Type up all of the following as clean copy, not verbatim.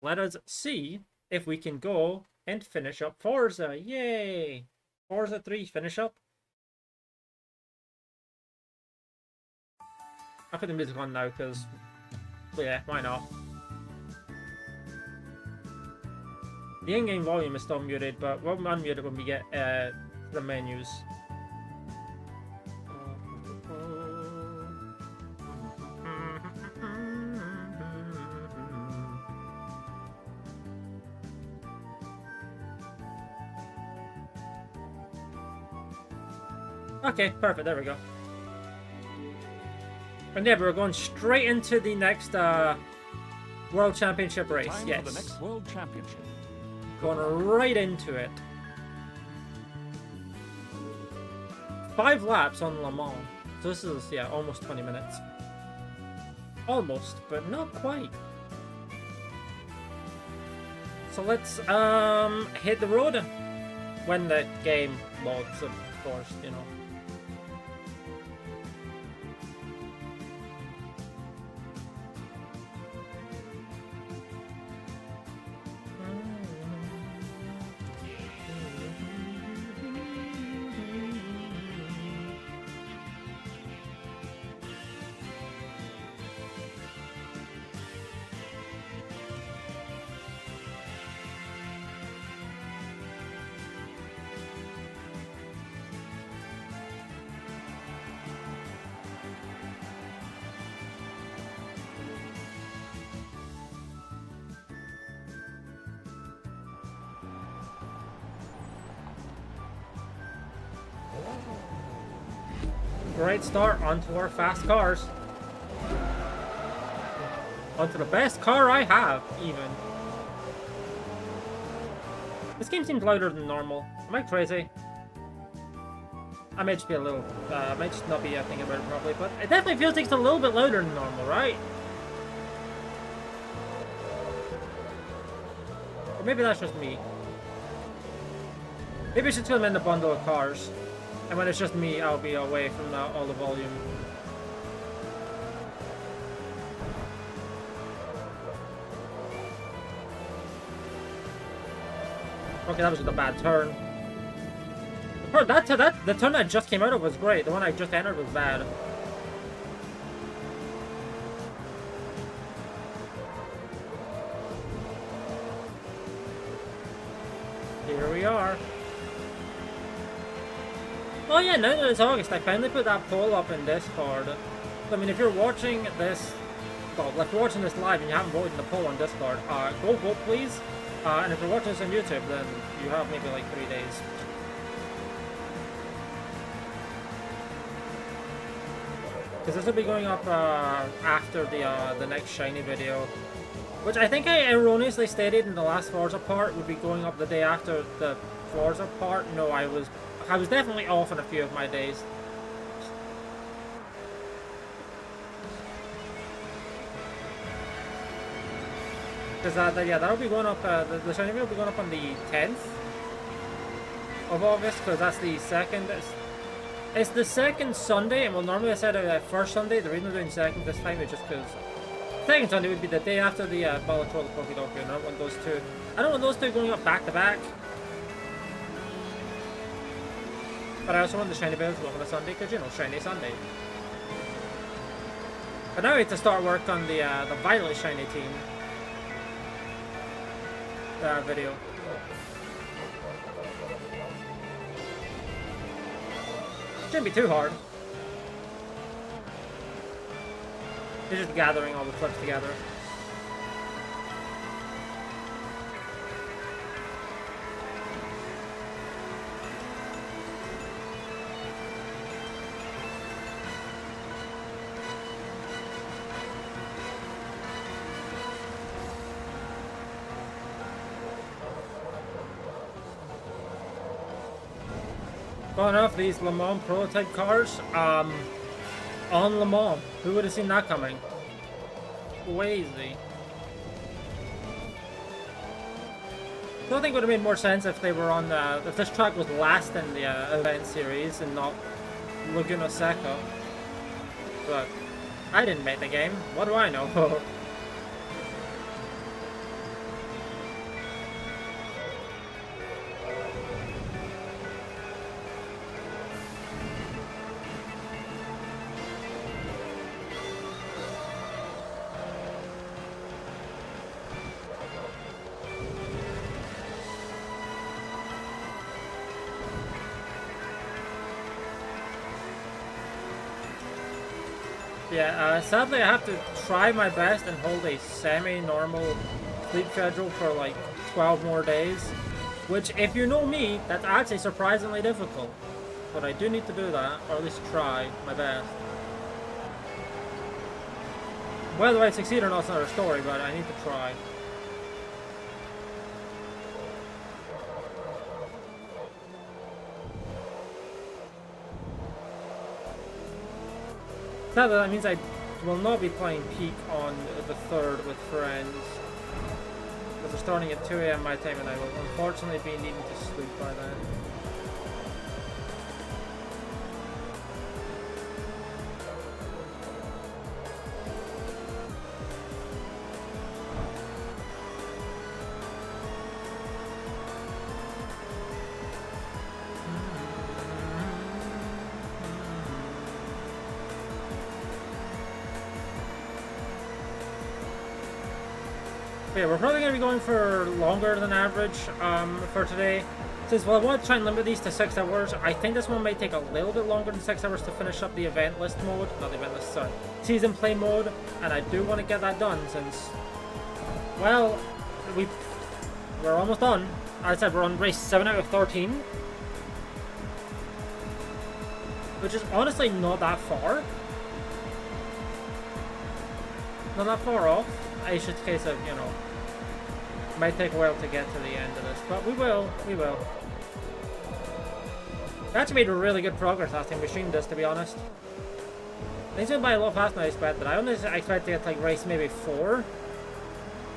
let us see if we can go and finish up Forza. Yay! Forza 3, finish up. I'll put the music on now because, yeah, why not? The in-game volume is still muted, but we'll unmute it when we get the menus. Okay, perfect, there we go. And yeah, we're going straight into the next World Championship race. Time yes. for the next World Championship. Going right into it. 5 laps on Le Mans. So this is, yeah, almost 20 minutes. Almost, but not quite. So let's hit the road. When the game loads, of course, you know. Great start onto our fast cars. Onto the best car I have, even. This game seems louder than normal. Am I crazy? I may just be a little, I might just not be thinking about it properly, but it definitely feels like it's a little bit louder than normal, right? Or maybe that's just me. Maybe it's just because I'm in the bundle of cars. And when it's just me, I'll be away from all the volume. Okay, that was just a bad turn. The turn I just came out of was great. The one I just entered was bad. Here we are. Oh yeah, now that it's August, I finally put that poll up in Discord. I mean, if you're watching this, well, if you're watching this live and you haven't voted in the poll on Discord, go vote please. And if you're watching this on YouTube, then you have maybe like 3 days. Because this will be going up after the next Shiny video. Which I think I erroneously stated in the last Forza part would be going up the day after the Forza part. No, I was definitely off on a few of my days. Because yeah, that'll be going up. The Shiny video will be going up on the 10th of August, because that's the second. It's the second Sunday, and well, normally I said first Sunday. The reason I'm doing second this time is just because second Sunday would be the day after the Bellator Pokédoki, and I don't want those two. I don't want those two going up back to back. But I also want the Shiny videos to go up on a Sunday, because, you know, Shiny Sunday. But now we have to start work on the Violet Shiny team video. Shouldn't be too hard. It's just gathering all the clips together. Well enough, these Le Mans prototype cars, on Le Mans. Who would have seen that coming? Crazy. I think it would have made more sense if they were on if this track was last in the event series and not Laguna Seca. But I didn't make the game. What do I know? Yeah, sadly I have to try my best and hold a semi-normal sleep schedule for like 12 more days. Which, if you know me, that's actually surprisingly difficult. But I do need to do that, or at least try my best. Whether I succeed or not is another story, but I need to try. Sadly, that means I will not be playing Peak on the 3rd with friends. Because we're starting at 2 AM my time, and I will unfortunately be needing to sleep by then. But yeah, we're probably going to be going for longer than average for today. Since, well, I want to try and limit these to 6 hours. I think this one might take a little bit longer than 6 hours to finish up the event list mode. Not the event list, sorry. Season play mode. And I do want to get that done since, well, we're almost done. As I said, we're on race 7 out of 13. Which is honestly not that far. Not that far off. It's just a case of, you know, it might take a while to get to the end of this, but we will. We actually made really good progress last time we streamed this, to be honest. Things went by a lot faster than I expected. I only expected to get like race maybe 4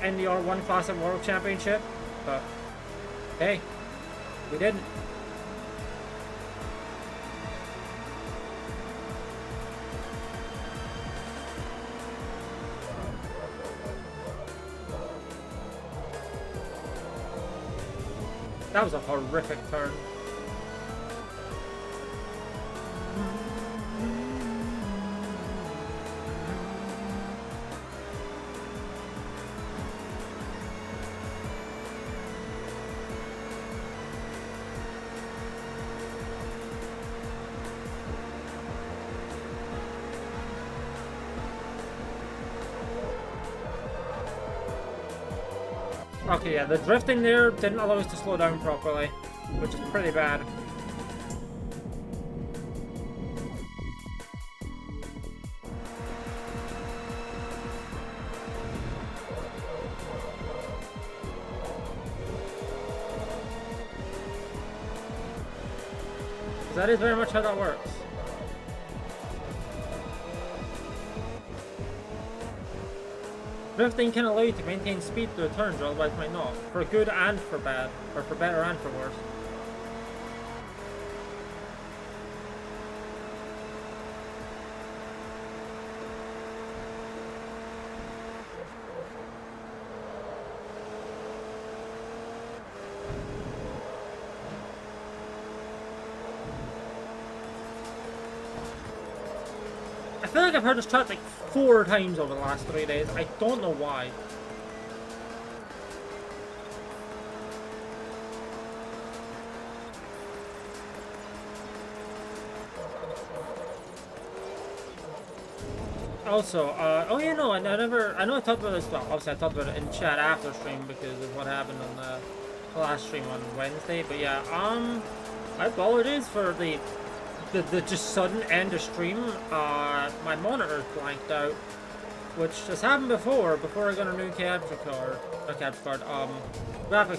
in the R1 Classic World Championship, but hey, we didn't. That was a horrific turn. Okay, yeah, the drifting there didn't allow us to slow down properly, which is pretty bad. That is very much how that works. Drifting can allow you to maintain speed through turns, otherwise it might not. For good and for bad. Or for better and for worse. I feel like I've heard this track like 4 times over the last 3 days. I don't know why. Also, oh yeah, no, I know I talked about this, well, obviously I talked about it in chat after stream because of what happened on the last stream on Wednesday, but yeah, my apologies for the just sudden end of stream. My monitor's blanked out, which has happened before I got a new graphics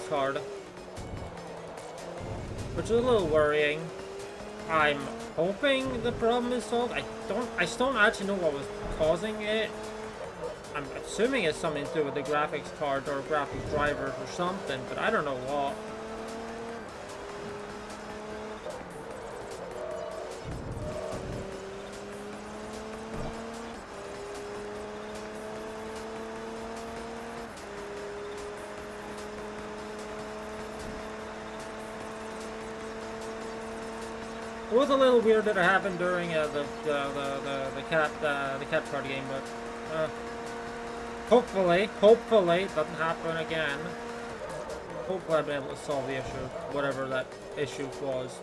card, which is a little worrying. I'm hoping the problem is solved. I still don't actually know what was causing it. I'm assuming it's something to do with the graphics card or graphics drivers or something, but I don't know what. It was a little weird that it happened during the cat card game, but hopefully it doesn't happen again. Hopefully I'll be able to solve the issue, whatever that issue was.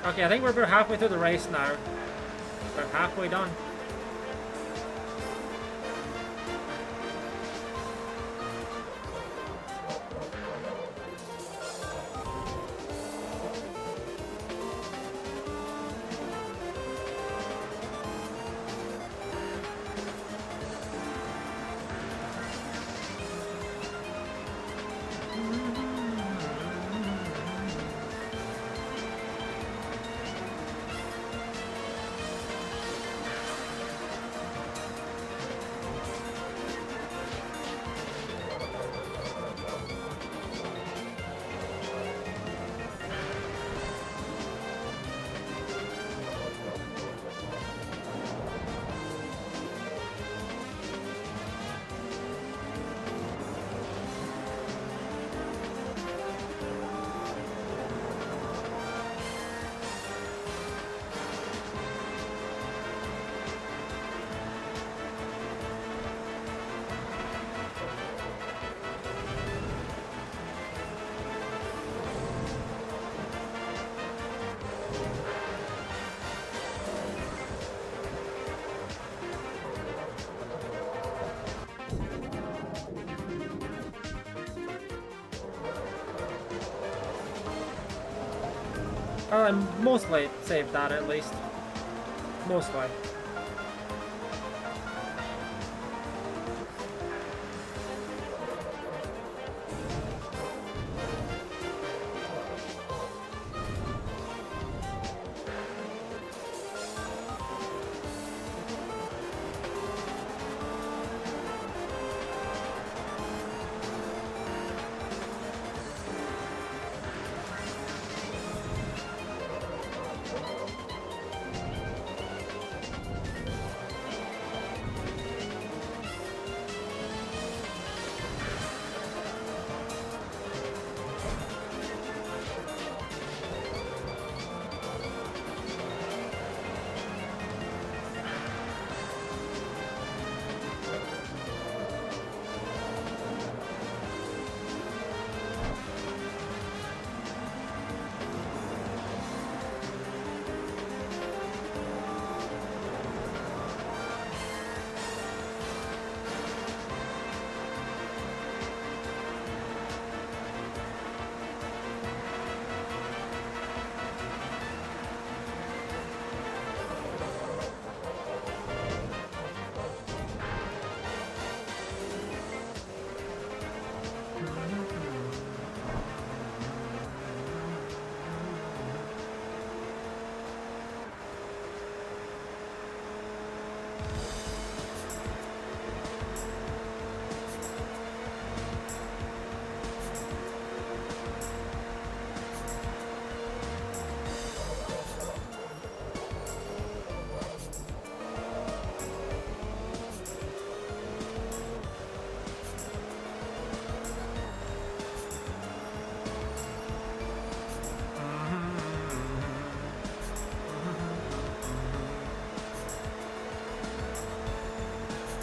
Okay, I think we're about halfway through the race now. We're halfway done. I mostly saved that at least. Mostly.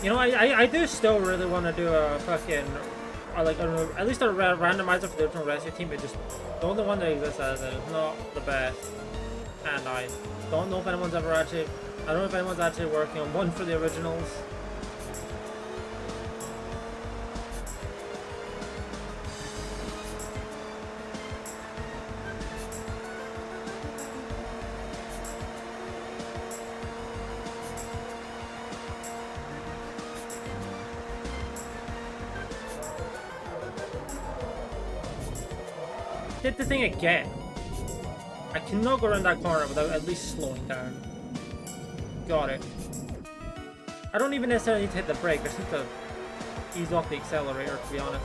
You know, I do still really want to do a fucking, like, I don't know, at least a randomizer for the original rescue team, but just the only one that exists as it is not the best. And I don't know if anyone's ever actually, I don't know if anyone's actually working on one for the originals. Hit the thing again. I cannot go around that corner without at least slowing down. Got it. I don't even necessarily need to hit the brake. I just need to ease off the accelerator, to be honest.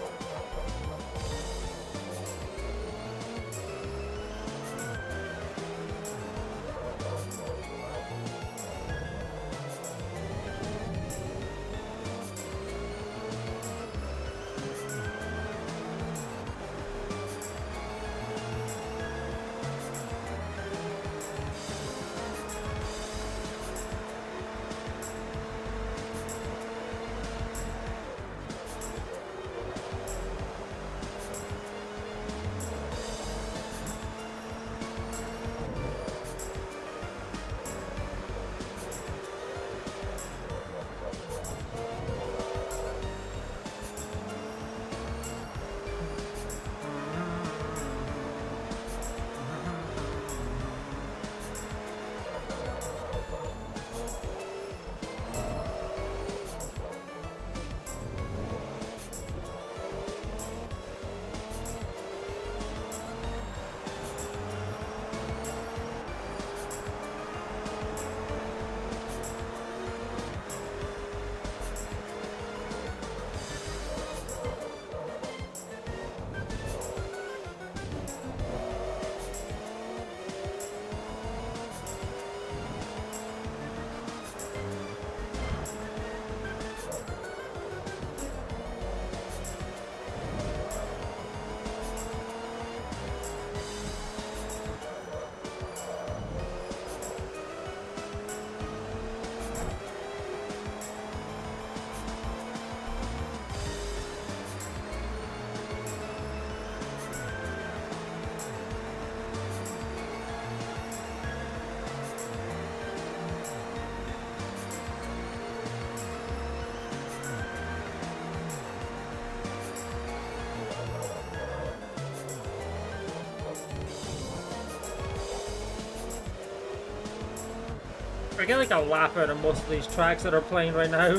I get like a lap out of most of these tracks that are playing right now.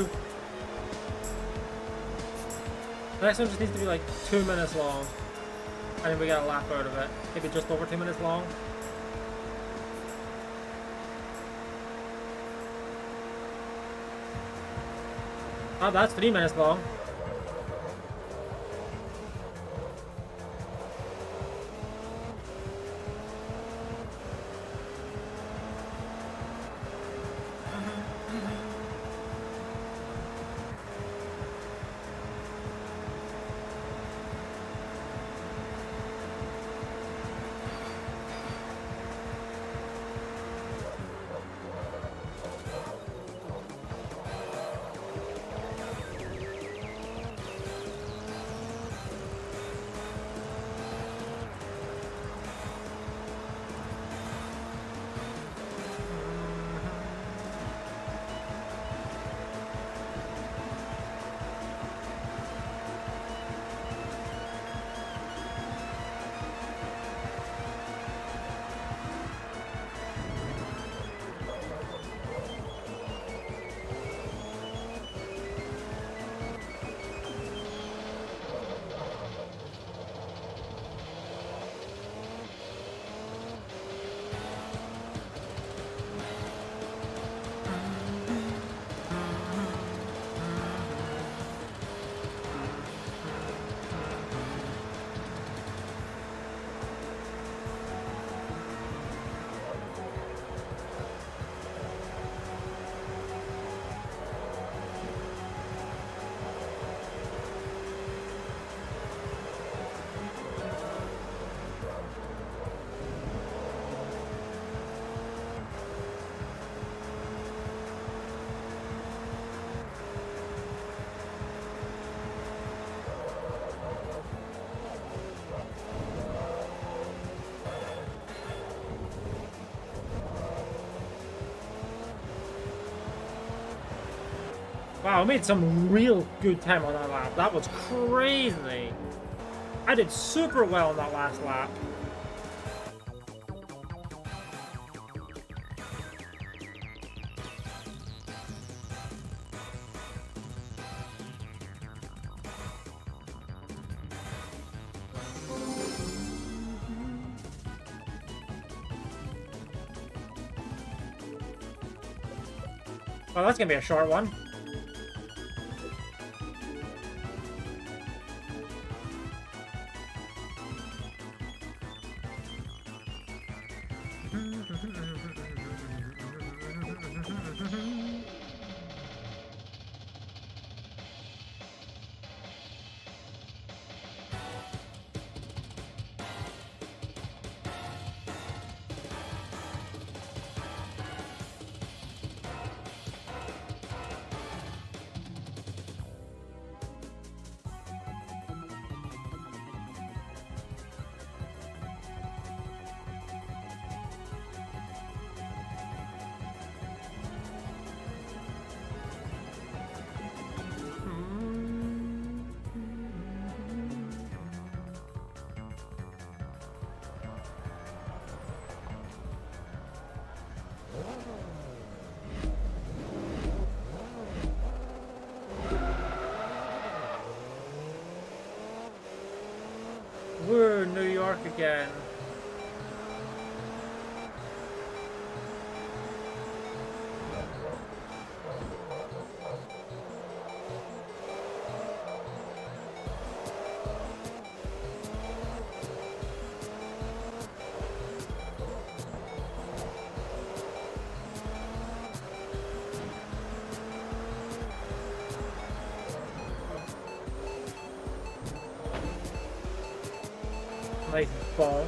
The next one just needs to be like 2 minutes long. And then we get a lap out of it. Maybe just over 2 minutes long. Oh, that's 3 minutes long. Wow, I made some real good time on that lap. That was crazy. I did super well on that last lap. Well, that's gonna be a short one. We're in New York again. Nice ball.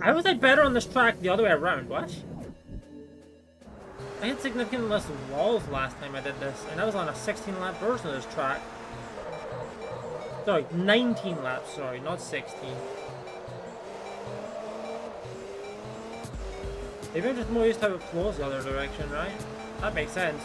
How was I better on this track the other way around? What? I had significantly less walls last time I did this, and I was on a 16-lap version of this track. Sorry, 19 laps, sorry, not 16. Maybe I'm just more used to how it flows the other direction, right? That makes sense.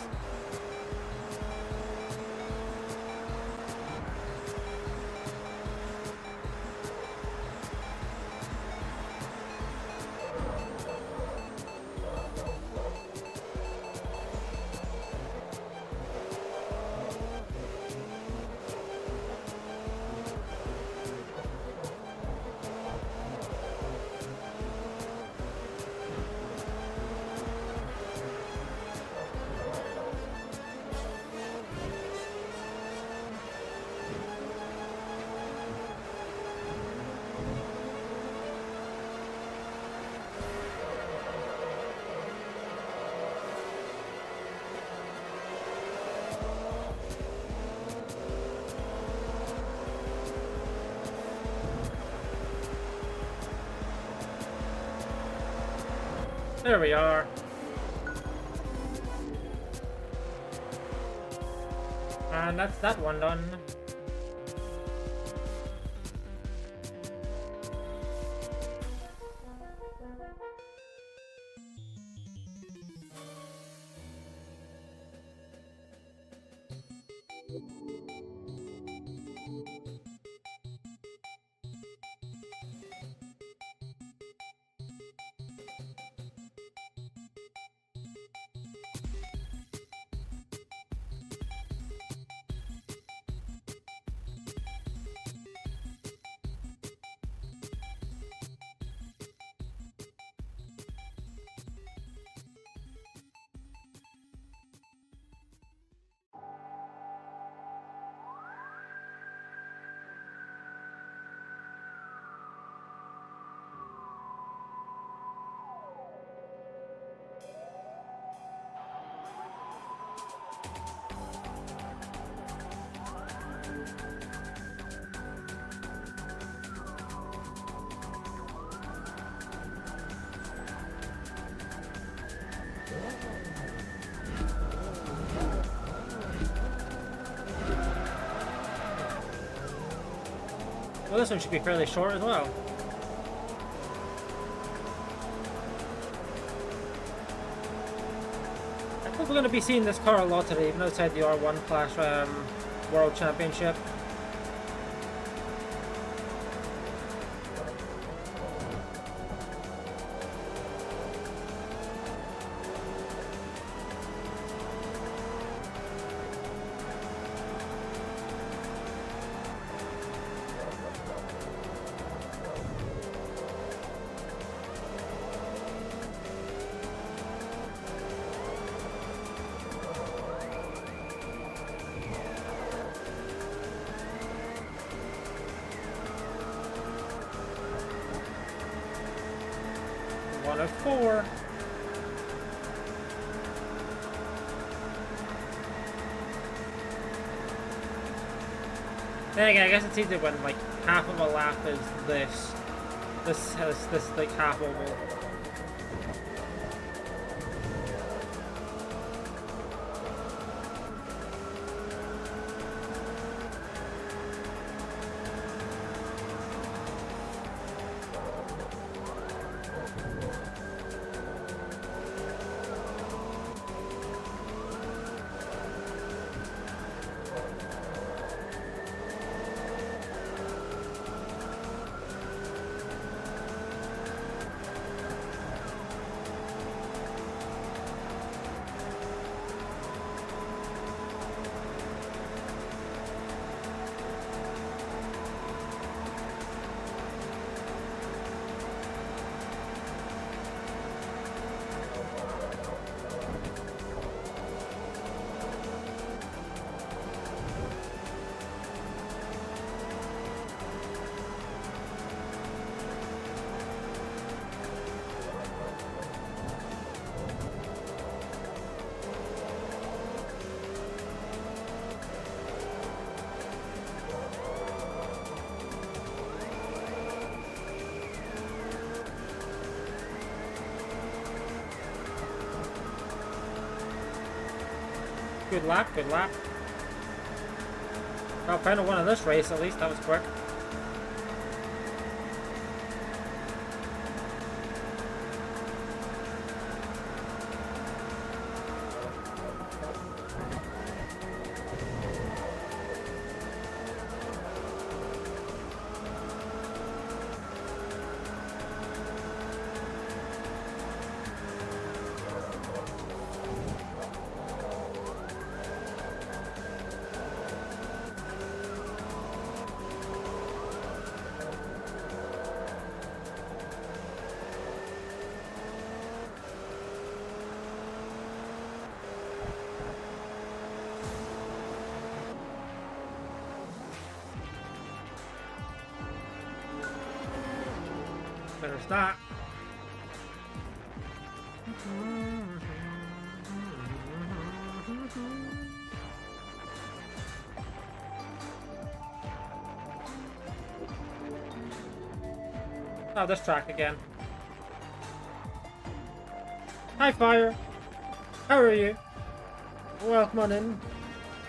There we are. And that's that one done. Well, this one should be fairly short as well. I think we're going to be seeing this car a lot today, even outside the R1 Clash World Championship. One of four. Then again, I guess it's easy when like half of a lap is this like half oval. Good lap, good lap. Well, found a win in this race at least. That was quick. There's that. Oh, this track again. Hi, Fire. How are you? Welcome on in.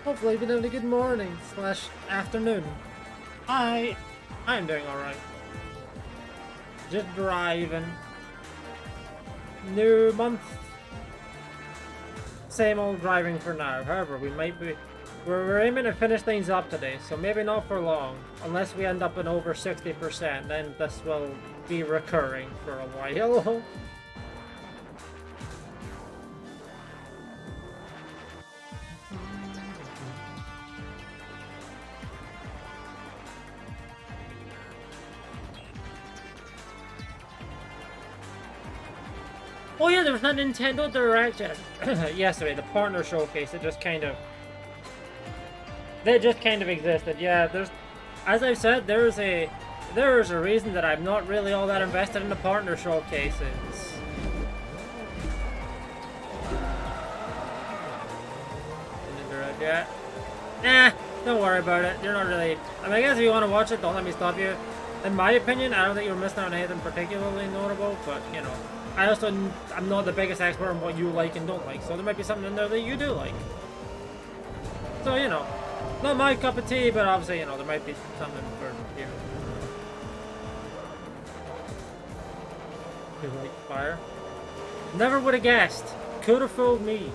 Hopefully you've been having a good morning / afternoon. I'm doing alright. Just driving. New month. Same old driving for now. However, we're aiming to finish things up today, so maybe not for long. Unless we end up in over 60%, then this will be recurring for a while. Oh yeah, there was that Nintendo Direct yesterday, the partner showcase. It just kind of existed. Yeah, as I've said, there is a reason that I'm not really all that invested in the partner showcases. Yeah. Nah, don't worry about it. You're not really. I mean, I guess if you want to watch it, don't let me stop you. In my opinion, I don't think you're missing out on anything particularly notable, but you know. I'm not the biggest expert on what you like and don't like, so there might be something in there that you do like. So, you know, not my cup of tea, but obviously, you know, there might be something for you. You like fire? Never would have guessed. Could have fooled me.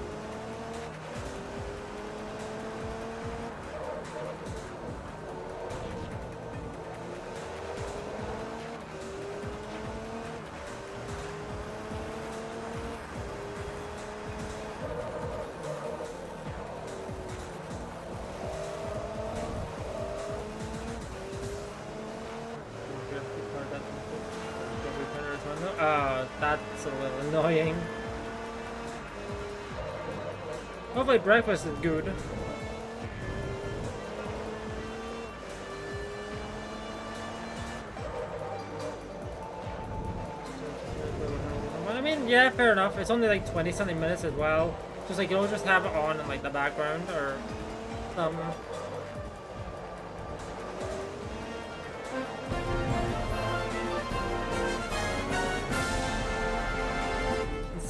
That's a little annoying. Hopefully breakfast is good. I mean, yeah, fair enough. It's only like 20-something minutes as well. Just like, you'll just have it on in like the background or something.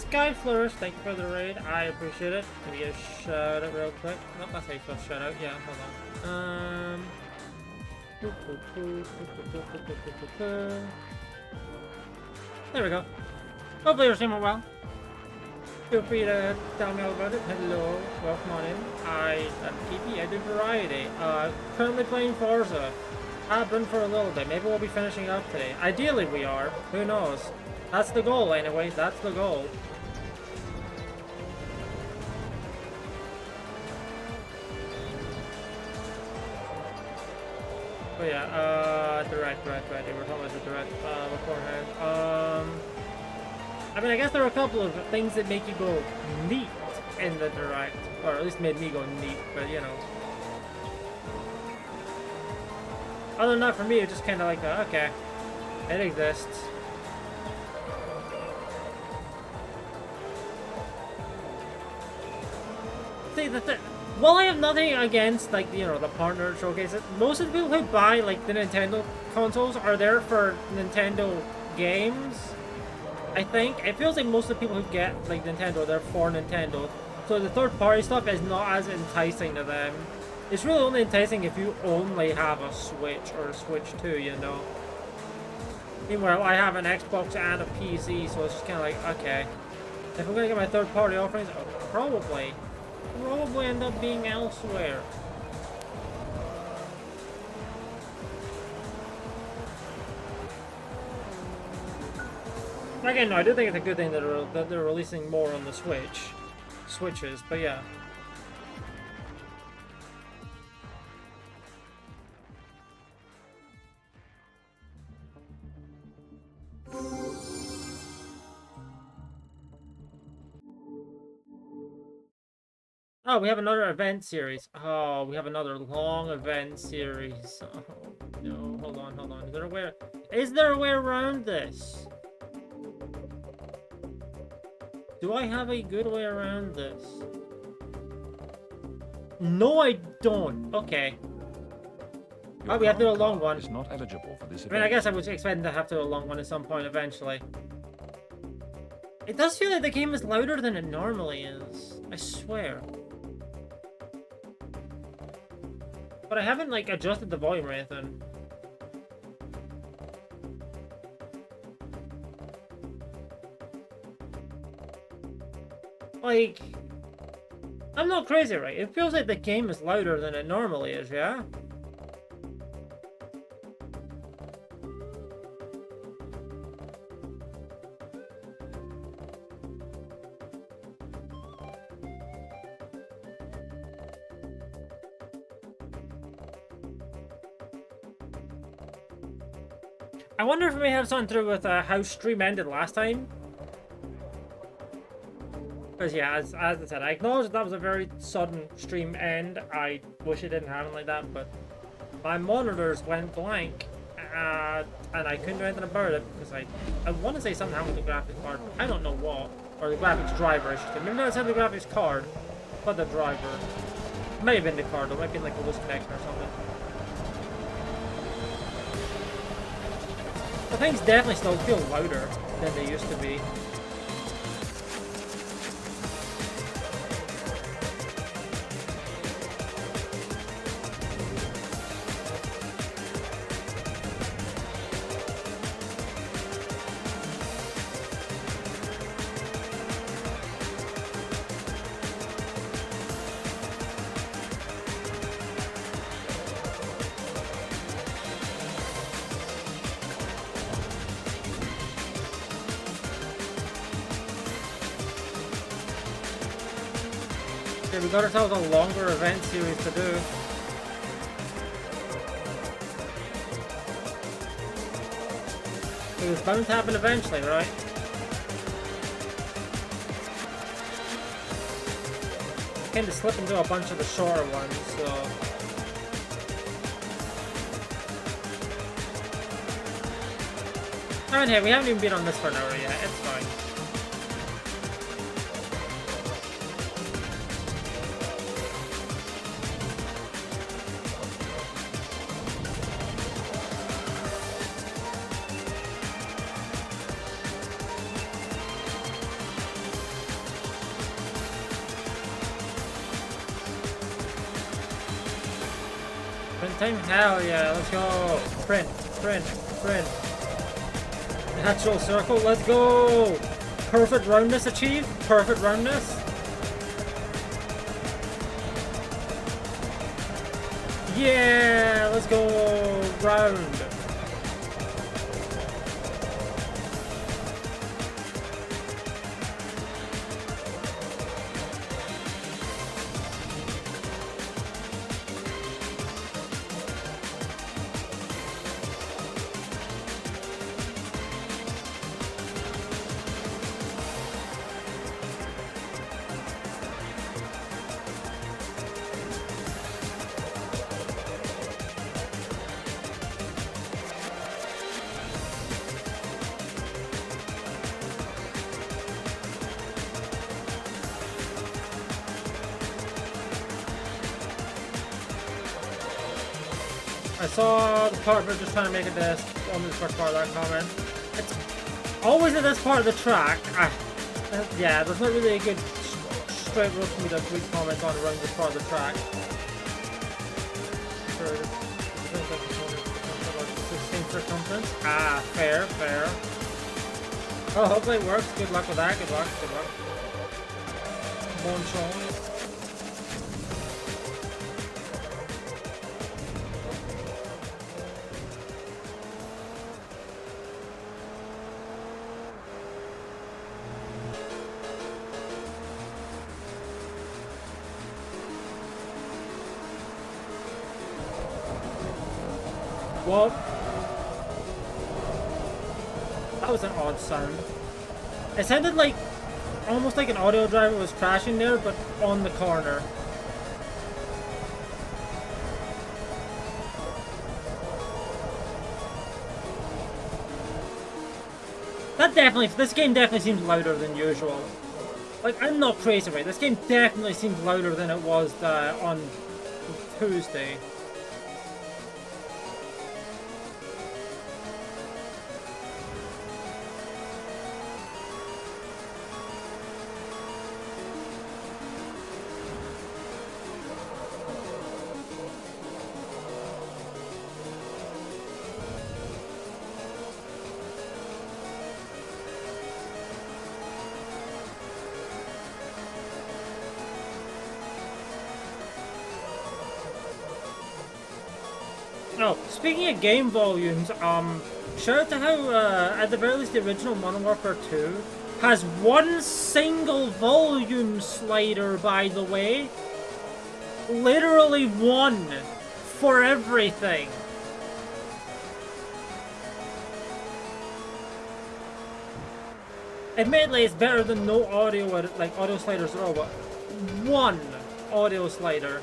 Sky Flourish, thank you for the raid. I appreciate it. Can we get a shout out real quick? Nope, that's how you spell shout out. Yeah, hold on. There we go. Hopefully you're streaming well. Feel free to tell me all about it. Hello, welcome on in. I'm TP, I do variety. Currently playing Forza. I've been for a little bit. Maybe we'll be finishing up today. Ideally we are. Who knows? That's the goal anyway. That's the goal. Oh yeah, direct. We're talking about the direct beforehand. I mean, I guess there are a couple of things that make you go neat in the direct, or at least made me go neat. But you know, other than that, for me, it's just kind of like, okay, it exists. See, while I have nothing against, like, you know, the partner showcases, most of the people who buy, like, the Nintendo consoles are there for Nintendo games, I think. It feels like most of the people who get, like, Nintendo, they're for Nintendo. So the third-party stuff is not as enticing to them. It's really only enticing if you only have a Switch or a Switch 2, you know. Meanwhile, I have an Xbox and a PC, so it's just kind of like, okay. If I'm gonna get my third-party offerings, I'll probably end up being elsewhere. Again, no, I do think it's a good thing that they're releasing more on the Switches, but yeah. Oh, we have another event series. Oh, we have another long event series. Oh, no, hold on. Is there a way around this? Do I have a good way around this? No, I don't. Okay. Oh, we have to do a long one. Is not eligible for this event. I mean, I guess I was expecting to have to do a long one at some point eventually. It does feel like the game is louder than it normally is. I swear. But I haven't, like, adjusted the volume or anything. Like, I'm not crazy, right? It feels like the game is louder than it normally is, yeah? I wonder if it may have something to do with how stream ended last time. Because yeah, as I said, I acknowledge that was a very sudden stream end. I wish it didn't happen like that, but my monitors went blank, and I couldn't do anything about it because I want to say something happened with the graphics card. I don't know what, or the graphics driver, I should say. Maybe not the graphics card, but the driver. It might have been the card, though. It might have been like a loose connection or something. The things definitely still feel louder than they used to be. Okay, we got ourselves a longer event series to do. It was bound to happen eventually, right? I kind of slip into a bunch of the shorter ones, so... I mean, hey, we haven't even been on this for an hour yet, it's fine. Time, hell yeah, let's go! Print. Natural circle, let's go! Perfect roundness achieved, perfect roundness. Yeah, let's go round. I saw the part where just trying to make it this, almost the first part of that comment. It's always at this part of the track. Yeah, there's not really a good straight road for me to tweet comments on around this part of the track. Same circumference. Ah, fair, fair. Oh, hopefully it works. Good luck with that. Good luck, good luck. Bon chance. What? That was an odd sound. It sounded like almost like an audio driver was crashing there, but on the corner. This game definitely seems louder than usual. Like, I'm not crazy, right? This game definitely seems louder than it was on Tuesday. Oh, speaking of game volumes, shout out to how, at the very least, the original Modern Warfare 2 has one single volume slider, by the way. Literally one for everything. Admittedly, it's better than no audio, like audio sliders at all, but one audio slider.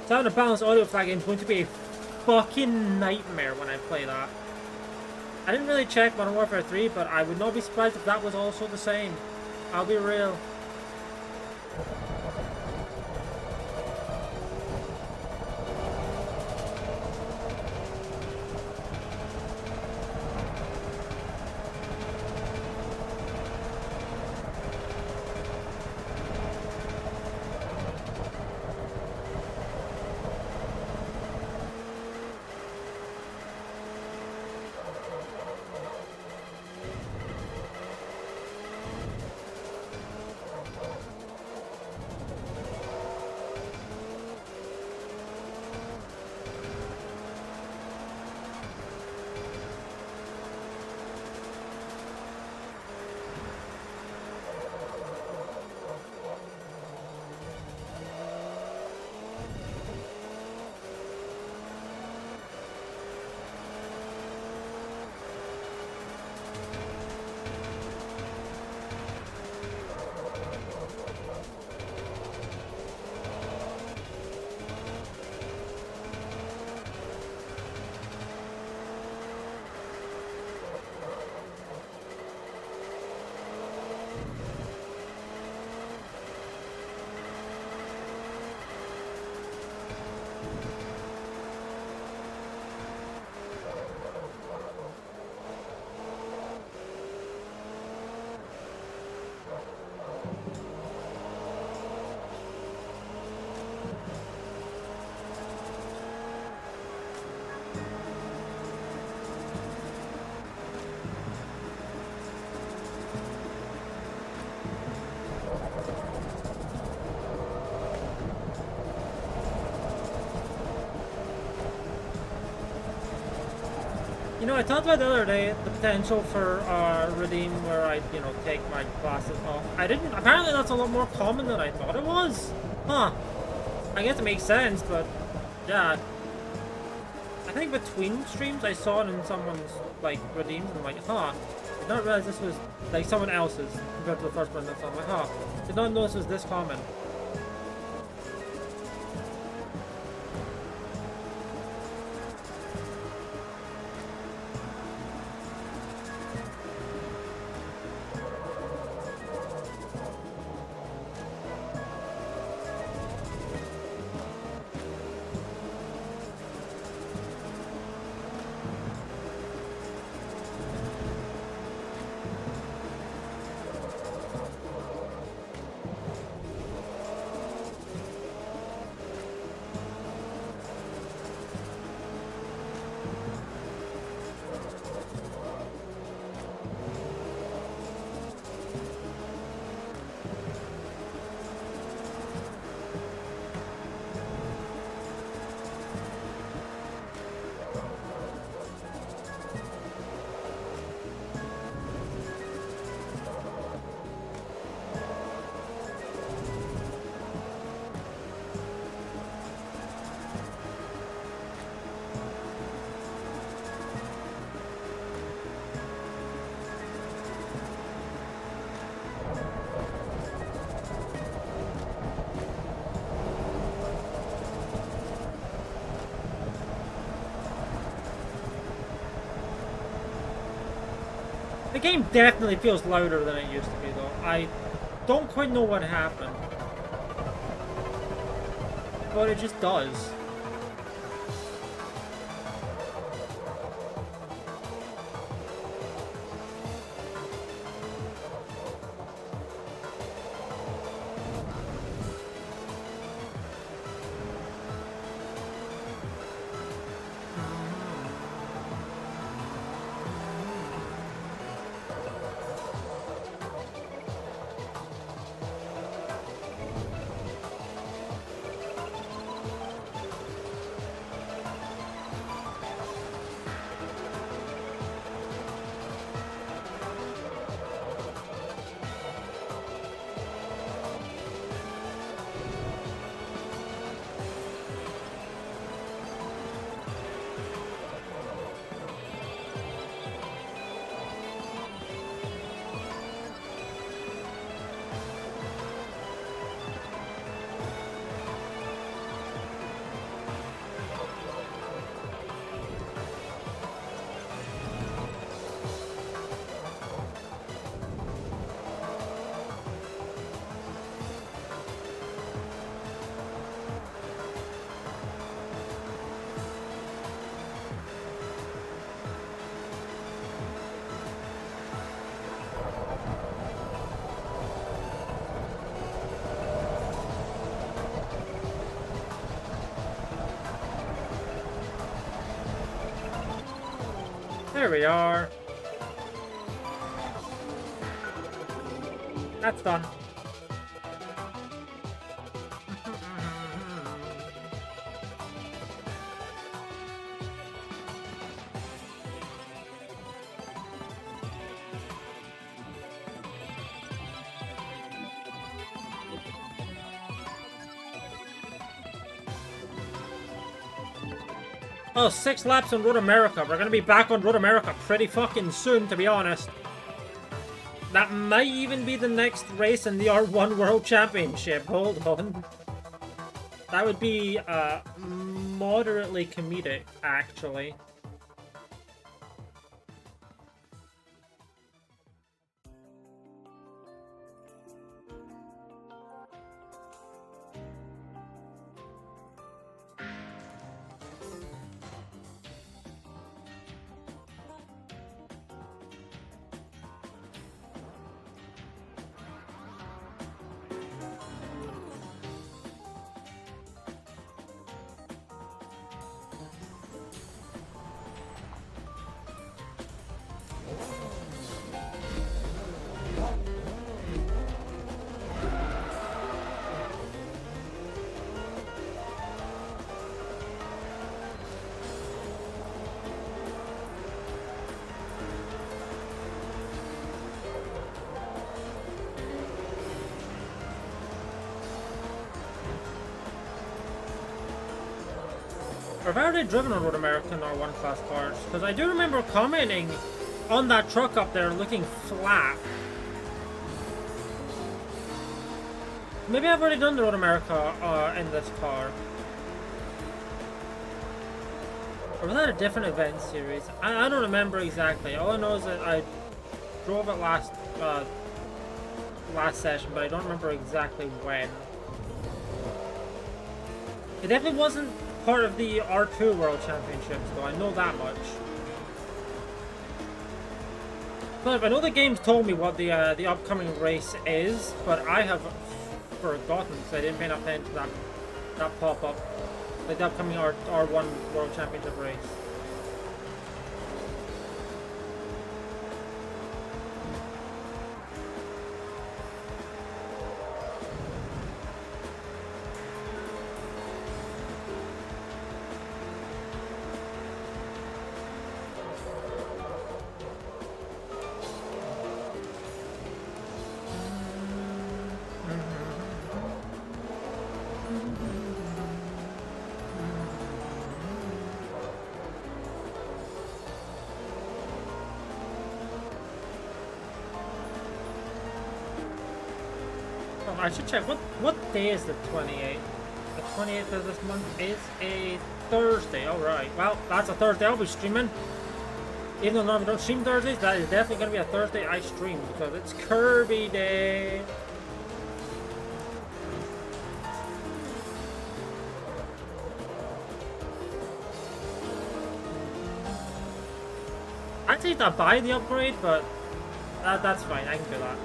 So having a balanced audio flag is going to be a fucking nightmare when I play that. I didn't really check Modern Warfare 3, but I would not be surprised if that was also the same. I'll be real. You know, I talked about the other day the potential for redeem where I, you know, take my glasses off. I didn't. Apparently, that's a lot more common than I thought it was. Huh. I guess it makes sense, but yeah. I think between streams I saw it in someone's like redeemed, and I'm like, huh. Did not realize this was like someone else's compared to the first one. That's I'm like, huh. Did not know this was this common. The game definitely feels louder than it used to be, though. I don't quite know what happened, but it just does. There we are. That's done. Oh, 6 laps on Road America. We're gonna be back on Road America pretty fucking soon, to be honest. That might even be the next race in the R1 World Championship. Hold on. That would be moderately comedic, actually. I've already driven on Road American R1 class cars, because I do remember commenting on that truck up there looking flat. Maybe I've already done the Road America in this car. Or was that a different event series? I don't remember exactly. All I know is that I drove it last session, but I don't remember exactly when. It definitely wasn't part of the R2 World Championships, though. I know that much. But I know the game's told me what the upcoming race is, but I have forgotten because I didn't pay enough attention to that pop-up. Like the upcoming R1 World Championship race. I should check. What day is the 28th? The 28th of this month is a Thursday. Alright. Well, that's a Thursday I'll be streaming. Even though normally don't stream Thursdays, that is definitely going to be a Thursday I stream because it's Kirby Day. I'd say to buy the upgrade, but that's fine. I can do that.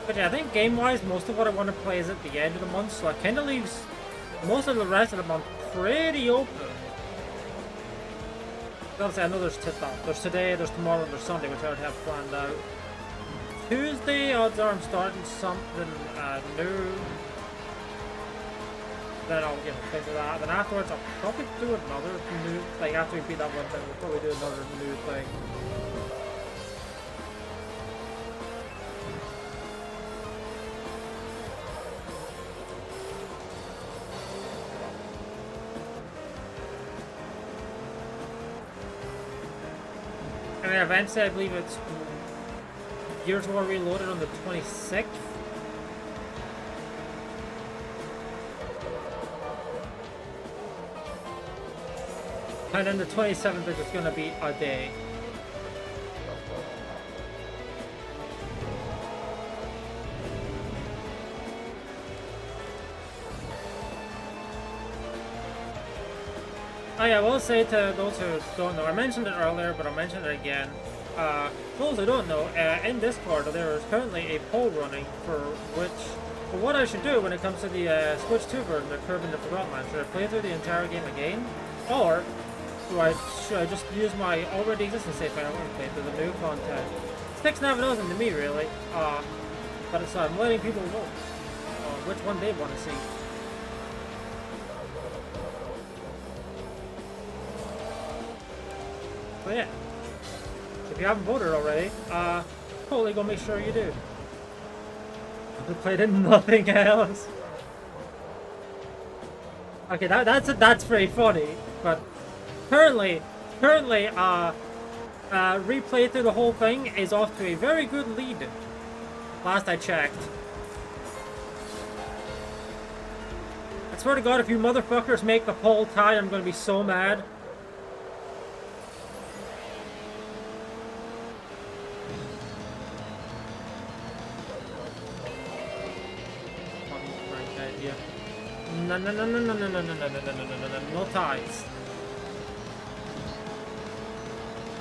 But yeah, I think game-wise, most of what I want to play is at the end of the month, so it kind of leaves most of the rest of the month pretty open. Obviously, I know there's there's today, there's tomorrow, there's Sunday, which I already have planned out. Tuesday, odds are I'm starting something new. Then I'll play for that. Then afterwards, I'll probably do another new, like after we beat that one thing, we'll probably do another new thing. And then eventually, I believe it's Gears of War Reloaded on the 26th. And then the 27th is just going to be a day. Oh yeah, I will say to those who don't know, I mentioned it earlier, but I'll mention it again. Those who don't know, in Discord there is currently a poll running for what I should do when it comes to the Switch 2 version of Kirby and the Forgotten Land. Should I play through the entire game again? Or should I just use my already existing save file and play through the new content? Sticks and half a dozen to me, really. But it's I'm letting people vote on which one they want to see. But yeah, if you haven't voted already, totally go make sure you do. I played in nothing else. Okay, that's pretty funny, but currently, replay through the whole thing is off to a very good lead. Last I checked. I swear to God, if you motherfuckers make the poll tie, I'm gonna be so mad. No ties.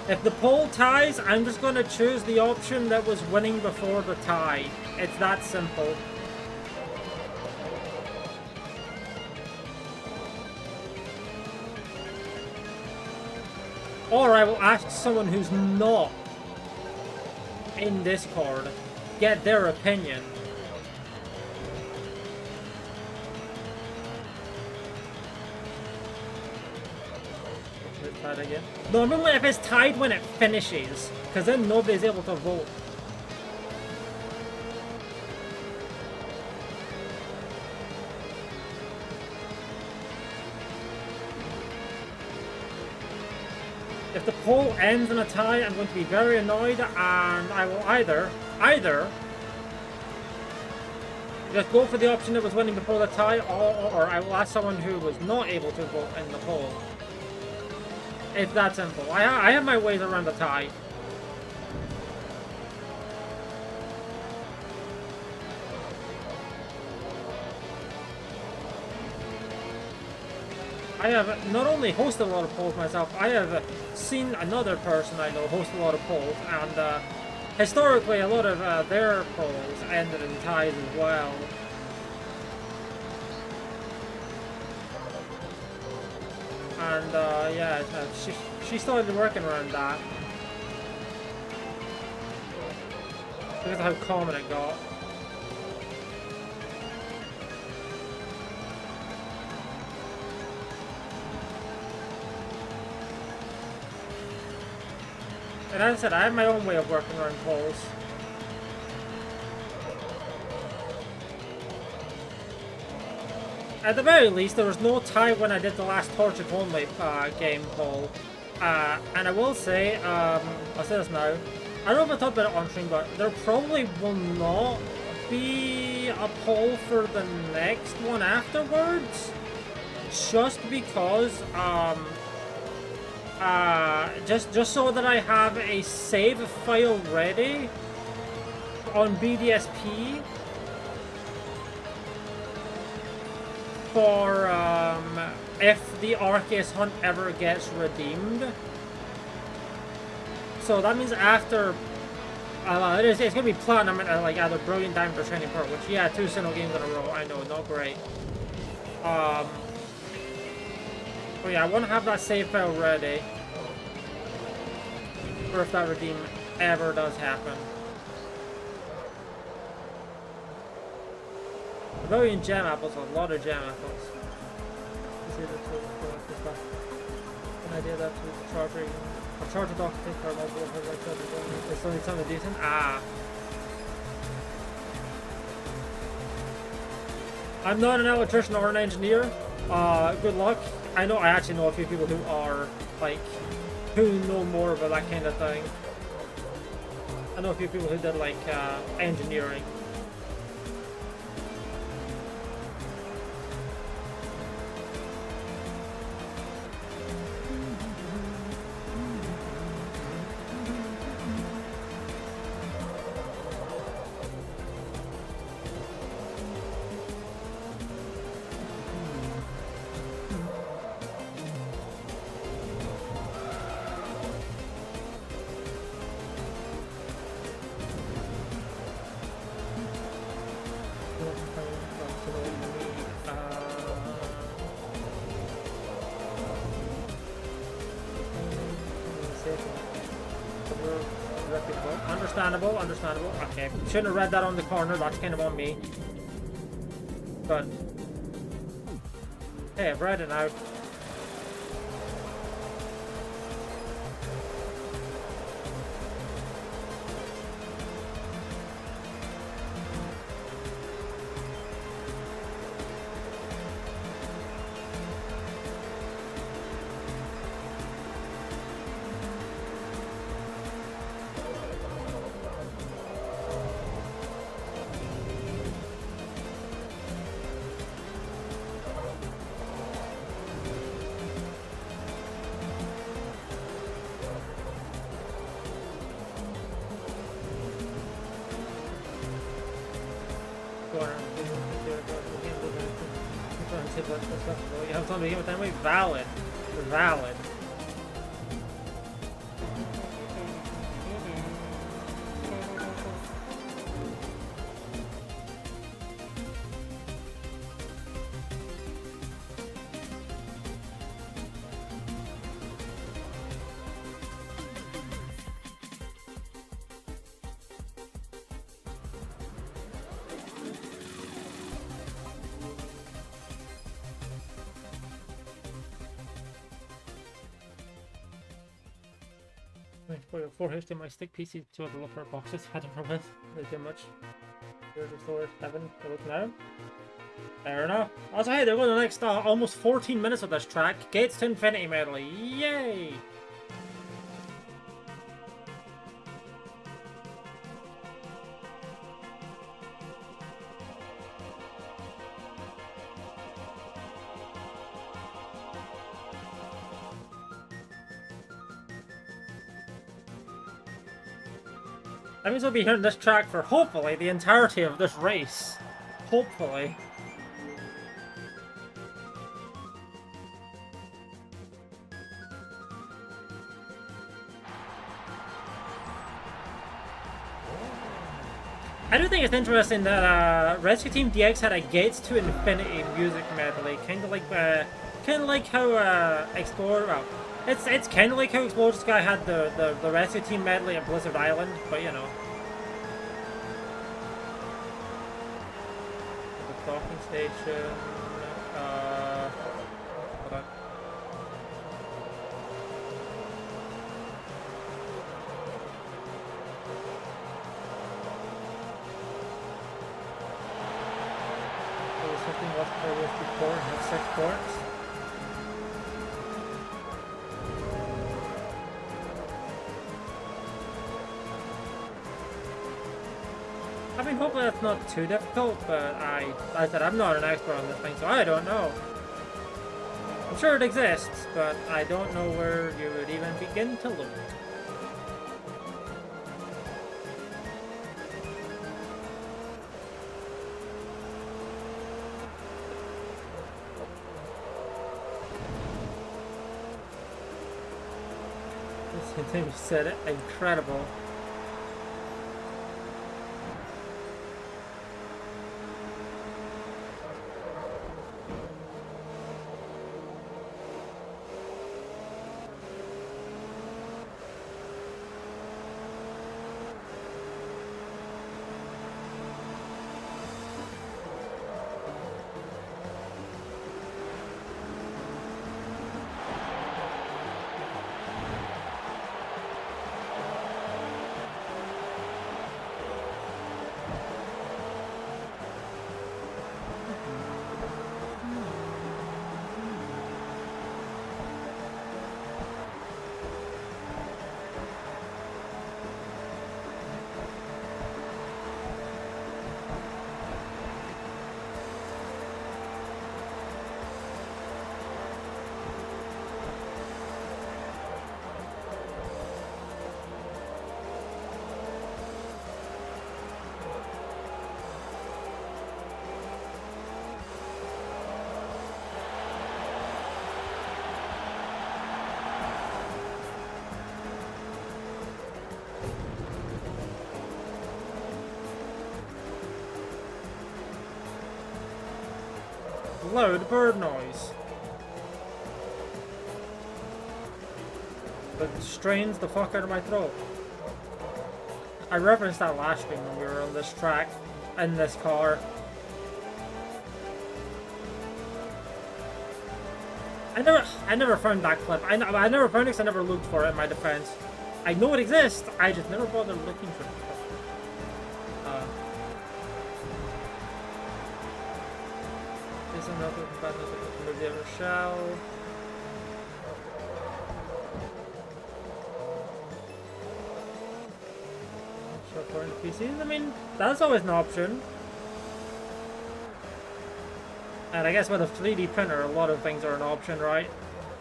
If the poll ties, I'm just going to choose the option that was winning before the tie. It's that simple. Or I will ask someone who's not in Discord, get their opinion. Again. Normally if it's tied when it finishes, because then nobody's able to vote. If the poll ends in a tie, I'm going to be very annoyed, and I will either just go for the option that was winning before the tie, or I will ask someone who was not able to vote in the poll. It's that simple. I have my ways around the tie. I have not only hosted a lot of polls myself, I have seen another person I know host a lot of polls, and historically a lot of their polls ended in ties as well. And yeah, she started working around that because of how common it got. And as I said, I have my own way of working around polls. At the very least, there was no tie when I did the last Tortured Only game poll. And I will say, I'll say this now, I don't know if I talked about it on stream, but there probably will not be a poll for the next one afterwards. Just because, just so that I have a save file ready on BDSP for if the Arceus hunt ever gets redeemed. So that means after it's gonna be platinum and like either Brilliant Diamond or Shining Pearl, which yeah, 2 single games in a row. I know, not great. But yeah, I want to have that save file ready for if that redeem ever does happen. A million gem apples, a lot of gem apples. An idea that the charging a charger dock to take for multiple like still need something decent. I'm not an electrician or an engineer. Good luck. I actually know a few people who are, like, who know more about that kind of thing. I know a few people who did, like, engineering. Understandable. Okay, shouldn't have read that on the corner. That's kind of on me. But hey, I've read it now. You have something to begin with anyway? Valid. Valid. For 4 HDMI stick PC, 2 of the lower boxes. I don't know if too much. Here's the storage 7. They're looking at him. Fair enough. Also, hey, they're going to the next almost 14 minutes of this track. Gates to Infinity medley. Yay! That means we'll be hearing this track for, hopefully, the entirety of this race. Hopefully. do think it's interesting that Rescue Team DX had a Gates to Infinity music medley, kind of like how Explorer. Well, it's kind of like how Explorer Sky had the Rescue Team medley at Blizzard Island, but you know. The docking station. Hold on. Watch per with port and have 6 ports. I mean, hopefully that's not too difficult, but I said I'm not an expert on this thing, so I don't know. I'm sure it exists, but I don't know where you would even begin to look. They said it. Incredible. Loud bird noise that strains the fuck out of my throat. I referenced that last stream when we were on this track in this car. I never found that clip. I never found it because I never looked for it in my defense. I know it exists, I just never bothered looking for it. Another compatible with the other shell. Shop for the PCs. I mean, that's always an option. And I guess with a 3D printer, a lot of things are an option, right?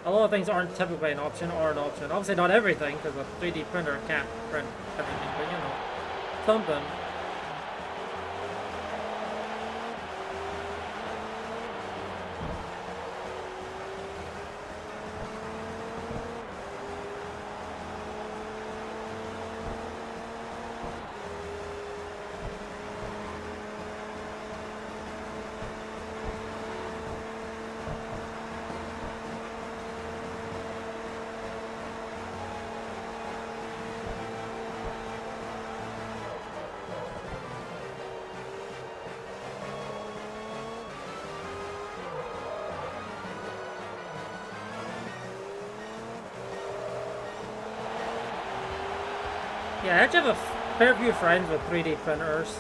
A lot of things aren't typically an option or an option. Obviously, not everything, because a 3D printer can't print everything, but you know, something. Yeah, I actually have a fair few friends with 3D printers.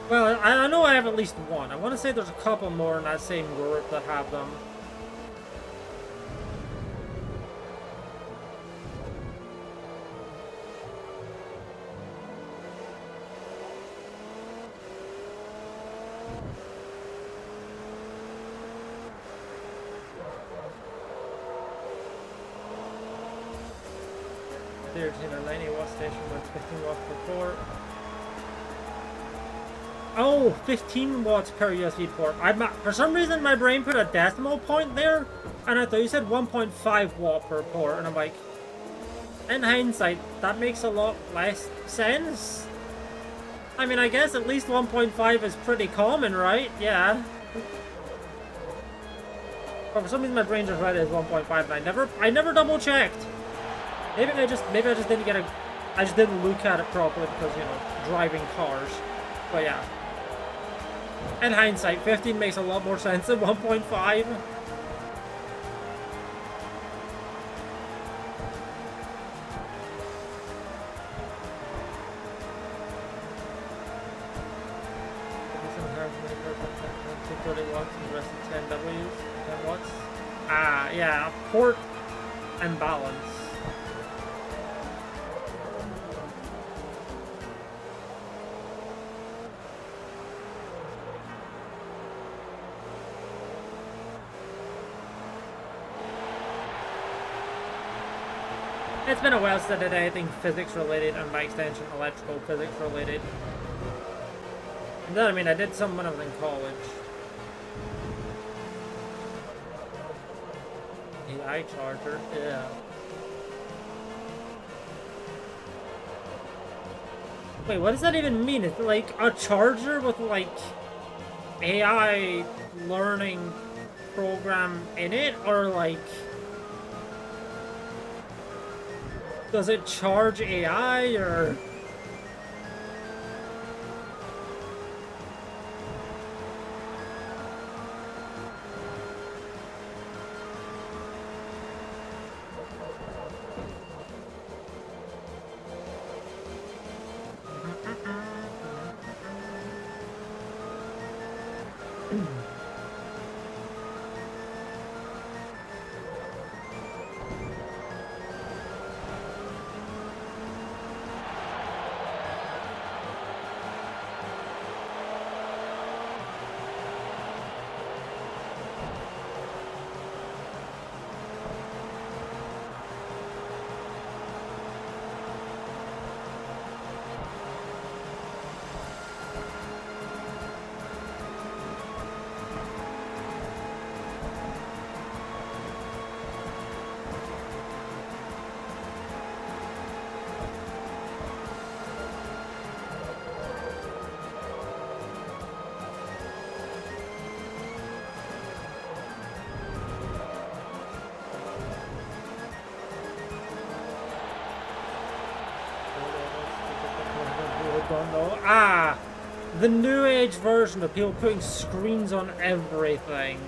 Well, I know I have at least one. I want to say there's a couple more in that same group that have them. There's in a 90 watt station with 15 watts per port. Oh, 15 watts per USB port. For some reason, my brain put a decimal point there, and I thought you said 1.5 watt per port, and I'm like, in hindsight, that makes a lot less sense. I mean, I guess at least 1.5 is pretty common, right? Yeah. But for some reason, my brain just read it as 1.5, and I never double checked. Maybe I just didn't get I just didn't look at it properly because, you know, driving cars. But yeah. In hindsight, 15 makes a lot more sense than 1.5. Yeah, port and balance. It's been a while since I did anything physics related, and by extension electrical physics related. And then, I mean, I did some when I was in college. AI charger, yeah. Wait, what does that even mean? Is it like a charger with like AI learning program in it, or like does it charge AI, or? Don't know. Ah, the new age version of people putting screens on everything.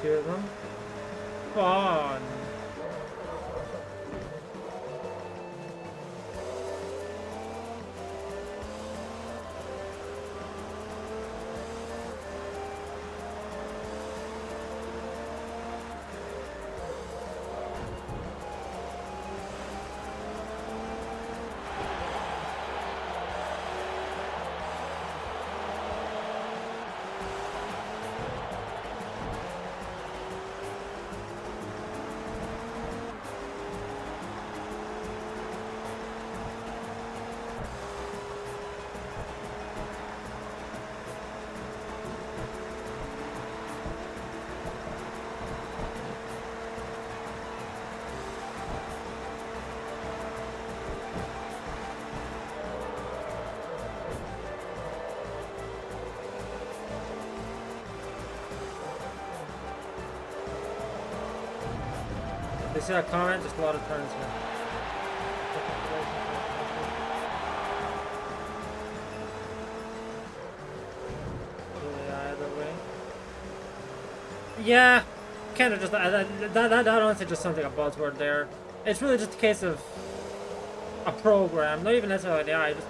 Two of them. Fun. They see that comment? Just a lot of turns here. Yeah, kind of just that honestly just sounds like a buzzword there. It's really just a case of a program, not even necessarily the AI. Just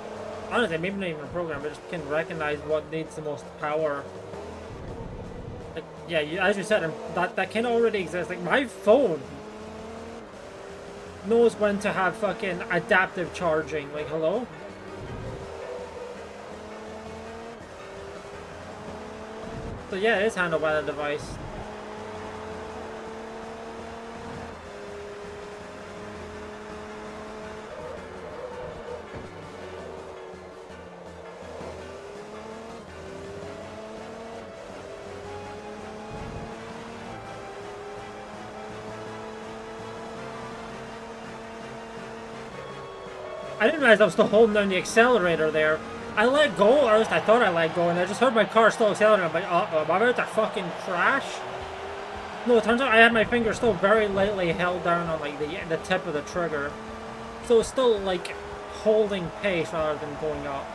honestly, maybe not even a program, but just can recognize what needs the most power. Like, yeah, as you said, that can already exist. Like my phone knows when to have fucking adaptive charging. Like, hello. So yeah, it is handled by the device. I didn't realize I was still holding down the accelerator there. I let go, or at least I thought I let go, and I just heard my car still accelerating. I'm like, uh-oh, am I about to fucking crash? No, it turns out I had my finger still very lightly held down on like the tip of the trigger. So it's still like holding pace rather than going up.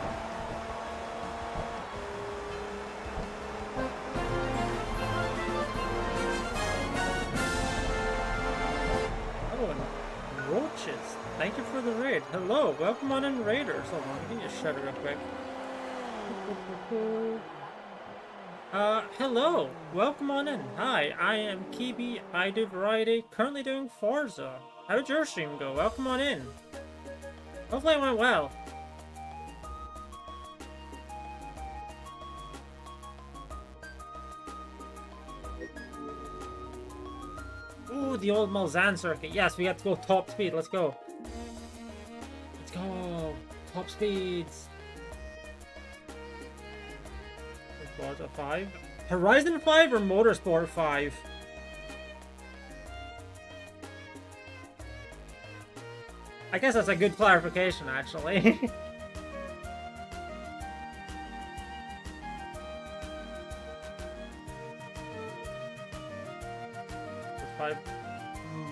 Oh, and roaches. Thank you for the raid. Hello, welcome on in, Raiders. Hold on, let me just shut it real quick. Hello, welcome on in. Hi, I am Kibi. I do variety, currently doing Forza. How did your stream go? Welcome on in. Hopefully it went well. Ooh, the old Malzahn circuit. Yes, we have to go top speed. Let's go. Let's go. Top speeds. Forza 5? Horizon 5 or Motorsport 5? I guess that's a good clarification, actually.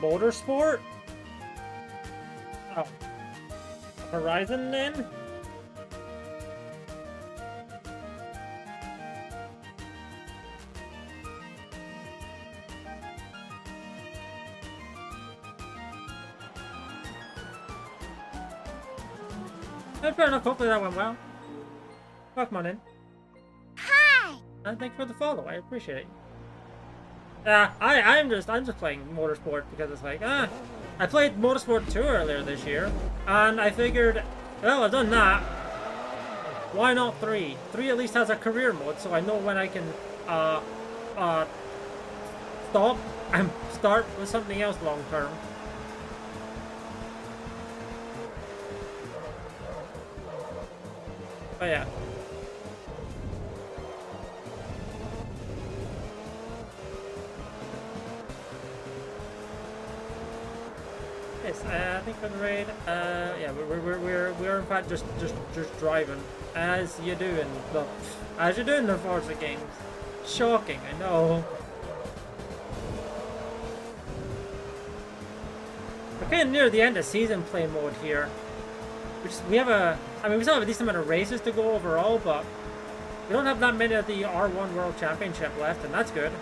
Motorsport? Oh. Horizon then? Fair enough, hopefully that went well. Welcome on in. Hi! And thank you for the follow, I appreciate it. Yeah, I'm just playing Motorsport because it's like, I played Motorsport 2 earlier this year, and I figured, well, I've done that. Why not 3? 3 at least has a career mode, so I know when I can, stop and start with something else long term. But yeah. Yes, I think for the raid, yeah, we're in fact just driving as you do in the Forza games. Shocking, I know. We're kind of near the end of season play mode here. We still have a decent amount of races to go overall, but we don't have that many of the R1 World Championship left, and that's good.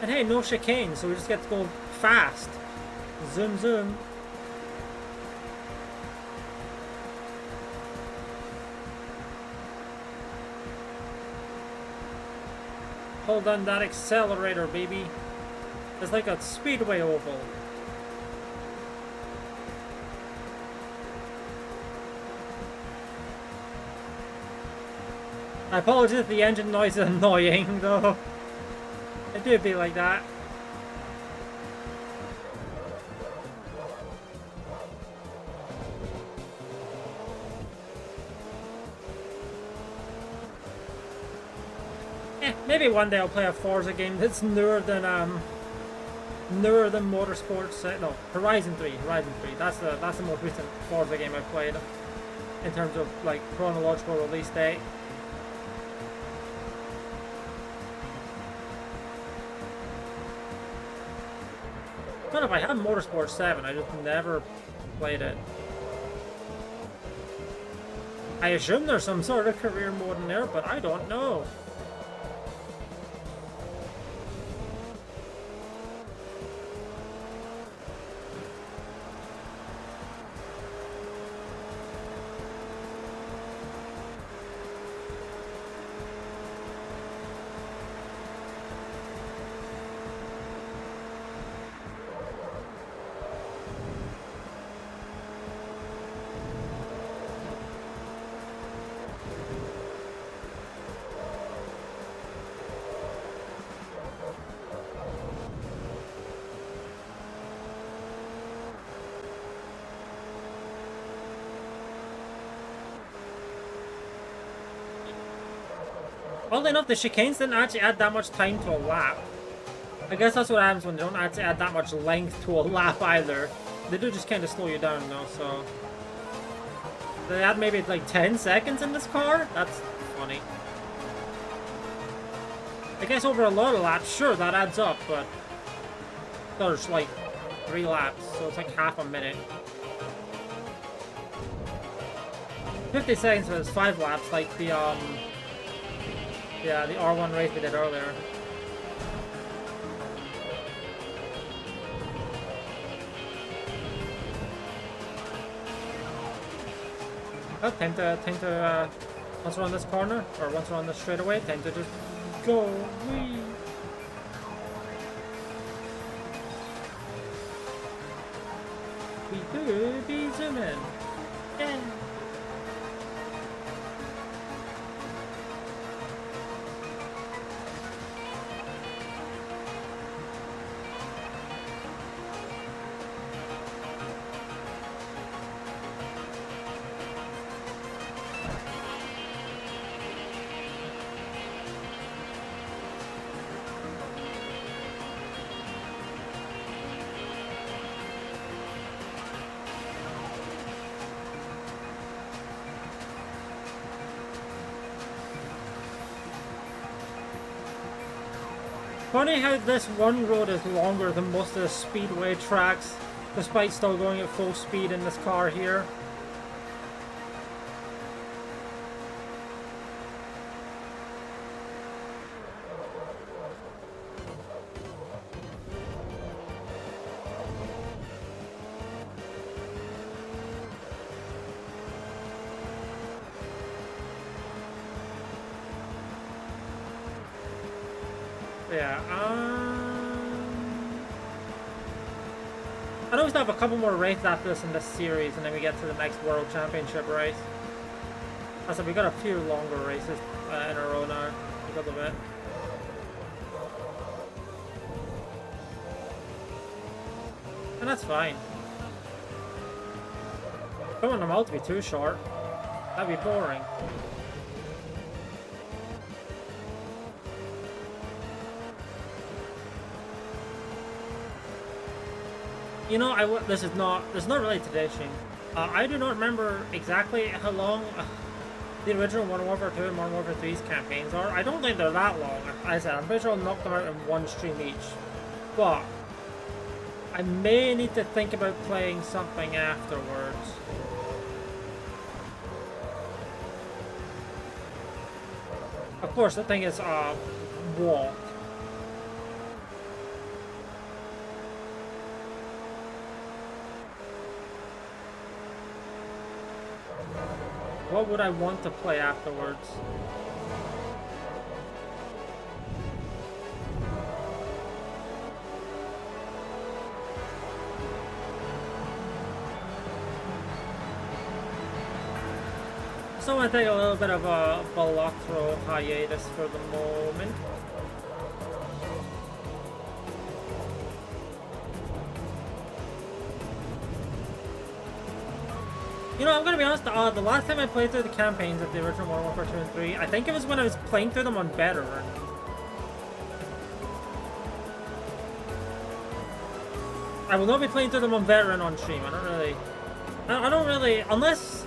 And hey, no chicane, so we just get to go fast. Zoom, zoom. Hold on that accelerator, baby. It's like a speedway oval. I apologize if the engine noise is annoying, though. It do be like that. Maybe one day I'll play a Forza game that's newer than Motorsport. No, Horizon 3. Horizon 3. That's the most recent Forza game I've played in terms of like chronological release date. enough, I have Motorsport 7, I just never played it. I assume there's some sort of career mode in there, but I don't know. Oddly enough, the chicanes didn't actually add that much time to a lap. I guess that's what happens when they don't actually add that much length to a lap either. They do just kind of slow you down though, so... They add maybe like 10 seconds in this car? That's funny. I guess over a lot of laps, sure, that adds up, but... There's like 3 laps, so it's like half a minute. 50 seconds for 5 laps, like the, yeah, the R1 race we did earlier. Oh, time to once we're on this corner, or once we're on this straightaway, time to just go. Wee. We could be zooming. Yeah. Funny how this one road is longer than most of the speedway tracks, despite still going at full speed in this car here. Yeah, I know we still have a couple more races after this in this series, and then we get to the next World Championship race. I said we got a few longer races in a row now, because of it. And that's fine. I don't want them all to be too short. That'd be boring. You know, this is not really today's stream. I do not remember exactly how long the original Modern Warfare 2 and Modern Warfare 3's campaigns are. I don't think they're that long. As I said, I'm pretty sure I'll knock them out in one stream each. But I may need to think about playing something afterwards. Of course, the thing is, what? What would I want to play afterwards? So I'm going to take a little bit of a Balotro hiatus for the moment. You know, I'm gonna be honest, the last time I played through the campaigns of the original Modern Warfare 2 and 3, I think it was when I was playing through them on Veteran. I will not be playing through them on Veteran on stream. I don't really, unless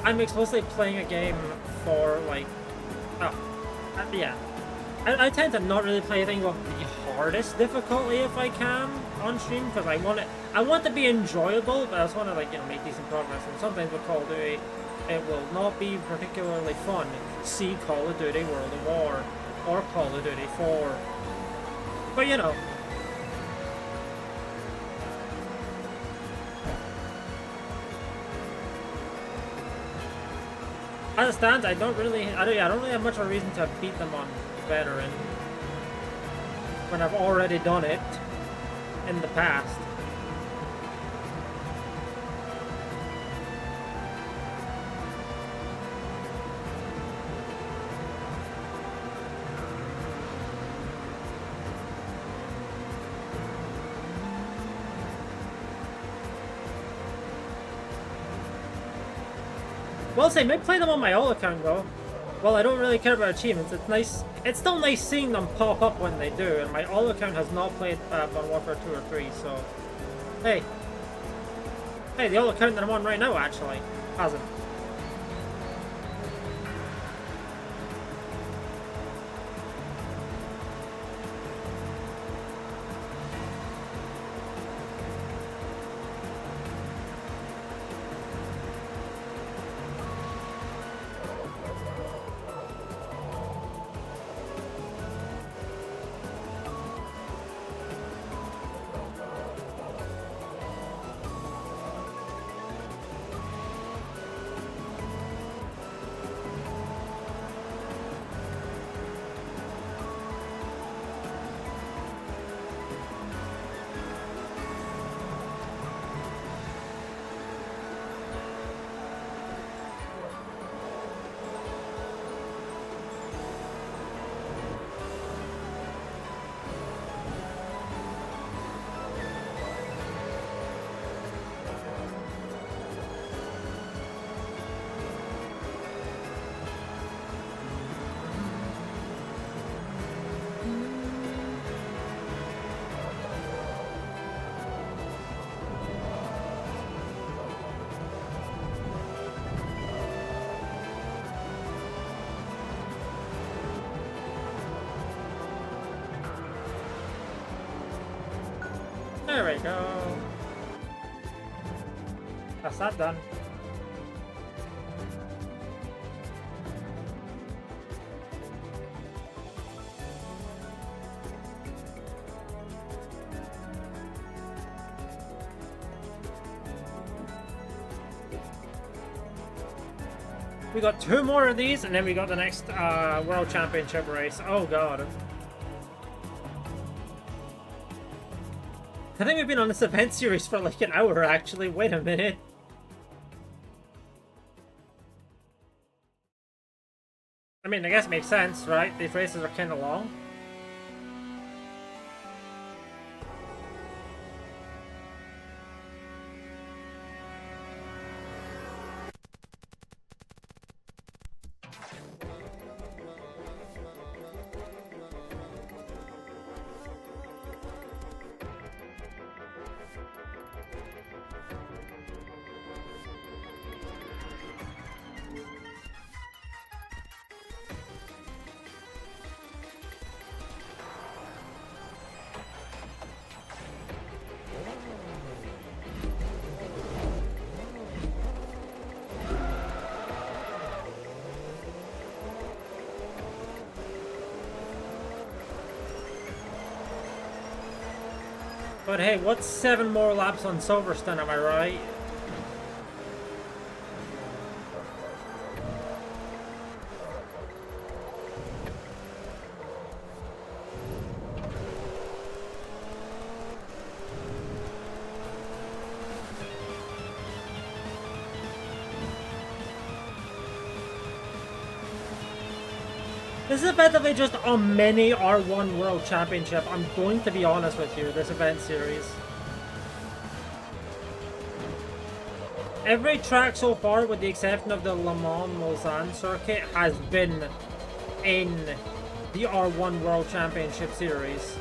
I'm explicitly playing a game for, like, yeah. I tend to not really play anything with the hardest difficulty if I can on stream, because I want it to be enjoyable, but I just want to, like, you know, make decent progress. And sometimes with Call of Duty, it will not be particularly fun. See Call of Duty World of War or Call of Duty 4, but you know. As it stands, I don't really have much of a reason to beat them on veteran when I've already done it in the past. Well, say, maybe play them on my old account though. Well, I don't really care about achievements. It's nice. It's still nice seeing them pop up when they do. And my old account has not played Modern Warfare 2 or 3, so hey, the old account that I'm on right now actually hasn't. There we go. That's that done. We got 2 more of these, and then we got the next World Championship race. Oh god. I think we've been on this event series for like an hour, actually. Wait a minute. I mean, I guess it makes sense, right? These races are kind of long. But hey, what's 7 more laps on Silverstone, am I right? This is effectively just a mini R1 World Championship. I'm going to be honest with you, this event series. Every track so far, with the exception of the Le Mans-Lausanne circuit, has been in the R1 World Championship series.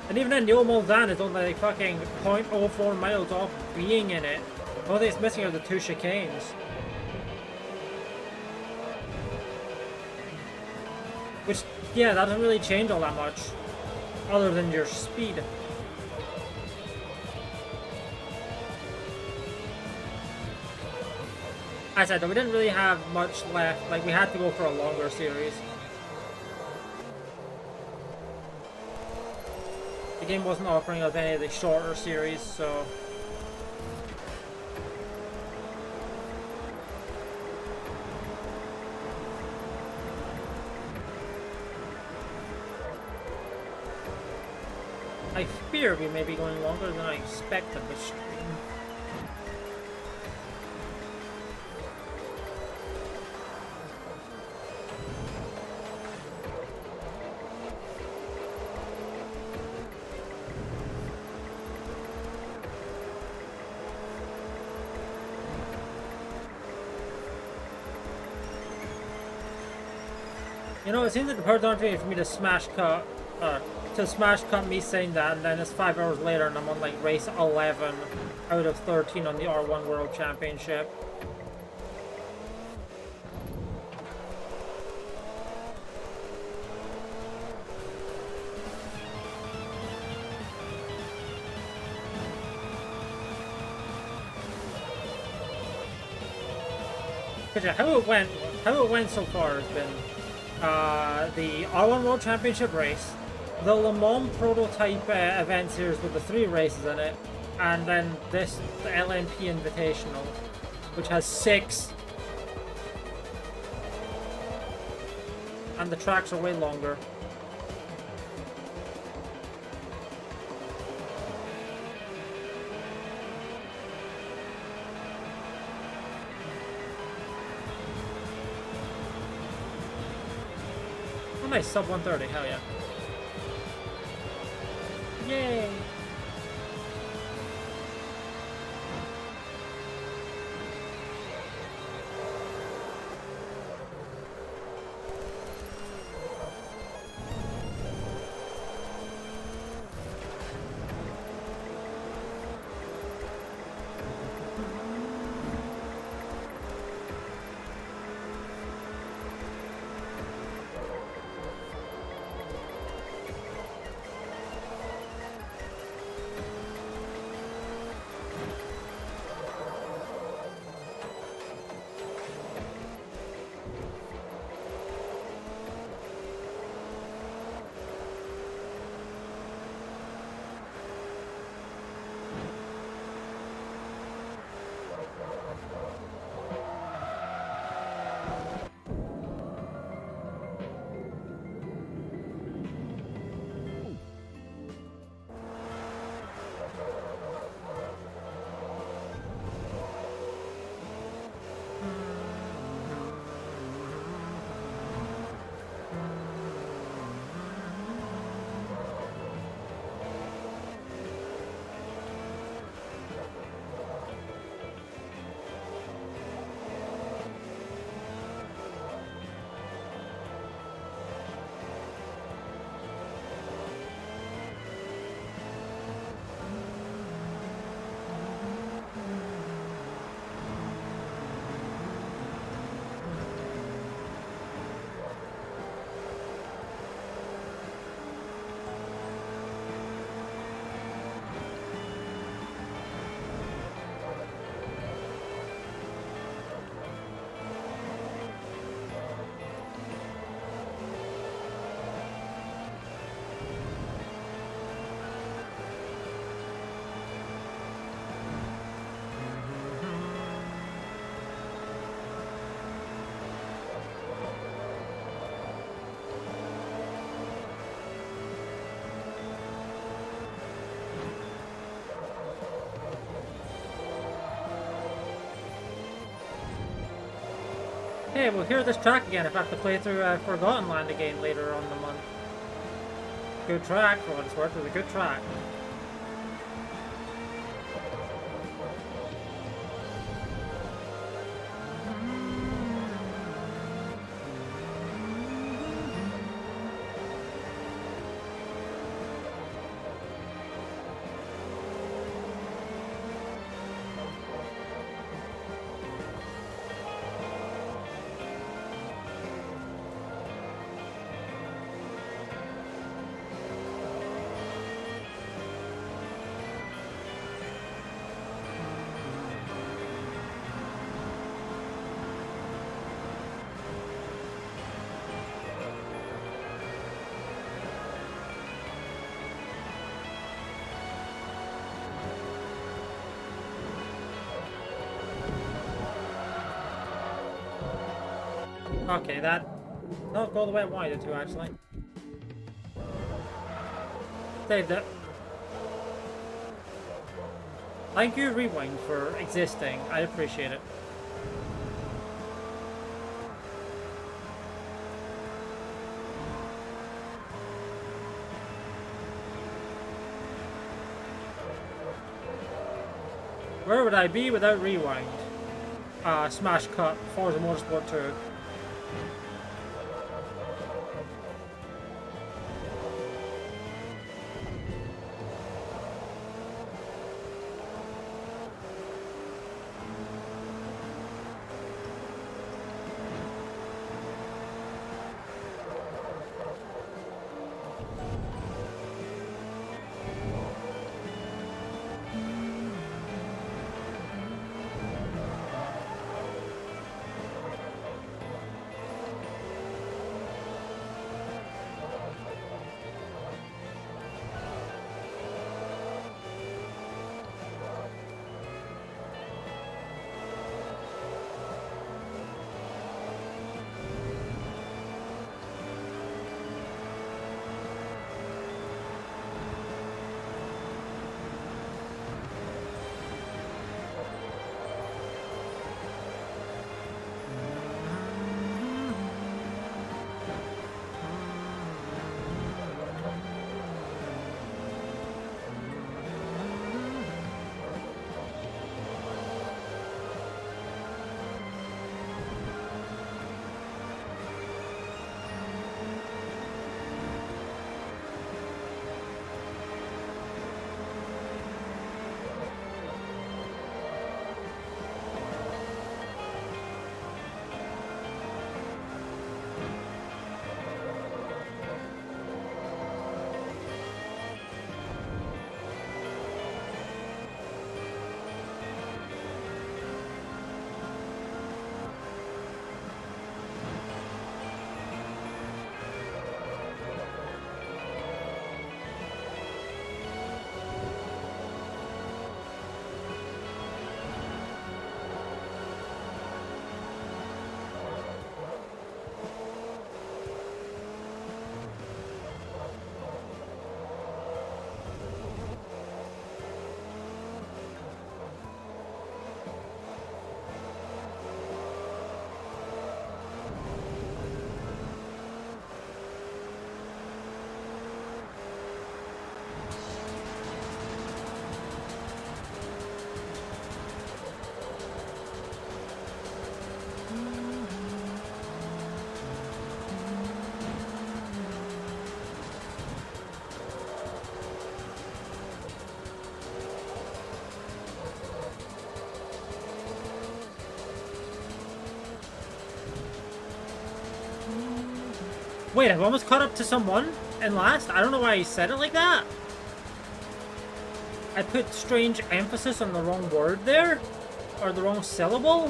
And even then, the old Lausanne is only like fucking 0.04 miles off being in it. The only thing it's missing are the 2 chicanes. Which, yeah, that doesn't really change all that much, other than your speed. As I said, we didn't really have much left. Like, we had to go for a longer series. The game wasn't offering us any of the shorter series, so... I fear we may be going longer than I expected this stream. You know, it seems like the perfect opportunity for me to smash cut me saying that, and then it's 5 hours later and I'm on like race 11 out of 13 on the R1 World Championship. But yeah, how it went so far has been the R1 World Championship race, the Le Mans prototype event series with the 3 races in it, and then the LMP Invitational, which has 6. And the tracks are way longer. Oh nice, sub 130, hell yeah. Yay! Hey, we'll hear this track again if I have to play through Forgotten Land again later on in the month. Good track, for what it's worth, it was a good track. Okay, that... No, go the way I wanted it to, actually. Saved it. Thank you, Rewind, for existing. I appreciate it. Where would I be without Rewind? Smash Cut, Forza Motorsport 2. Wait, I've almost caught up to someone in last? I don't know why I said it like that. I put strange emphasis on the wrong word there? Or the wrong syllable?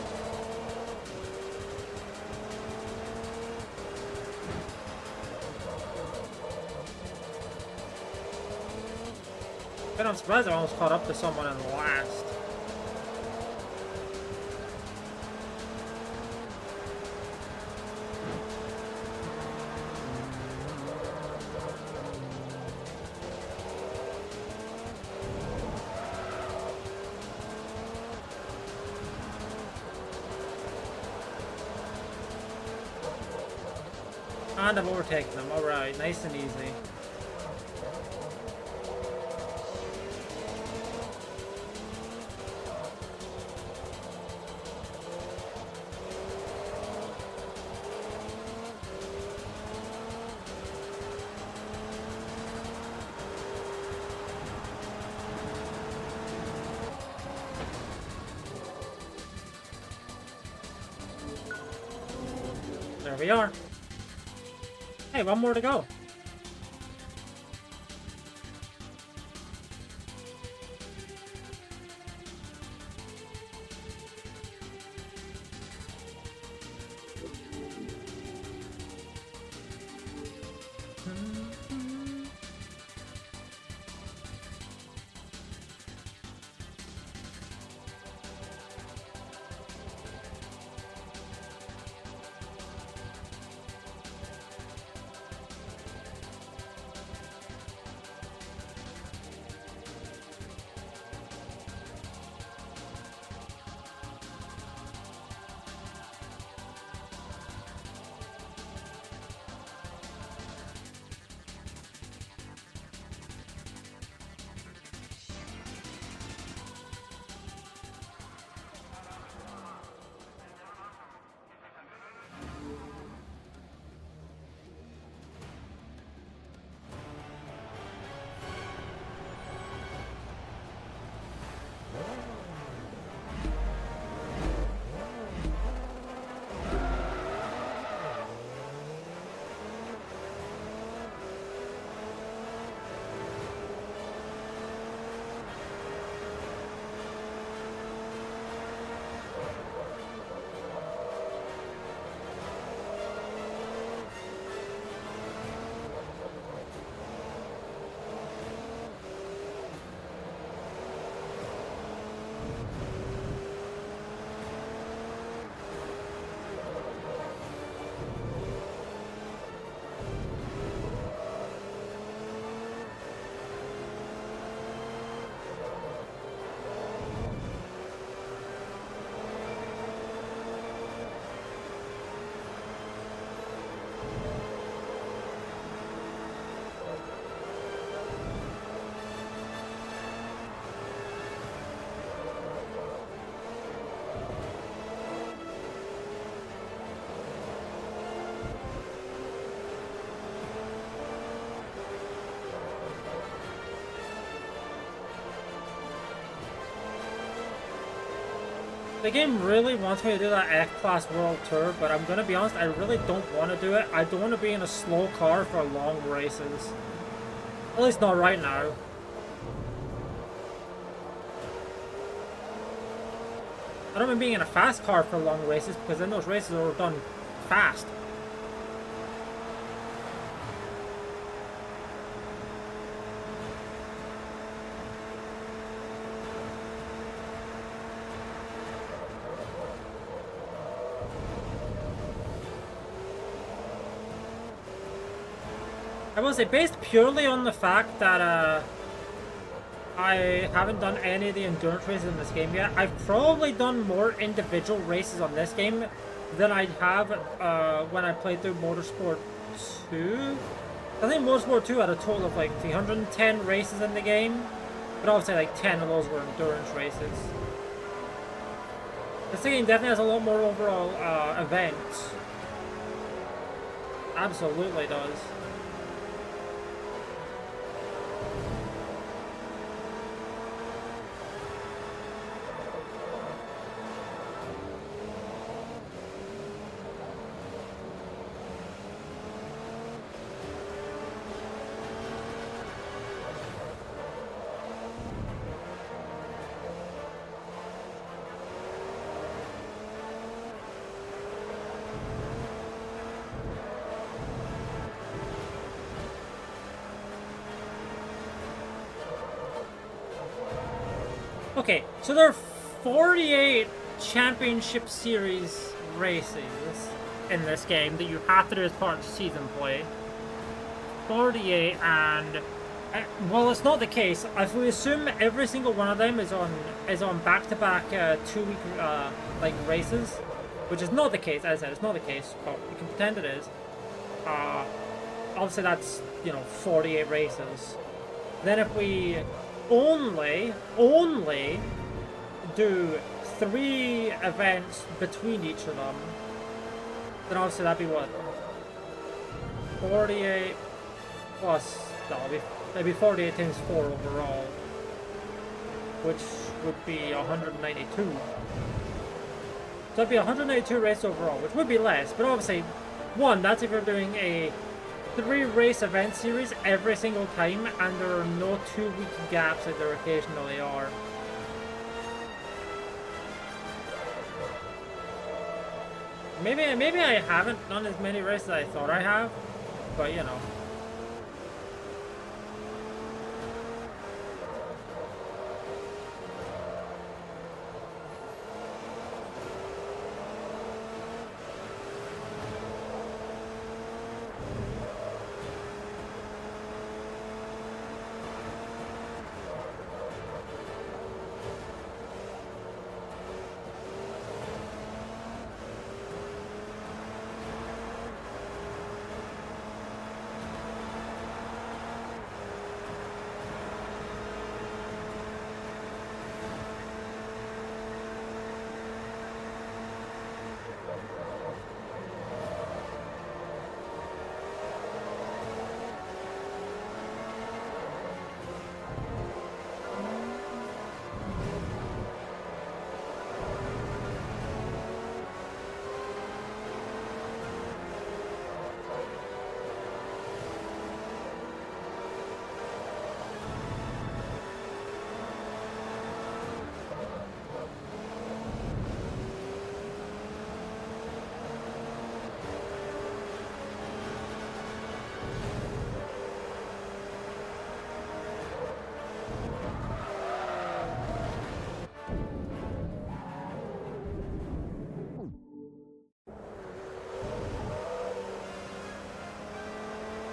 But I'm surprised I almost caught up to someone in last. And I've overtaken them. Alright, nice and easy. There we are. Hey, one more to go. The game really wants me to do that F-Class World Tour, but I'm gonna be honest, I really don't want to do it. I don't want to be in a slow car for long races. At least not right now. I don't mind being in a fast car for long races, because then those races are done fast. I will say, based purely on the fact that I haven't done any of the endurance races in this game yet, I've probably done more individual races on this game than I have when I played through Motorsport 2. I think Motorsport 2 had a total of like 310 races in the game, but obviously like 10 of those were endurance races. This game definitely has a lot more overall events. Absolutely does. Okay, so there are 48 Championship Series races in this game that you have to do as part of the season play. 48, and well, it's not the case. If we assume every single one of them is on back-to-back 2-week like races, which is not the case. As I said, it's not the case, but we can pretend it is. Obviously, that's 48 races. Then if we only do 3 events between each of them, then obviously that'd be what? 48 plus, no, it'd be 48 times 4 overall, which would be 192. So that'd be 192 races overall, which would be less, but obviously, one, that's if you're doing a 3-race event series every single time, and there are no 2-week gaps like there occasionally are. Maybe I haven't done as many races as I thought I have, but you know.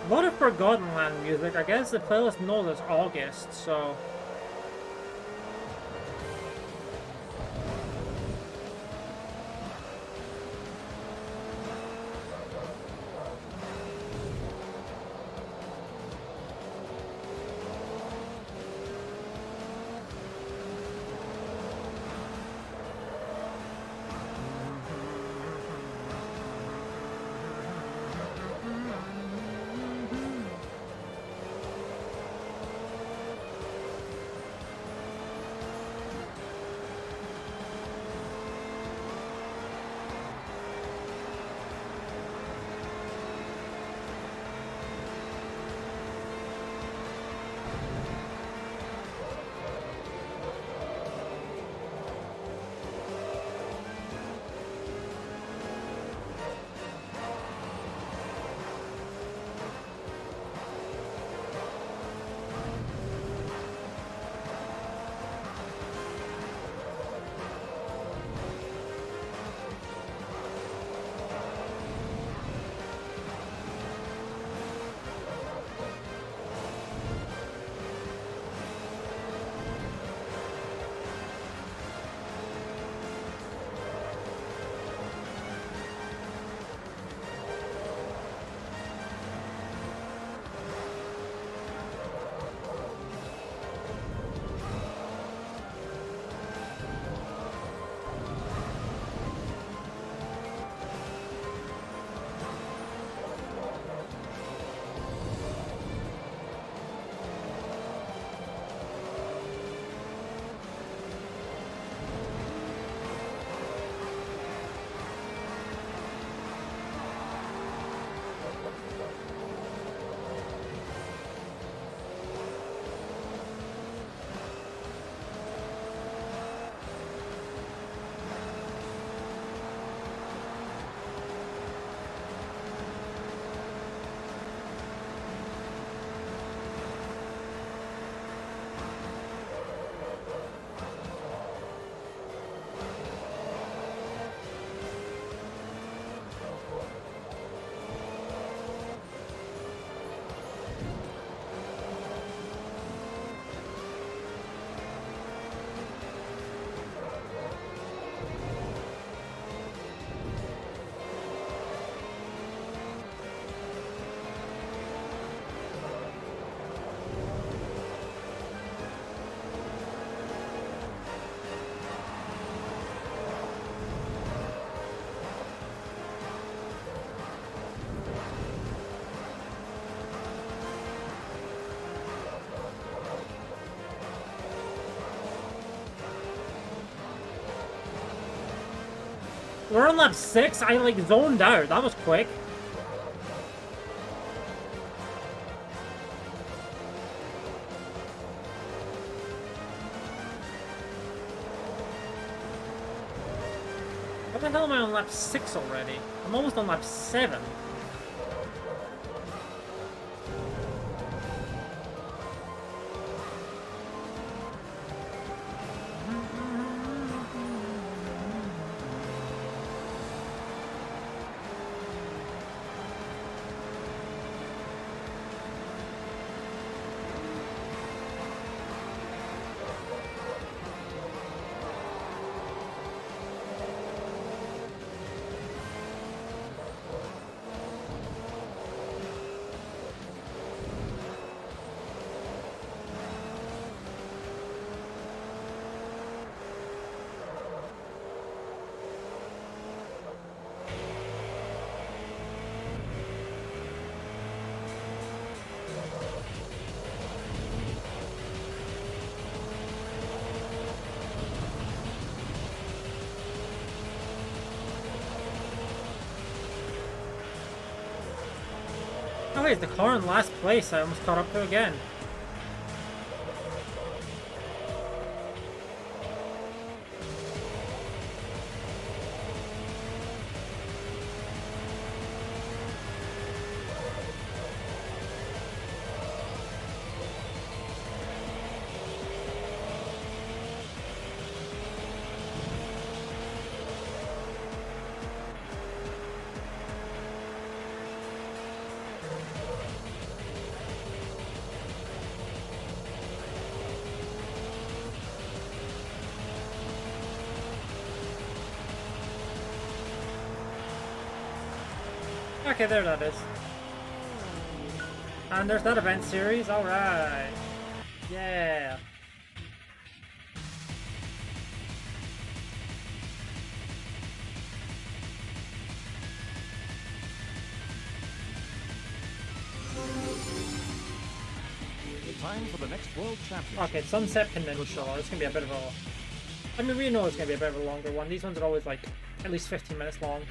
A lot of Forgotten Land music. I guess the playlist knows it's August, so... We're on lap 6. I like zoned out. That was quick. What the hell am I on lap 6 already? I'm almost on lap 7. Oh wait, the car in last place. I almost caught up to again. Okay, there that is. And there's that event series, alright. Yeah. Time for the next World Championship. Okay, Sunset Peninsula. It's gonna be a bit of a... I mean, we know it's gonna be a bit of a longer one. These ones are always like at least 15 minutes long.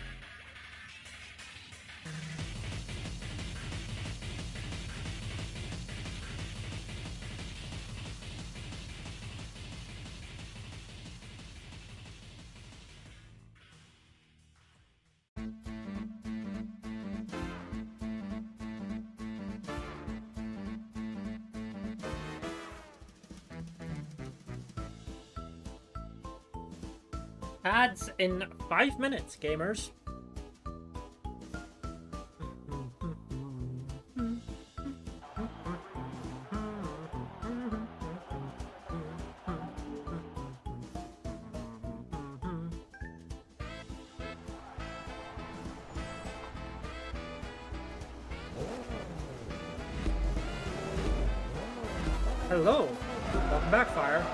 Ads in 5 minutes, gamers. Hello. Welcome back, Fire.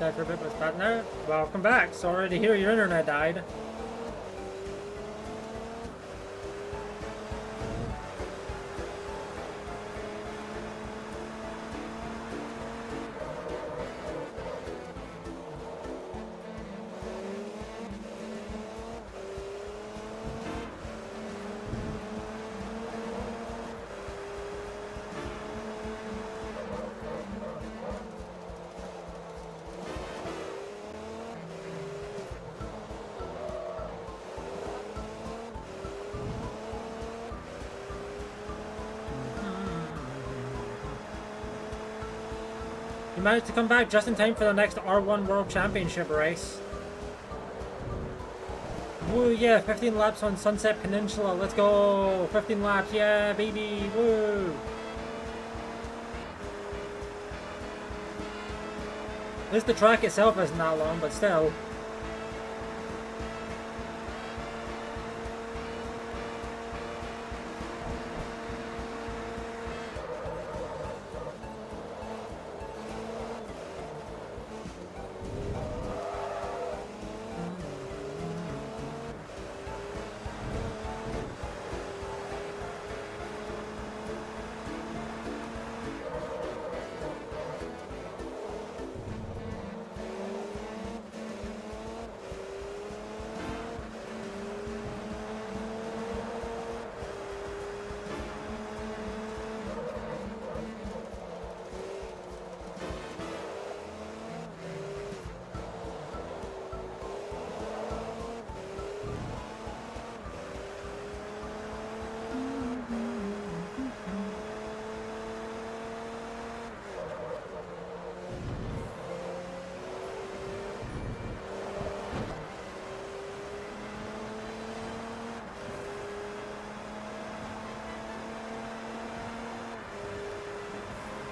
After a bit was bad now. Welcome back. Sorry to hear your internet died. You managed to come back just in time for the next R1 World Championship race. Woo, yeah, 15 laps on Sunset Peninsula, let's go! 15 laps, yeah, baby, woo! At least the track itself isn't that long, but still.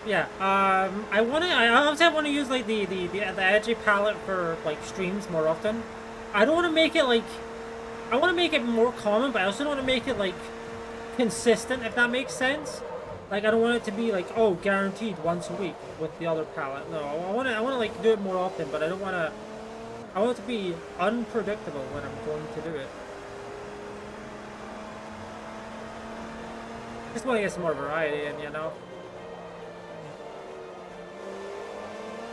Yeah, I obviously want to use like the edgy palette for like streams more often. I don't want to make it like, I want to make it more common, but I also don't want to make it like consistent, if that makes sense. Like I don't want it to be like, oh, guaranteed once a week with the other palette. No, I want to like do it more often, but I don't want to. I want it to be unpredictable when I'm going to do it. Just want to get some more variety in, you know.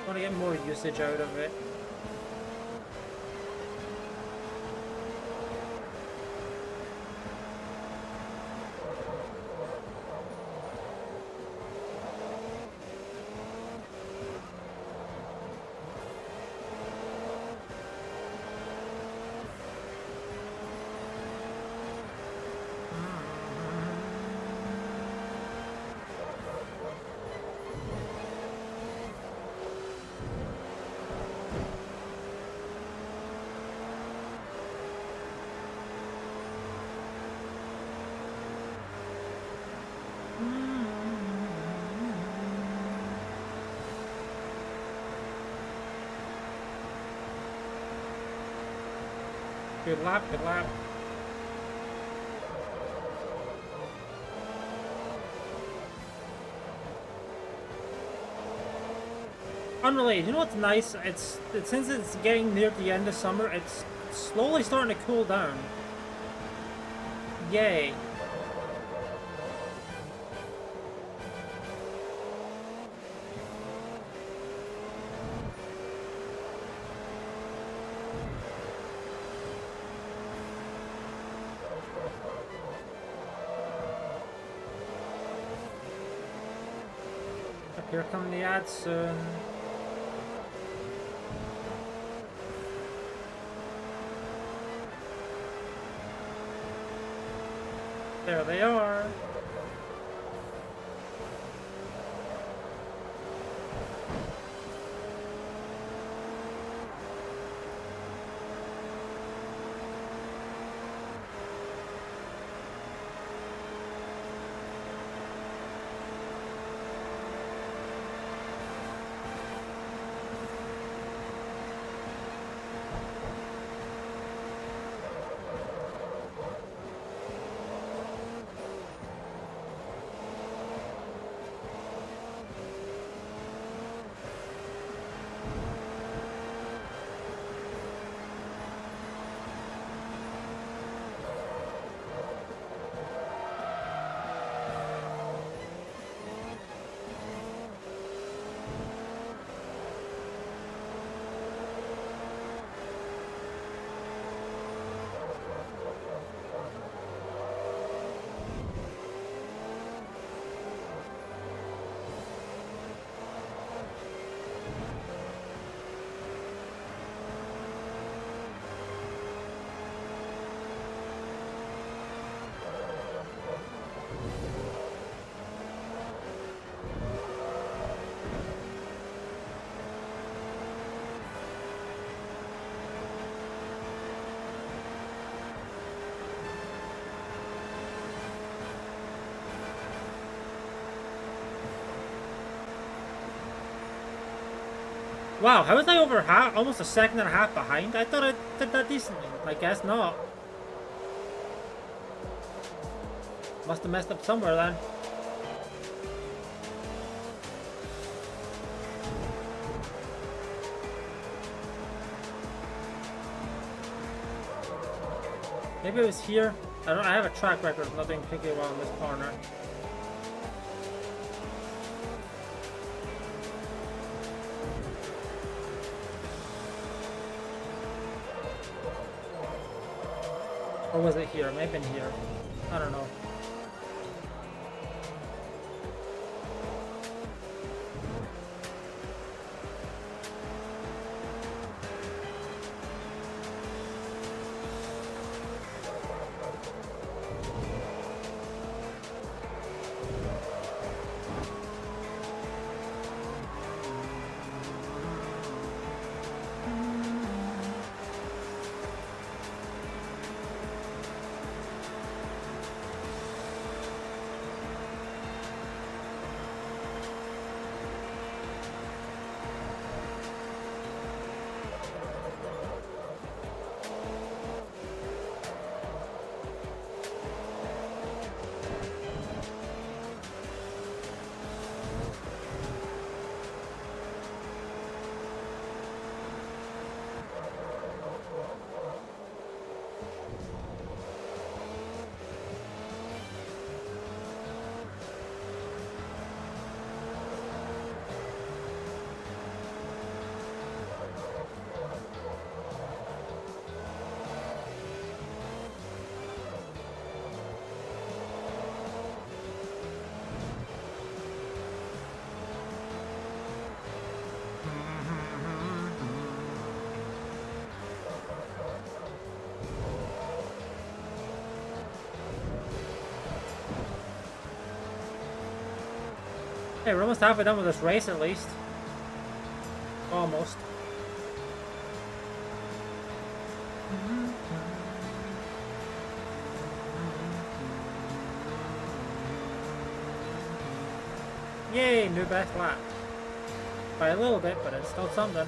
Want to get more usage out of it. Good lap, good lap. Unrelated, you know what's nice? It's since it's getting near the end of summer, it's slowly starting to cool down. Yay. Here come the ads soon. There they are. Wow, how was I over half, almost a second and a half behind? I thought I did that decently. I guess not. Must have messed up somewhere then. Maybe it was here. I have a track record of not doing particularly well in this corner. Or was it here? It may have been here. I don't know. Hey, we're almost halfway done with this race at least. Almost. Yay, new best lap. By a little bit, but it's still something.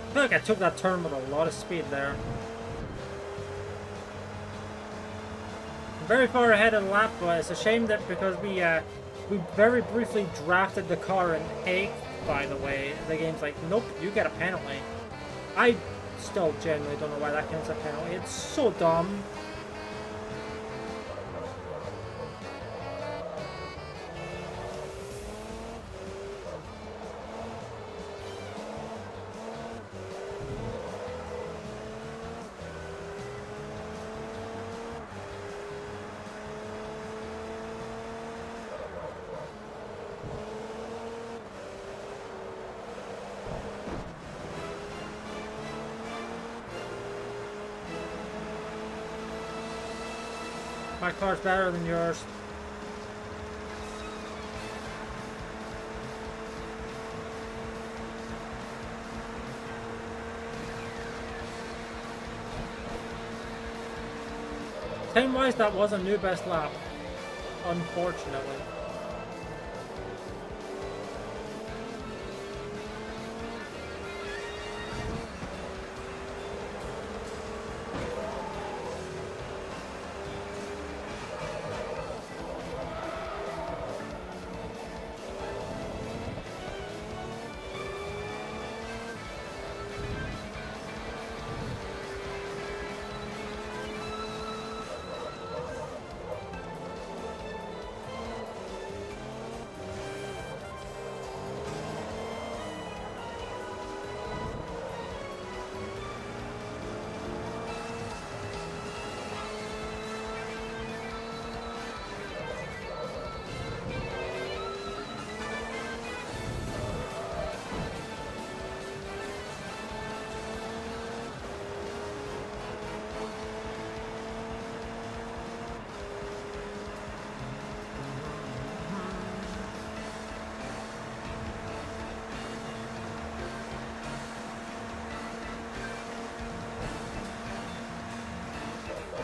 I feel like I took that turn with a lot of speed there. Very far ahead of the lap, but it's a shame that because we very briefly drafted the car in 8th, by the way, the game's like, nope, you get a penalty. I still genuinely don't know why that counts as a penalty. It's so dumb. My car's better than yours. Time-wise, that was a new best lap, unfortunately.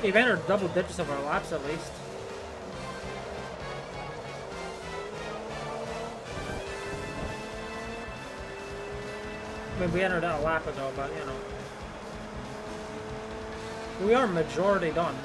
We've entered double digits of our laps at least. I mean, we entered it a lap ago, but you know. We are majority done.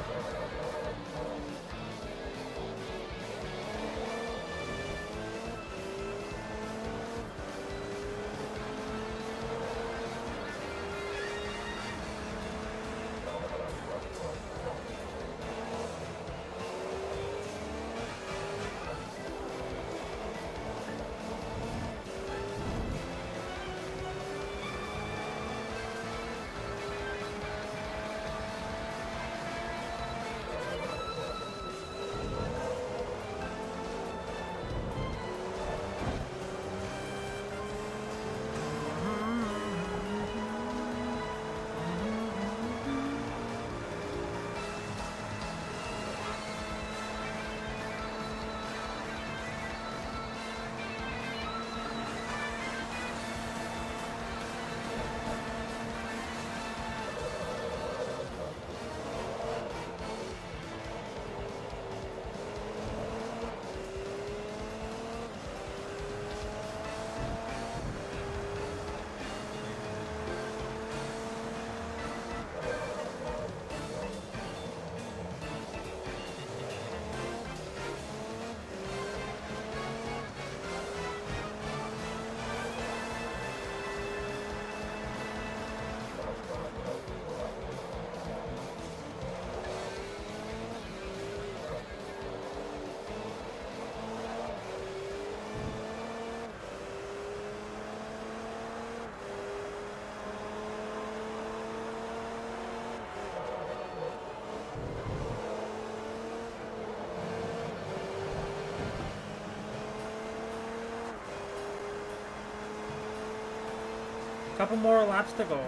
Couple more laps to go.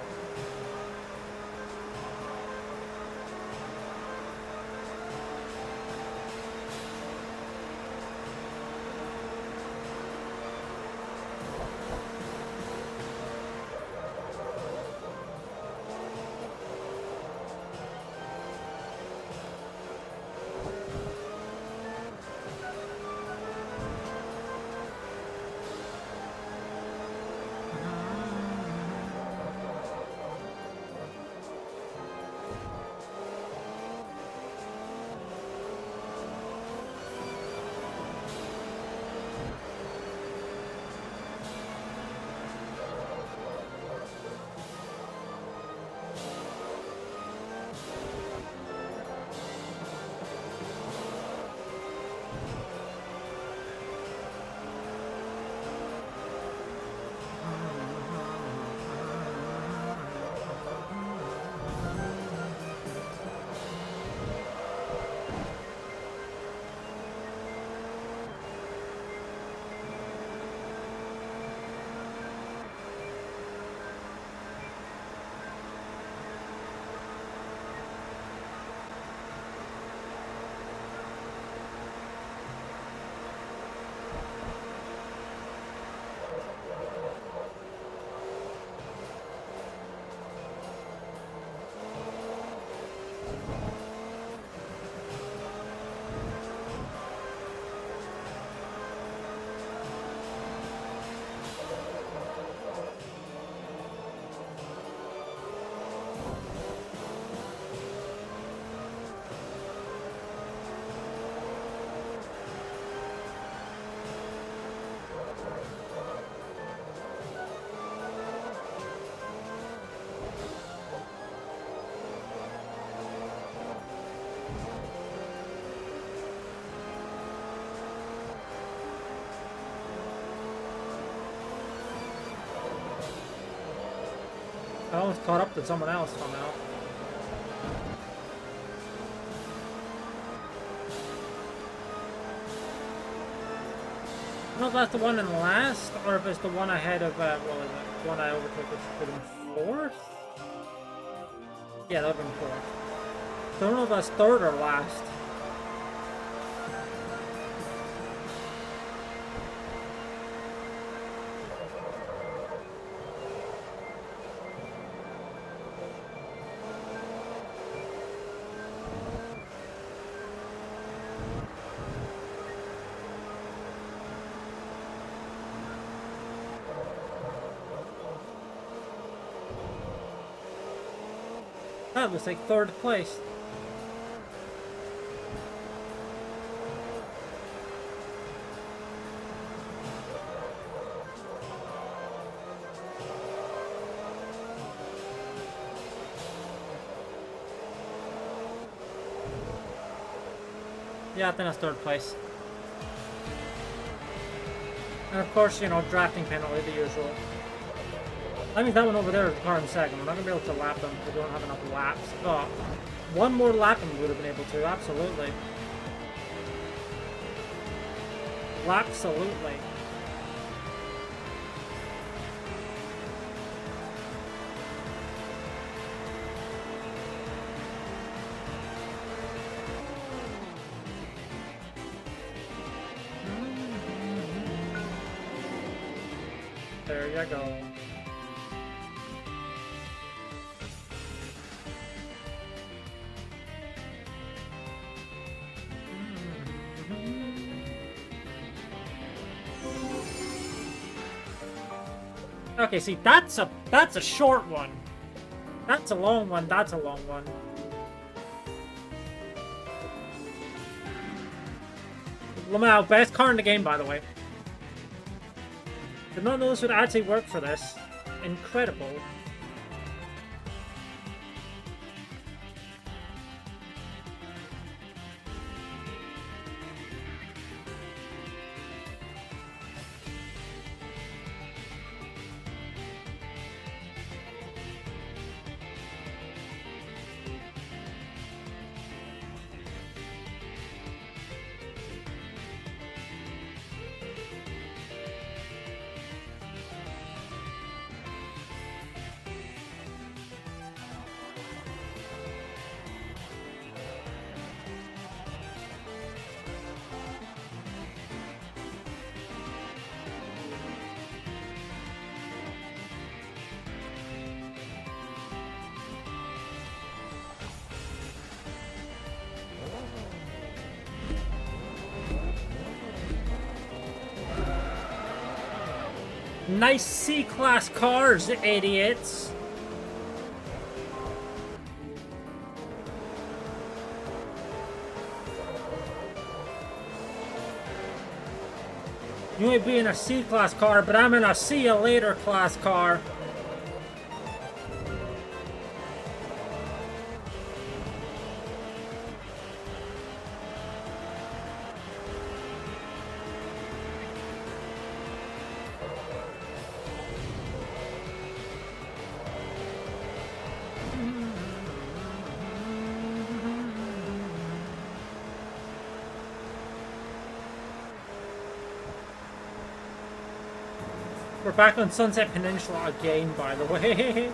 I almost caught up to someone else somehow. I don't know if that's the one in last, or if it's the one ahead of, what was it? The one I overtook, which would have been fourth? Yeah, that would have been fourth. So I don't know if that's third or last. That looks like third place. Yeah, I think that's third place. And of course, you know, drafting penalty, the usual. That means that one over there is the car in second. We're not going to be able to lap them because we don't have enough laps. Oh, one more lap and we would have been able to, absolutely. Lapsolutely. There you go. Okay, see, that's a short one. That's a long one. That's a long one. Lamau, best car in the game, by the way. Did not know this would actually work for this. Incredible. Nice C-class cars, idiots. You might be in a C-class car, but I'm in a see you later class car. We're back on Sunset Peninsula again, by the way.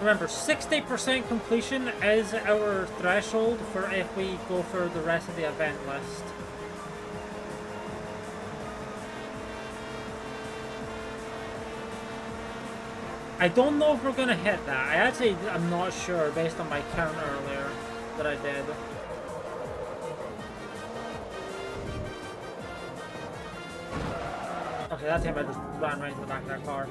Remember, 60% completion is our threshold for if we go for the rest of the event list. I don't know if we're gonna hit that. I actually, I'm not sure based on my count earlier that I did. Okay, that time I just ran right into the back of that car.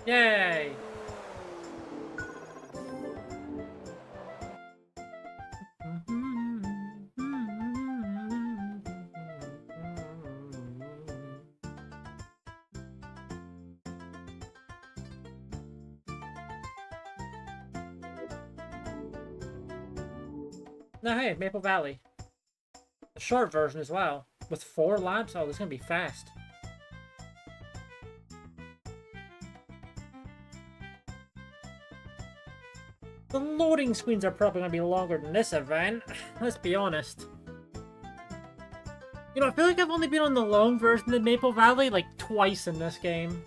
Yay! Now hey, Maple Valley. The short version as well. With 4 laps? Oh, this is gonna be fast. The loading screens are probably going to be longer than this event. Let's be honest. You know, I feel like I've only been on the long version of Maple Valley like twice in this game.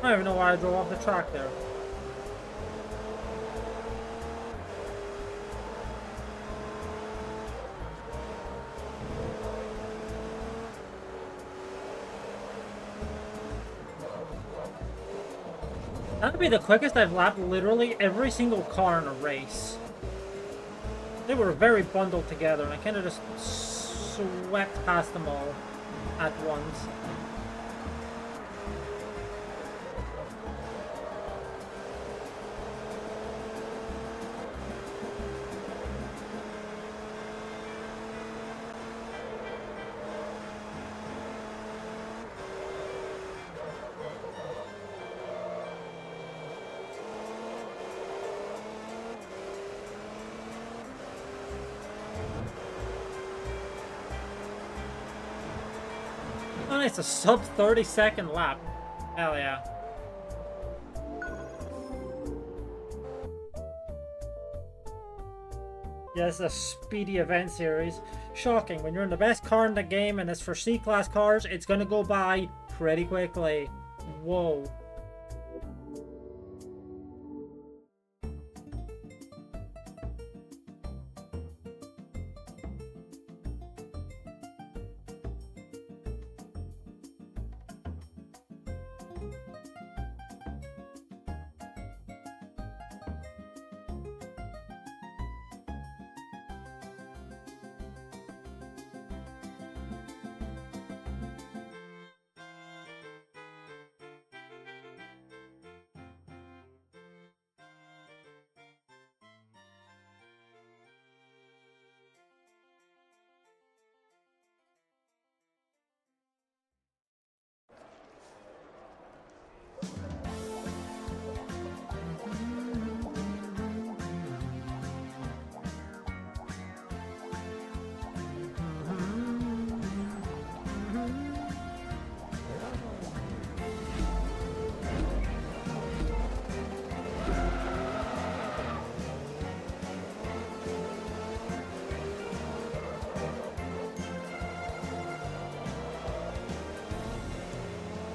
I don't even know why I drove off the track there. That would be the quickest I've lapped literally every single car in a race. They were very bundled together, and I kind of just swept past them all at once. Oh, it's a sub 30-second lap. Hell yeah. Yeah, it's a speedy event series. Shocking. When you're in the best car in the game and it's for C-Class cars, it's gonna go by pretty quickly. Whoa.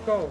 Go.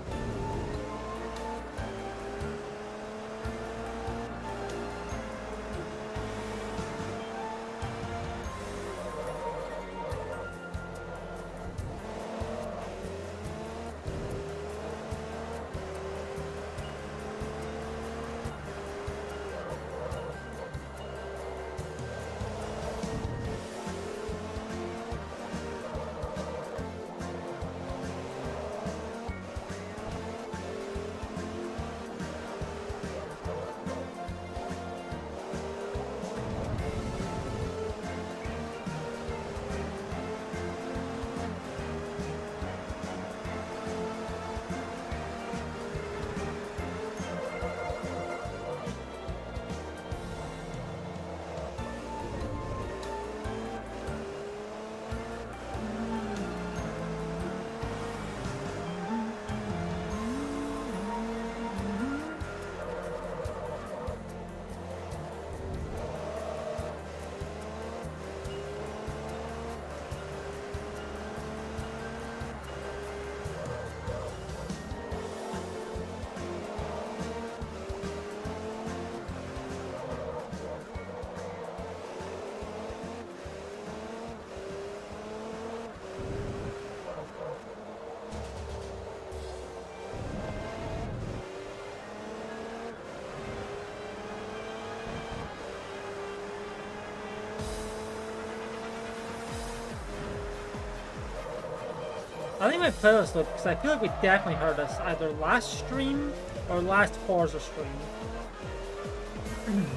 I think my playlist look, because I feel like we definitely heard this either last stream or last Forza stream.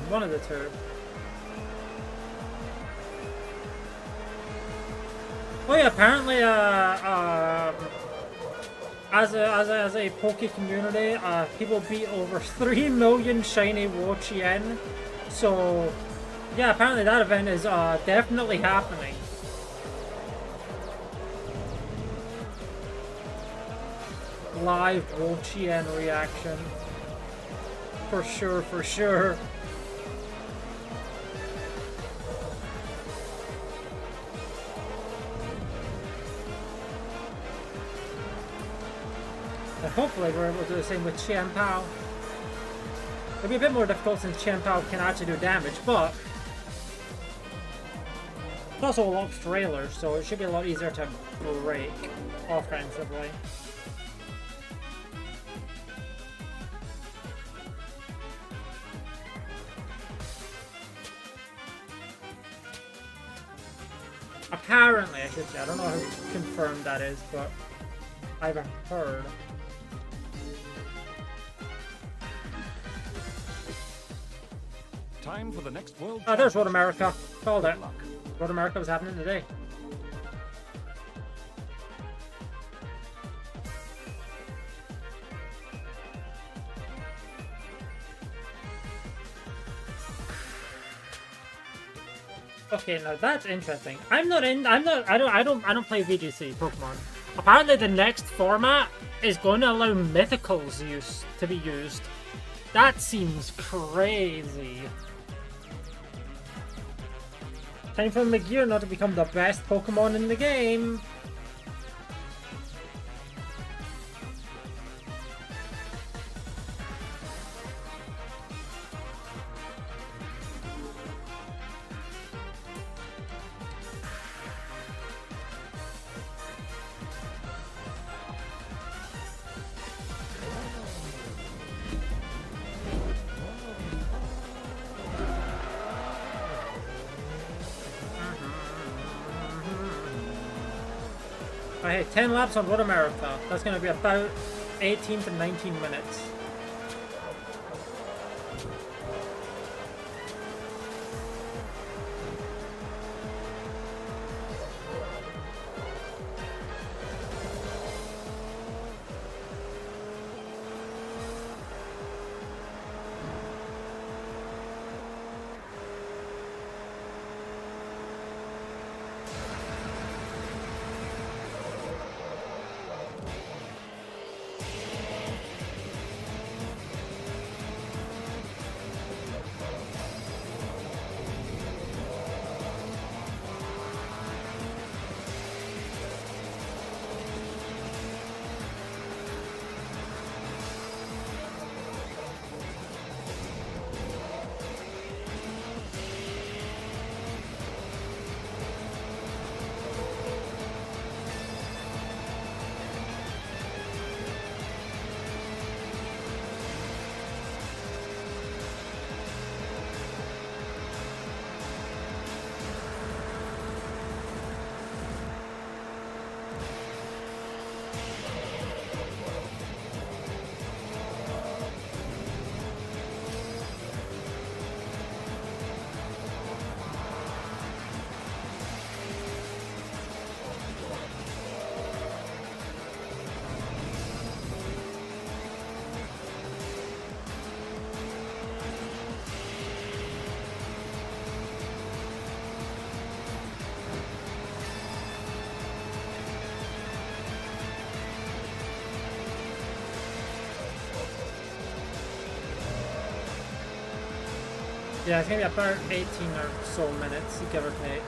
One of the two. Oh yeah, apparently, as a Poke community, people beat over 3 million shiny Wo-Chien. So, yeah, apparently that event is definitely happening. Live Wo-Chien reaction. For sure, for sure. And hopefully we're able to do the same with Qian Pao. It'll be a bit more difficult since Qian Pao can actually do damage, but it's also a launch trailer, so it should be a lot easier to break offensively. Apparently, I should say. I don't know how confirmed that is, but I've heard. Time for the next World Oh, there's Road Championship. America. Called it. Good luck. Road America was happening today. Okay, now that's interesting. I don't play VGC Pokemon. Apparently the next format is going to allow mythicals to be used. That seems crazy. Time for McGear not to become the best Pokemon in the game. Okay, 10 laps on Road America. That's going to be about 18 to 19 minutes. Yeah, it's gonna be about 18 or so minutes, give or take.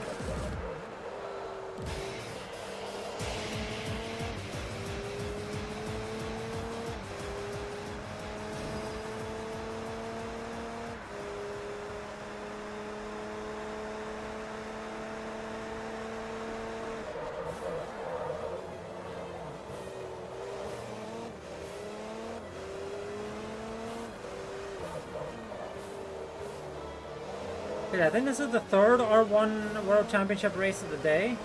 Yeah, I think this is the third R1 World Championship race of the day.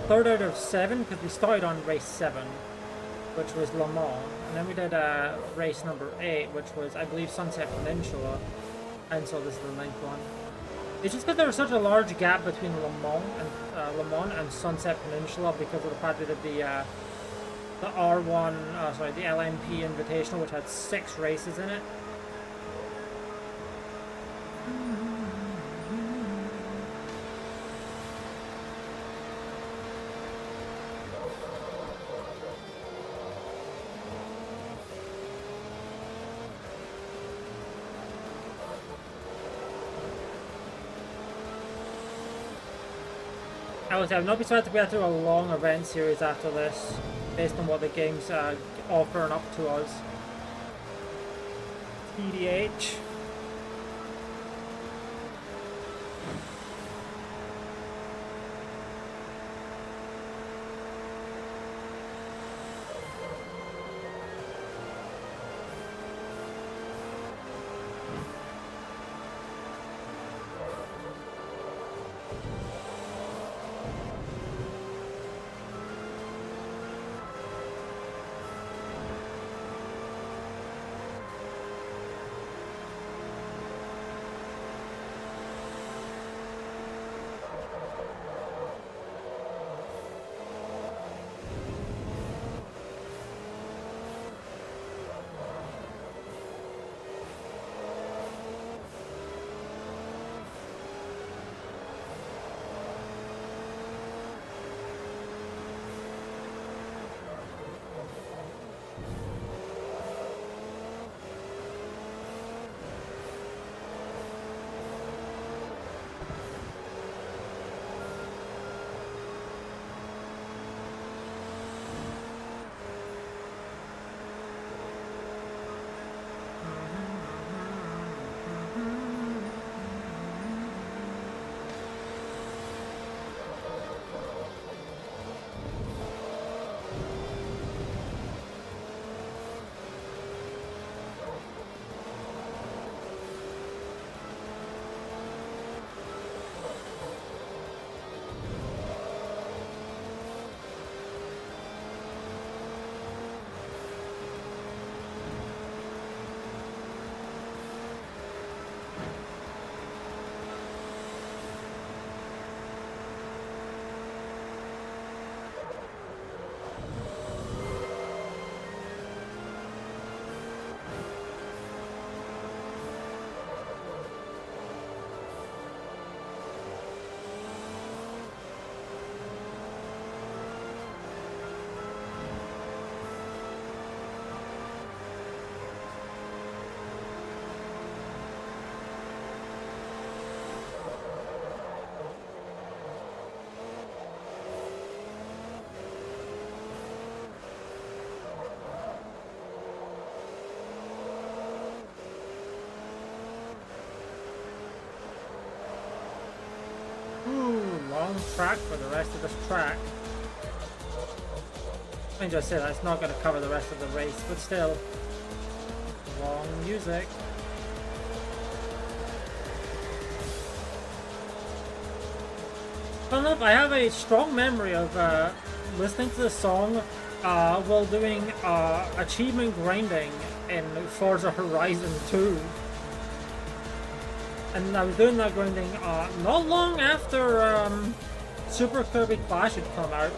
Third out of 7, because we started on race 7, which was Le Mans. And then we did race number 8, which was, I believe, Sunset Peninsula. And so this is the 9th one. It's just because there was such a large gap between Le Mans and Sunset Peninsula because of the fact that the R1, the LMP Invitational, which had 6 races in it. I would say I've not been sad to be able to do a long event series after this. based on what the game's offering up to us. TDH. Long track for the rest of this track. I mean, just say that's not going to cover the rest of the race, but still, long music. Fun enough, I have a strong memory of listening to the song while doing achievement grinding in Forza Horizon 2. And I was doing that grinding not long after Super Kirby Clash had come out.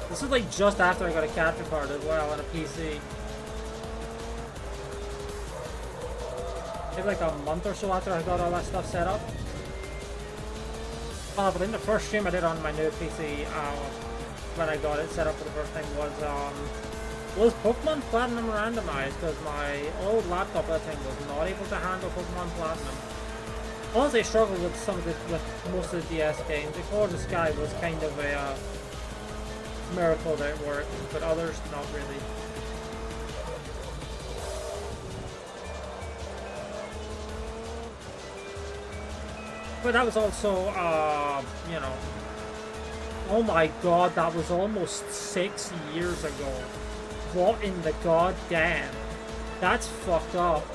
This is like just after I got a capture card as well and a PC. Maybe like a month or so after I got all that stuff set up. But I think the first stream I did on my new PC when I got it set up for the first time was Pokemon Platinum randomized, because my old laptop, I think, was not able to handle Pokemon Platinum. Honestly, I struggled with most of the DS games. Before the Sky was kind of a miracle that it worked, but others not really. But that was also, you know, oh my god, that was almost 6 years ago. What in the goddamn? That's fucked up.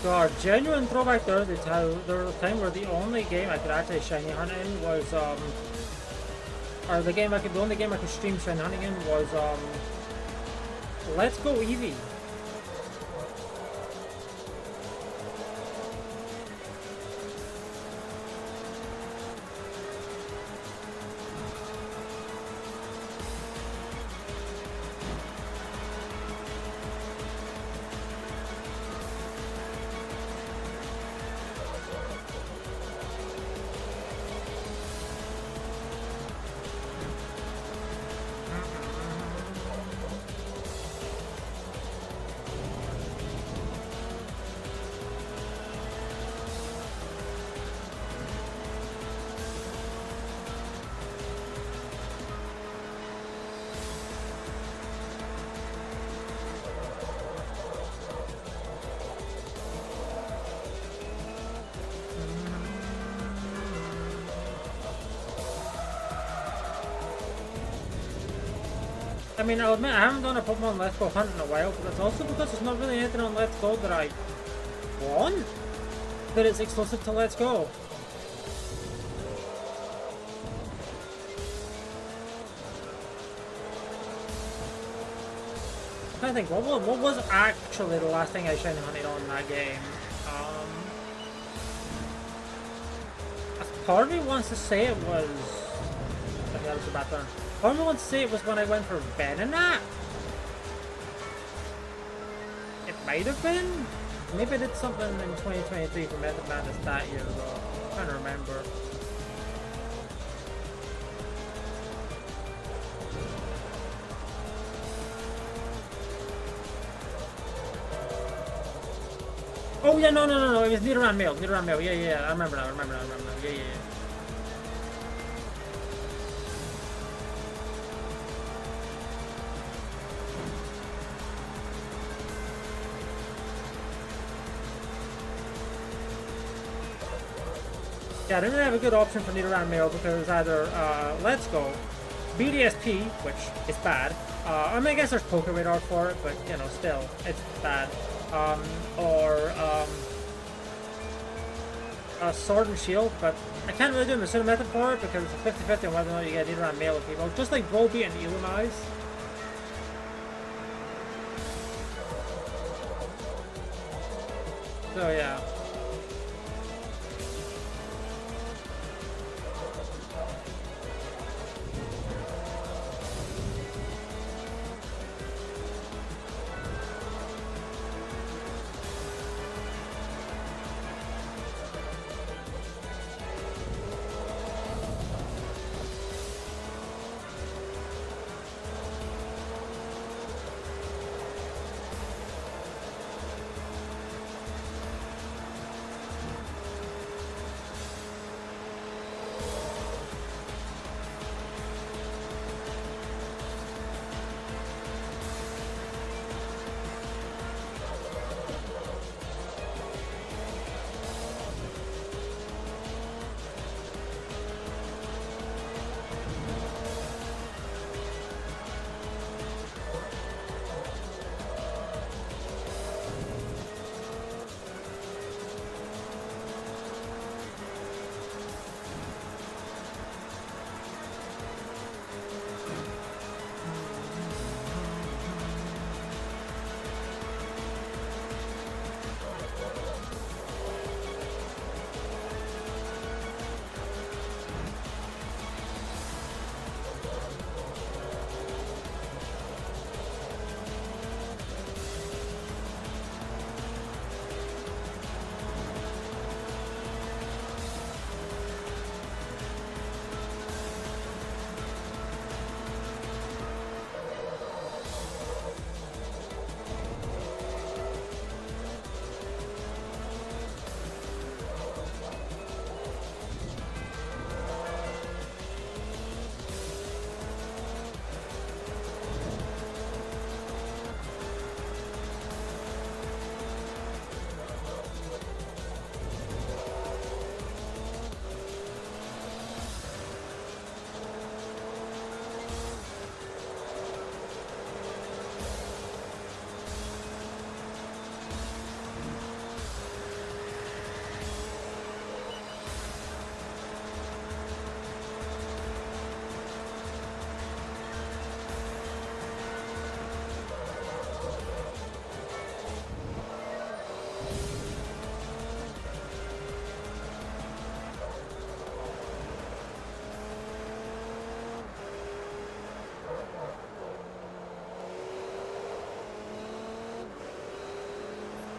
God, genuine throwback Thursday time where the only game I could actually shiny hunt in was or the only game I could stream Shiny Hunting in was Let's Go Eevee. I mean, I'll admit I haven't done a Pokemon Let's Go hunt in a while, but that's also because there's not really anything on Let's Go that I want that is exclusive to Let's Go. I think what was actually the last thing I shiny hunted on in that game? Part of me wants to say it was. I think that was the background. Part of me wants to say it was when I went for Venonat. It might have been. Maybe I did something in 2023 for Method Madness that year though. I'm trying to remember. Oh yeah, no, it was Nidoran Mail, yeah, I remember now, yeah. Yeah, I didn't really have a good option for Nidoran Mail because it was either Let's Go, BDSP, which is bad, I mean I guess there's Poké Radar for it, but you know, still, it's bad. Or Sword and Shield, but I can't really do the Missouri method for it because it's a 50-50 on whether or not you get either on male or female, just like Volbeat and Elamise. So yeah.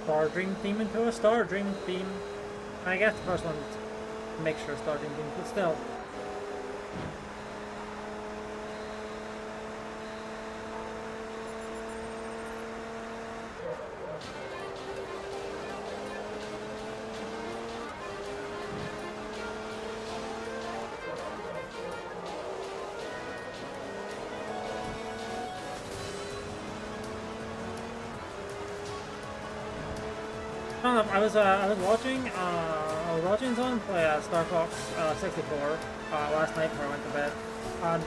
Star Dream theme into a Star Dream theme. I guess the first one's a mixture of Star Dream theme, but still. I was watching someone play Star Fox 64 last night before I went to bed, and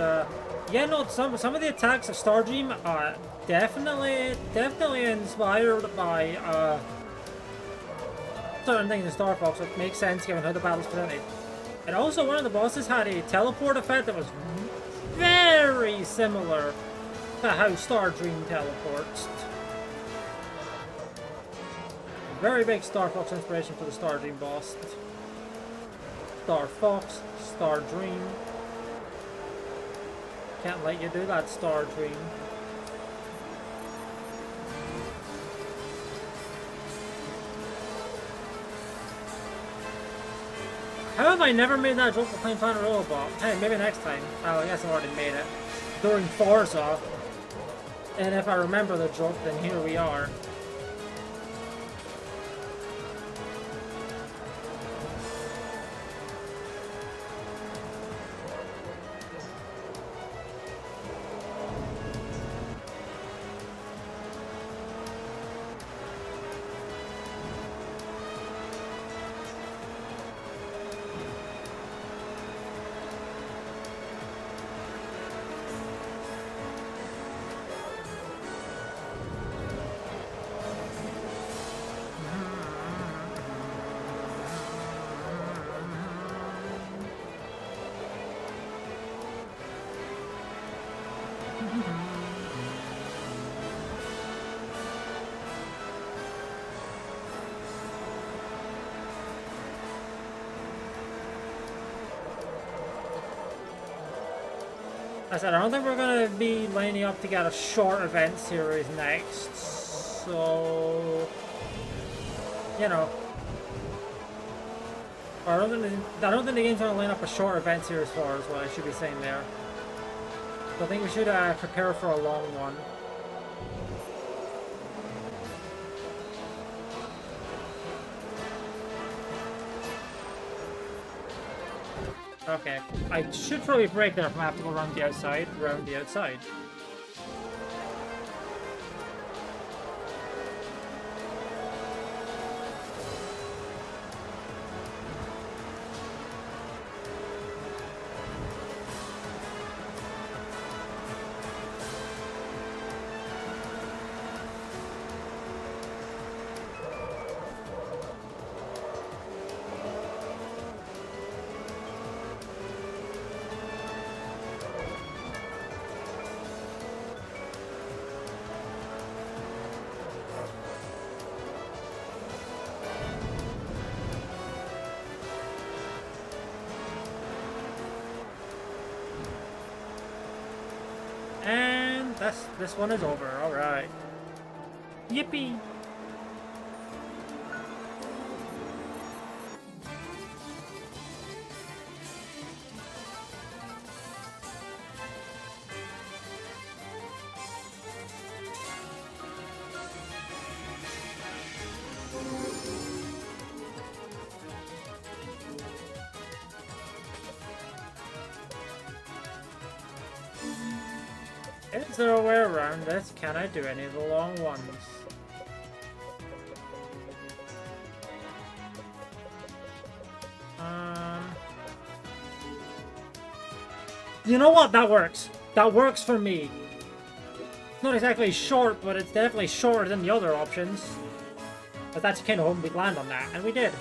yeah, no, some of the attacks of Star Dream are definitely inspired by certain things in Star Fox, which makes sense given how the battle's presented. And also, one of the bosses had a teleport effect that was very similar to how Star Dream teleports. Very big Star Fox inspiration for the Star Dream boss. Star Fox, Star Dream. Can't let you do that, Star Dream. How have I never made that joke for playing Planet Robot? Hey, maybe next time. Oh, I guess I've already made it. During Forza. And if I remember the joke, then here we are. I said, I don't think we're going to be lining up to get a short event series next, so, you know, I don't think the game's going to line up a short event series for us, what I should be saying there. So I think we should prepare for a long one. Okay, I should probably break there if I have to go around the outside, And this one is over, alright. Yippee! Is there a way around this? Can I do any of the long ones? You know what? That works. That works for me. It's not exactly short, but it's definitely shorter than the other options. But that's kind of hoping we'd land on that, and we did.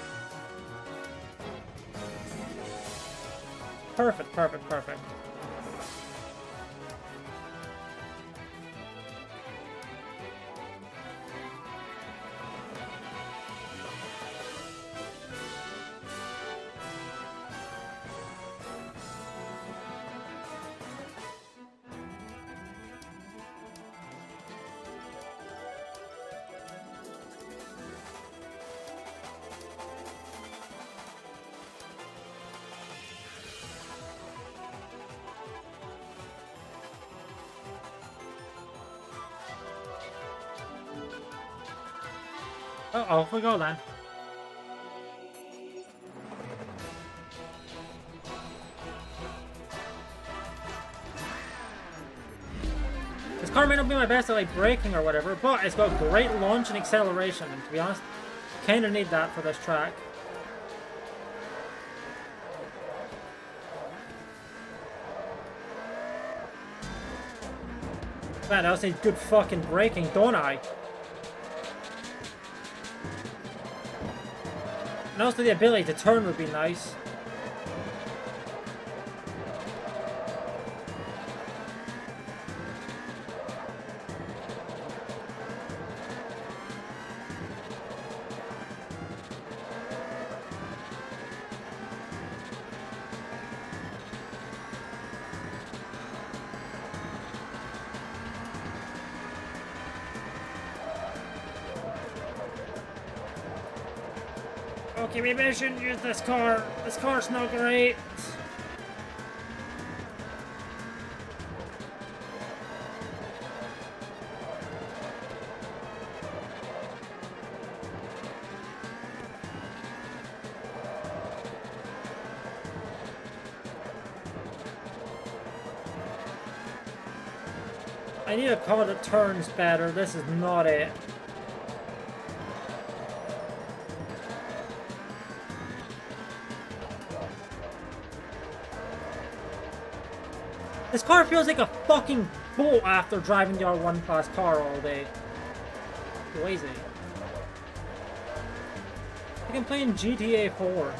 Perfect, perfect, perfect. Oh, off we go then. This car may not be my best at like braking or whatever, but it's got great launch and acceleration, and to be honest, kinda need that for this track. Man, I also need good fucking braking, don't I? And also the ability to turn would be nice. Okay, maybe I shouldn't use this car. This car's not great. I need a car that turns better. This is not it. This car feels like a fucking boat after driving the R1 class car all day. Lazy. Like I'm playing GTA 4.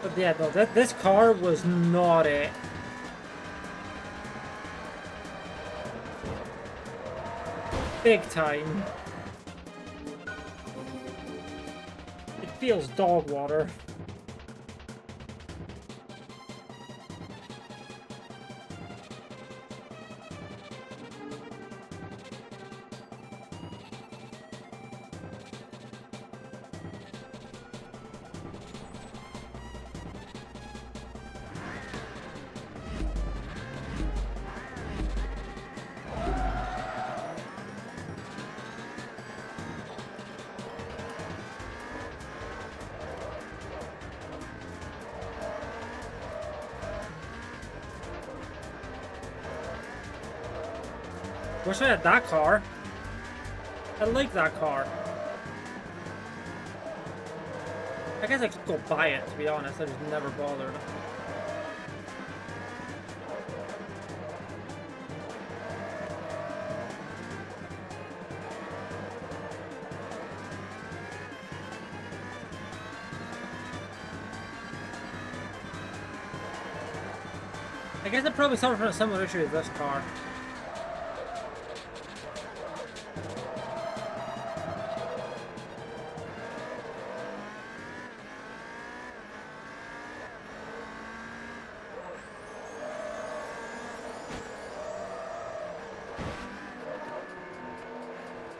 But yeah, no, this car was not it. Big time. It feels dog water. Wish I had that car. I like that car. I guess I could go buy it, to be honest. I just never bothered. I guess it probably suffered from a similar issue as this car.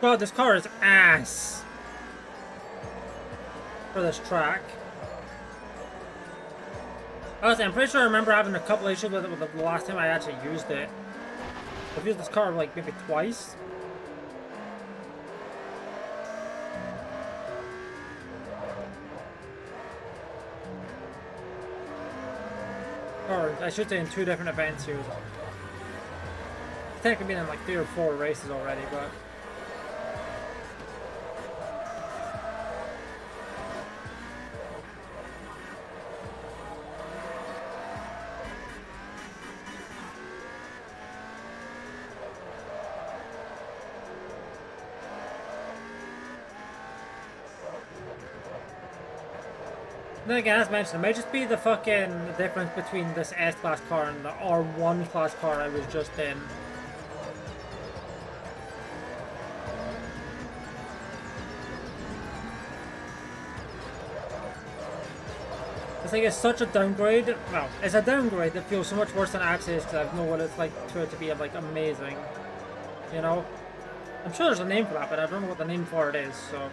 God, this car is ass for this track. Honestly, I'm pretty sure I remember having a couple issues with it the last time I actually used it. I've used this car like maybe twice. Or I should say in 2 different events here. I think I've been in like 3 or 4 races already, but... Then again, as mentioned, it might just be the fucking difference between this S-Class car and the R1 class car I was just in. It's like it's such a downgrade. Well, it's a downgrade that feels so much worse than Access because I know what it's like for it to be like amazing. You know? I'm sure there's a name for that, but I don't know what the name for it is, so.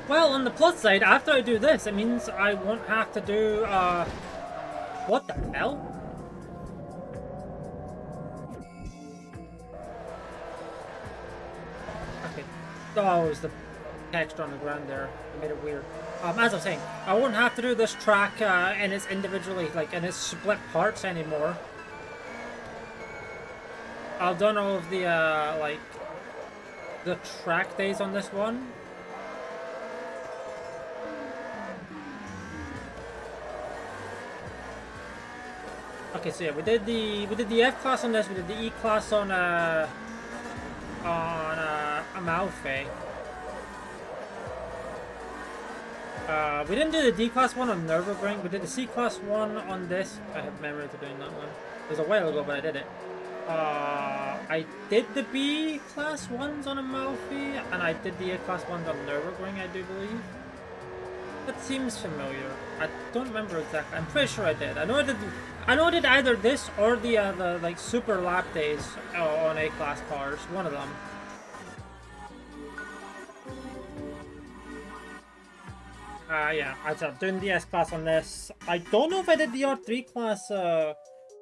Well, on the plus side, after I do this, it means I won't have to do, what the hell? Okay. Oh, it was the text on the ground there. It made it weird. As I was saying, I won't have to do this track, in its individually, like, in its split parts anymore. I've done all of the, like, the track days on this one. Okay, so yeah, we did the F class on this. We did the E class on Amalfi. We didn't do the D class one on Nürburgring. We did the C class one on this. I have memory of doing that one. It was a while ago, but I did it. I did the B class ones on Amalfi, and I did the A class ones on Nürburgring, I do believe. That seems familiar. I don't remember exactly. I'm pretty sure I did. I know I did either this or the like super lap days on A class cars. One of them. Yeah, I'm doing the S class on this. I don't know if I did the R3 class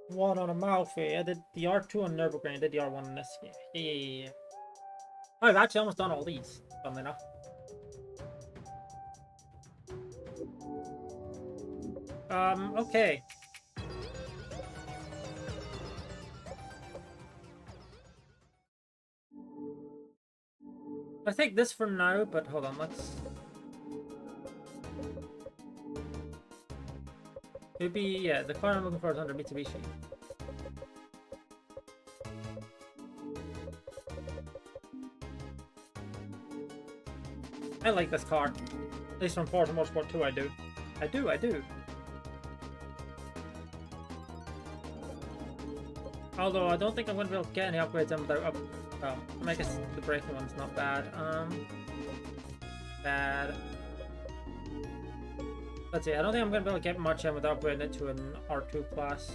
one on Amalfi. I did the R2 on Nürburgring. I did the R1 on this. Yeah. Oh, I've actually almost done all these. Funnily enough. Okay. I think this for now, but hold on, let's... It'd be, yeah, the car I'm looking for is under Mitsubishi. I like this car. At least from Forza Motorsport 2, I do. I do. Although I don't think I'm going to be able to get any upgrades in without I guess the braking one's not bad. Bad. Let's see, I don't think I'm gonna be able to get much in without putting it to an R2 class.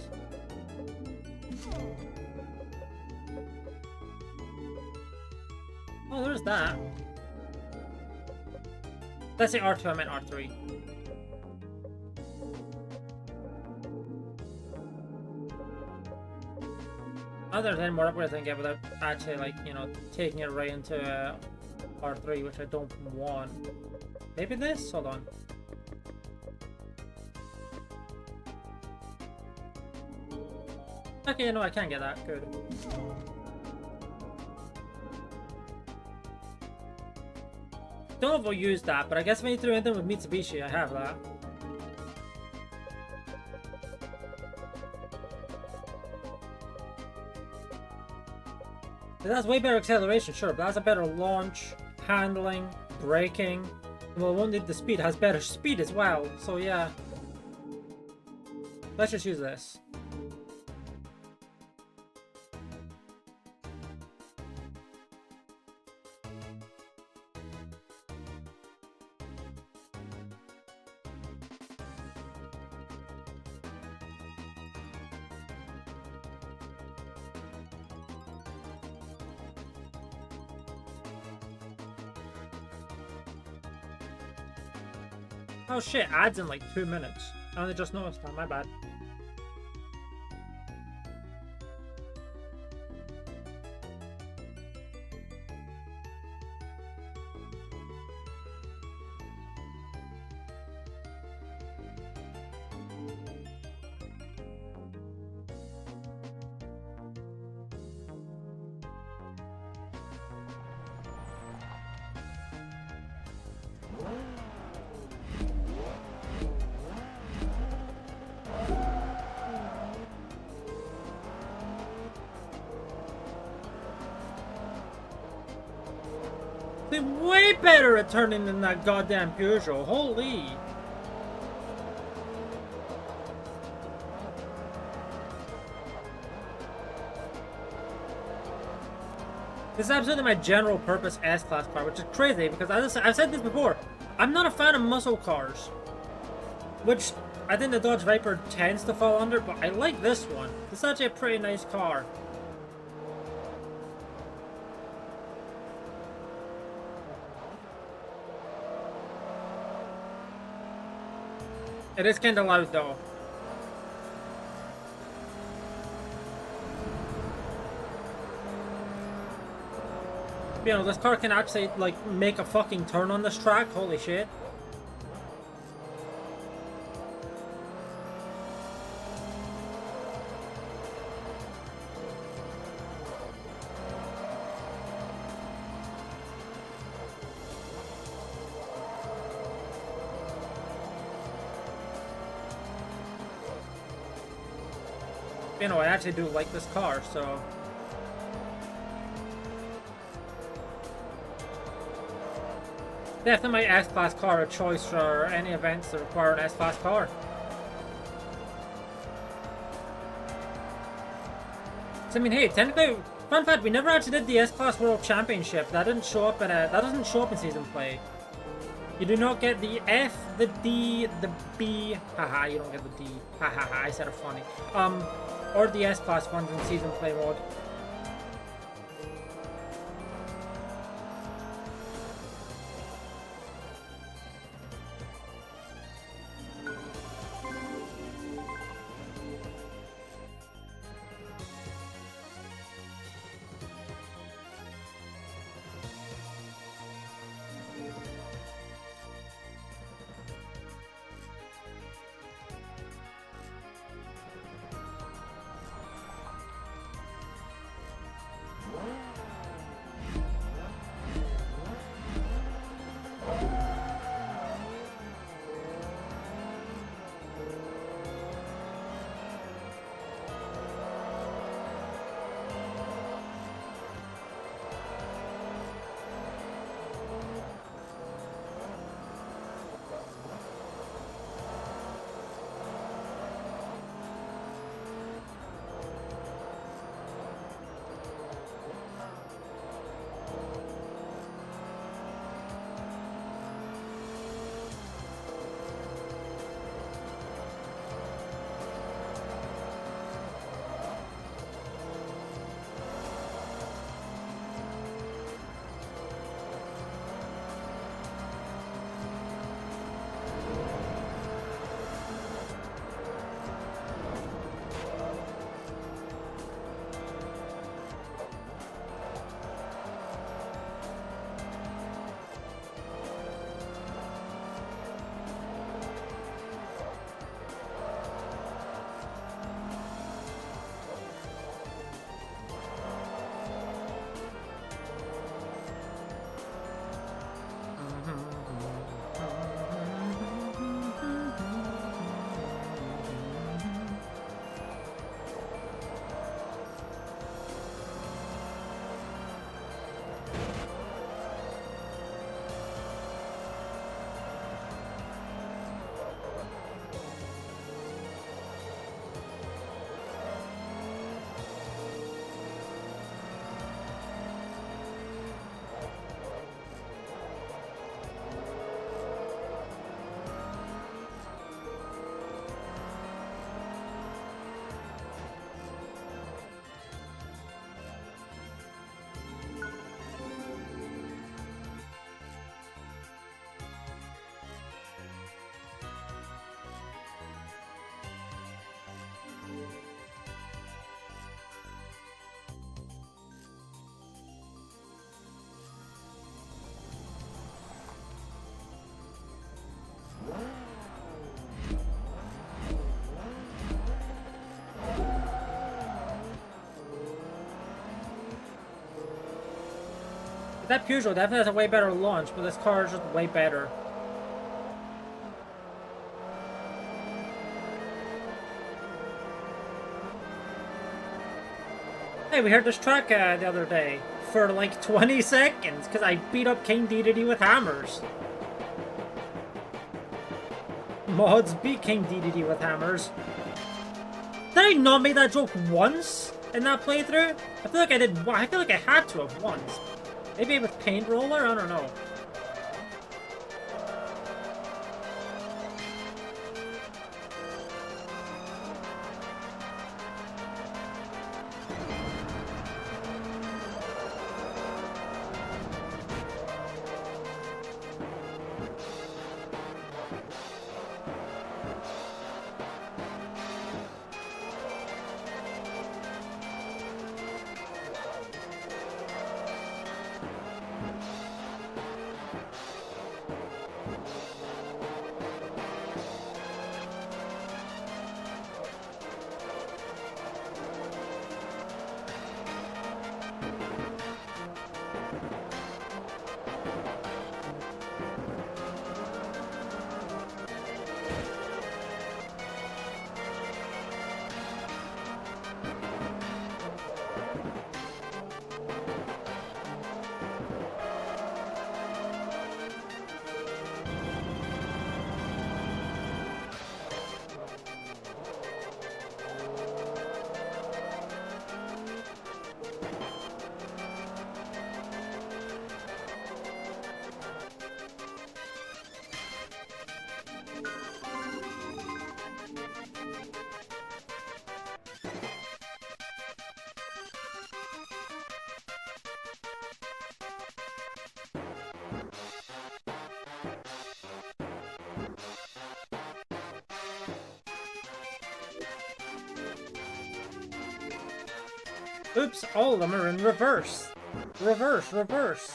Oh, there's that. Let's say R2, I meant R3. Other than more upgrades I can get without actually, like, you know, taking it right into R3, which I don't want. Maybe this? Hold on. Okay, no, I can't get that. Good. Don't know if I'll use that, but I guess if I need to do anything with Mitsubishi, I have that. It has way better acceleration, sure, but it has a better launch, handling, braking. Well, it won't need the speed, it has better speed as well, so yeah. Let's just use this. Oh shit, adds in like 2 minutes. I only just noticed that, my bad. They're way better at turning than that goddamn Peugeot. Holy. This is absolutely my general purpose S-Class car, which is crazy because I've said this before. I'm not a fan of muscle cars, which I think the Dodge Viper tends to fall under, but I like this one. This is actually a pretty nice car. It is kind of loud though. You know, this car can actually like make a fucking turn on this track. Holy shit. You know, I actually do like this car, so... Definitely my S-Class car of choice for any events that require an S-Class car. So, I mean, hey, technically, fun fact, we never actually did the S-Class World Championship. That didn't show up in that doesn't show up in Season Play. You do not get the F, the D, the B. Haha, you don't get the D. Haha, I said it funny. Or the S-Class ones in Season Play mode. That Peugeot definitely has a way better launch, but this car is just way better. Hey, we heard this track the other day for like 20 seconds because I beat up King Dedede with hammers. Mods beat King Dedede with hammers. Did I not make that joke once in that playthrough? I feel like I did. I feel like I had to have once. Maybe with paint roller? I don't know. Oops, all of them are in reverse. Reverse, reverse.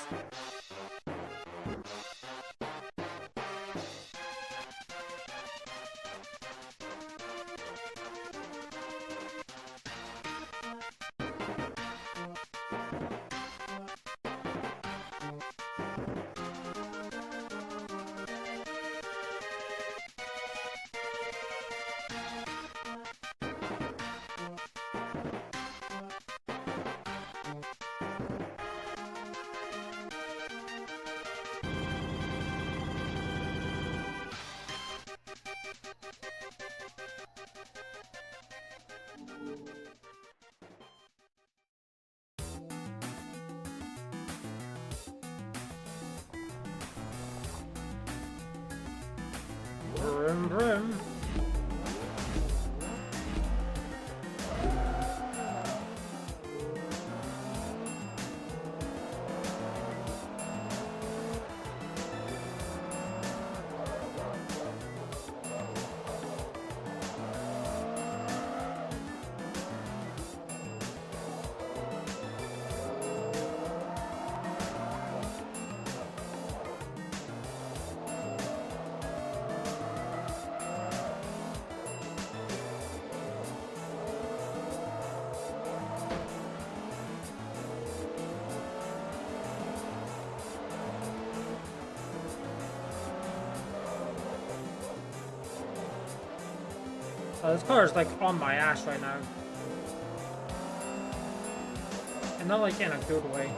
Brim, brim. Oh, this car is like on my ass right now. And not like in a good way.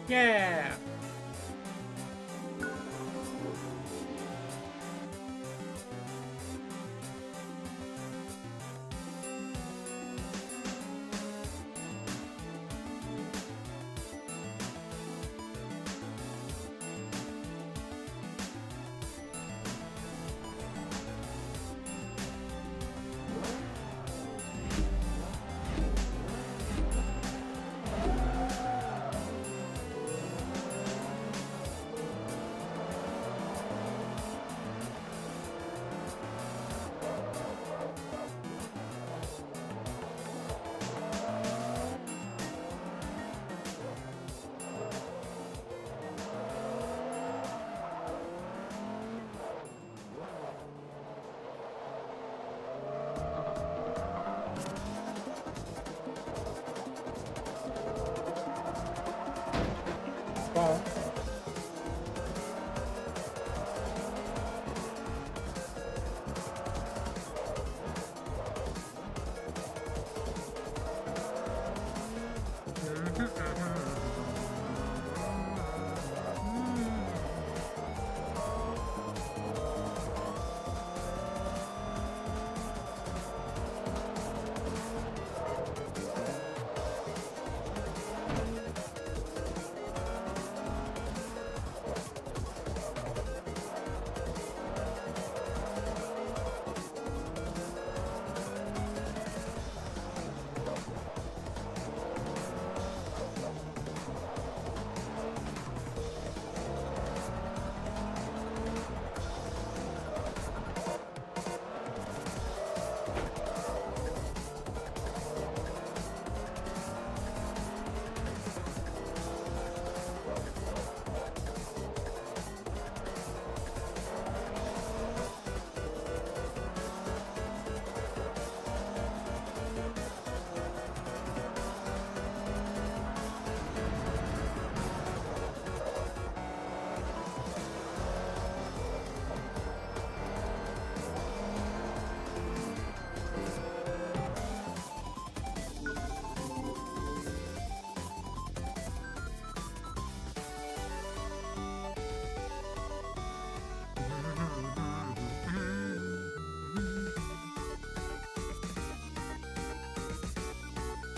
Yeah! Spawn.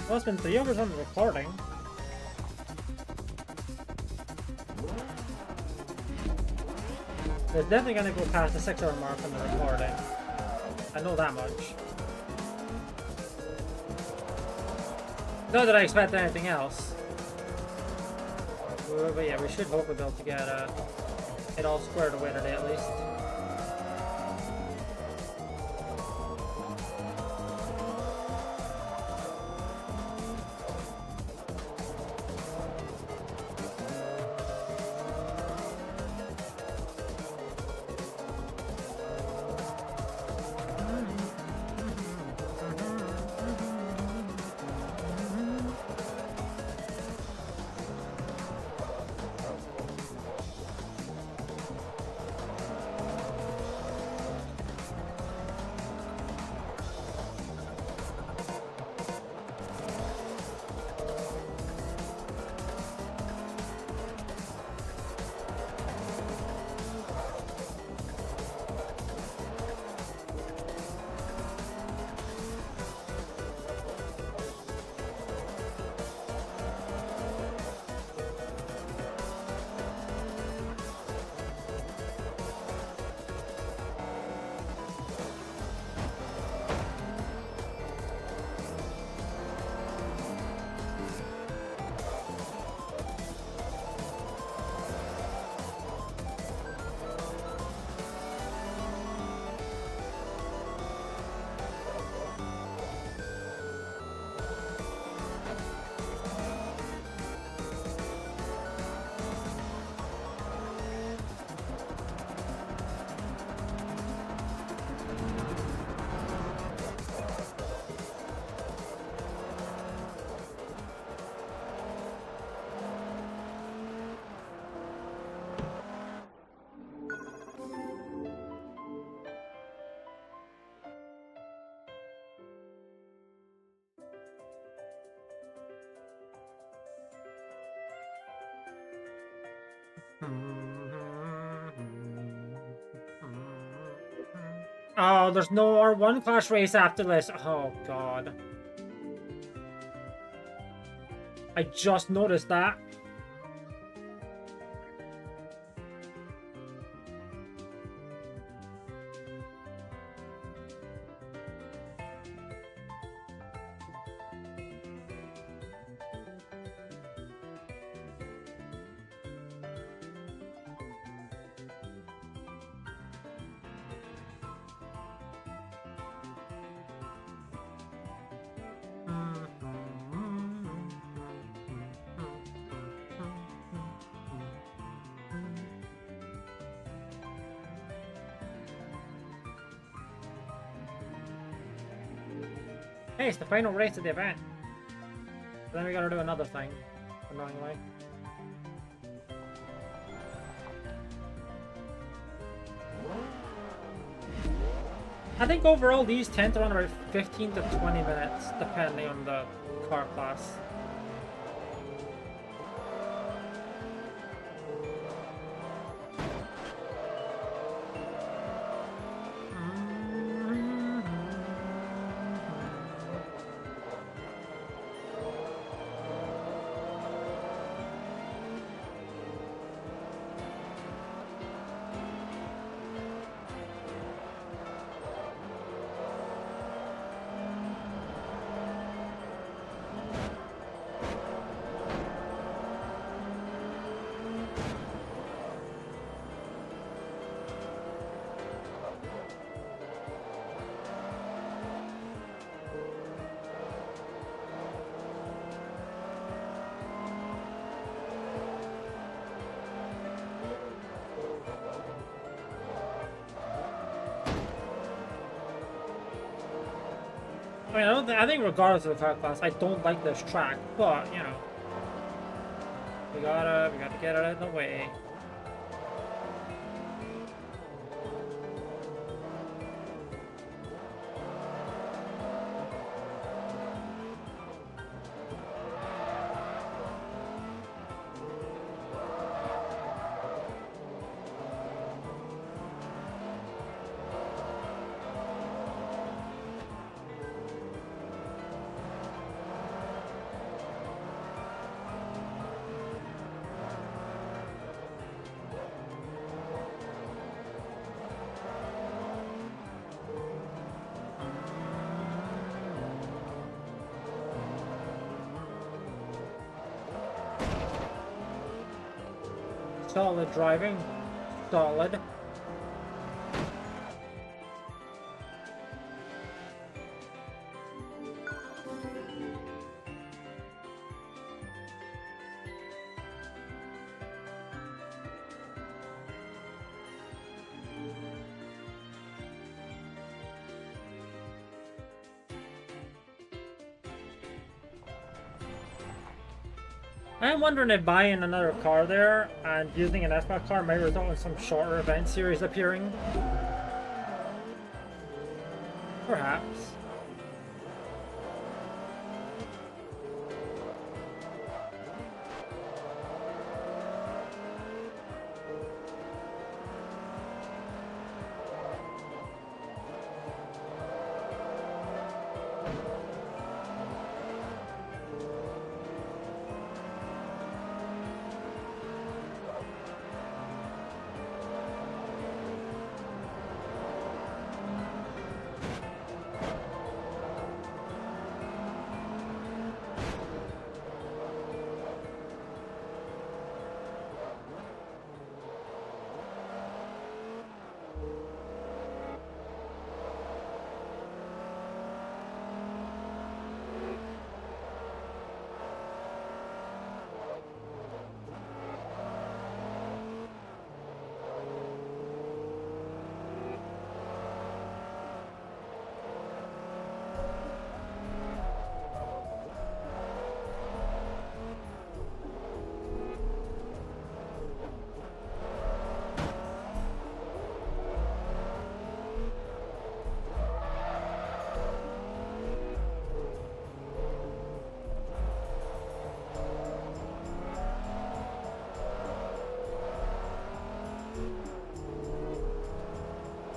Well, it's been 3 hours on the recording. It's definitely gonna go past the 6 hour mark on the recording. I know that much. Not that I expect anything else. But yeah, we should hope we'll be able to get it all squared away today at least. Oh, there's no R1 class race after this. Oh, God. I just noticed that. Hey, it's the final race of the event. Then we gotta do another thing, annoyingly. I think overall these tend to run about 15 to 20 minutes, depending on the car class. I mean, I think regardless of the car class, I don't like this track, but, you know, we gotta get it out of the way. Solid driving. Solid. I'm wondering if buying another car there and using an S-Pack car might result in some shorter event series appearing. Perhaps.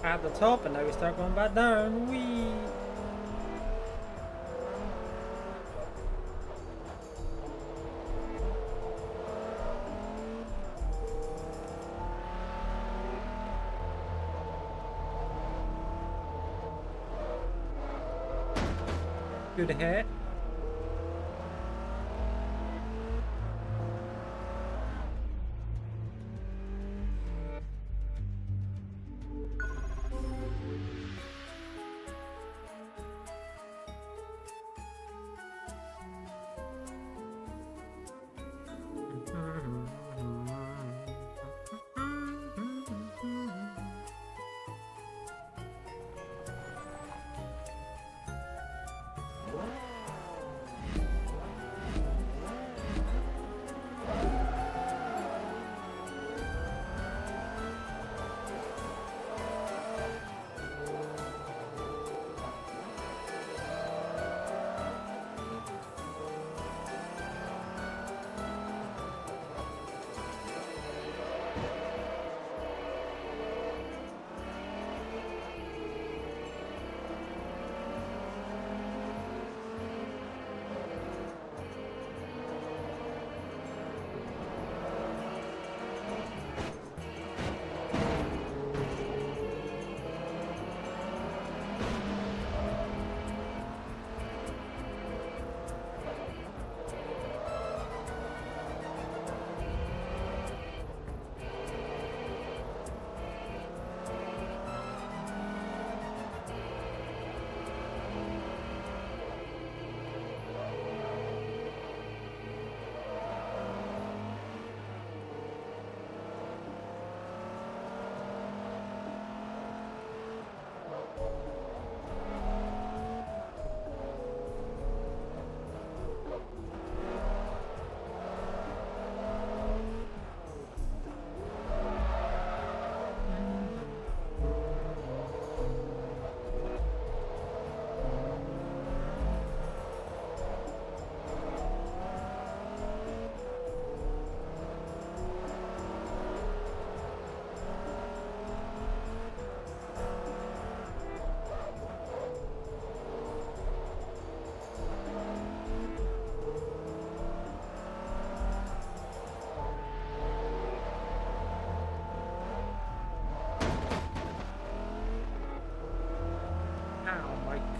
at the top, and now we start going back down. Whee! Good hit.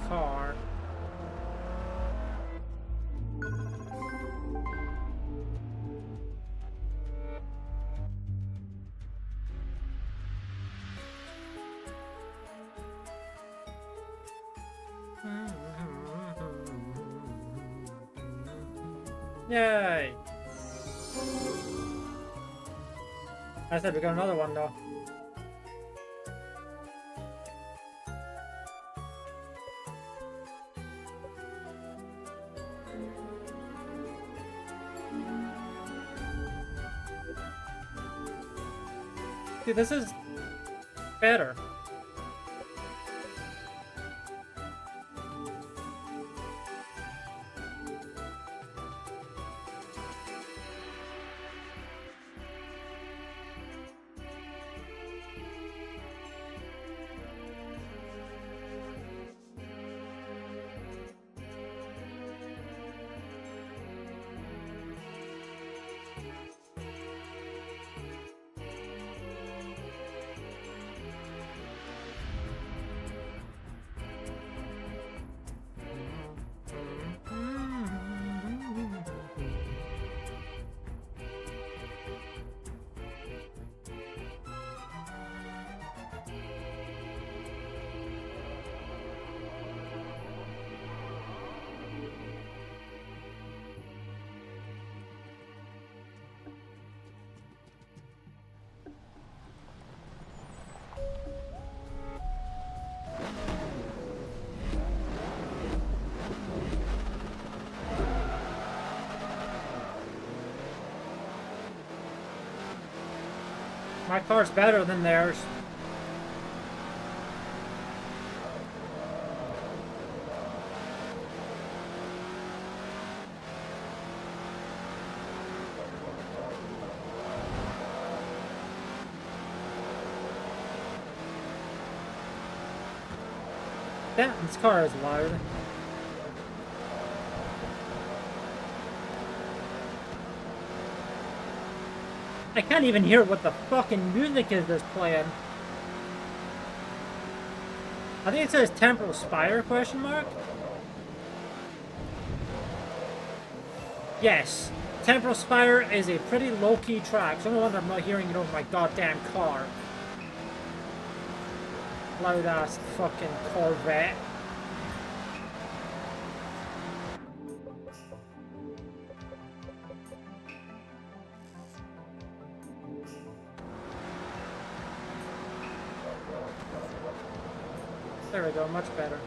Car. Yay! I said we got another one though. See, this is better. My car's better than theirs. Damn, this car is loud. I can't even hear what the fucking music is that's playing. I think it says Temporal Spire, question mark? Yes. Temporal Spire is a pretty low-key track, so no wonder I'm not hearing it over my goddamn car. Loud-ass fucking Corvette. There we go, much better.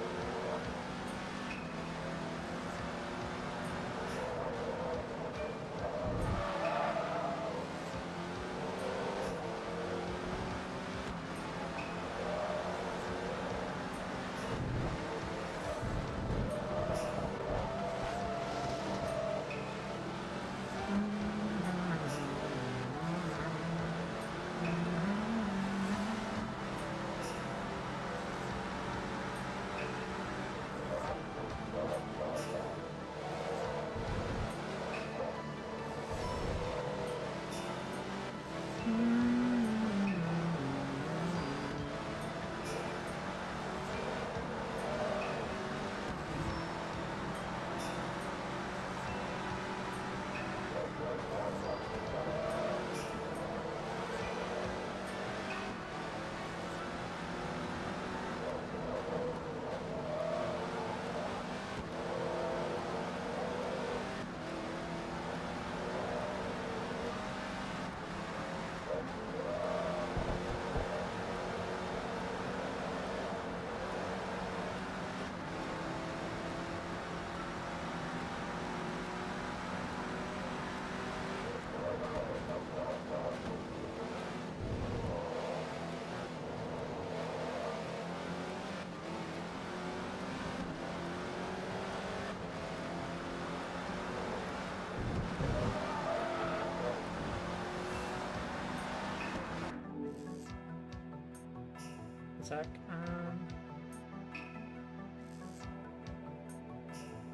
Sec.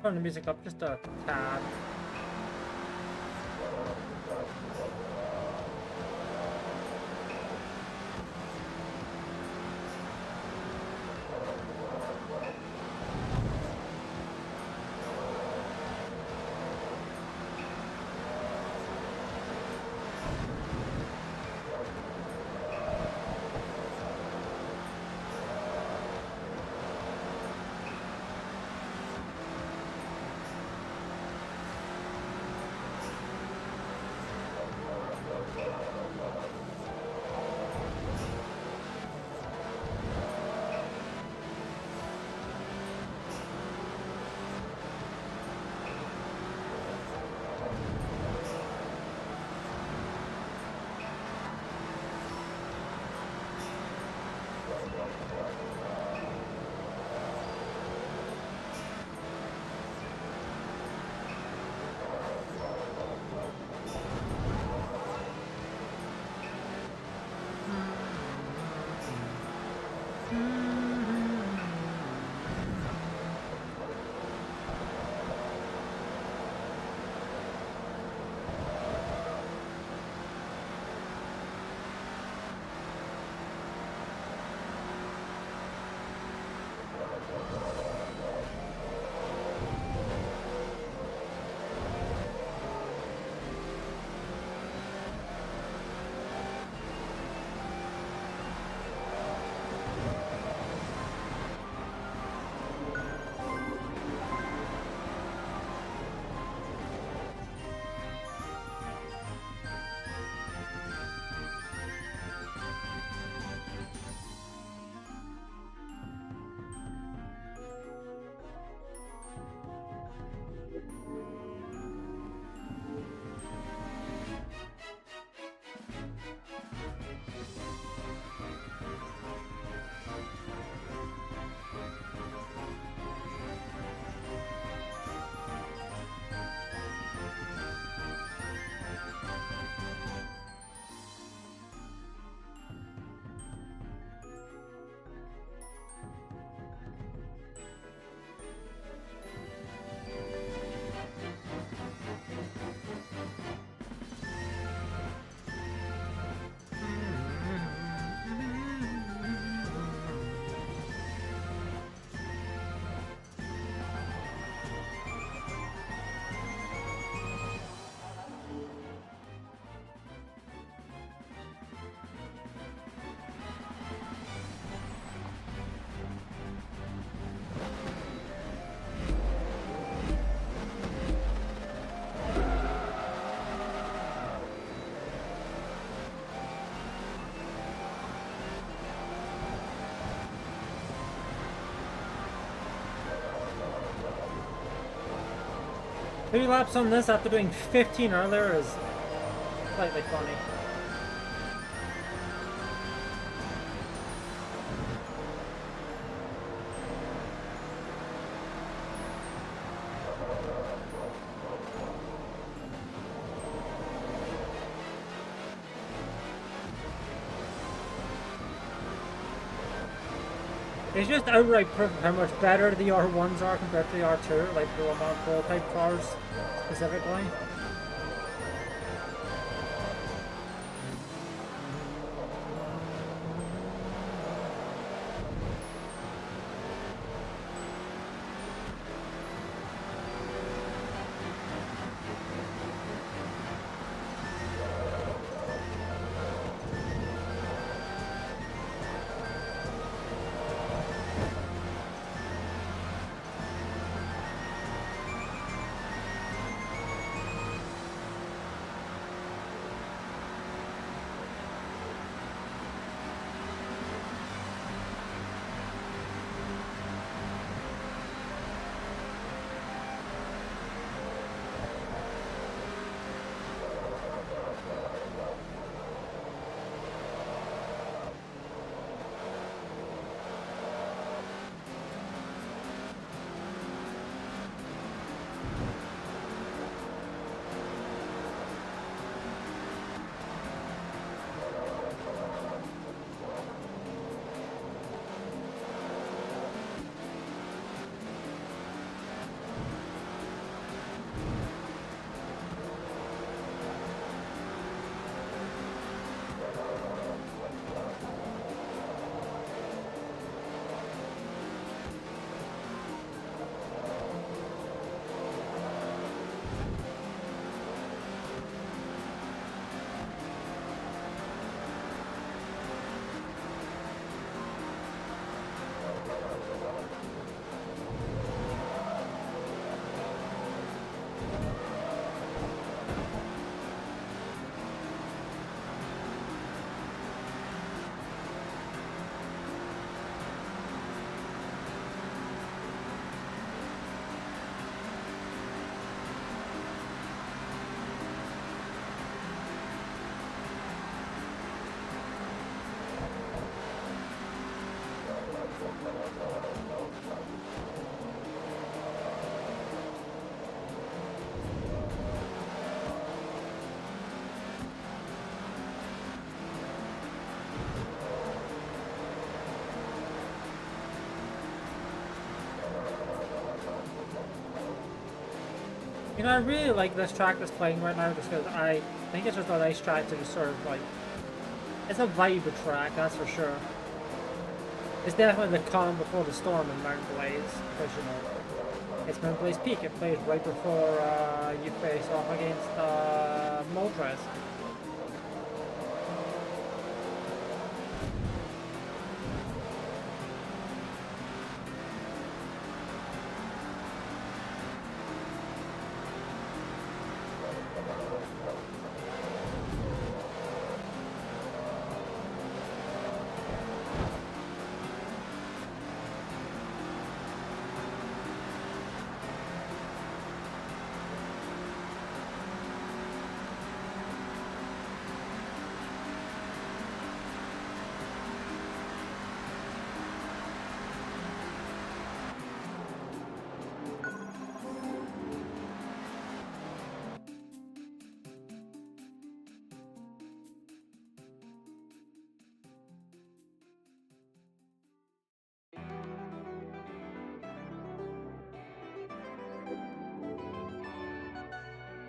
Turn the music up just a tad. 3 laps on this after doing 15 earlier is slightly funny. It's just outright proof of how much better the R1s are compared to the R2, like the Lamar prototype cars specifically. You know, I really like this track that's playing right now just because I think it's just a nice track to just sort of like, it's a vibe track, that's for sure. It's definitely the calm before the storm in Mountain Blaze, because you know, it's Mountain Blaze Peak, it plays right before you face off against Moltres.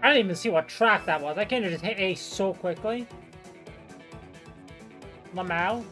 I didn't even see what track that was. I can't just hit A so quickly. Lamau.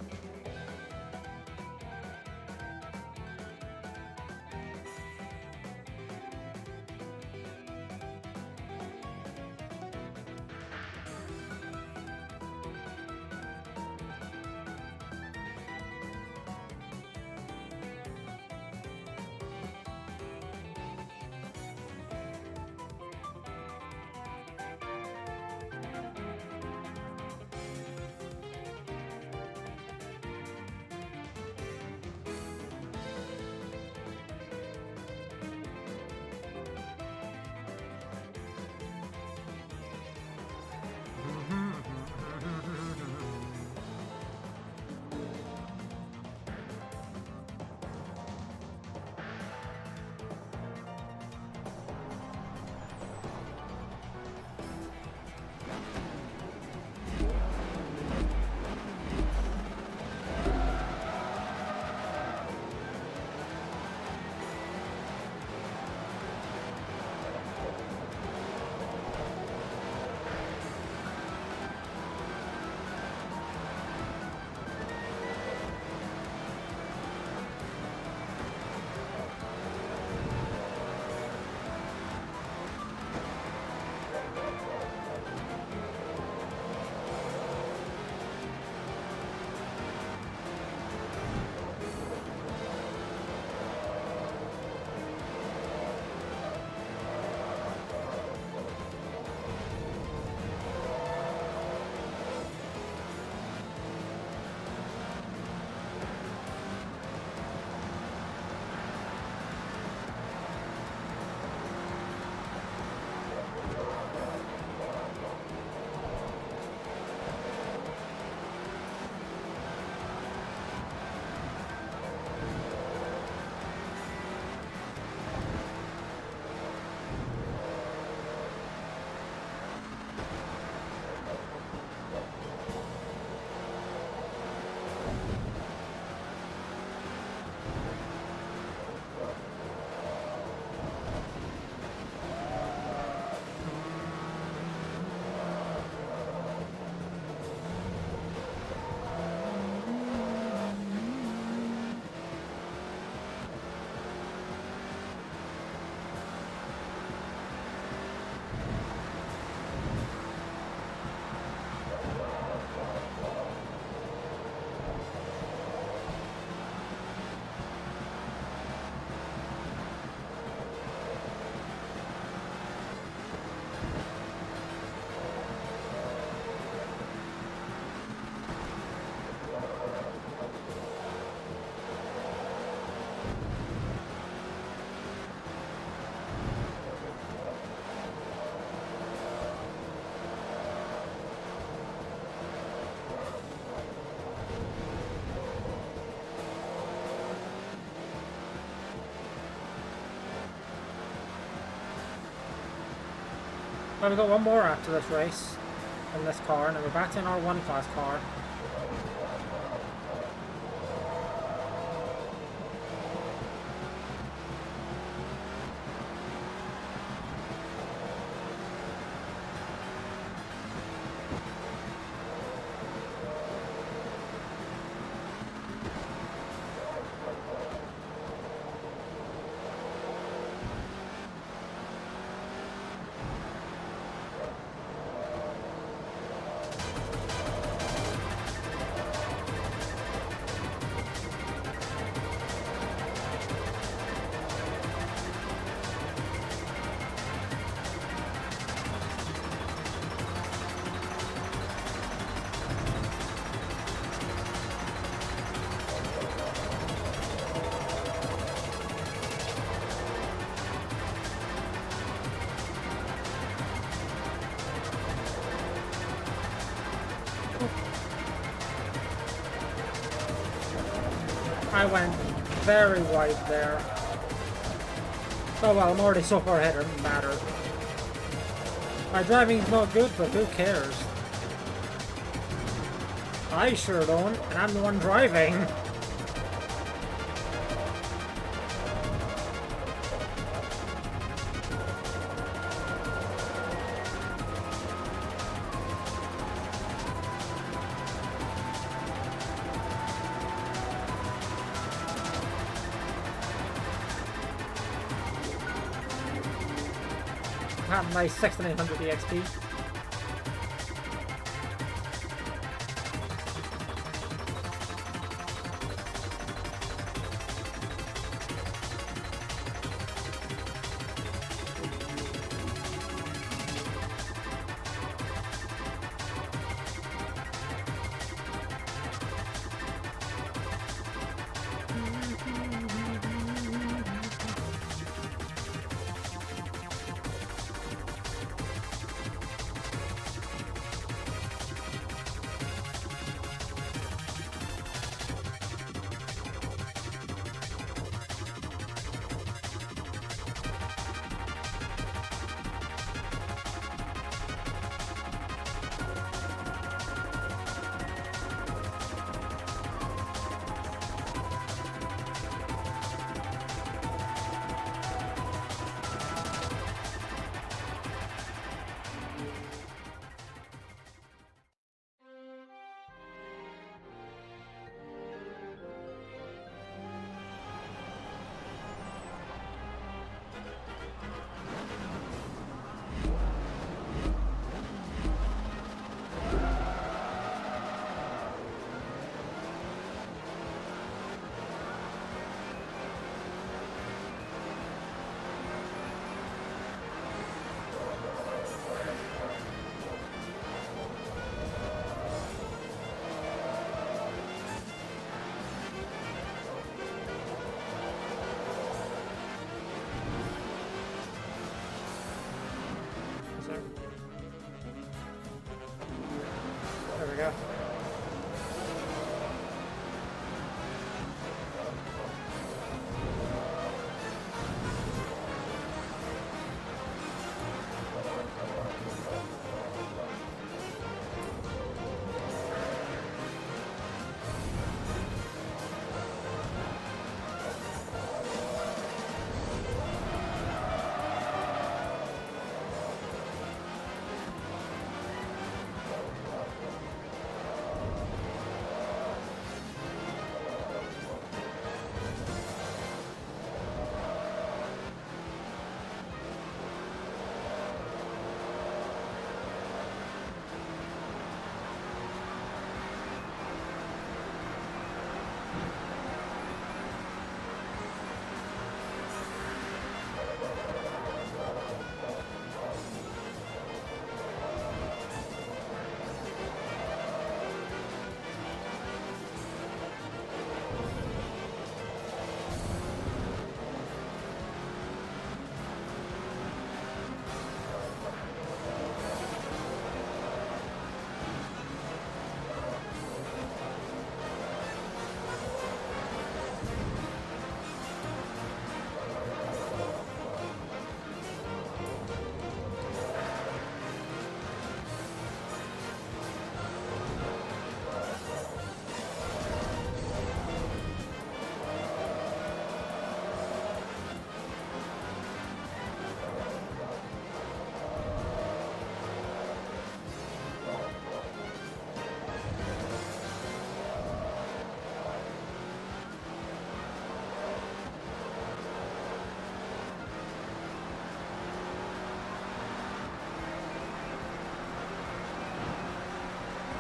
Well, we've got one more after this race in this car, and then we're back to an R1 class car. I went very wide there. Oh well, I'm already so far ahead, it doesn't matter. My driving's not good, but who cares? I sure don't, and I'm the one driving. Have my 6900 EXP.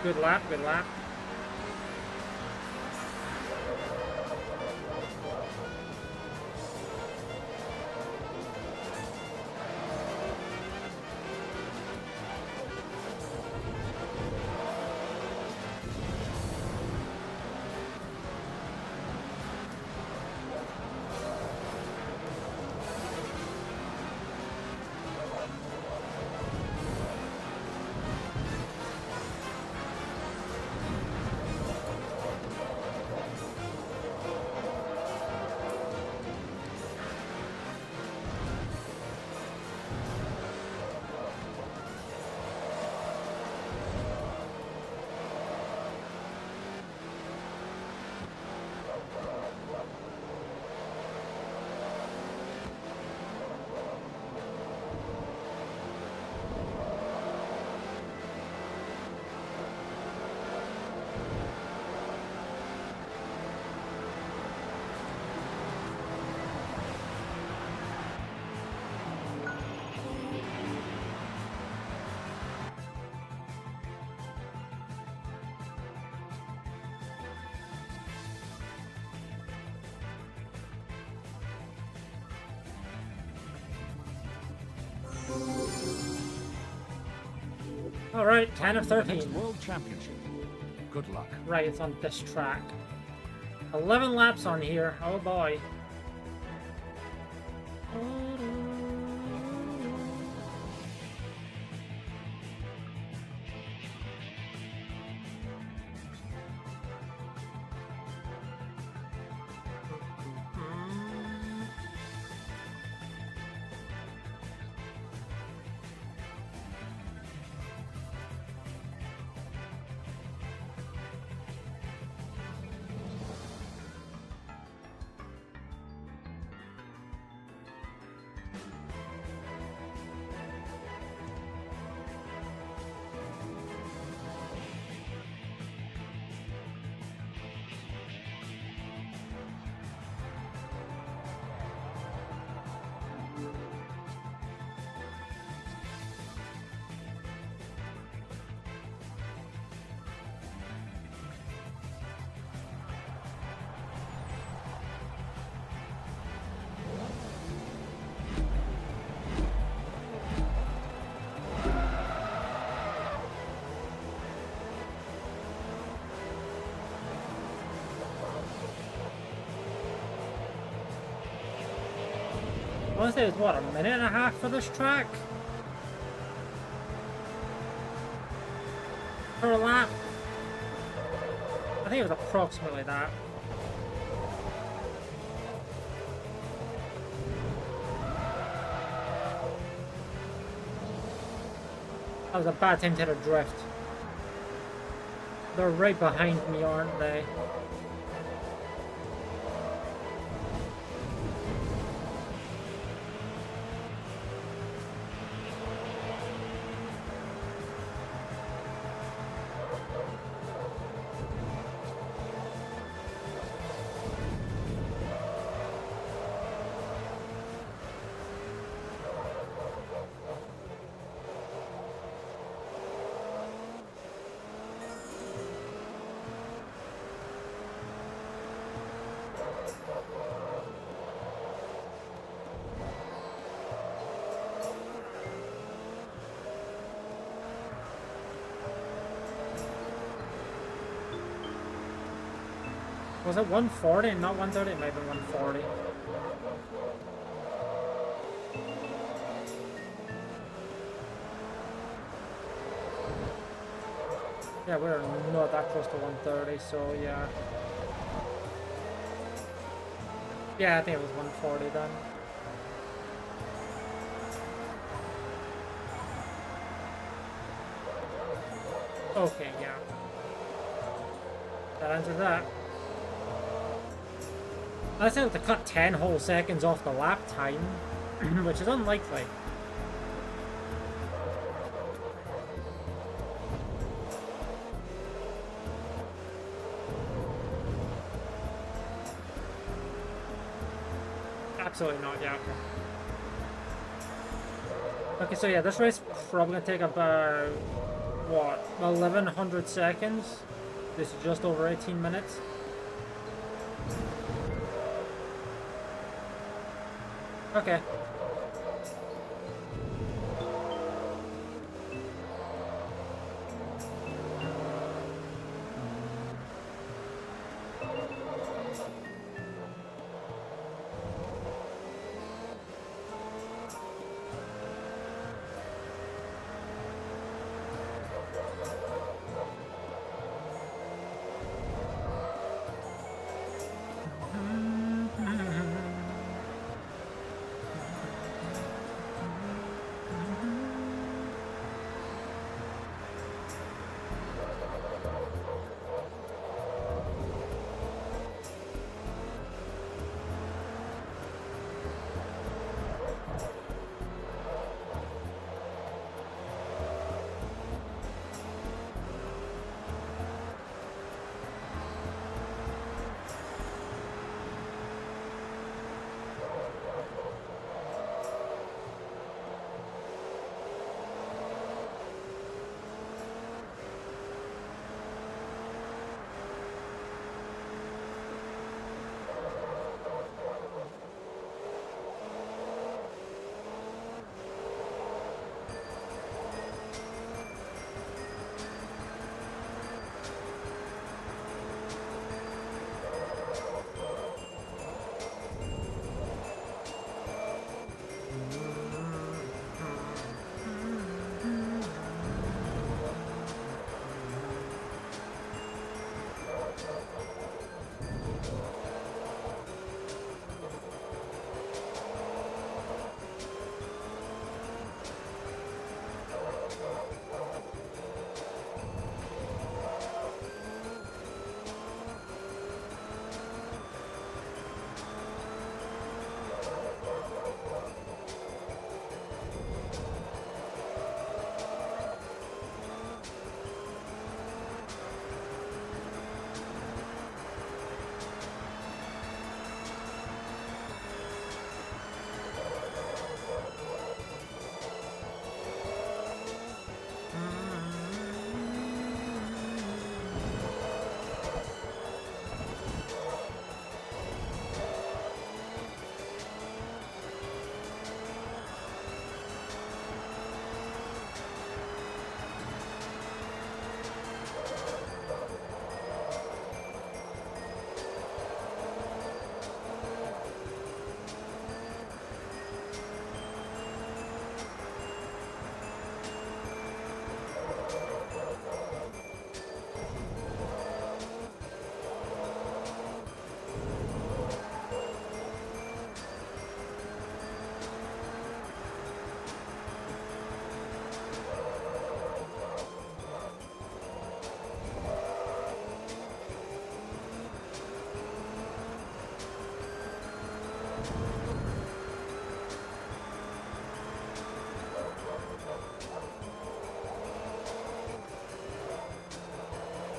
Good lap, good lap. All right, 10 of The next 13. World Championship. Good luck. Right, it's on this track. 11 laps on here. Oh boy. I want to say it was, what, a minute and a half for this track? Per lap? I think it was approximately that. That was a bad time to hit a drift. They're right behind me, aren't they? Was it 140 and not 130? It might have been 140. Yeah, we're not that close to 130, so yeah. Yeah, I think it was 140 then. Okay, yeah. That answers that. I said to cut 10 whole seconds off the lap time, which is unlikely. Absolutely not, yeah. Okay, so yeah, this race is probably gonna take about what, 1100 seconds. This is just over 18 minutes. Okay.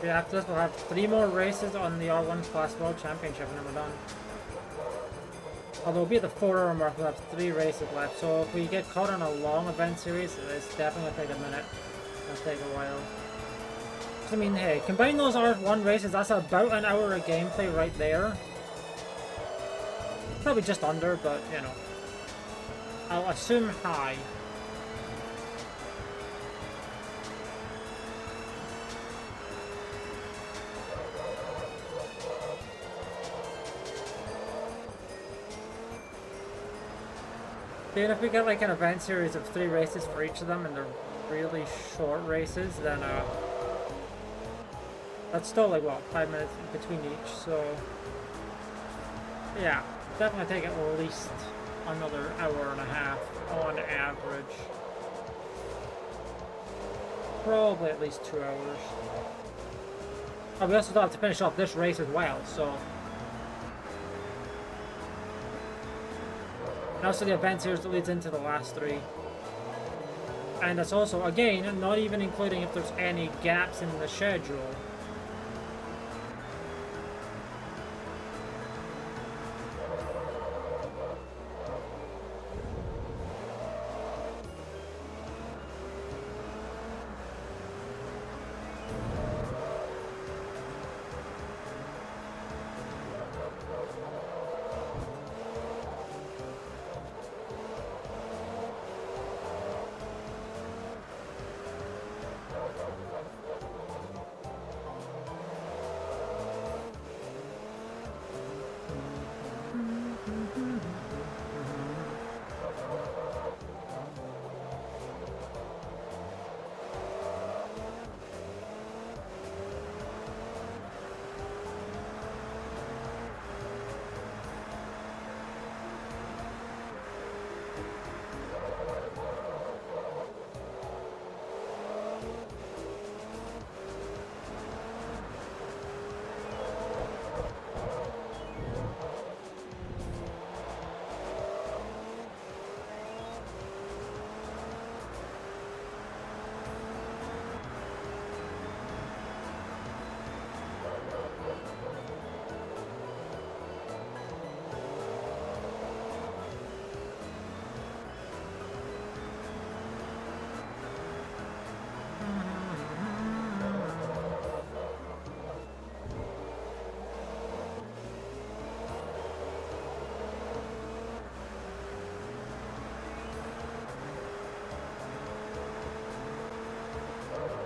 Yeah, after this we'll have 3 more races on the R1 Class World Championship and then we're done. Although we'll be at the 4-hour mark, we'll have 3 races left. So if we get caught on a long event series, it's definitely going to take a minute. It'll take a while. I mean, hey, combine those R1 races, that's about an hour of gameplay right there. Probably just under, but, you know. I'll assume high. Even if we get like an event series of 3 races for each of them and they're really short races, then that's still like what, 5 minutes between each, so yeah, definitely take at least another hour and a half on average. Probably at least 2 hours. Oh, we also still have to finish off this race as well, so. And also the event series that leads into the last 3. And that's also, again, not even including if there's any gaps in the schedule.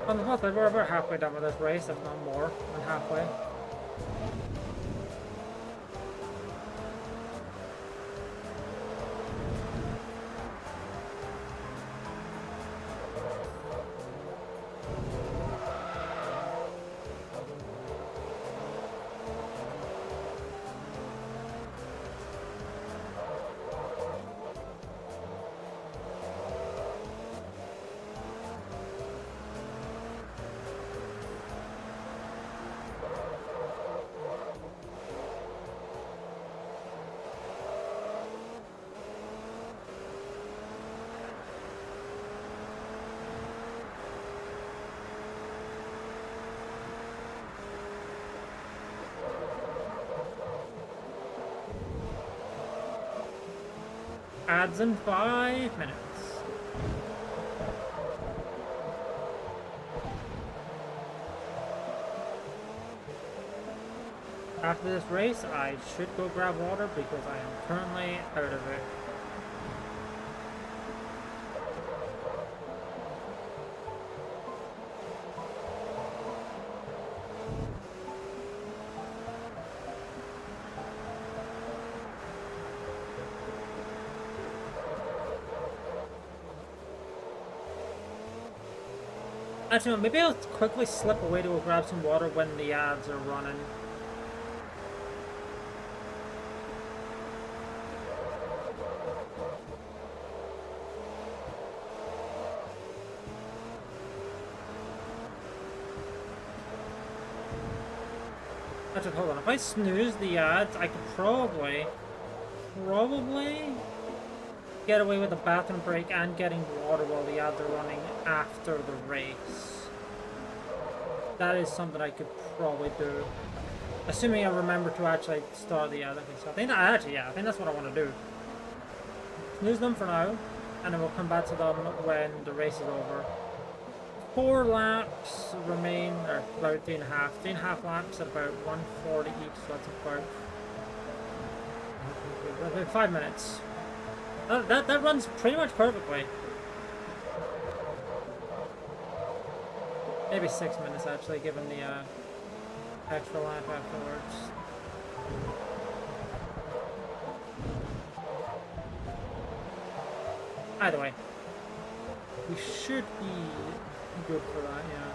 On the plus side, we're about halfway done with this race, if not more than halfway. Ads in 5 minutes. After this race, I should go grab water because I am currently out of it. Actually, maybe I'll quickly slip away to go grab some water when the ads are running. Actually, hold on. If I snooze the ads, I could probably get away with a bathroom break and getting water while the ads are running after the race. That is something I could probably do. Assuming I remember to actually start the ad. So I think I think that's what I want to do. Snooze them for now, and then we'll come back to them when the race is over. 4 laps remain, or about 3.5. 3.5 laps at about 140 each, so that's about 5 minutes. That runs pretty much perfectly. Maybe 6 minutes actually, given the extra lap afterwards. Either way, we should be good for that, yeah.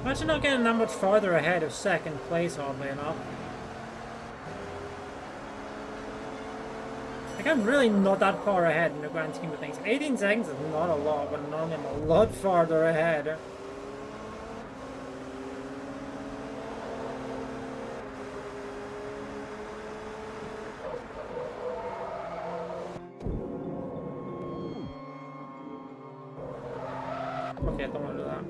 I'm actually not getting that much farther ahead of second place, oddly enough. I Like, I'm really not that far ahead in the grand scheme of things. 18 seconds is not a lot, but normally I'm a lot farther ahead. Okay, I don't want to do that.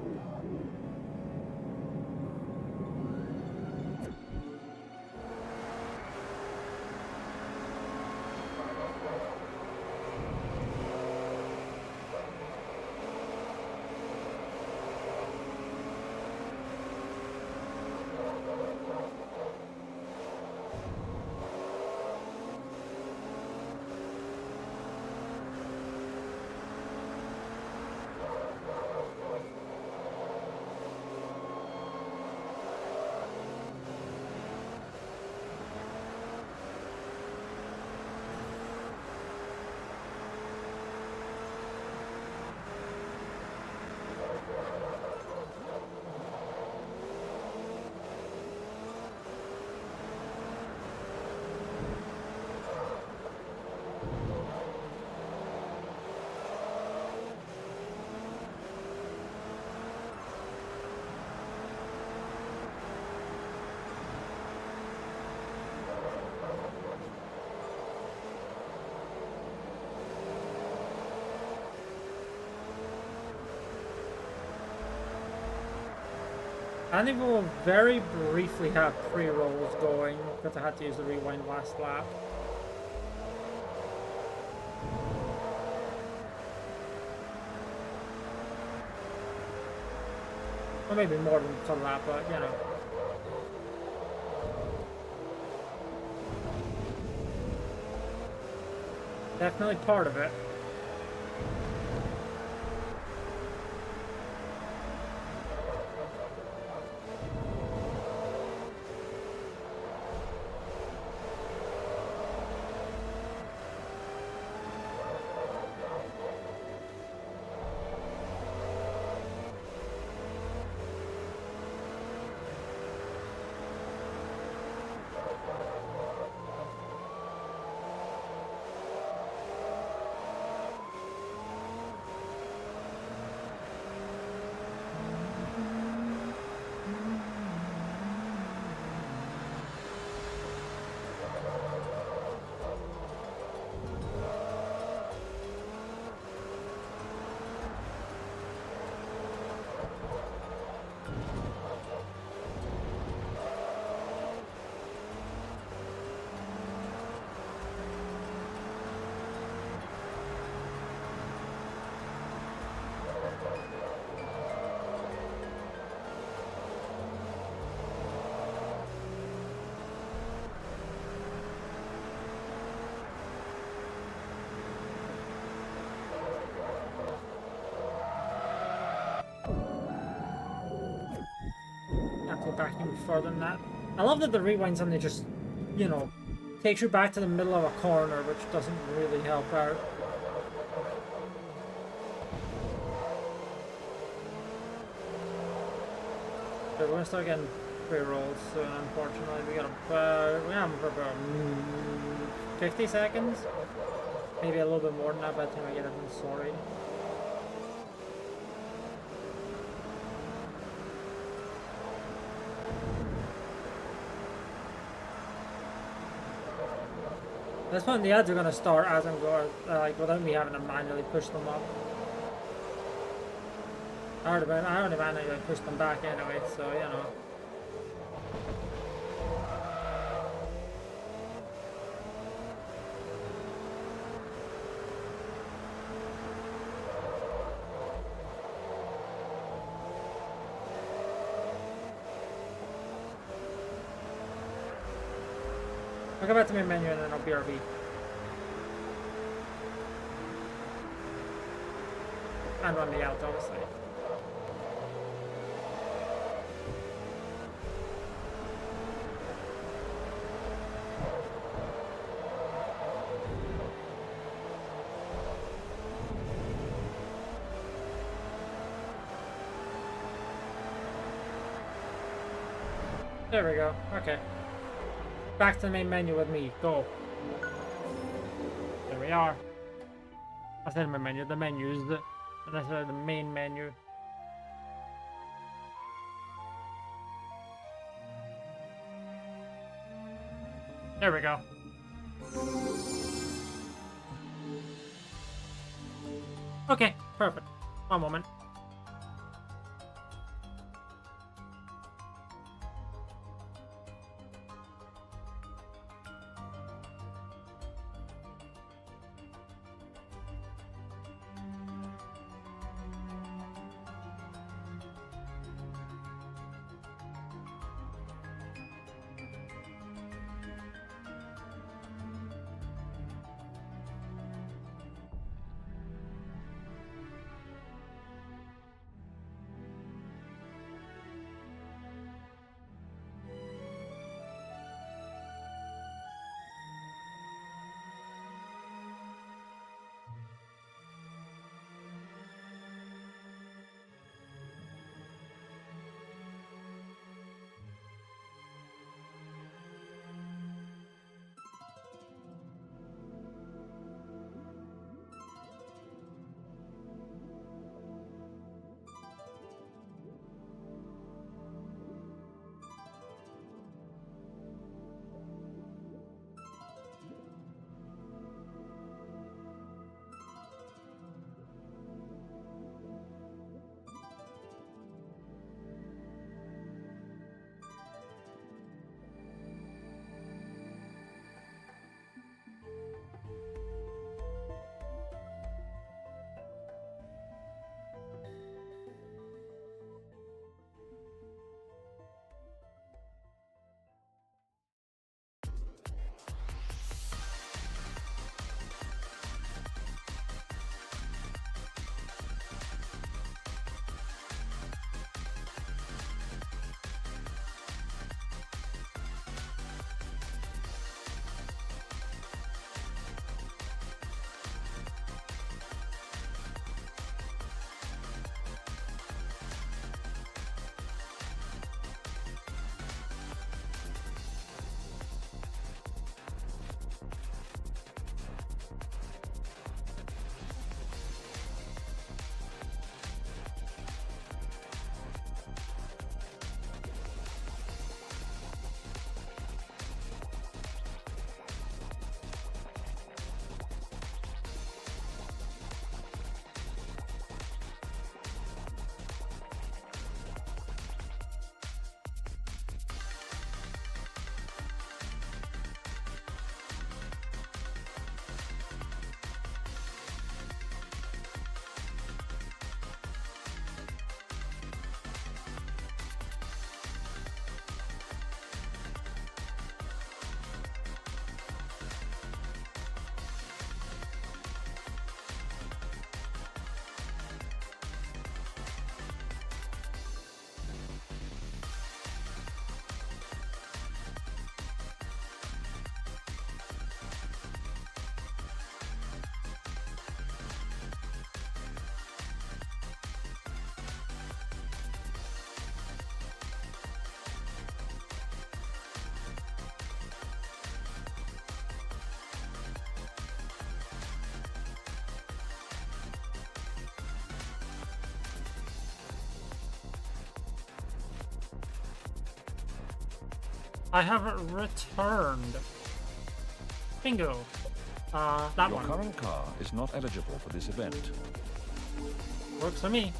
I think we'll very briefly have pre-rolls going because I had to use the rewind last lap. Or maybe more than one lap, but you know. Definitely part of it. Go back even further than that. I love that the rewind suddenly just, you know, takes you back to the middle of a corner, which doesn't really help out. So we're gonna start getting pre-rolls soon, unfortunately. We have them for about 50 seconds? Maybe a little bit more than that by the time I get everything sorted. At this point, the ads are going to start as I'm going, like, without me having to manually push them up. I already manually pushed them back anyway, so, you know. I'll go back to my menu and then I'll BRB. And run me out, obviously. There we go. Okay. Back to the main menu with me. Go. we are. I said my menu, the menus, and that's the main menu. There we go. Okay, perfect. One moment. I have returned. Bingo. That Your one current car is not eligible for this event. works for me.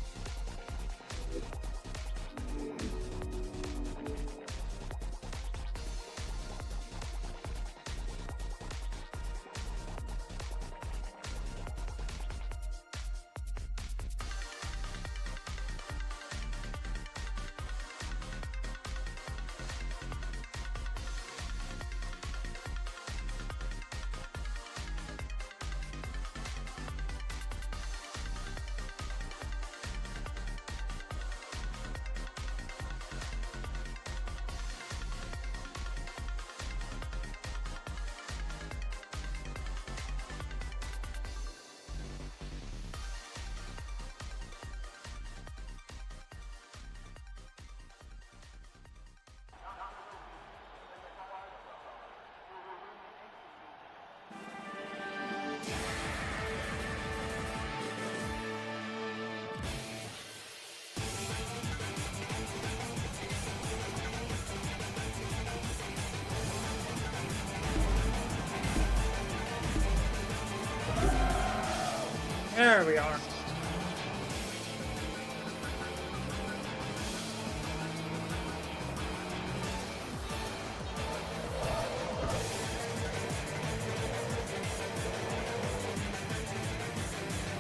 There we are.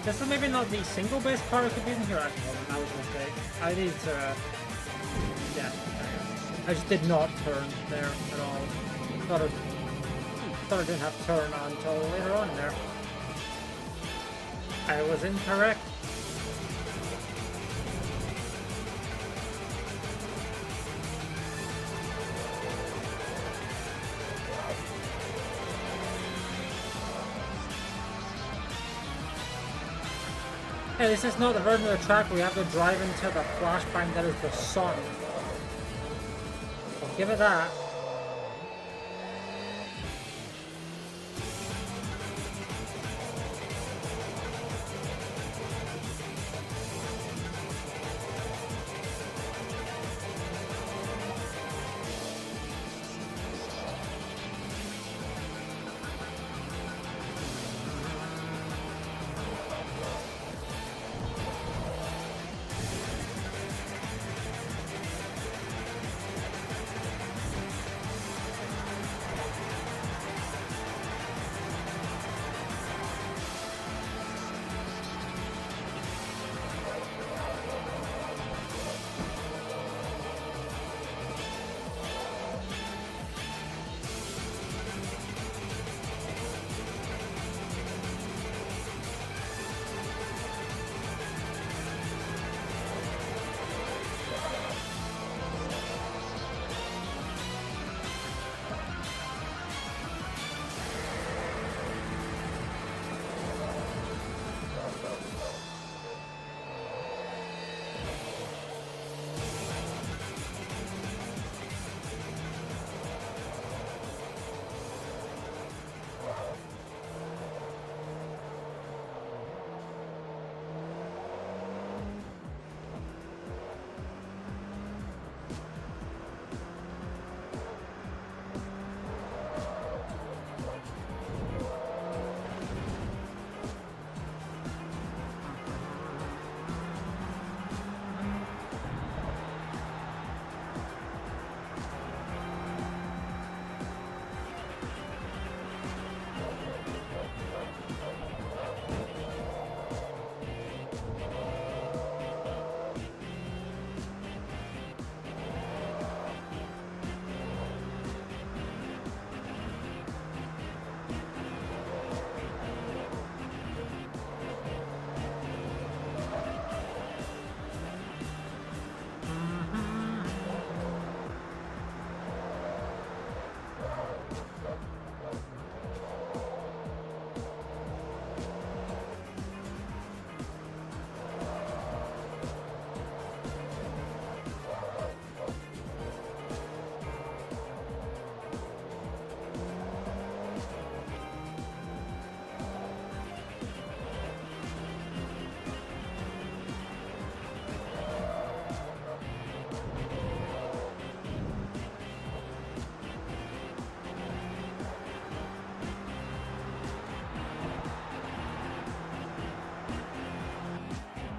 This is maybe not the single best car I could be in here. Actually, hold on, that was a mistake. I need to... Yeah, there you go. I just did not turn there at all. Thought I didn't have turn until later on there. I was incorrect. Hey, this is not the version of the track where you have to drive into the flashbang that is the sun. I'll give it that.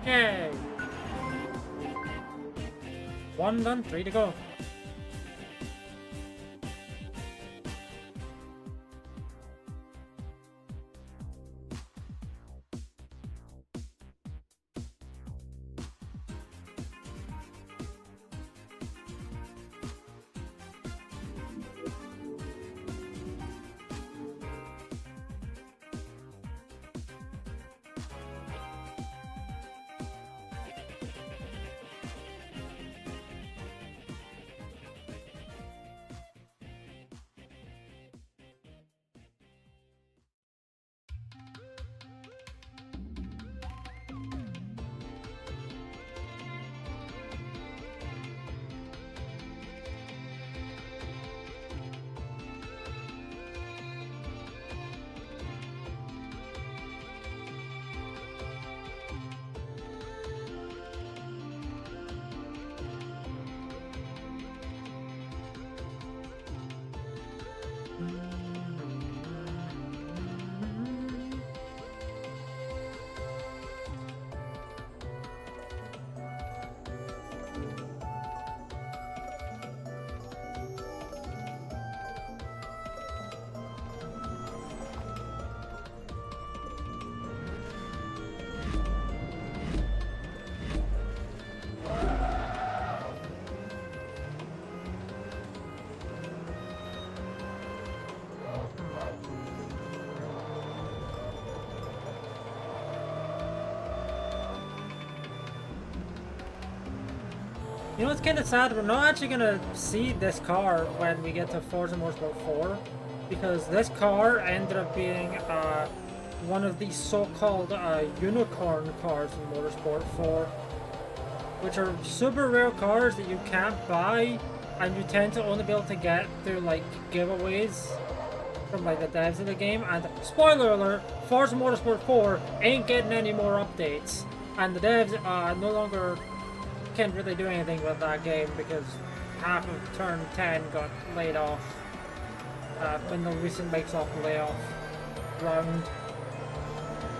Yay! 1 done, 3 to go. You know, it's kind of sad. We're not actually gonna see this car when we get to Forza Motorsport 4, because this car ended up being one of these so-called unicorn cars in Motorsport 4, which are super rare cars that you can't buy, and you tend to only be able to get through like giveaways from like the devs of the game. And spoiler alert, Forza Motorsport 4 ain't getting any more updates, and the devs no longer can't really do anything with that game because half of Turn 10 got laid off in the recent Microsoft layoff round,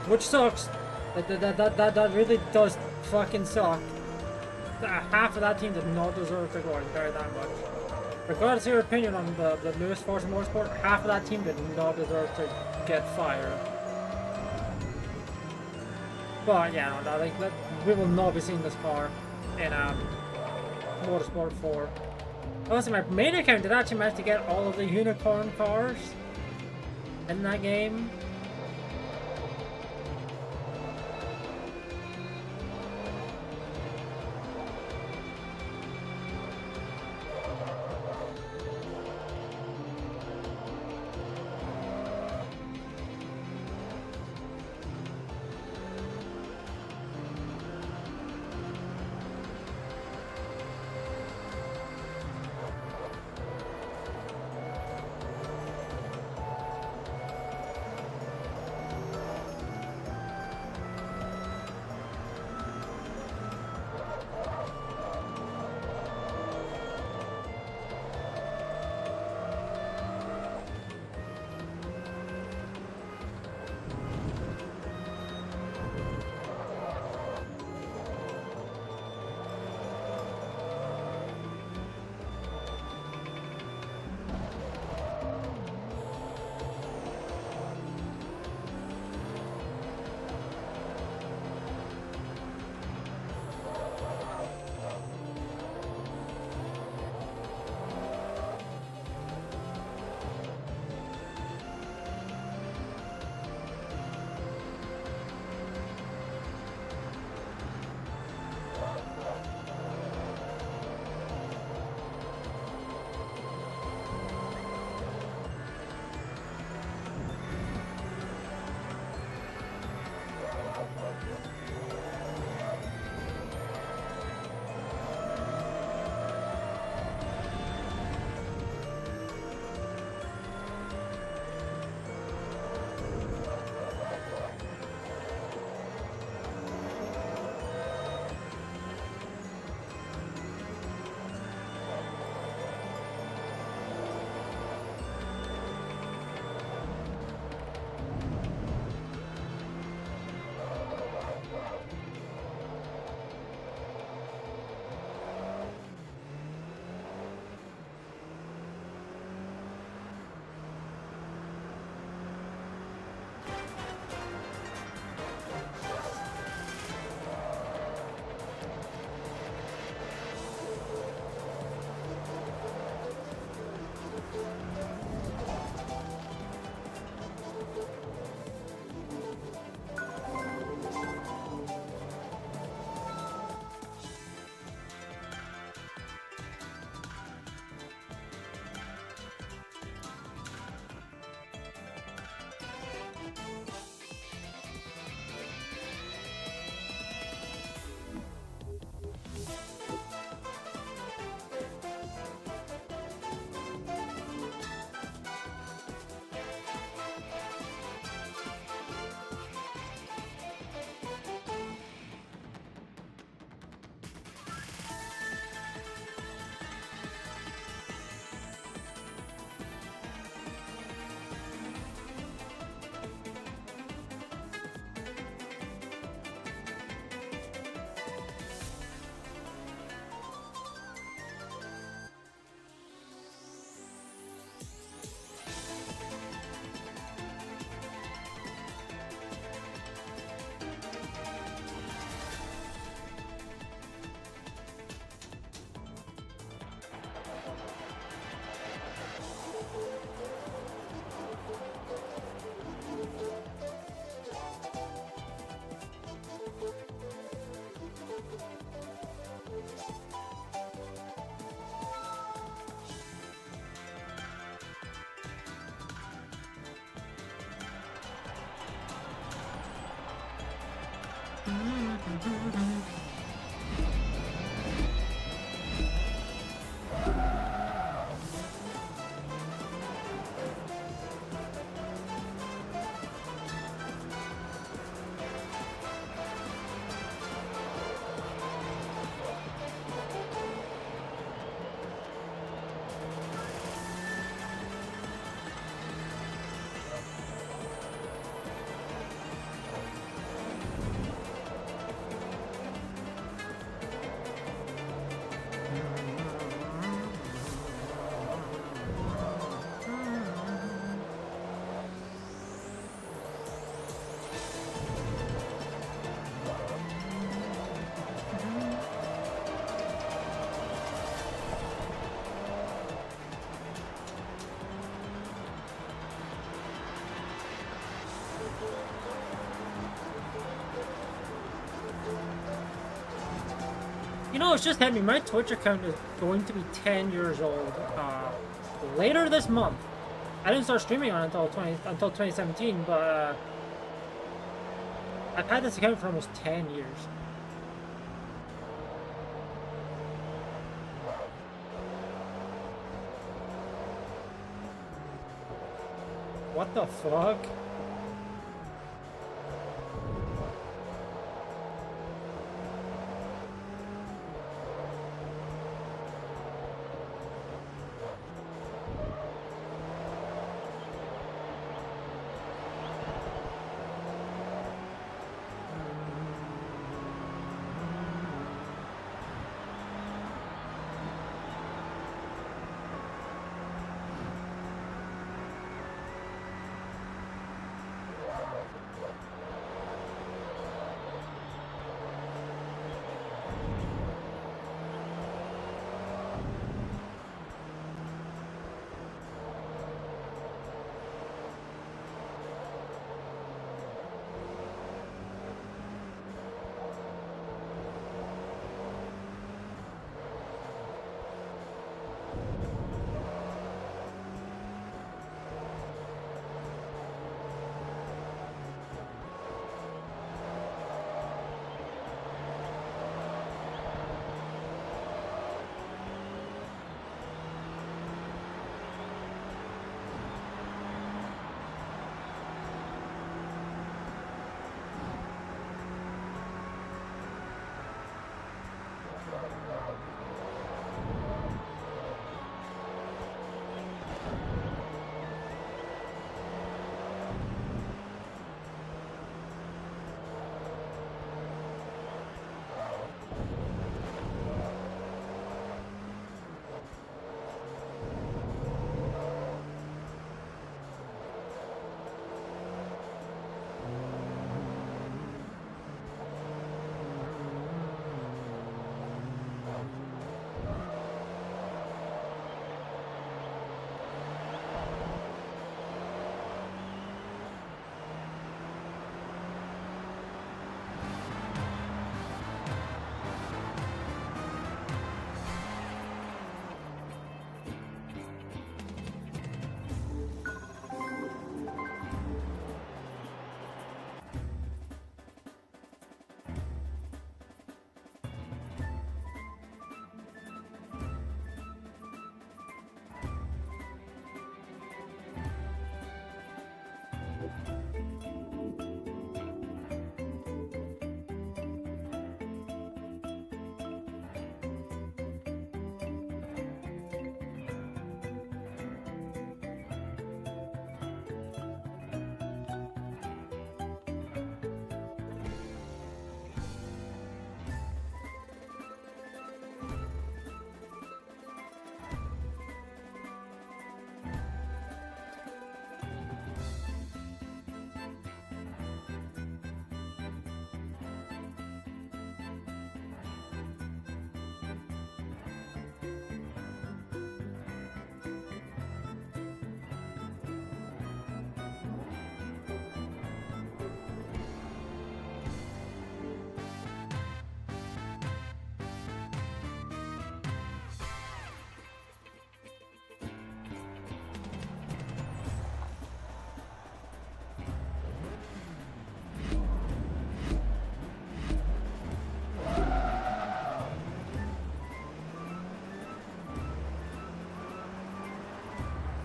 which sucks. That really does fucking suck. Half of that team did not deserve to go and carry that much. Regardless of your opinion on the newest Forza Motorsport, half of that team did not deserve to get fired. But yeah, no, like we will not be seeing this car in Motorsport 4. Also, my main account did actually manage to get all of the unicorn cars in that game. You know, it's just hit me. My Twitch account is going to be 10 years old later this month. I didn't start streaming on it until 2017, but I've had this account for almost 10 years. What the fuck?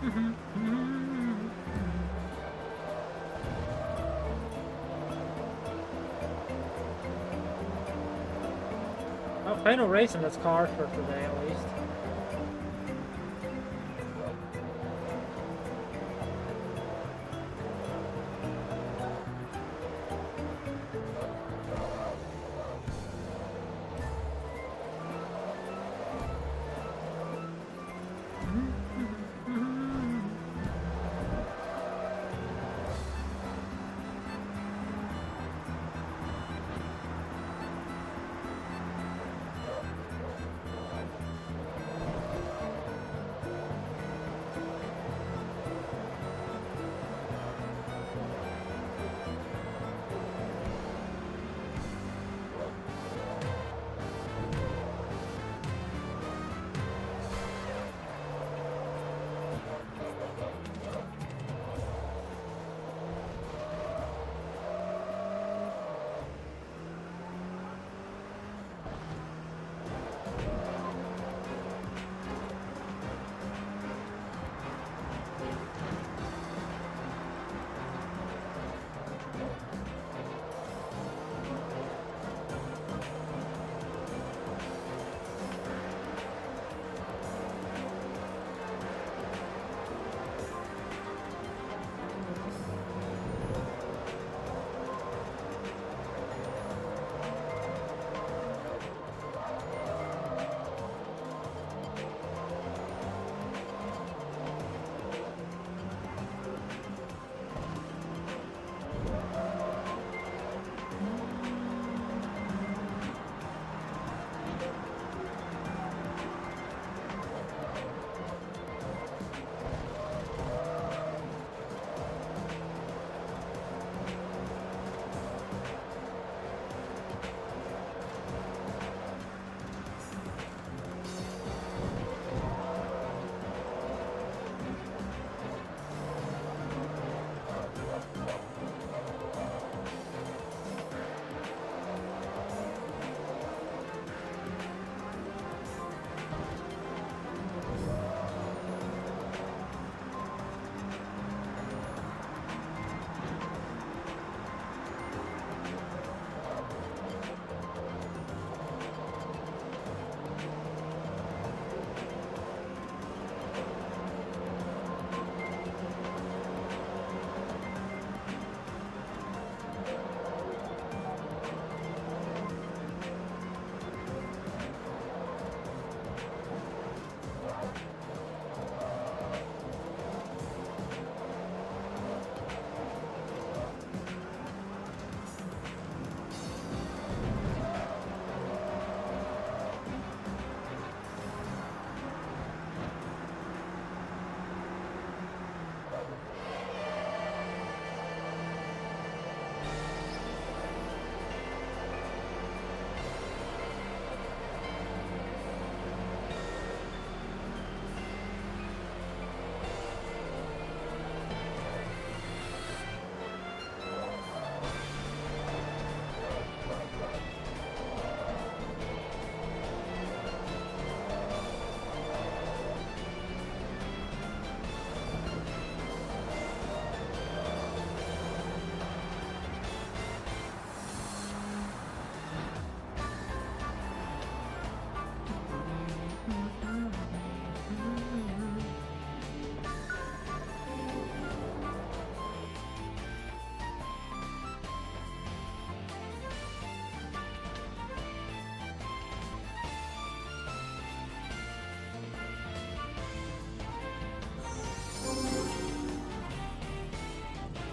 Well, final race in this car for today, at least.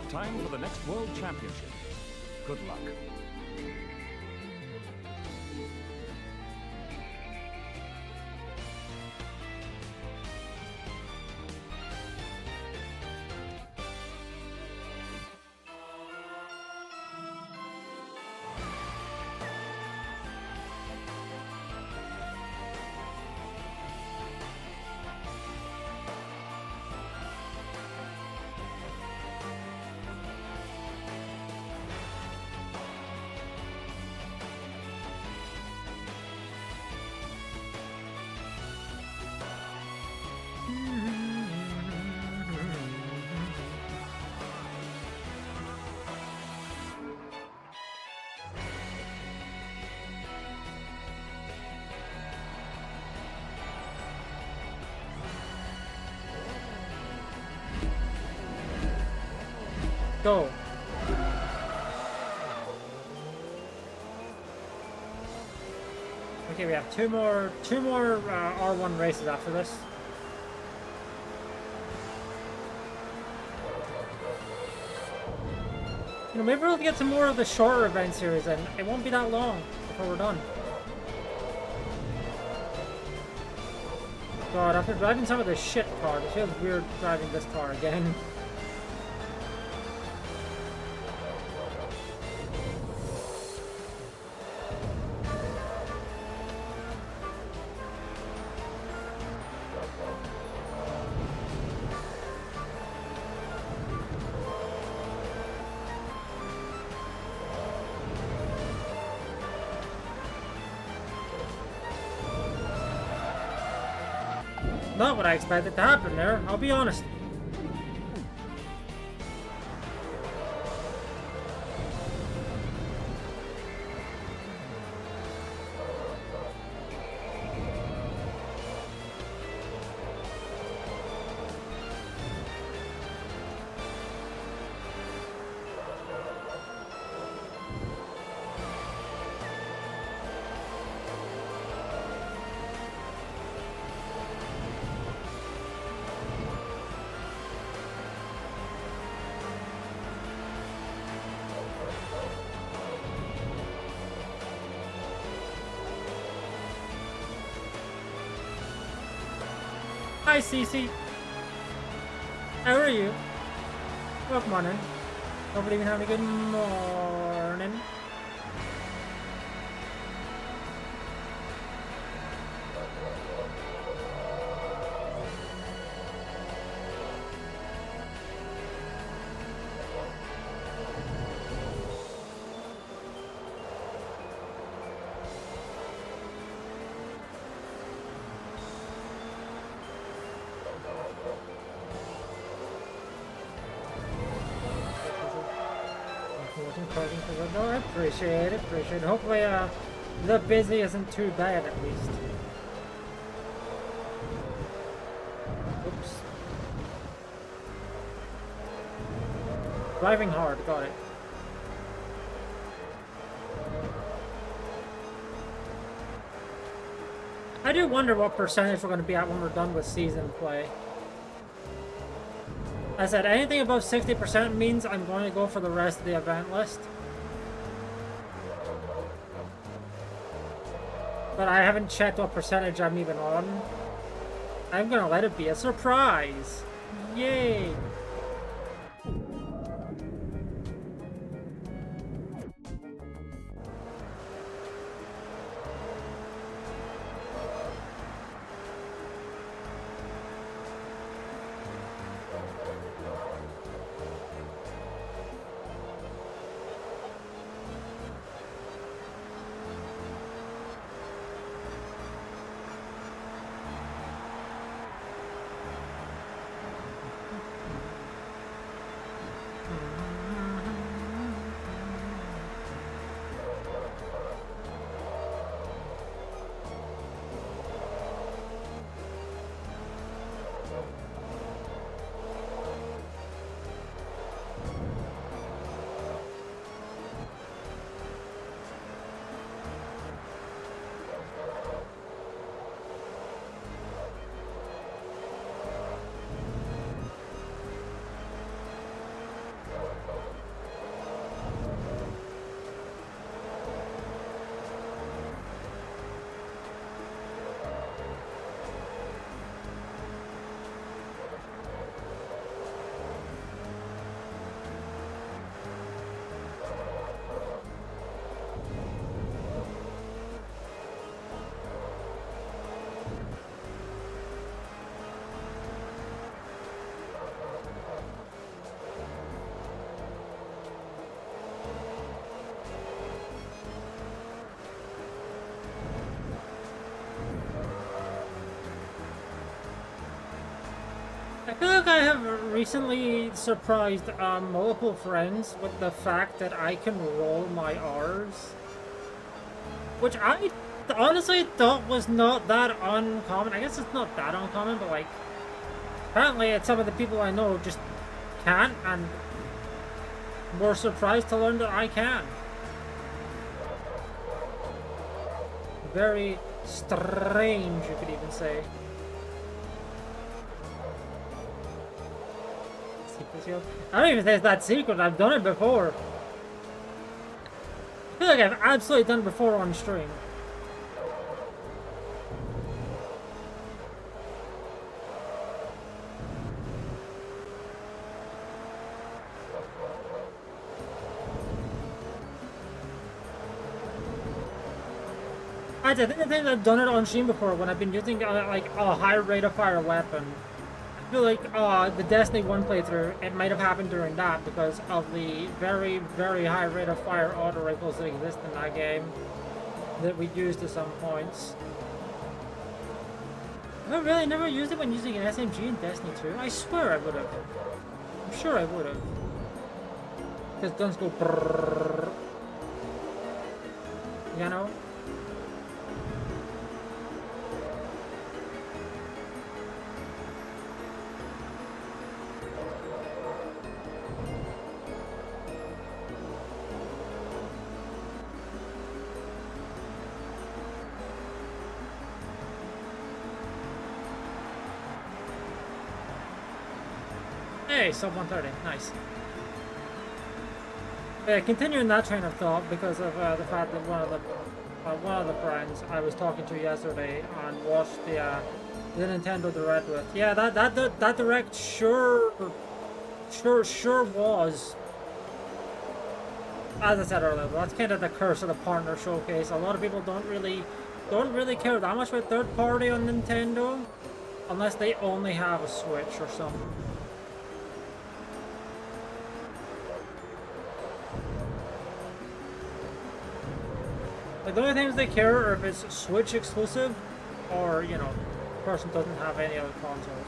Time for the next World Championship. Good luck. go. Okay, we have two more R1 races after this. You know, maybe we'll get some more of the shorter event series, and it won't be that long before we're done. God, after driving some of this shit car, it feels weird driving this car again. Not what I expected to happen there, I'll be honest. Hi, Cece. How are you? Welcome on in. Hopefully you've been having a good morning. No, I appreciate it, Hopefully, the busy isn't too bad at least. Oops. Driving hard, got it. I do wonder what percentage we're going to be at when we're done with season play. I said anything above 60% means I'm going to go for the rest of the event list. But I haven't checked what percentage I'm even on. I'm gonna let it be a surprise. Yay! I feel like I have recently surprised multiple friends with the fact that I can roll my R's. Which I honestly thought was not that uncommon. I guess it's not that uncommon, but like, apparently it's some of the people I know just can't, and more surprised to learn that I can. Very strange, you could even say. I don't even think it's that secret. I've done it before. I feel like I've absolutely done it before on stream. I think I've done it on stream before when I've been using like a high rate of fire weapon. I feel like the Destiny 1 playthrough, it might have happened during that because of the very, very high rate of fire auto rifles that exist in that game that we used at some points. I really never used it when using an SMG in Destiny 2. I swear I would have. I'm sure I would have. Because guns go brrrr. You know? Hey, sub 130, nice. Yeah, continuing that train of thought because of the fact that one of the friends I was talking to yesterday and watched the Nintendo Direct with. Yeah, that Direct sure was. As I said earlier, that's kind of the curse of the partner showcase. A lot of people don't really care that much about third party on Nintendo, unless they only have a Switch or something. Like, the only things they care are if it's Switch exclusive, or, you know, the person doesn't have any other consoles.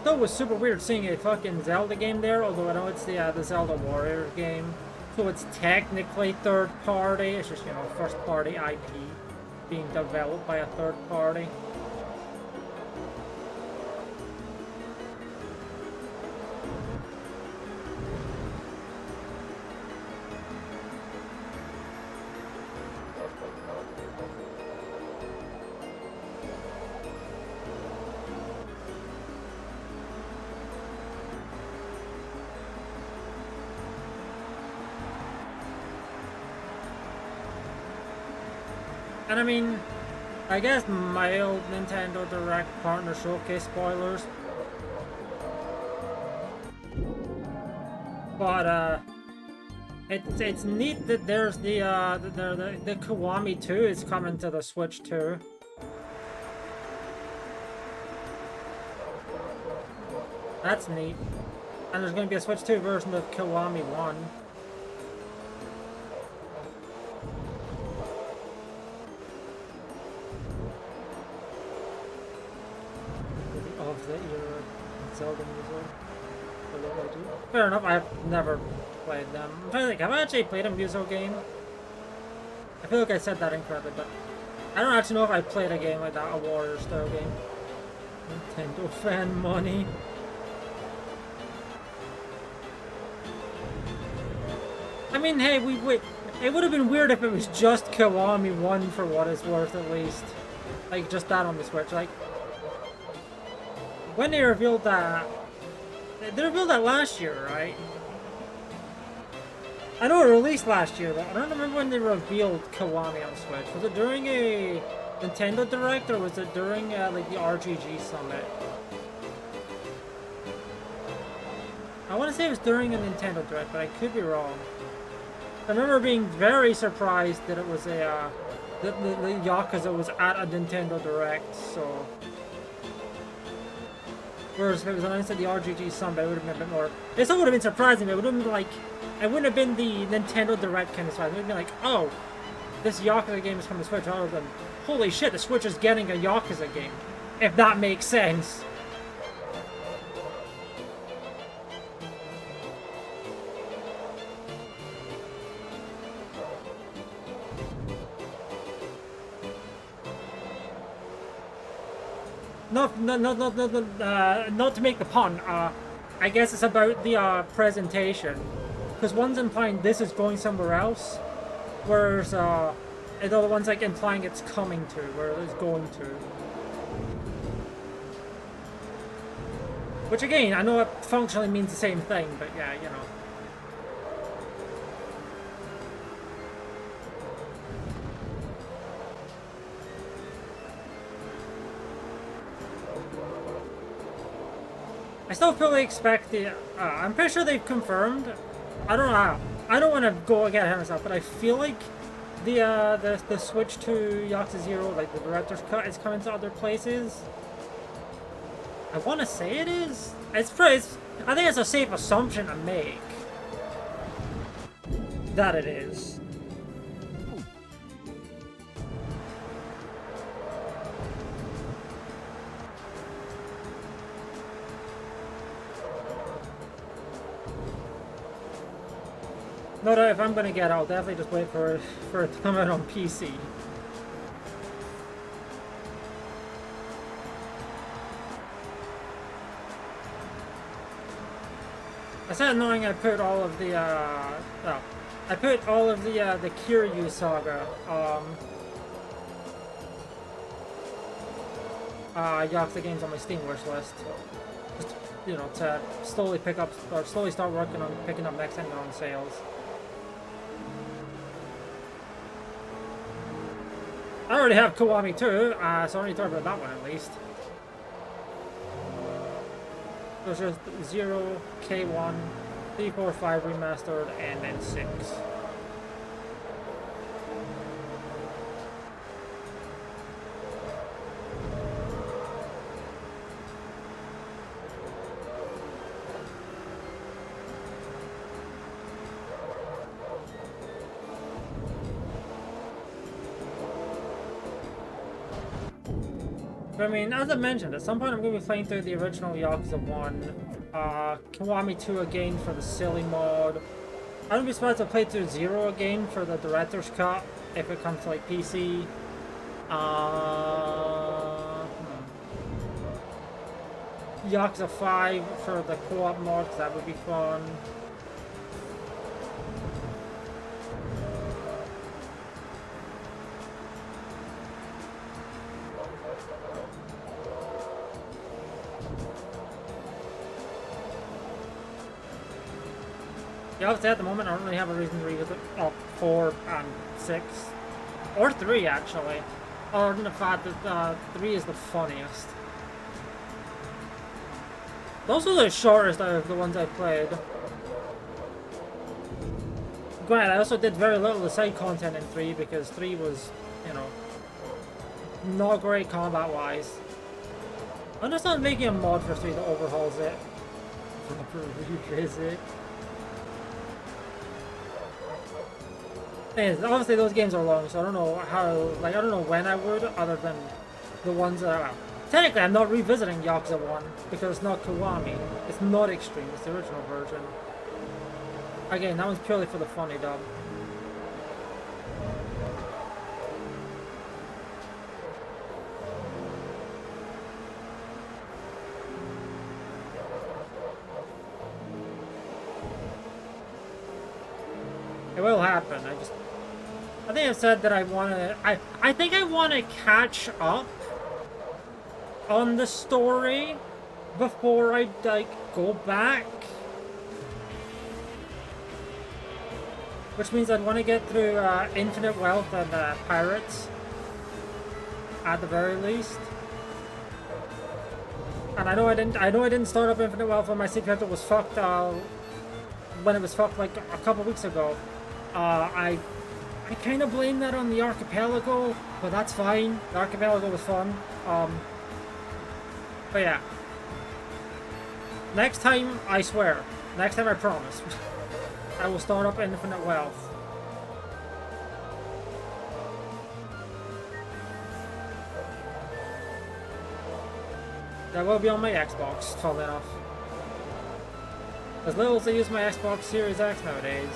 Still was super weird seeing a fucking Zelda game there, although I know it's the Zelda Warriors game. So it's technically third party, it's just, you know, first party IP being developed by a third party. And I mean, I guess mild Nintendo Direct partner showcase spoilers. But it's neat that there's the Kiwami 2 is coming to the Switch too. That's neat. And there's going to be a Switch 2 version of Kiwami 1. Zelda music. Fair enough, I've never played them. I'm trying to think, have I actually played a Muso game? I feel like I said that incorrectly, but I don't actually know if I played a game like that, a Warrior style game. Nintendo fan money. I mean, hey, it would have been weird if it was just Kiwami 1 for what it's worth at least. Like, just that on the Switch, like... When they revealed that last year, right? I know it released last year, but I don't remember when they revealed Kiwami on Switch. Was it during a Nintendo Direct, or was it during like the RGG Summit? I want to say it was during a Nintendo Direct, but I could be wrong. I remember being very surprised that it was the Yakuza was at a Nintendo Direct, so... Whereas if it was announced at the RGG Summit, it would have been a bit more... It still would have been surprising, but it would have been like... It wouldn't have been the Nintendo Direct kind of surprise. It would have been like, oh, this Yakuza game is coming to Switch, rather than, holy shit, the Switch is getting a Yakuza game. If that makes sense. not to make the pun. I guess it's about the presentation, because one's implying this is going somewhere else, whereas the other one's like implying it's coming to, where it's going to. Which again, I know it functionally means the same thing, but yeah, you know. I still fully expect the. I'm pretty sure they've confirmed. I don't know. I don't want to go get ahead of myself, but I feel like the switch to Yakuza 0, like the director's cut, is coming to other places. I want to say it is. It's pretty. I think it's a safe assumption to make that it is. No doubt if I'm gonna get it, I'll definitely just wait for it to come out on PC. It's annoying I put all of the I put all of the Kiryu saga Yakuza games on my Steam wish list. Just, you know, to slowly pick up or slowly start working on picking up next time they're on sales. I already have Kiwami 2, so I don't need to talk about that one at least. There's just 0, K1, 3, 4, 5 remastered, and then 6. I mean, as I mentioned, at some point I'm going to be playing through the original Yakuza 1, Kiwami 2 again for the silly mod. I wouldn't be surprised to play through 0 again for the director's cut, if it comes to like PC. Yakuza 5 for the co-op mod, because that would be fun. Yeah, obviously at the moment I don't really have a reason to revisit 4 and 6. Or 3 actually. Other than the fact that 3 is the funniest. Those are the shortest out of the ones I played. Granted, I also did very little of the side content in 3 because 3 was, you know, not great combat wise. I'm just not making a mod for 3 that overhauls it. Revisit. Anyways, obviously those games are long, so I don't know how, like, I don't know when I would, other than the ones that are, technically I'm not revisiting Yakuza 1, because it's not Kiwami, it's not Extreme, it's the original version. Again, that one's purely for the funny dub. It will happen, I think I've said that I think I want to catch up on the story before I, like, go back. Which means I'd want to get through Infinite Wealth and Pirates, at the very least. And I know I didn't start up Infinite Wealth when my save character was fucked, when it was fucked like a couple weeks ago. I kind of blame that on the Archipelago, but that's fine. The Archipelago was fun. But yeah. Next time, I swear. Next time, I promise. I will start up Infinite Wealth. That will be on my Xbox, funnily enough. As little as I use my Xbox Series X nowadays,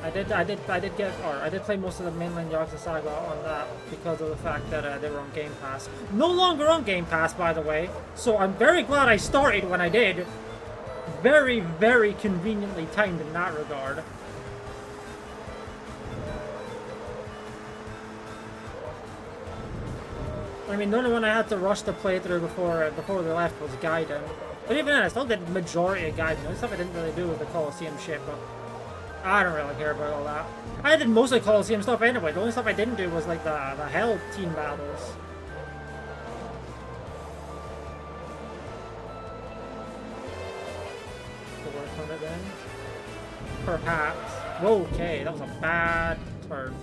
I did play most of the mainland Yakuza Saga on that because of the fact that they were on Game Pass. No longer on Game Pass, by the way. So I'm very glad I started when I did. Very, very conveniently timed in that regard. I mean, the only one I had to rush the playthrough before they left was Gaiden. But even then, I still did the majority of Gaiden. The stuff I didn't really do with the Colosseum shit, but I don't really care about all that. I did mostly Colosseum stuff anyway. The only stuff I didn't do was like the Hell team battles. To work on it then? Perhaps. Whoa, okay, that was a bad turn.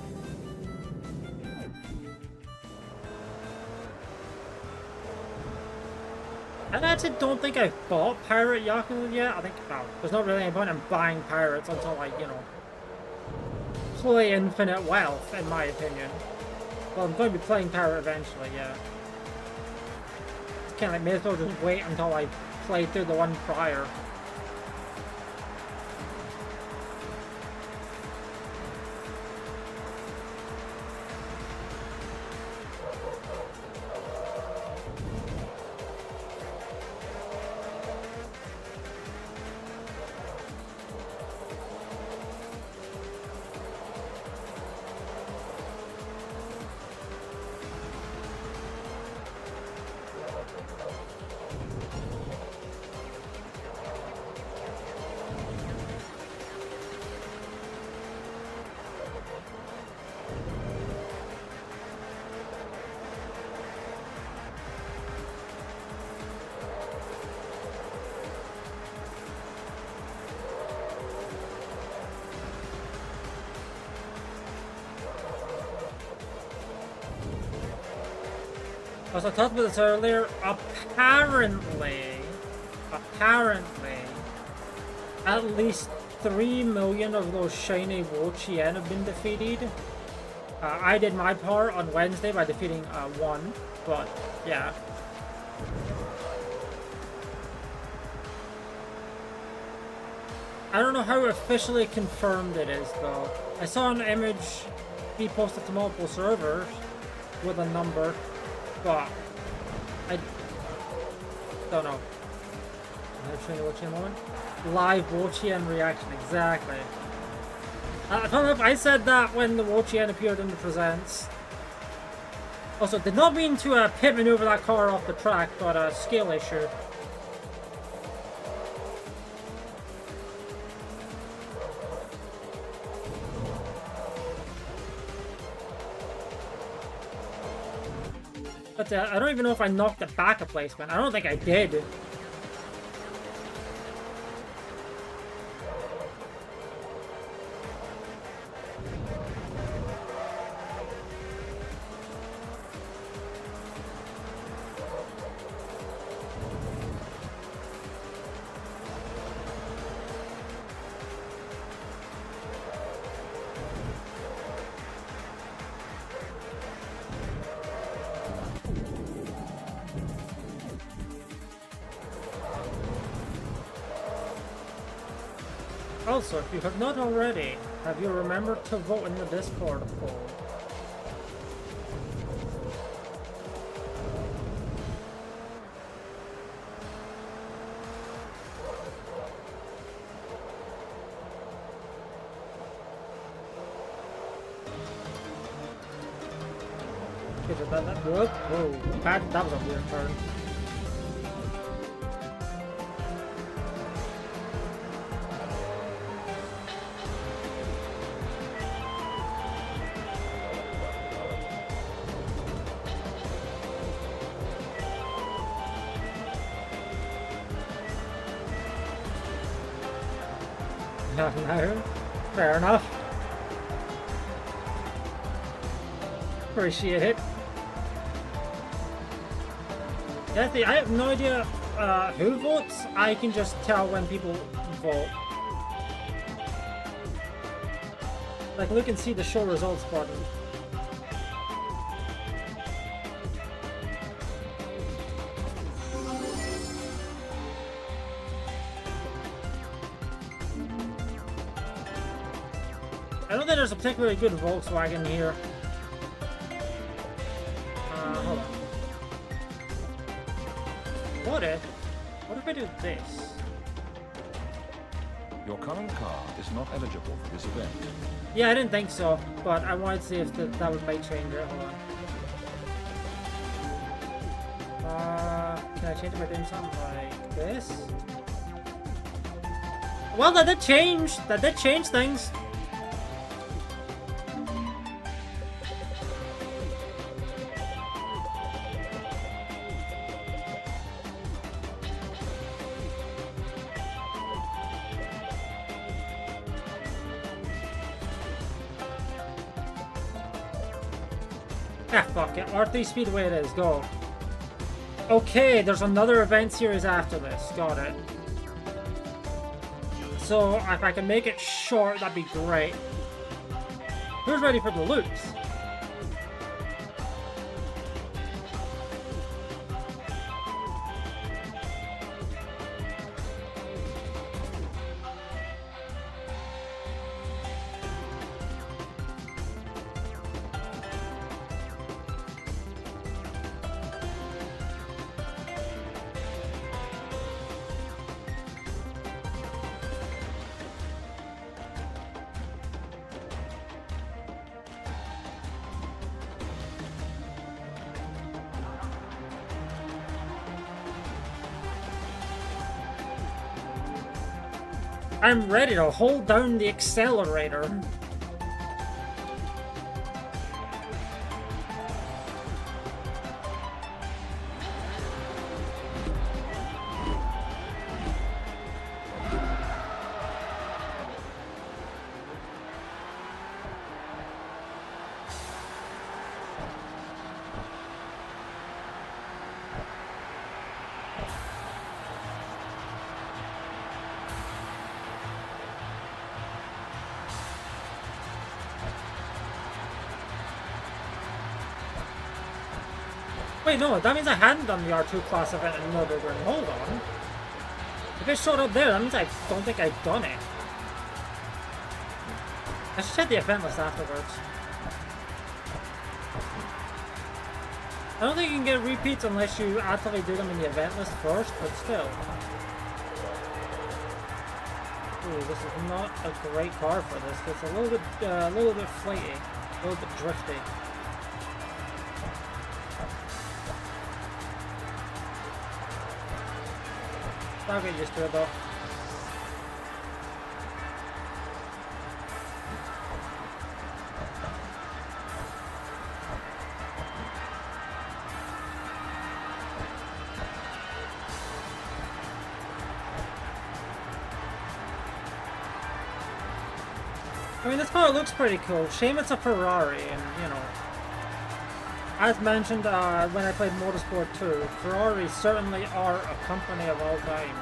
I actually don't think I've bought Pirate Yakuza yet. I think, well, there's not really any point in buying pirates until I, you know, play Infinite Wealth, in my opinion. Well, I'm going to be playing Pirate eventually, yeah. It's kind of like, may as well just wait until I play through the one prior. As I talked about this earlier, apparently, at least 3 million of those shiny Wo-Chien have been defeated. I did my part on Wednesday by defeating one, but yeah. I don't know how officially confirmed it is though. I saw an image be posted to multiple servers with a number. But I don't know. Live Wo-Chien reaction, exactly. I don't know if I said that when the Wo-Chien appeared in the Presents. Also, did not mean to pit maneuver that car off the track, but a skill issue. But I don't even know if I knocked it back a placement. I don't think I did. Also, if you have not already, have you remembered to vote in the Discord poll? Whoa, that was a weird turn. No, fair enough. Appreciate it. Yeah, I have no idea who votes. I can just tell when people vote. Like, look and see the show results button. don't think there's a particularly good Volkswagen here. Hold on. What if I do this? Your current car is not eligible for this event. Yeah, I didn't think so, but I wanted to see if that would make change it. Hold on. Can I change it by doing something like this? Well, that did change. That did change things. Ah, fuck it. R3 Speedway it is. Go. Okay, there's another event series after this. Got it. So, if I can make it short, that'd be great. Who's ready for the loops? I'm ready to hold down the accelerator. Wait, no, that means I hadn't done the R2 class event in Nürburgring. Hold on. If it showed up there, that means I don't think I've done it. I should check the event list afterwards. I don't think you can get repeats unless you actively do them in the event list first, but still. Ooh, this is not a great car for this. It's a little bit flighty, a little bit drifty. I'll get used to it though. I mean, this car looks pretty cool. Shame it's a Ferrari, and you know, as mentioned when I played Motorsport 2, Ferraris certainly are a company of all time.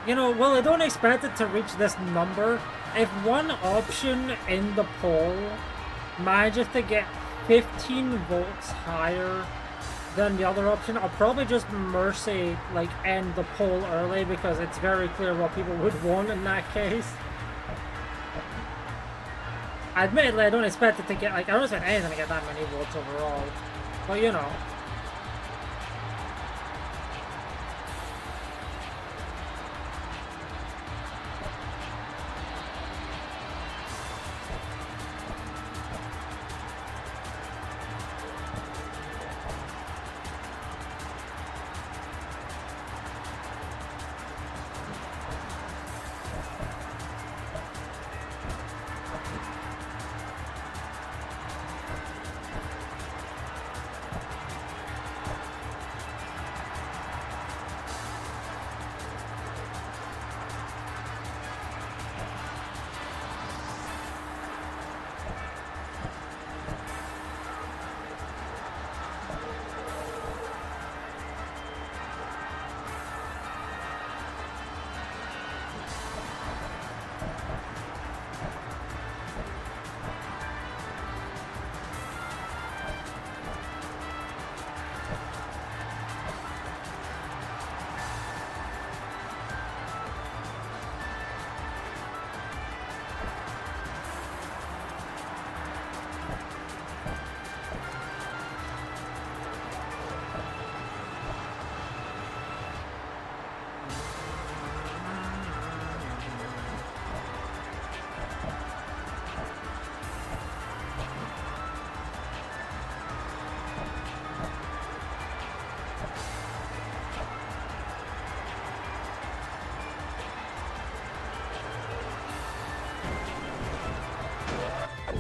You know, well, I don't expect it to reach this number. If one option in the poll manages to get 15 votes higher then the other option, I'll probably just mercy, like, end the poll early because it's very clear what people would want in that case. Admittedly, I don't expect it to get, like, I don't expect anything to get that many votes overall. But, you know.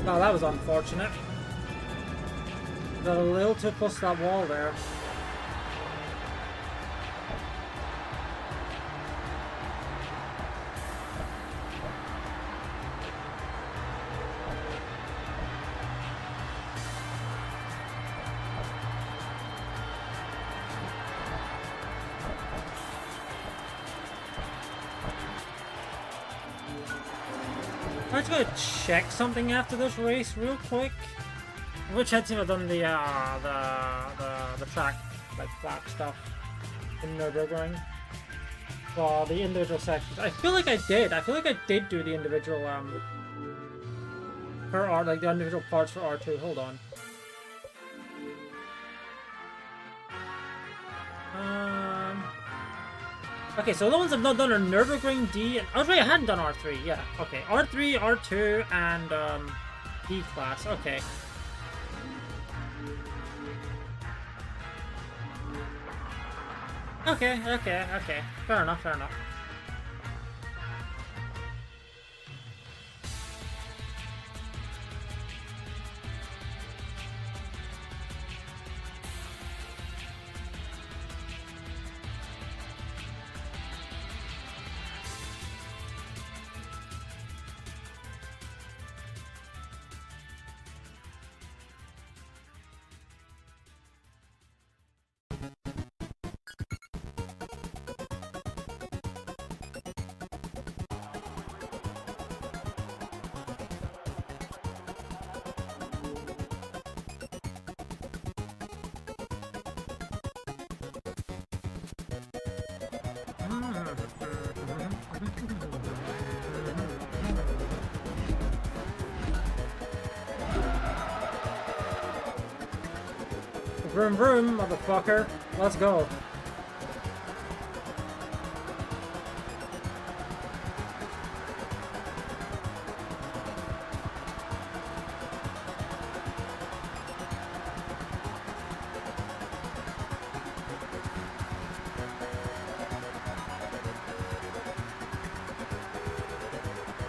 Oh, that was unfortunate. Got a little too close to that wall there. I'm just gonna check something after this race real quick. Which head team have done the track, like flat stuff in Nürburgring? Well, the individual sections. I feel like I did. I feel like I did do the individual for R, like the individual parts for R2. Hold on. Okay, so the ones I've not done are Nürburgring D. And, oh, wait, I hadn't done R3. Yeah. Okay, R3, R2, and D class. Okay. Okay. Fair enough. Vroom vroom, motherfucker. Let's go.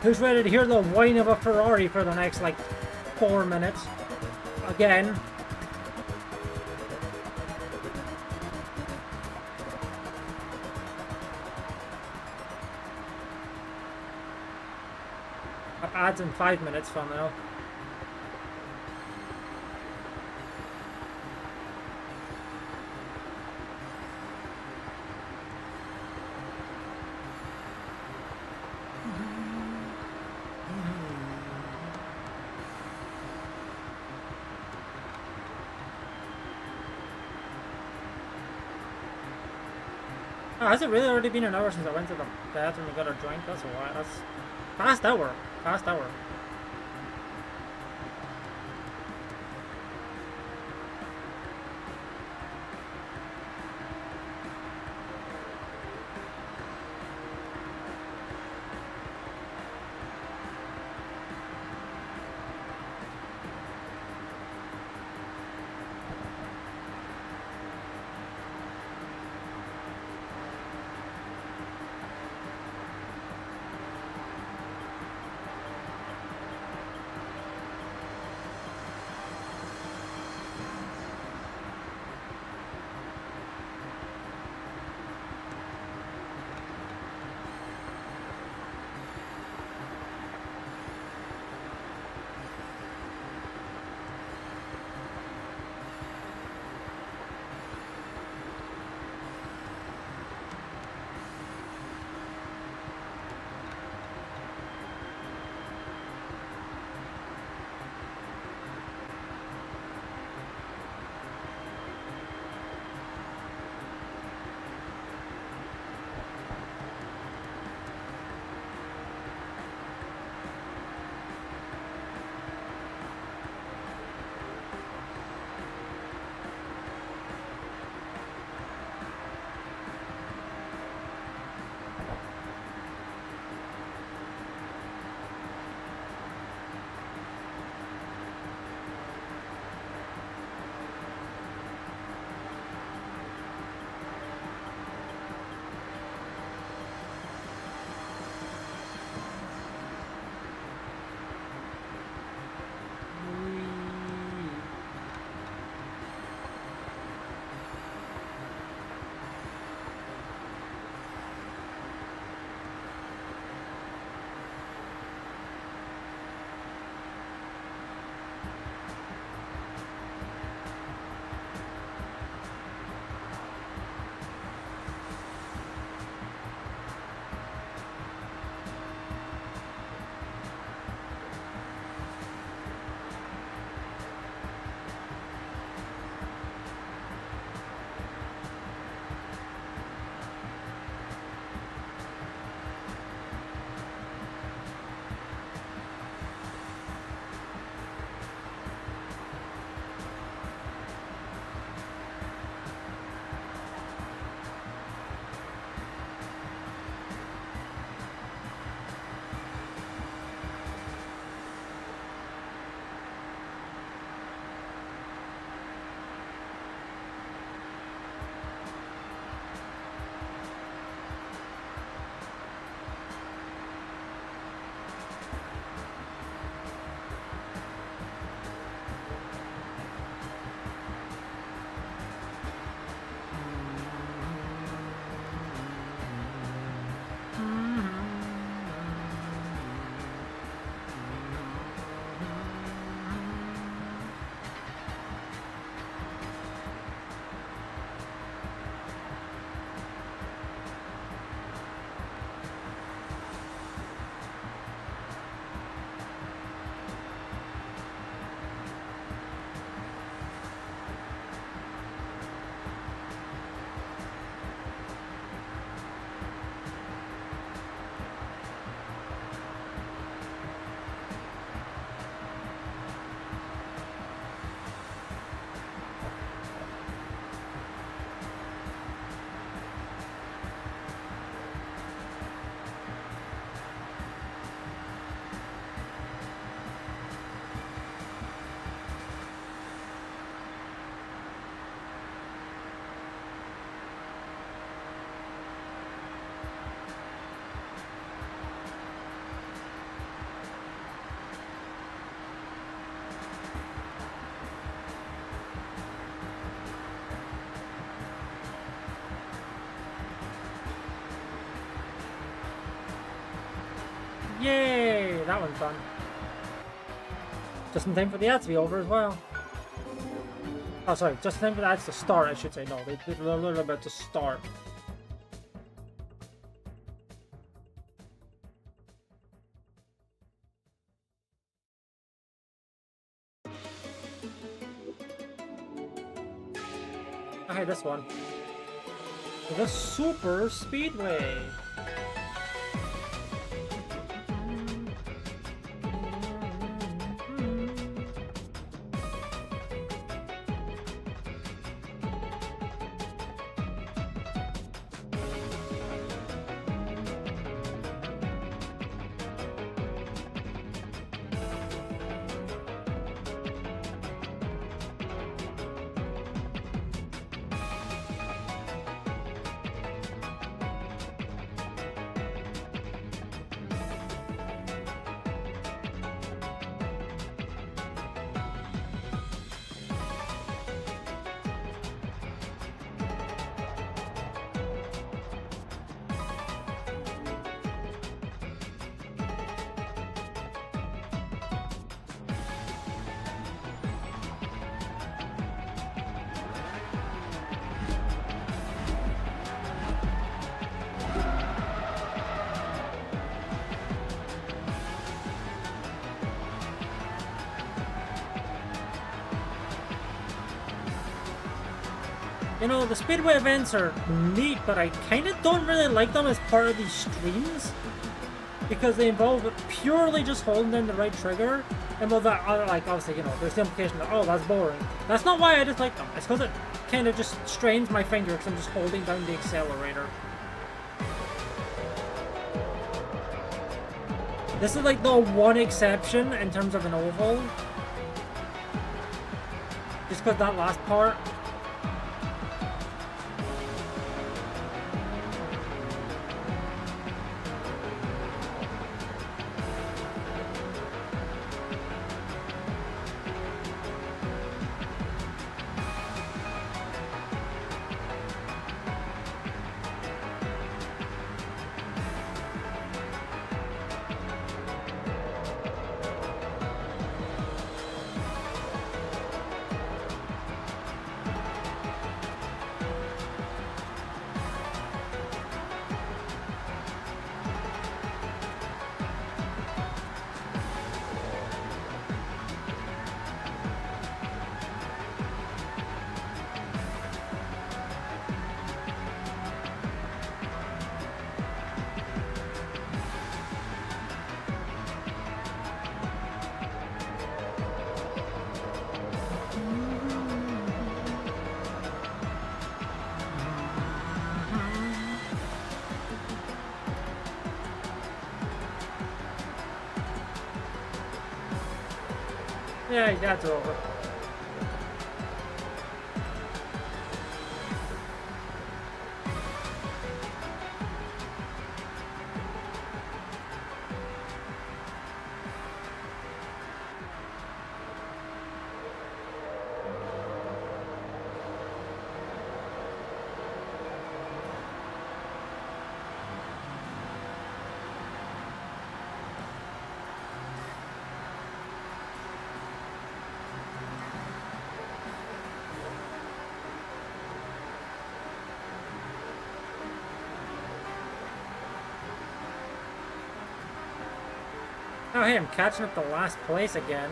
Who's ready to hear the whine of a Ferrari for the next, like, 4 minutes? Again. Ads in 5 minutes from now. has it really already been an hour since I went to the bathroom and got a drink? That's a while. That's past hour. Past hour. Yay! That one's done. Just in time for the ads to be over as well. Oh, sorry, just in time for the ads to start, I should say. No, they're a little about to start. Okay, this one. The super speedway. You know, the speedway events are neat, but I kind of don't really like them as part of these streams because they involve purely just holding down the right trigger. And well, that like obviously, you know, there's the implication that oh, that's boring. That's not why I dislike them. It's because it kind of just strains my finger because I'm just holding down the accelerator. This is like the one exception in terms of an oval. Just because that last part. Yeah, that's over. Oh hey, I'm catching up to last place again.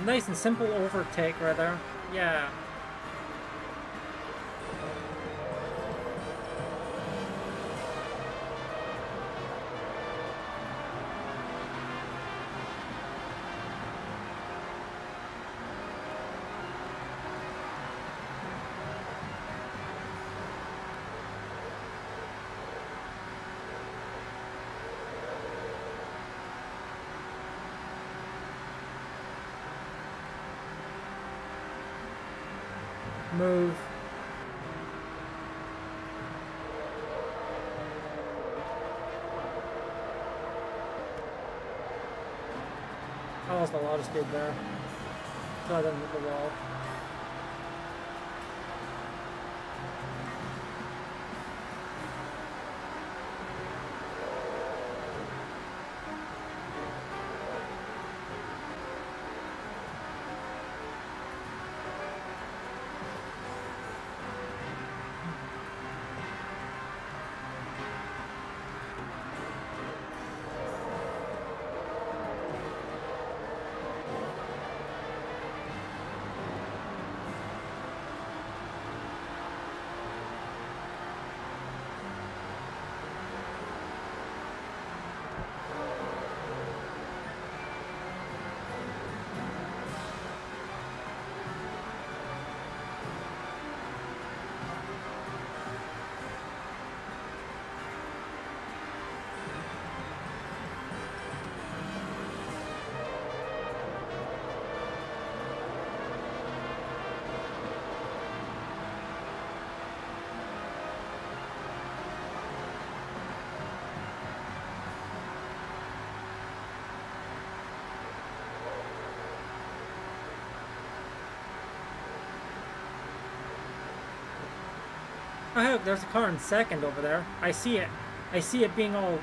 Nice and simple overtake right there. Yeah. Move. I lost a lot of speed there. So I didn't hit the wall. Oh, look, there's a car in second over there. I see it. I see it being all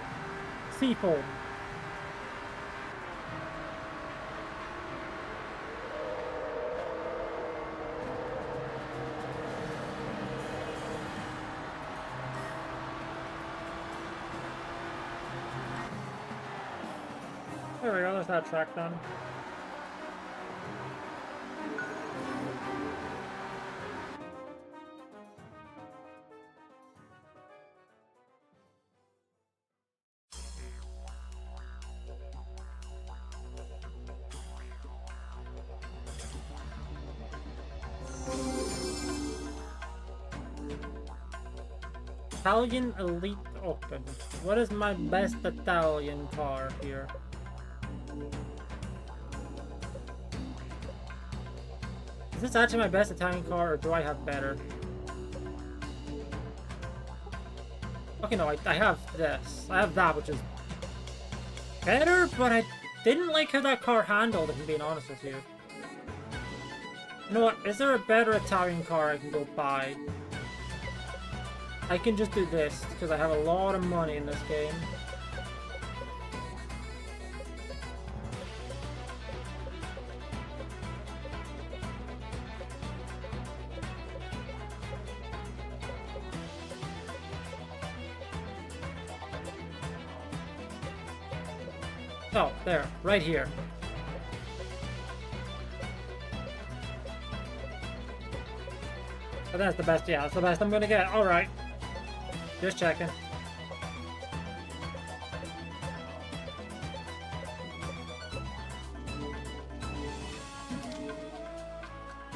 threefold. There we go, there's that track done. Italian Elite Open. What is my best Italian car here? Is this actually my best Italian car, or do I have better? Okay, no, I have this. I have that, which is better, but I didn't like how that car handled, if I'm being honest with you. You know what? Is there a better Italian car I can go buy? I can just do this, because I have a lot of money in this game. Oh, there, right here. But that's the best, yeah, that's the best I'm gonna get. Alright. Just checking.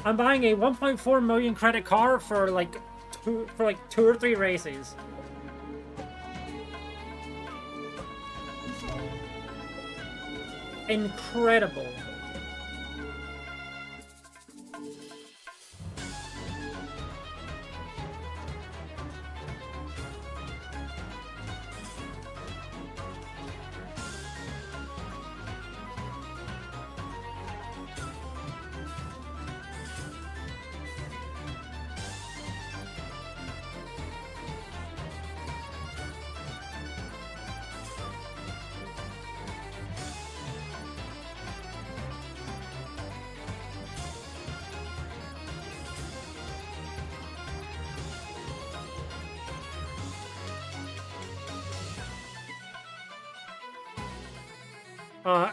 I'm buying a 1.4 million credit car for like two or three races. Incredible.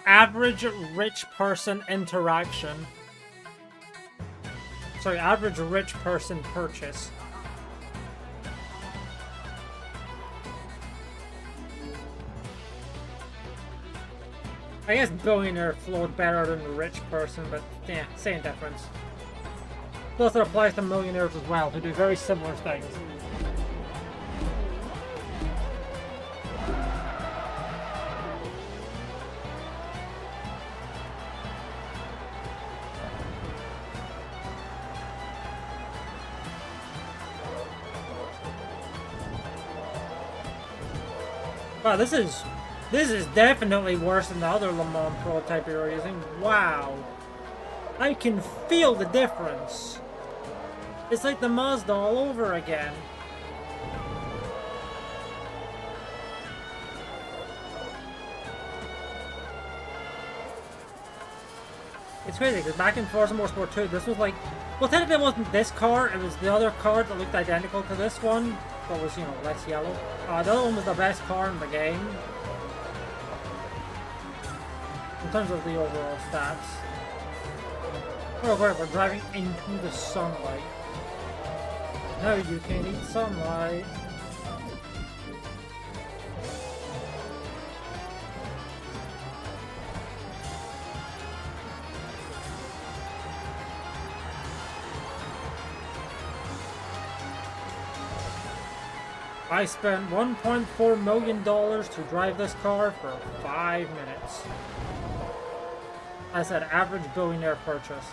Average rich person interaction. Sorry, average rich person purchase. I guess billionaire flowed better than the rich person, but yeah, same difference. Plus it applies to millionaires as well, who do very similar things. Wow, this is definitely worse than the other Le Mans prototype you were using. Wow. I can feel the difference. It's like the Mazda all over again. It's crazy, because back in Forza Motorsport 2, this was like... Well, technically it wasn't this car, it was the other car that looked identical to this one, but was, you know, less yellow. The other one was the best car in the game. In terms of the overall stats. Oh great, we're driving into the sunlight. No, you can't eat sunlight. I spent $1.4 million to drive this car for 5 minutes. I said average billionaire purchase.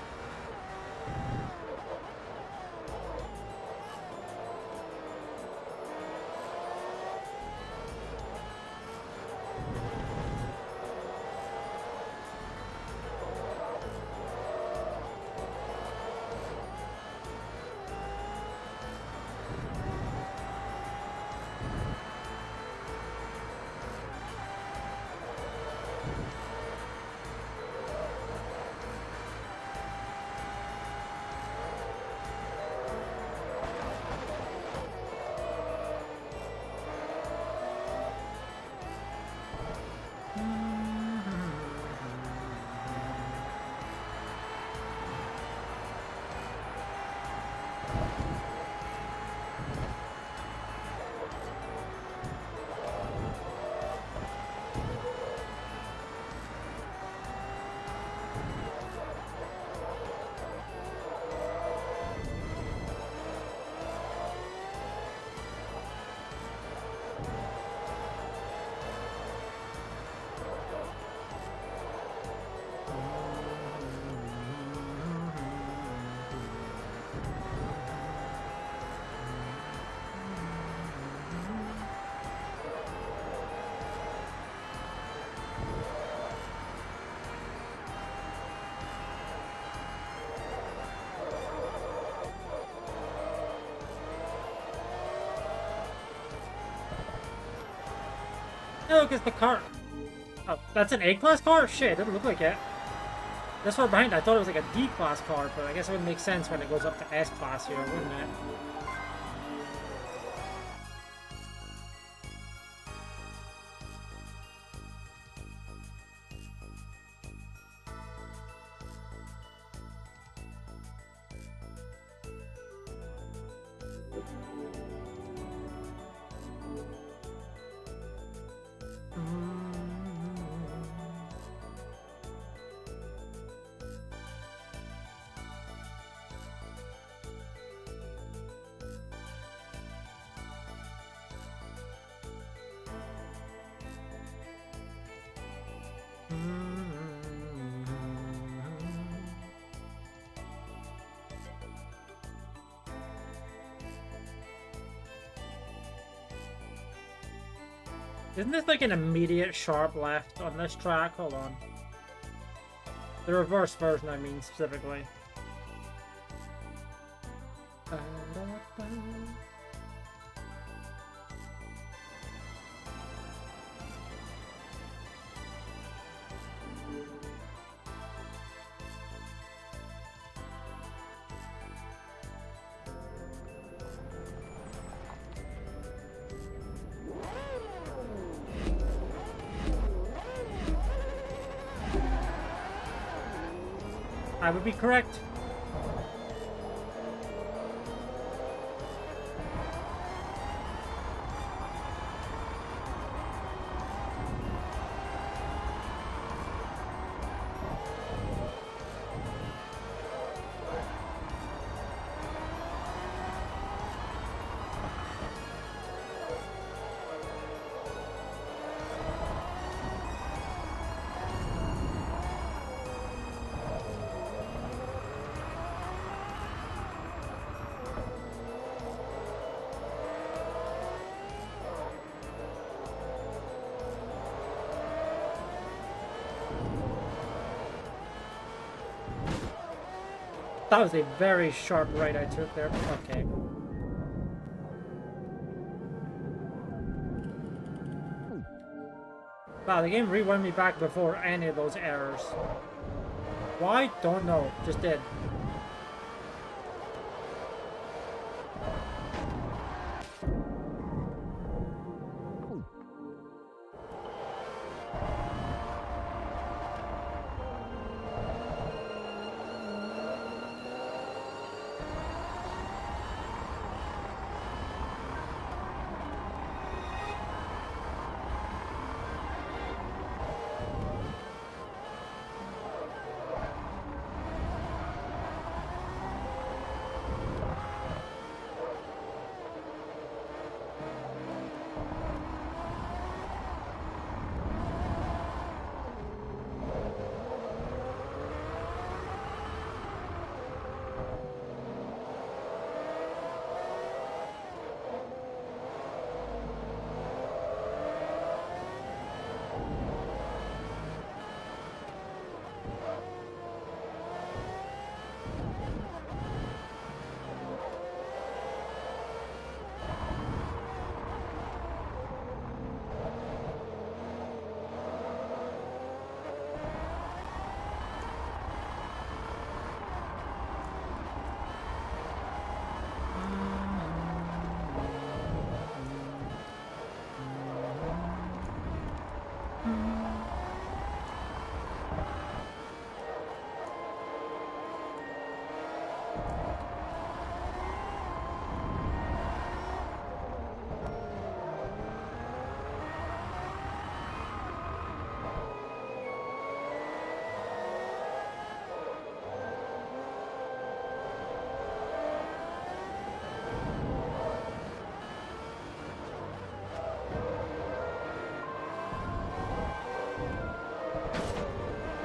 Hey, look, it's the car. Oh, that's an A-class car? Shit, it doesn't look like it. This far behind, I thought it was like a D-class car, but I guess it would make sense when it goes up to S-class here, wouldn't it? Isn't this like an immediate sharp left on this track? Hold on. The reverse version, I mean, specifically. I would be correct. That was a very sharp right I took there. Okay. Wow, the game rewound me back before any of those errors. Why? Don't know. Just did.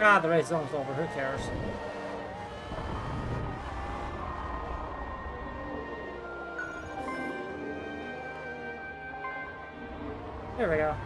Ah, the race is almost over. Who cares? There we go.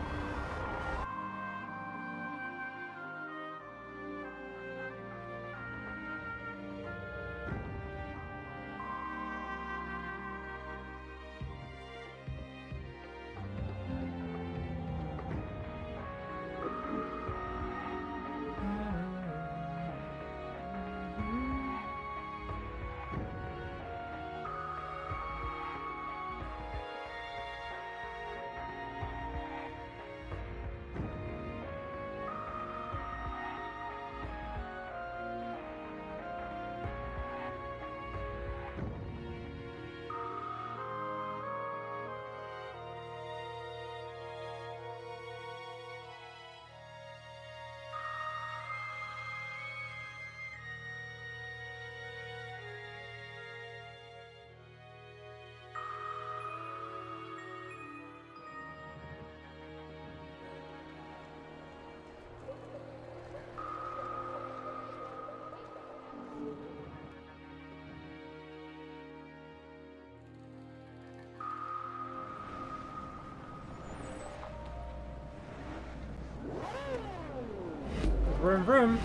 Vroom vroom.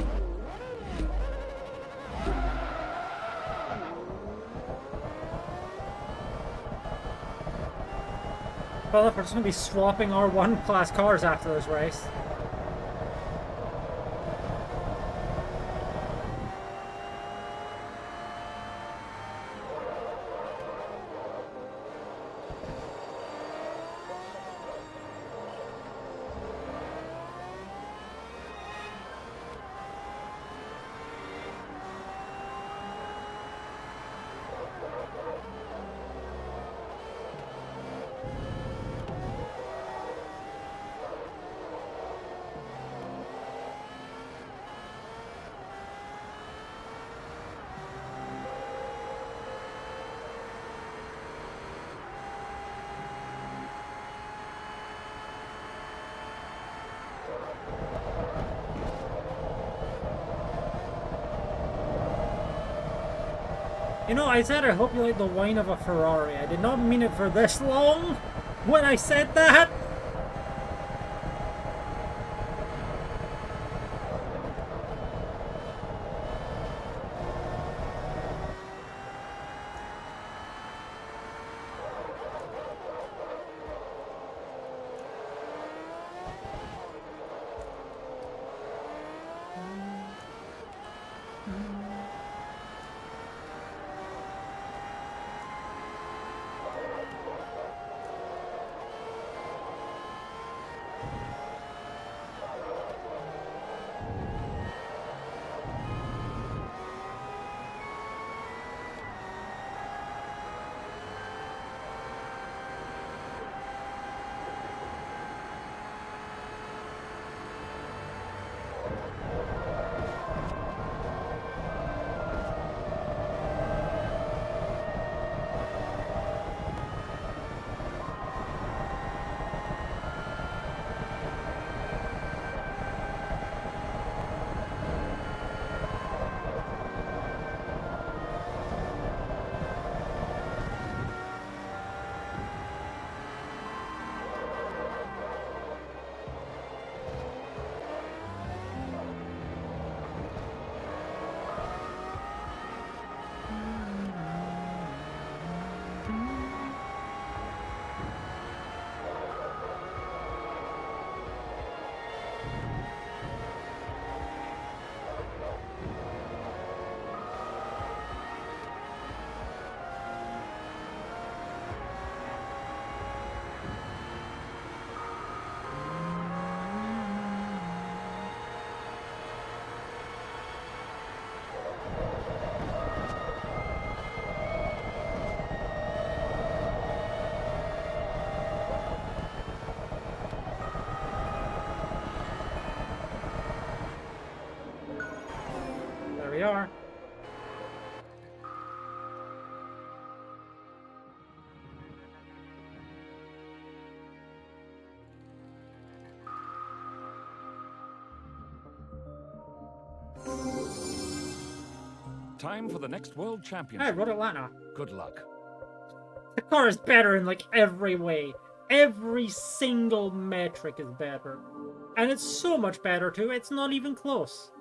Philip, we're just gonna be swapping our one-class cars after this race. You know, I said I hope you like the whine of a Ferrari. I did not mean it for this long when I said that. There we are. Time for the next World Hey, Championship. Road Atlanta. Good luck. The car is better in like every way. Every single metric is better. And it's so much better too, it's not even close.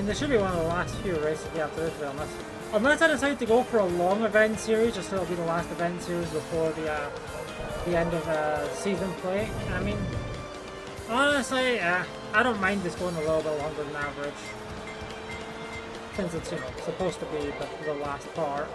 mean, this should be one of the last few races we have to do, to be honest. Unless I decide to go for a long event series, just so it'll be the last event series before the end of season play. I mean, honestly, I don't mind this going a little bit longer than average. Since it's, you know, supposed to be the last part.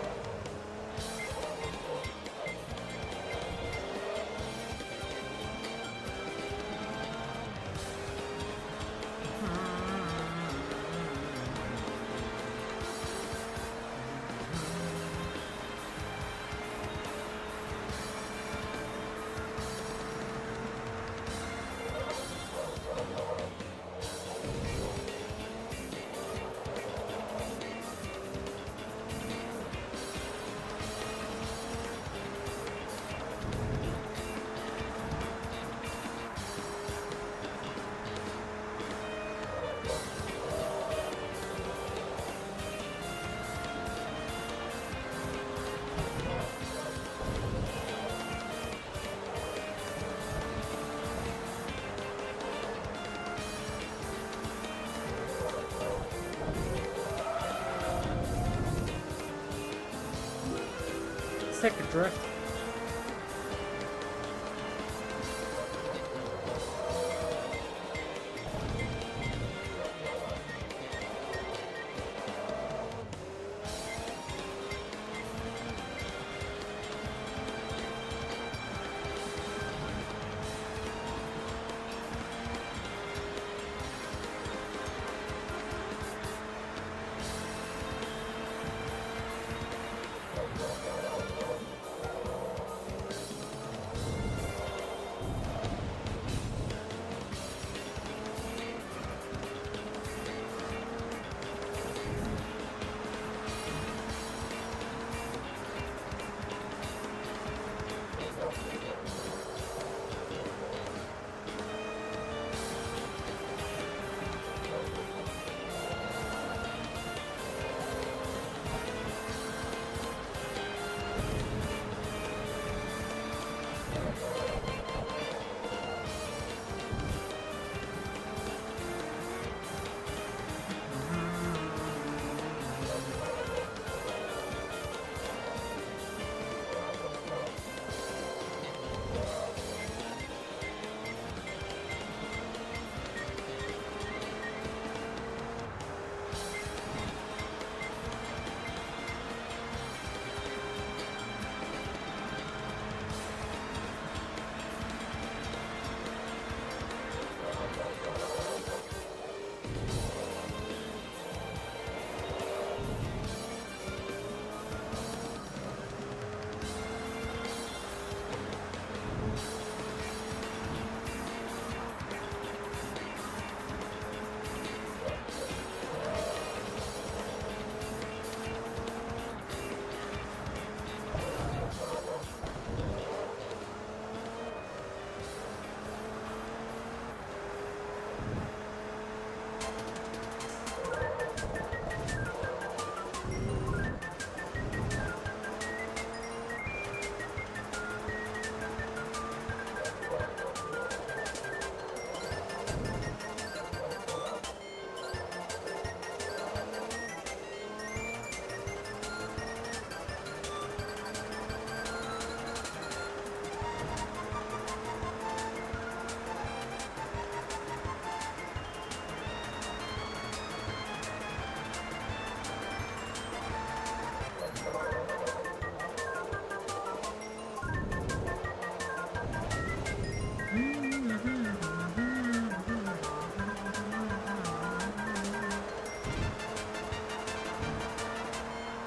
Let's take a drift.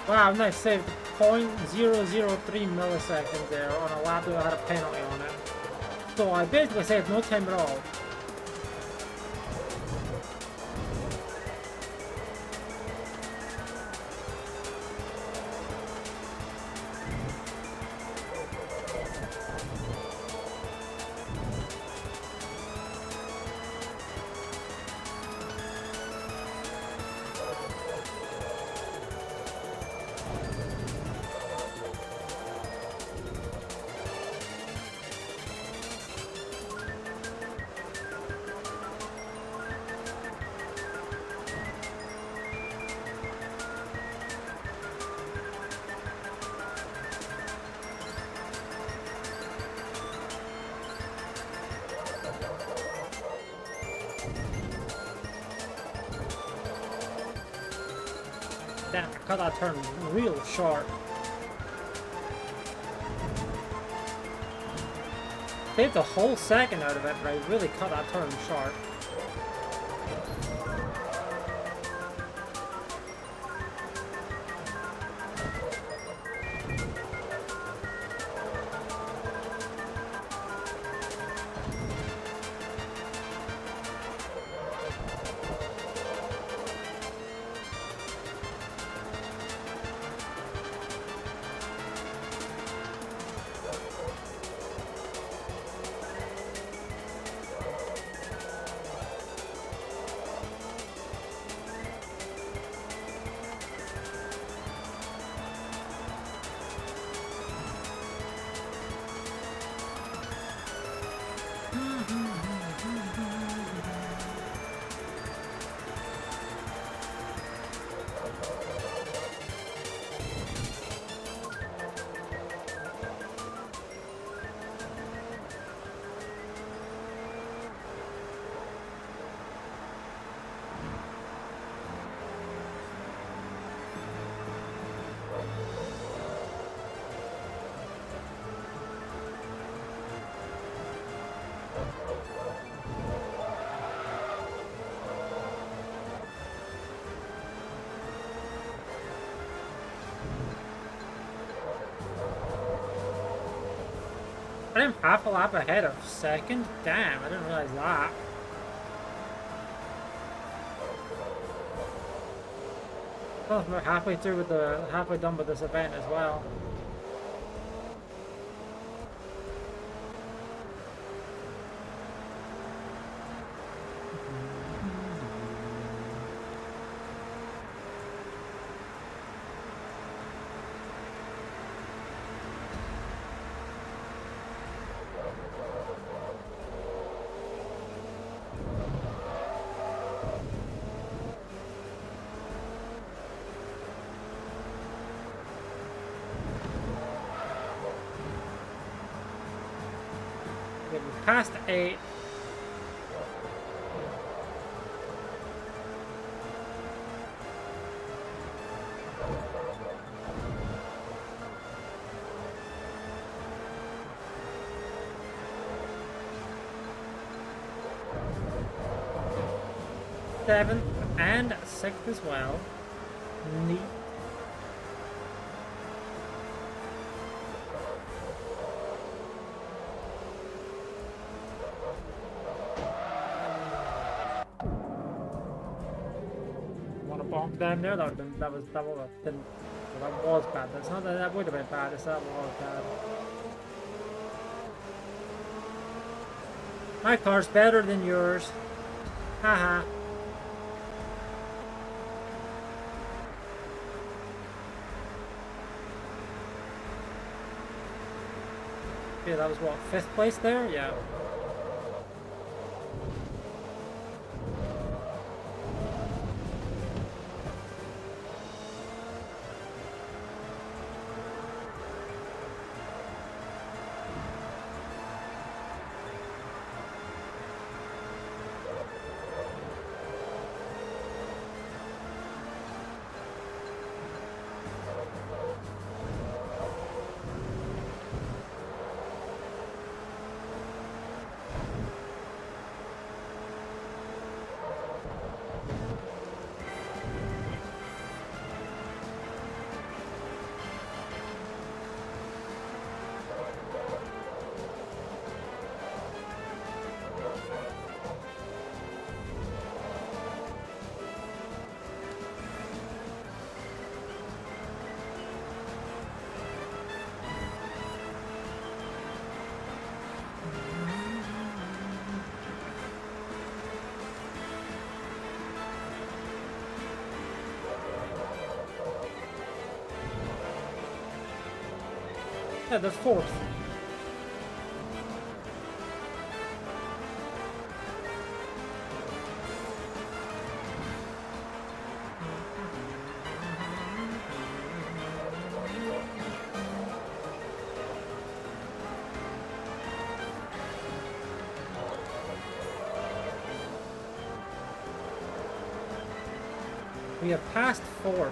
Wow, nice saved 0.003 milliseconds there on a lap that had a penalty on it. So I basically saved no time at all. Damn, I cut that turn real short. Saved a whole second out of it, but I really cut that turn short. I'm half a lap ahead of second? Damn, I didn't realize that. Oh, we're halfway done with this event as well. Past 8. Seventh and sixth as well. Neat. Down there, that would have been that was bad. That's not that would have been bad. It's that was bad. My car's better than yours. Haha. Yeah, that was what, 5th place there? Yeah. Yeah, that's 4th. We have passed 4th.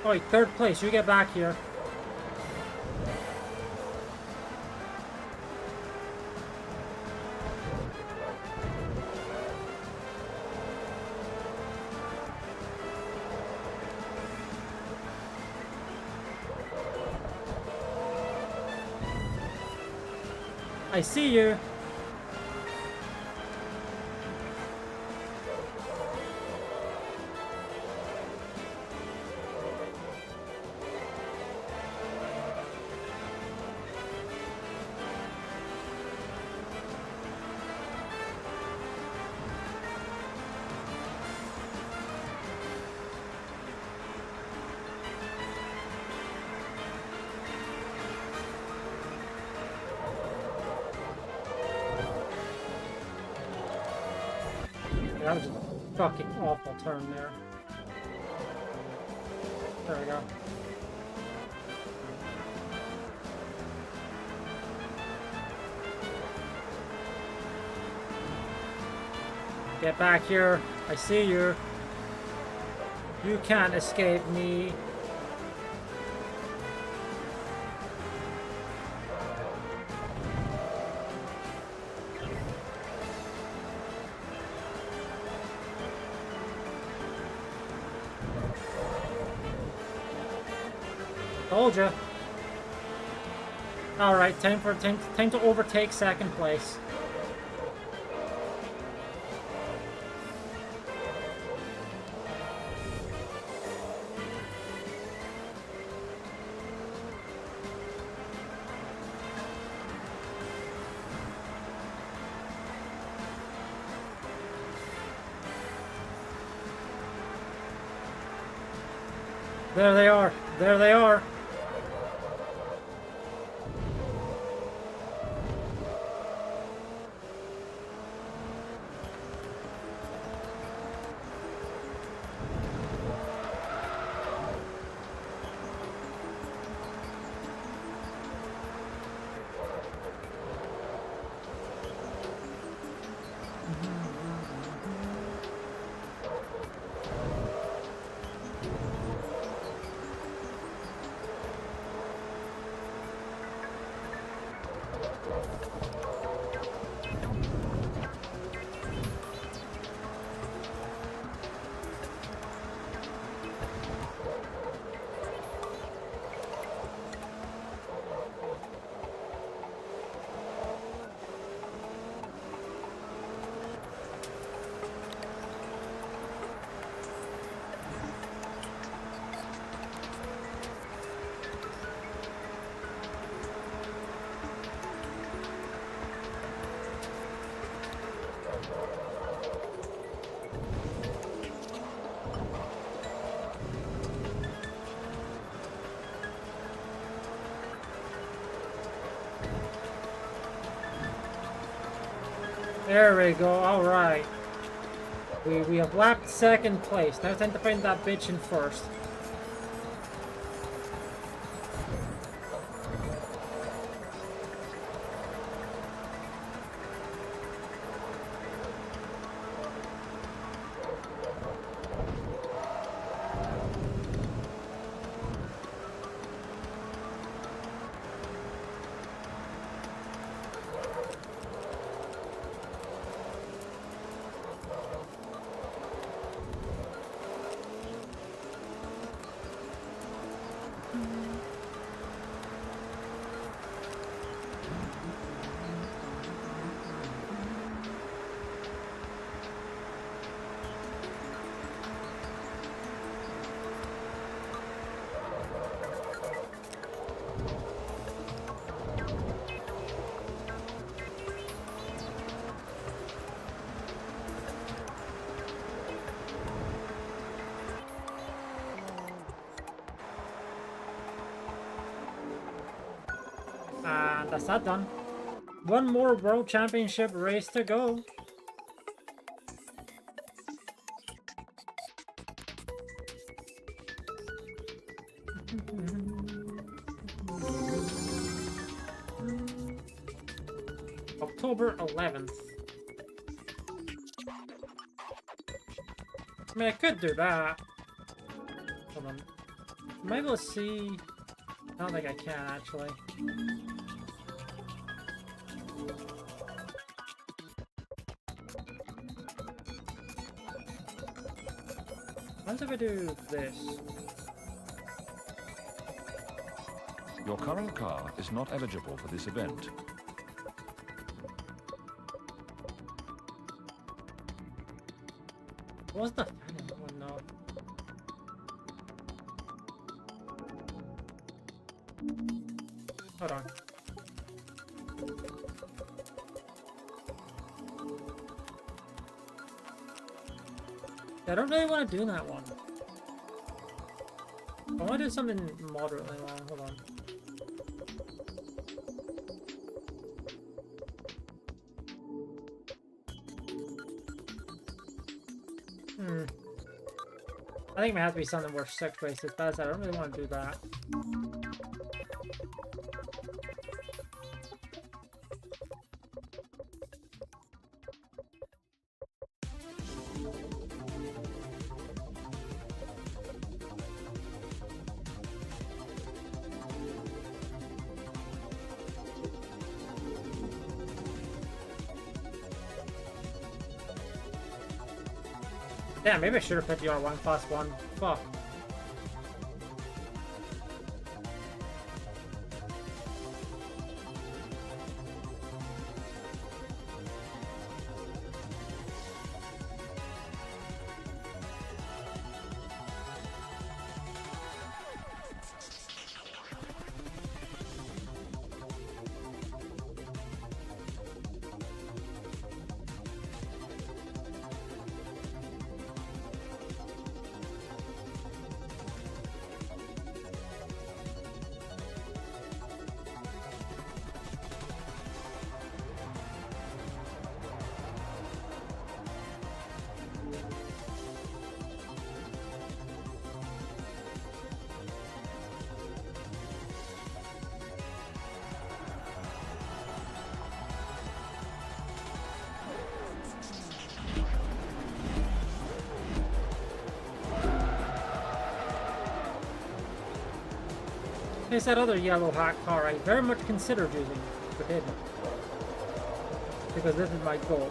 Alright, third place. You get back here. I see you. That was a fucking awful turn there. There we go. Get back here. I see you. You can't escape me. Told ya. Alright, time to overtake second place. There they are. There they are. There we go, alright. We have lapped second place. Now it's time to find that bitch in first. And that's that done. One more World Championship race to go. October 11th. I mean, I could do that. Hold on. Am I able to see? I don't think I can actually. What if I do this? Your current car is not eligible for this event. What's the final one? No. Hold on. I don't really want to do that one. I want to do something moderately long. Hold on. I think it has to be something worth 6 races, but I don't really want to do that. Yeah, maybe I should have put the R1 class 1. Fuck. It's that other yellow hot car I very much considered using, but didn't. Because this is my goal.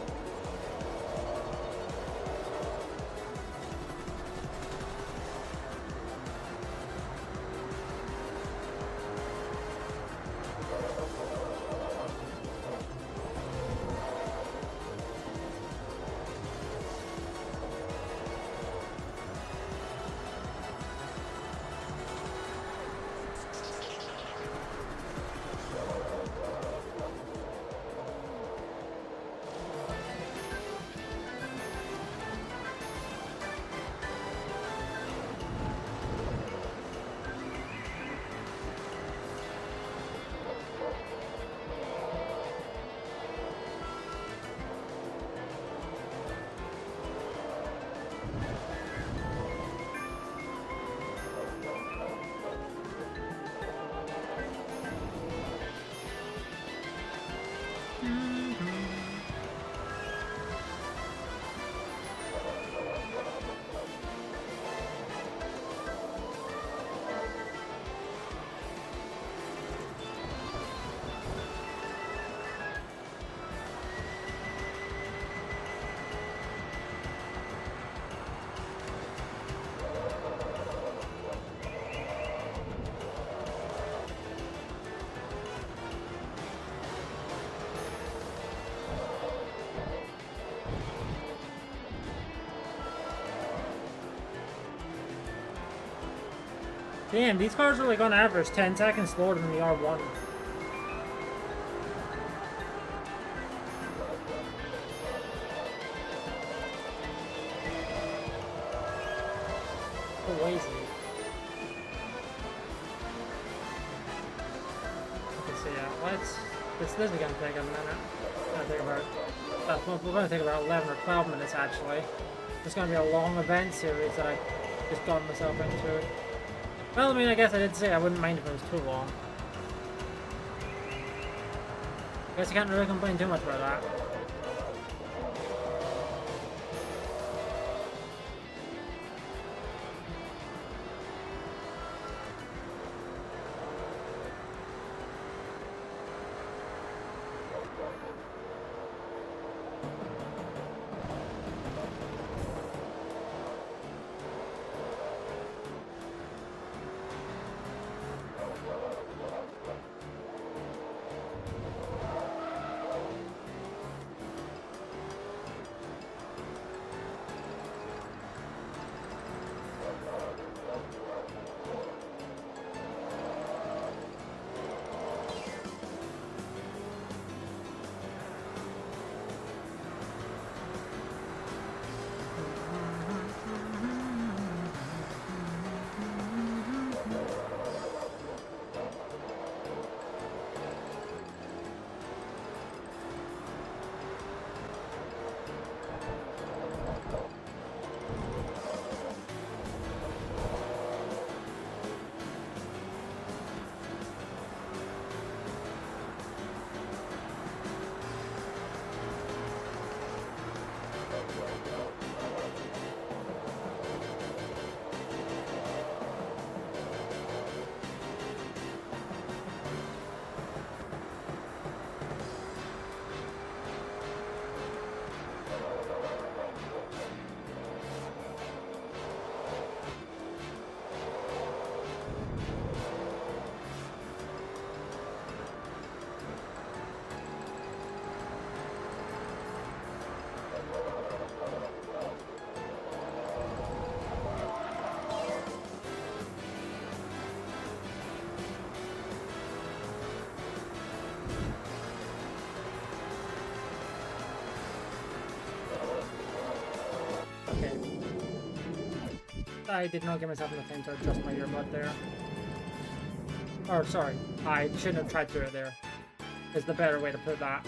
Damn, these cars are like on average 10 seconds slower than the R1. So lazy. Okay, so yeah, this is gonna take a minute. We're gonna take about 11 or 12 minutes actually. It's gonna be a long event series that I just got myself into. Well, I mean, I guess I did say I wouldn't mind if it was too long. I guess I can't really complain too much about that. I did not give myself enough time to adjust my earbud there. Or, sorry, I shouldn't have tried to do it there. Is the better way to put that.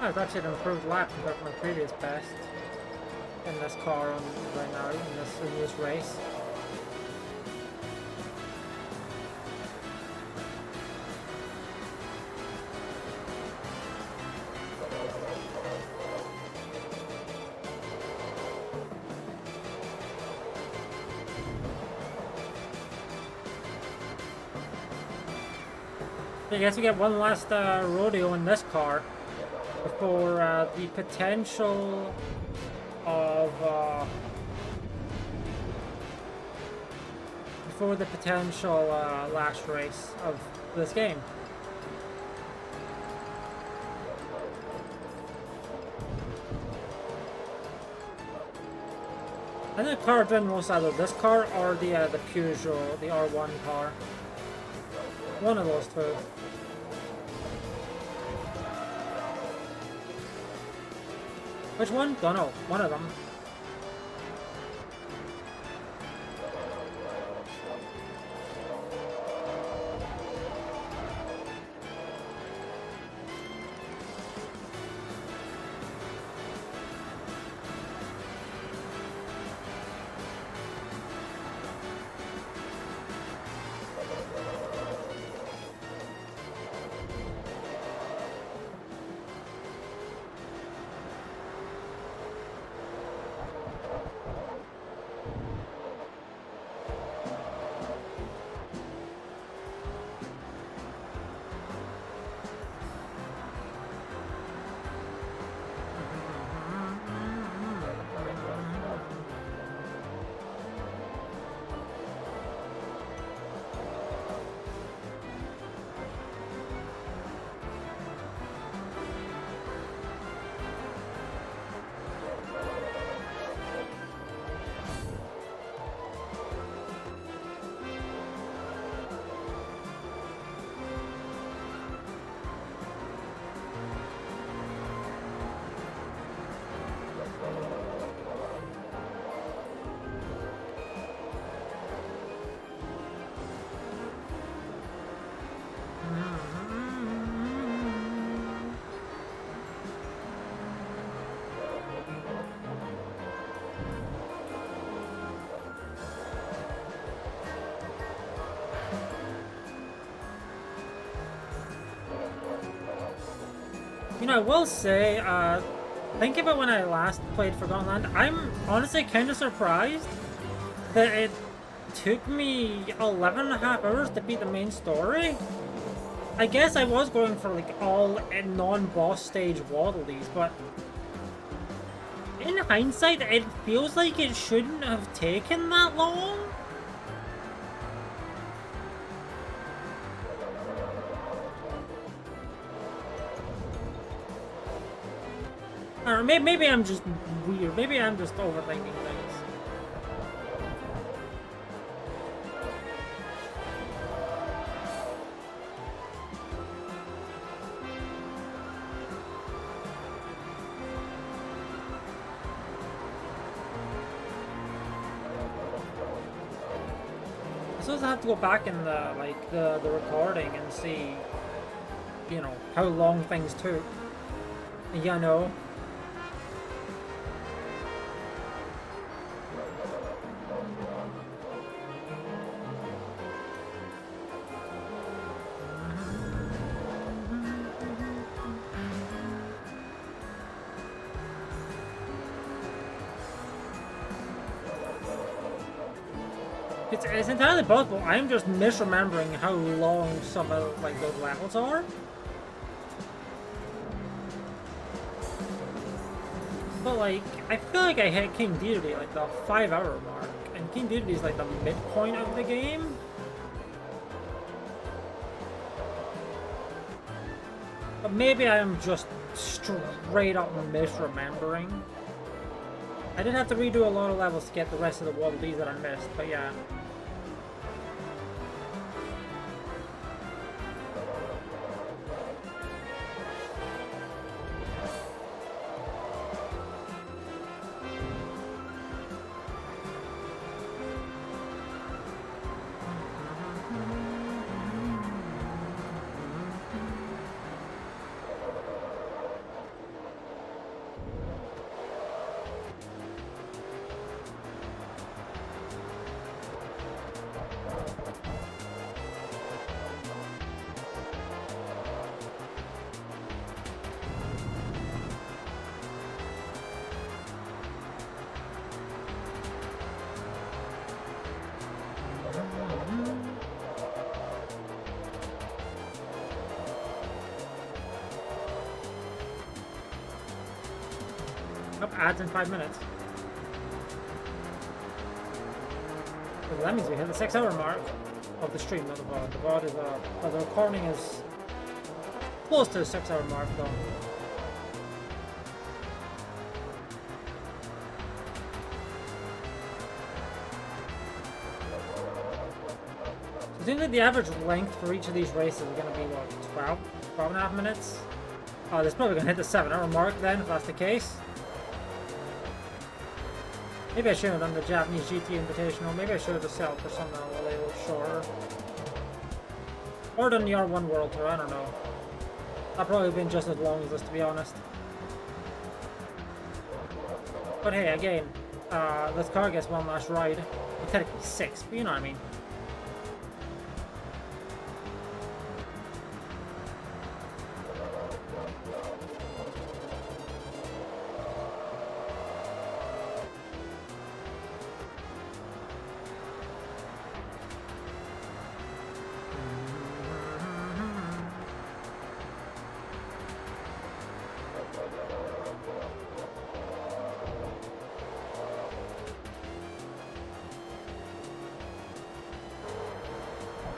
Oh, it's actually an improved lap compared to my previous best in this car on right now in this race. I guess we get one last rodeo in this car before the potential of last race of this game. I think the car I've driven most out of this car or the Peugeot, the R1 car. One of those two. Which one? Don't know. One of them. You know, I will say, think about when I last played Forgotten Land. I'm honestly kind of surprised that it took me 11.5 hours to beat the main story. I guess I was going for like all non-boss stage waddlies, but in hindsight, it feels like it shouldn't have taken that long. Or maybe I'm just weird. Maybe I'm just overthinking things. I suppose I have to go back in the recording and see, you know, how long things took. Yeah, no. It's entirely possible. I'm just misremembering how long some of like those levels are. But like, I feel like I hit King Dedede like the 5-hour mark, and King Dedede is like the midpoint of the game. But maybe I'm just straight up misremembering. I did have to redo a lot of levels to get the rest of the Waddle Dees that I missed, but yeah. Nope, ads in 5 minutes. So that means we hit the 6-hour mark of the stream, not the VOD. The VOD is, the recording is close to the 6-hour mark, though. So it seems like the average length for each of these races is going to be, what, 12 and a half minutes? Oh, that's probably going to hit the 7-hour mark then, if that's the case. Maybe I shouldn't have done the Japanese GT Invitational. Maybe I should have just settled for something a little shorter. Or done the R1 World Tour, I don't know. That probably been just as long as this, to be honest. But hey, again, this car gets one last ride. Well, technically 6, but you know what I mean.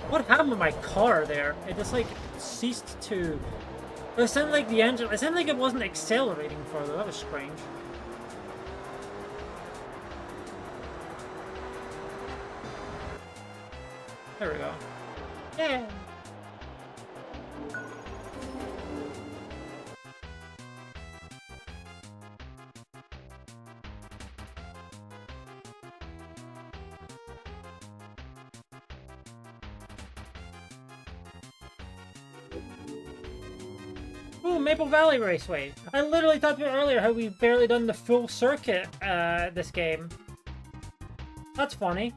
What happened with my car there? It just like ceased to. It sounded like the engine. It sounded like it wasn't accelerating further. That was strange. There we go. Yeah. Ooh, Maple Valley Raceway. I literally talked about earlier how we've barely done the full circuit this game. That's funny.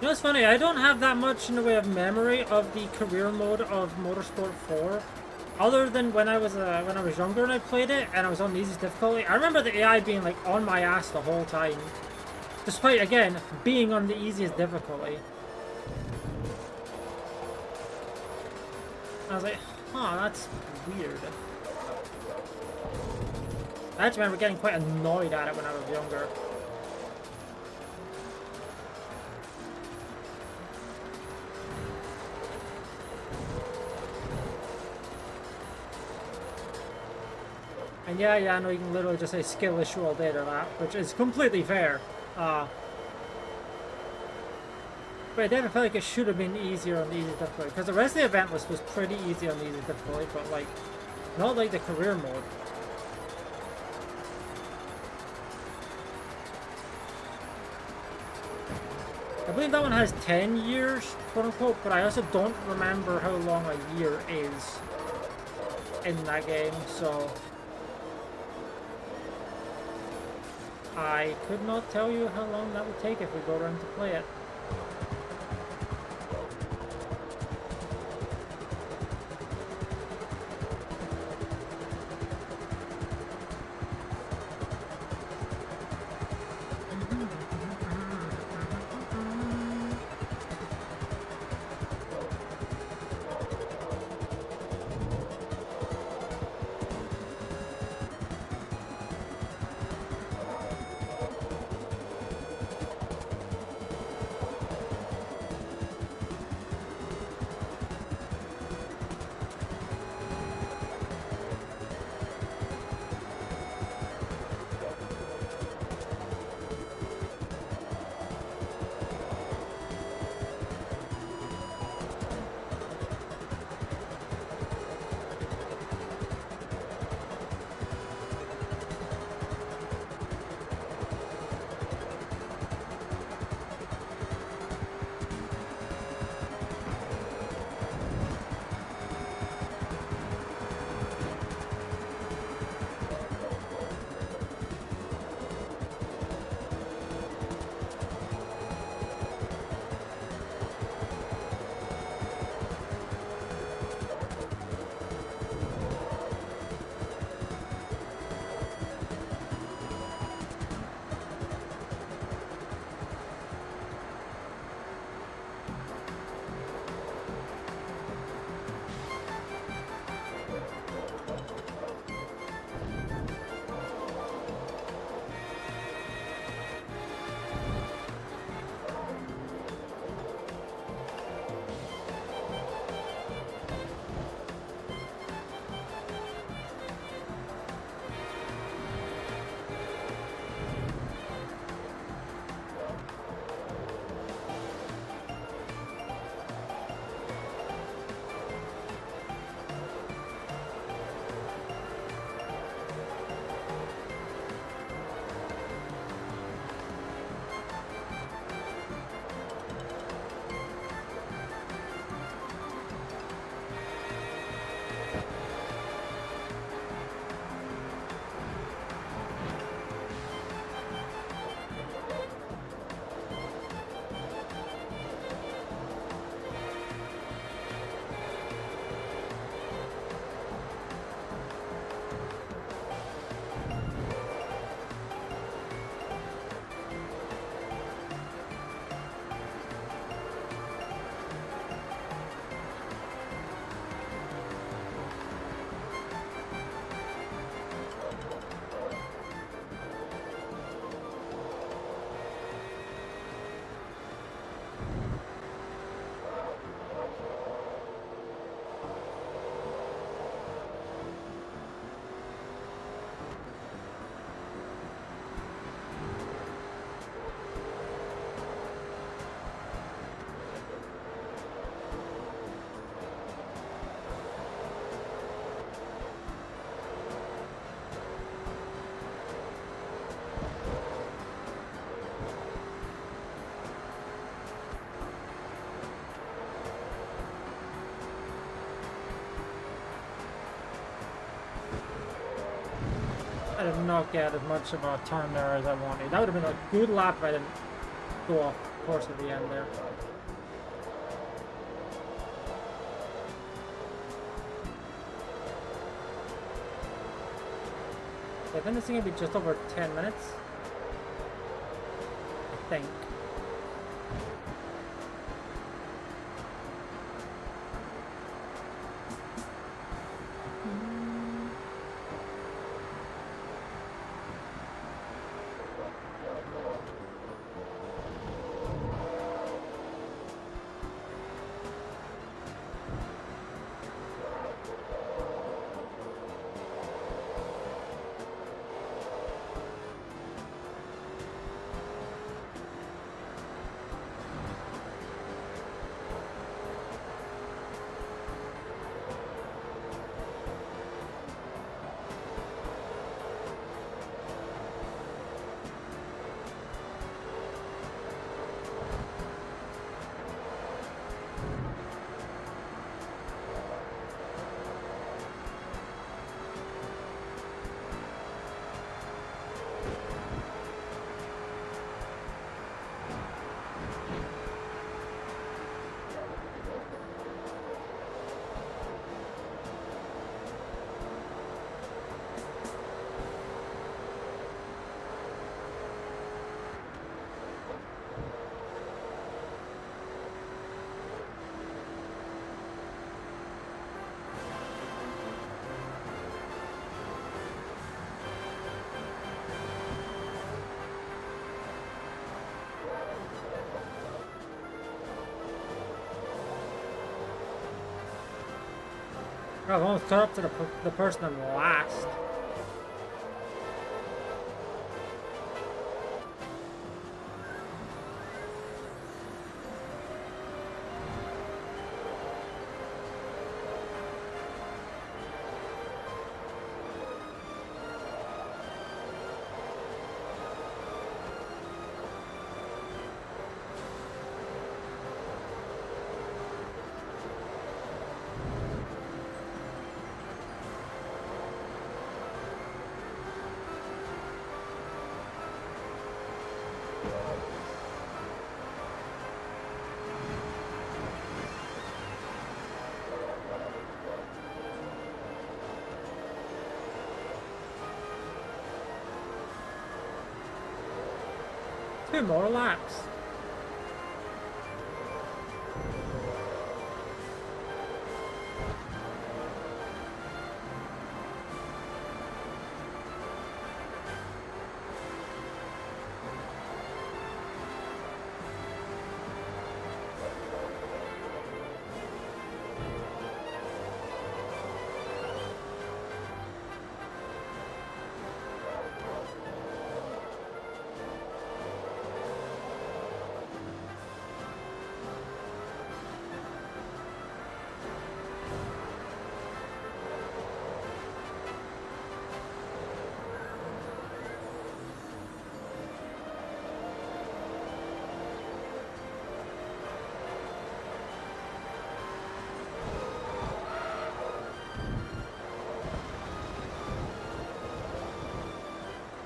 You know, it's funny, I don't have that much in the way of memory of the career mode of Motorsport 4. Other than when I was younger and I played it, and I was on the easiest difficulty. I remember the AI being, like, on my ass the whole time. Despite, again, being on the easiest difficulty. I was like, huh, that's weird. I actually remember getting quite annoyed at it when I was younger. And yeah, I know you can literally just say skill issue all day to that, which is completely fair. But I definitely felt like it should have been easier on the easy difficulty, because the rest of the event list was pretty easy on the easy difficulty, but like, not like the career mode. I believe that one has 10 years, quote unquote, but I also don't remember how long a year is in that game, so I could not tell you how long that would take if we go around to play it. I did not get as much of a turn there as I wanted. That would have been a good lap if I didn't go off course at the end there. So I think this thing will be just over 10 minutes. I think. I've almost caught up to the person I'm last. Two more laps.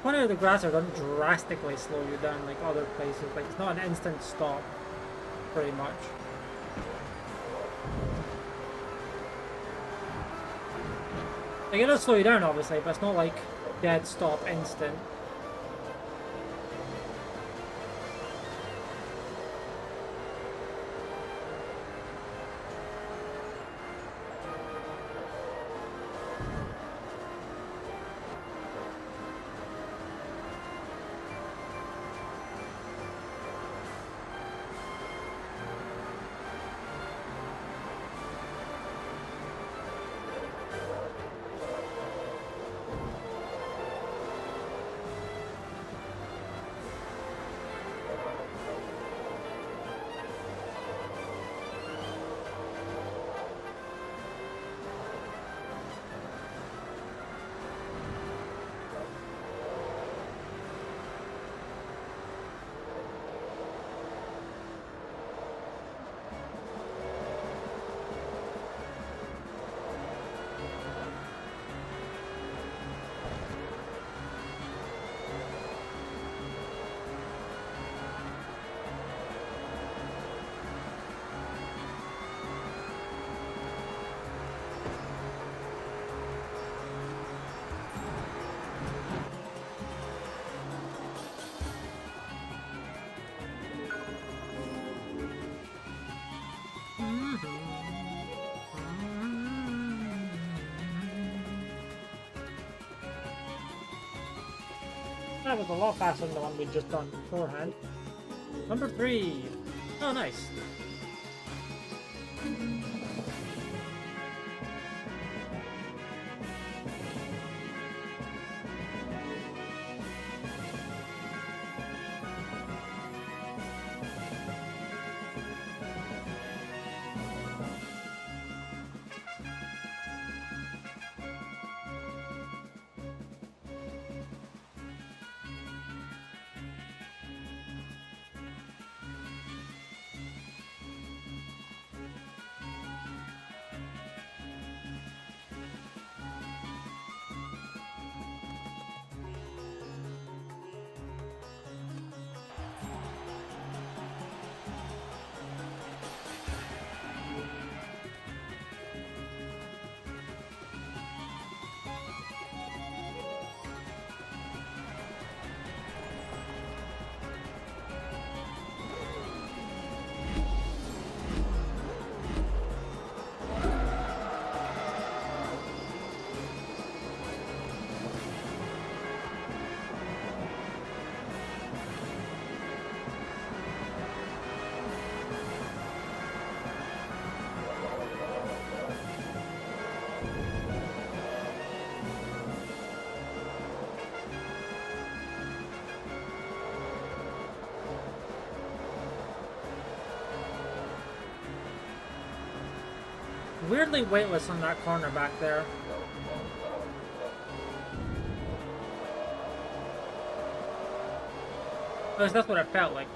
One of the grass are going to drastically slow you down like other places. Like it's not an instant stop, pretty much. Like it'll slow you down obviously, but it's not like dead stop instant. That was a lot faster than the one we'd just done beforehand. Number 3. Oh, nice. Weirdly weightless on that corner back there. At least that's what it felt like.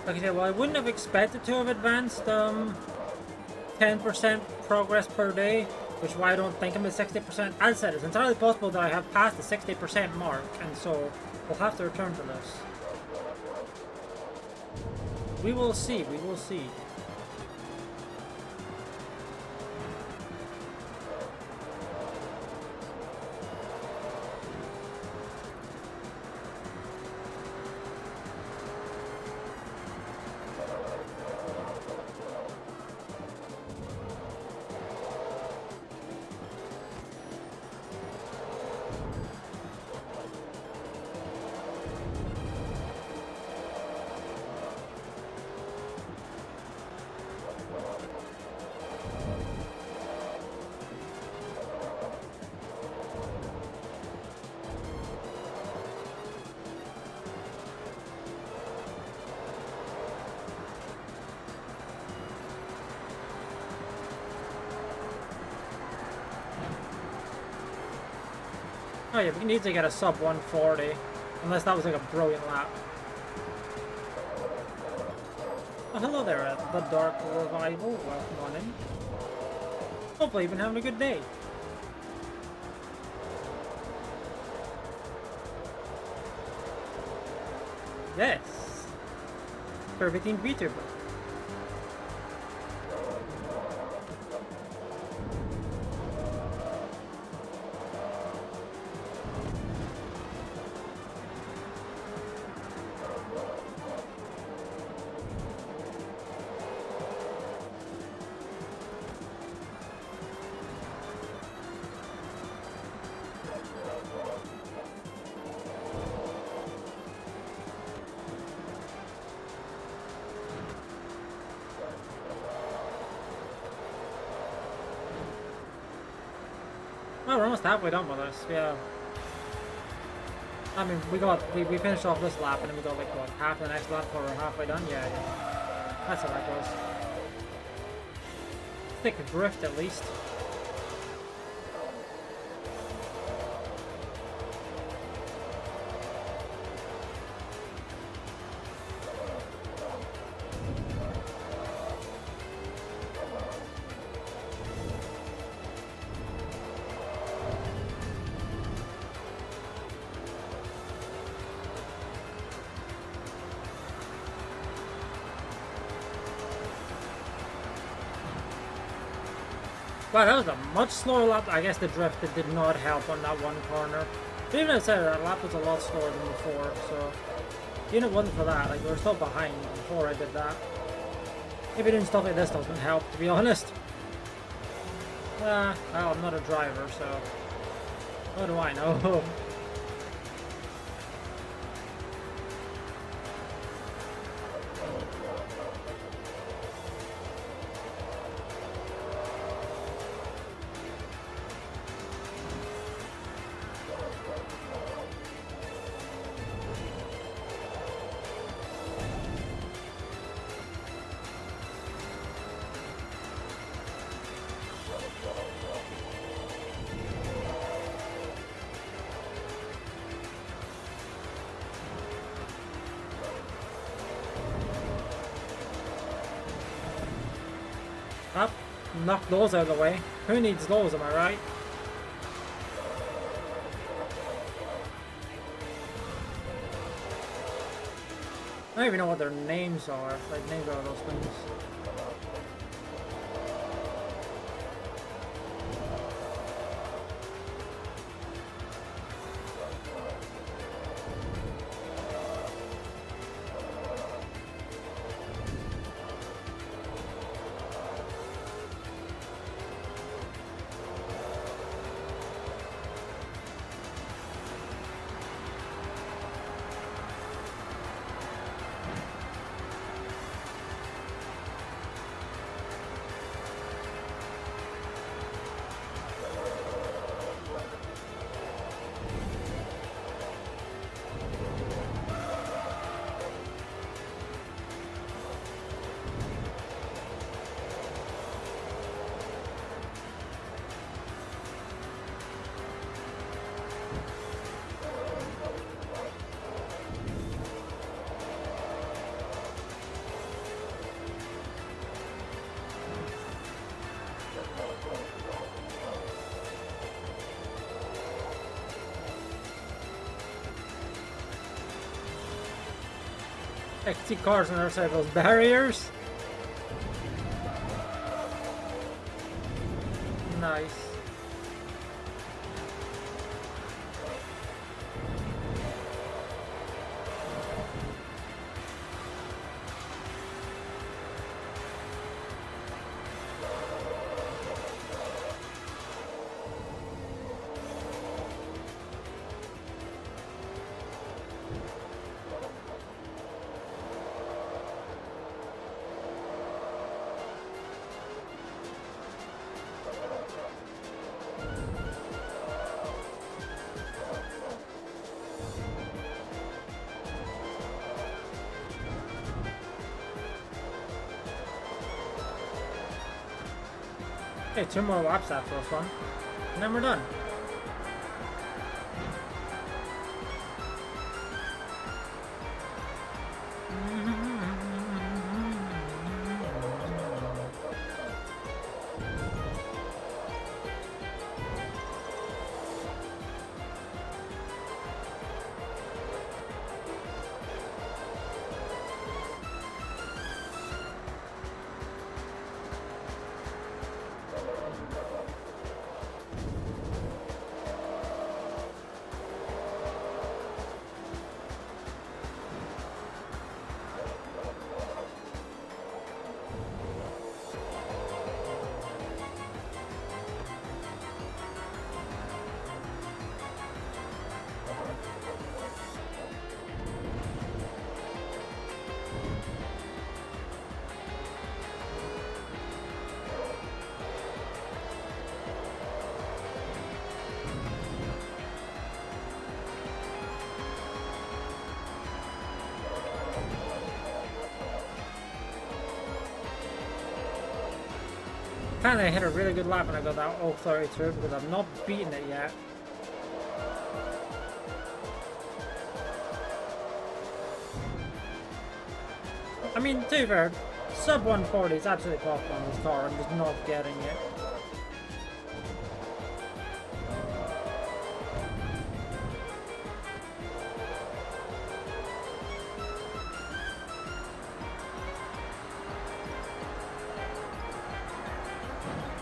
Like I said, well, I wouldn't have expected to have advanced 10% progress per day, which is why I don't think I'm at 60%. As I said, it's entirely possible that I have passed the 60% mark, and so we'll have to return to this. We will see, we will see. Oh yeah, we need to get a sub 140, unless that was like a brilliant lap. Oh, hello there, the Dark Revival. Welcome on in. Hopefully you've been having a good day. Yes. For everything VTuber. Oh, we're almost halfway done with this, yeah. I mean, we finished off this lap and then we got like, what, half the next lap before we're halfway done? Yeah, yeah. That's how that goes. Thick drift at least. Wow, that was a much slower lap. I guess the drift did not help on that one corner. But even outside of that lap was a lot slower than before, so even if it wasn't for that, like we were still behind before I did that. Maybe doing stuff like this doesn't help, to be honest. Well, I'm not a driver, so what do I know? Up, knock those out of the way. Who needs those, am I right? I don't even know what their names are, like names are those things. I can see cars on the other side of those barriers. Nice. Okay, 2 more laps after this one, and then we're done. Kinda hit a really good lap when I got that 032 because I've not beaten it yet. I mean, to be fair, sub 140 is absolutely possible on this car. I'm just not getting it.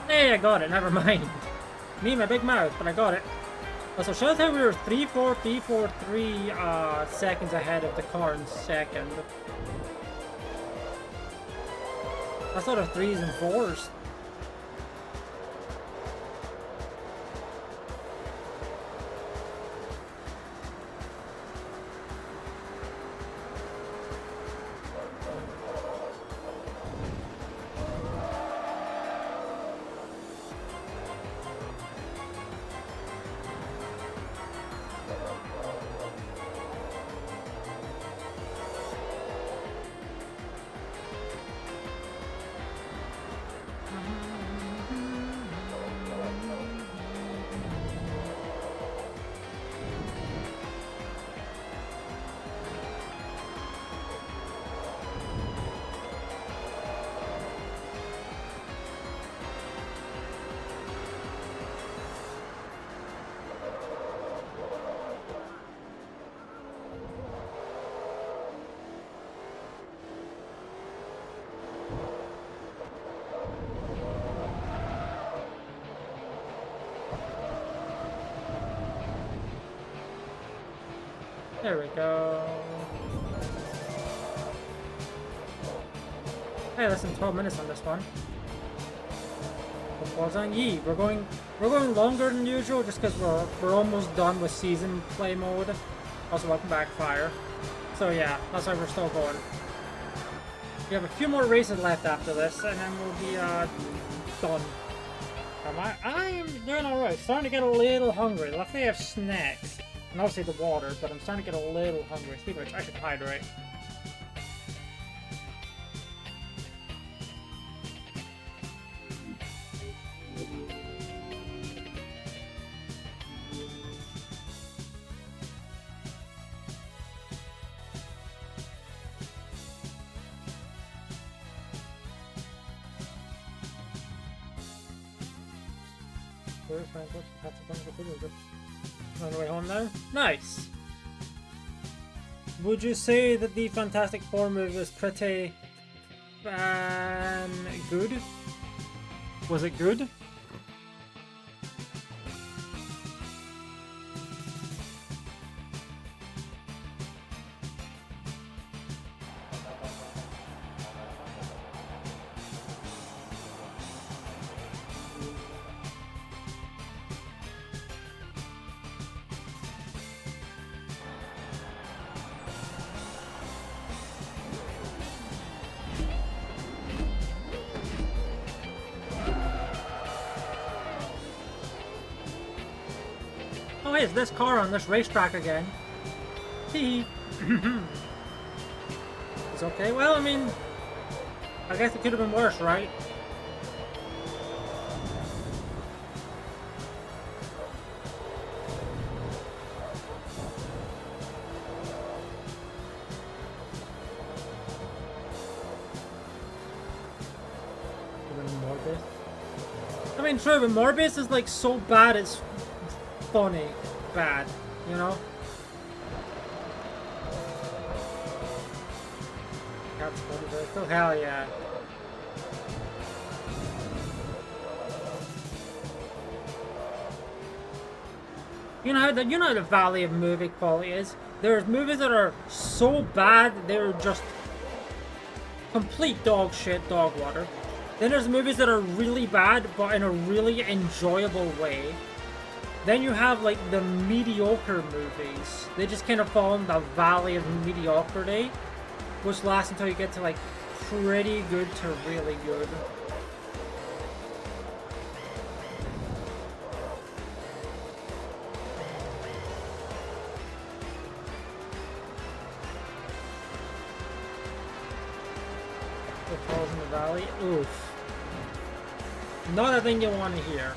Hey, I got it. Never mind. Me and my big mouth, but I got it. Also, shout out how we were 343 seconds ahead of the car in second. That's sort of 3s and 4s. There we go. Hey, less than 12 minutes on this one. Forza, yee, we're going longer than usual just because we're almost done with season play mode. Also, welcome back, Fire. So yeah, that's why we're still going. We have a few more races left after this, and then we'll be done. I'm doing alright. Starting to get a little hungry. Luckily, I have snacks. And obviously the water, but I'm starting to get a little hungry. Speaking of which, I should hydrate. On the way home now? Nice! Would you say that the Fantastic Four movie was pretty... good? Was it good? Oh, hey, it's this car on this racetrack again. Hee. It's okay. Well, I mean, I guess it could have been worse, right? I mean, true, but Morbius is like so bad it's funny bad, you know? That's so hell yeah. You know the valley of movie quality is? There's movies that are so bad they're just complete dog shit, dog water. Then there's movies that are really bad but in a really enjoyable way. Then you have like the mediocre movies. They just kind of fall in the valley of mediocrity, which lasts until you get to like pretty good to really good. It falls in the valley. Oof. Not a thing you want to hear.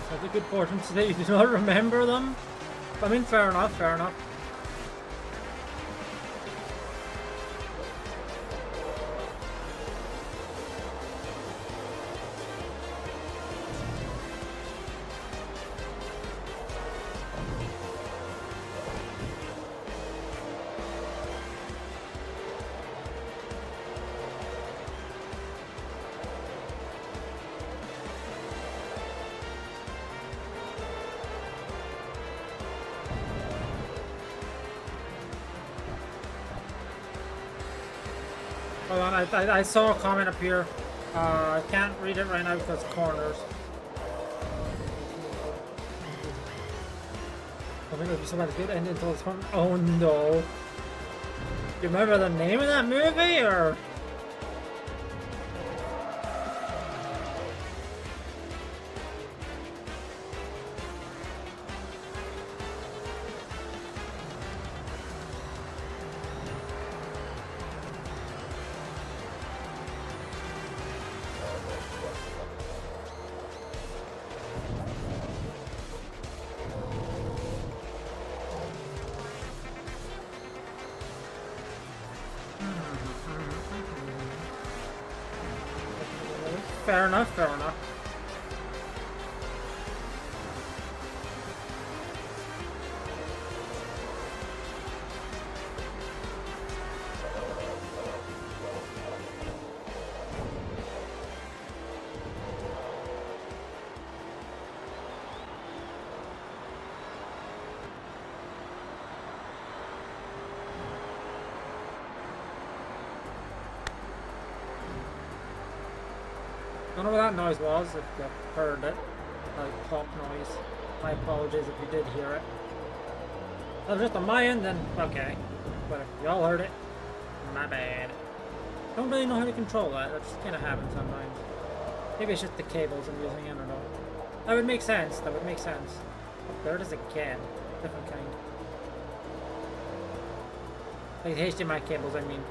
That's a good portion today. You do not remember them? I mean, fair enough, fair enough. Hold on, I saw a comment up here. I can't read it right now because it's corners. I think it would be somebody's good ending until this one. Oh no. You remember the name of that movie or? Fair enough, fair enough. I don't know what that noise was, if you heard it. Like, pop noise. My apologies if you did hear it. If it was just on my end, then okay. But if y'all heard it, my bad. Don't really know how to control that, that just kinda happens sometimes. Maybe it's just the cables I'm using, I don't know. That would make sense, that would make sense. Oh, there it is again. Different kind. Like HDMI cables, I mean.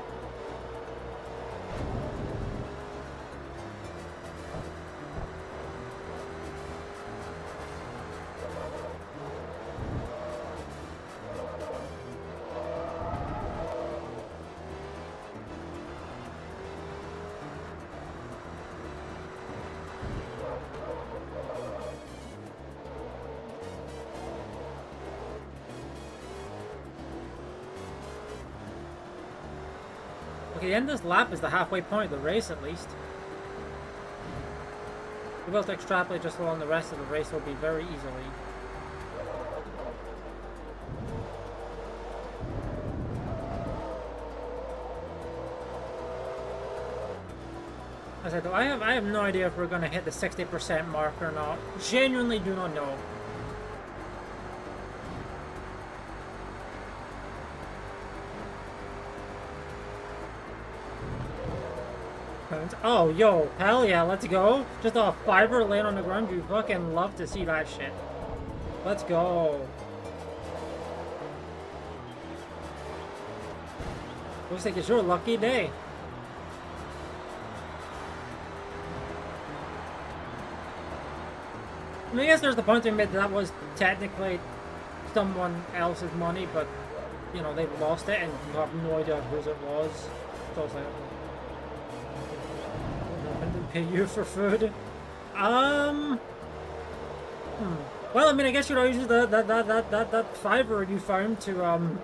Okay, the end of this lap is the halfway point of the race, at least. We'll be able to extrapolate just along the rest of the race will be very easily. As I said, though, I have no idea if we're going to hit the 60% mark or not. Genuinely do not know. Oh, yo, hell yeah, let's go. Just a fiber laying on the ground. You fucking love to see that shit. Let's go. Looks like it's your lucky day. I mean, I guess there's the point to admit that was technically someone else's money, but, you know, they've lost it and you have no idea whose it was. So it's like, pay you for food. Well, I mean, I guess you know, use that fiver you found to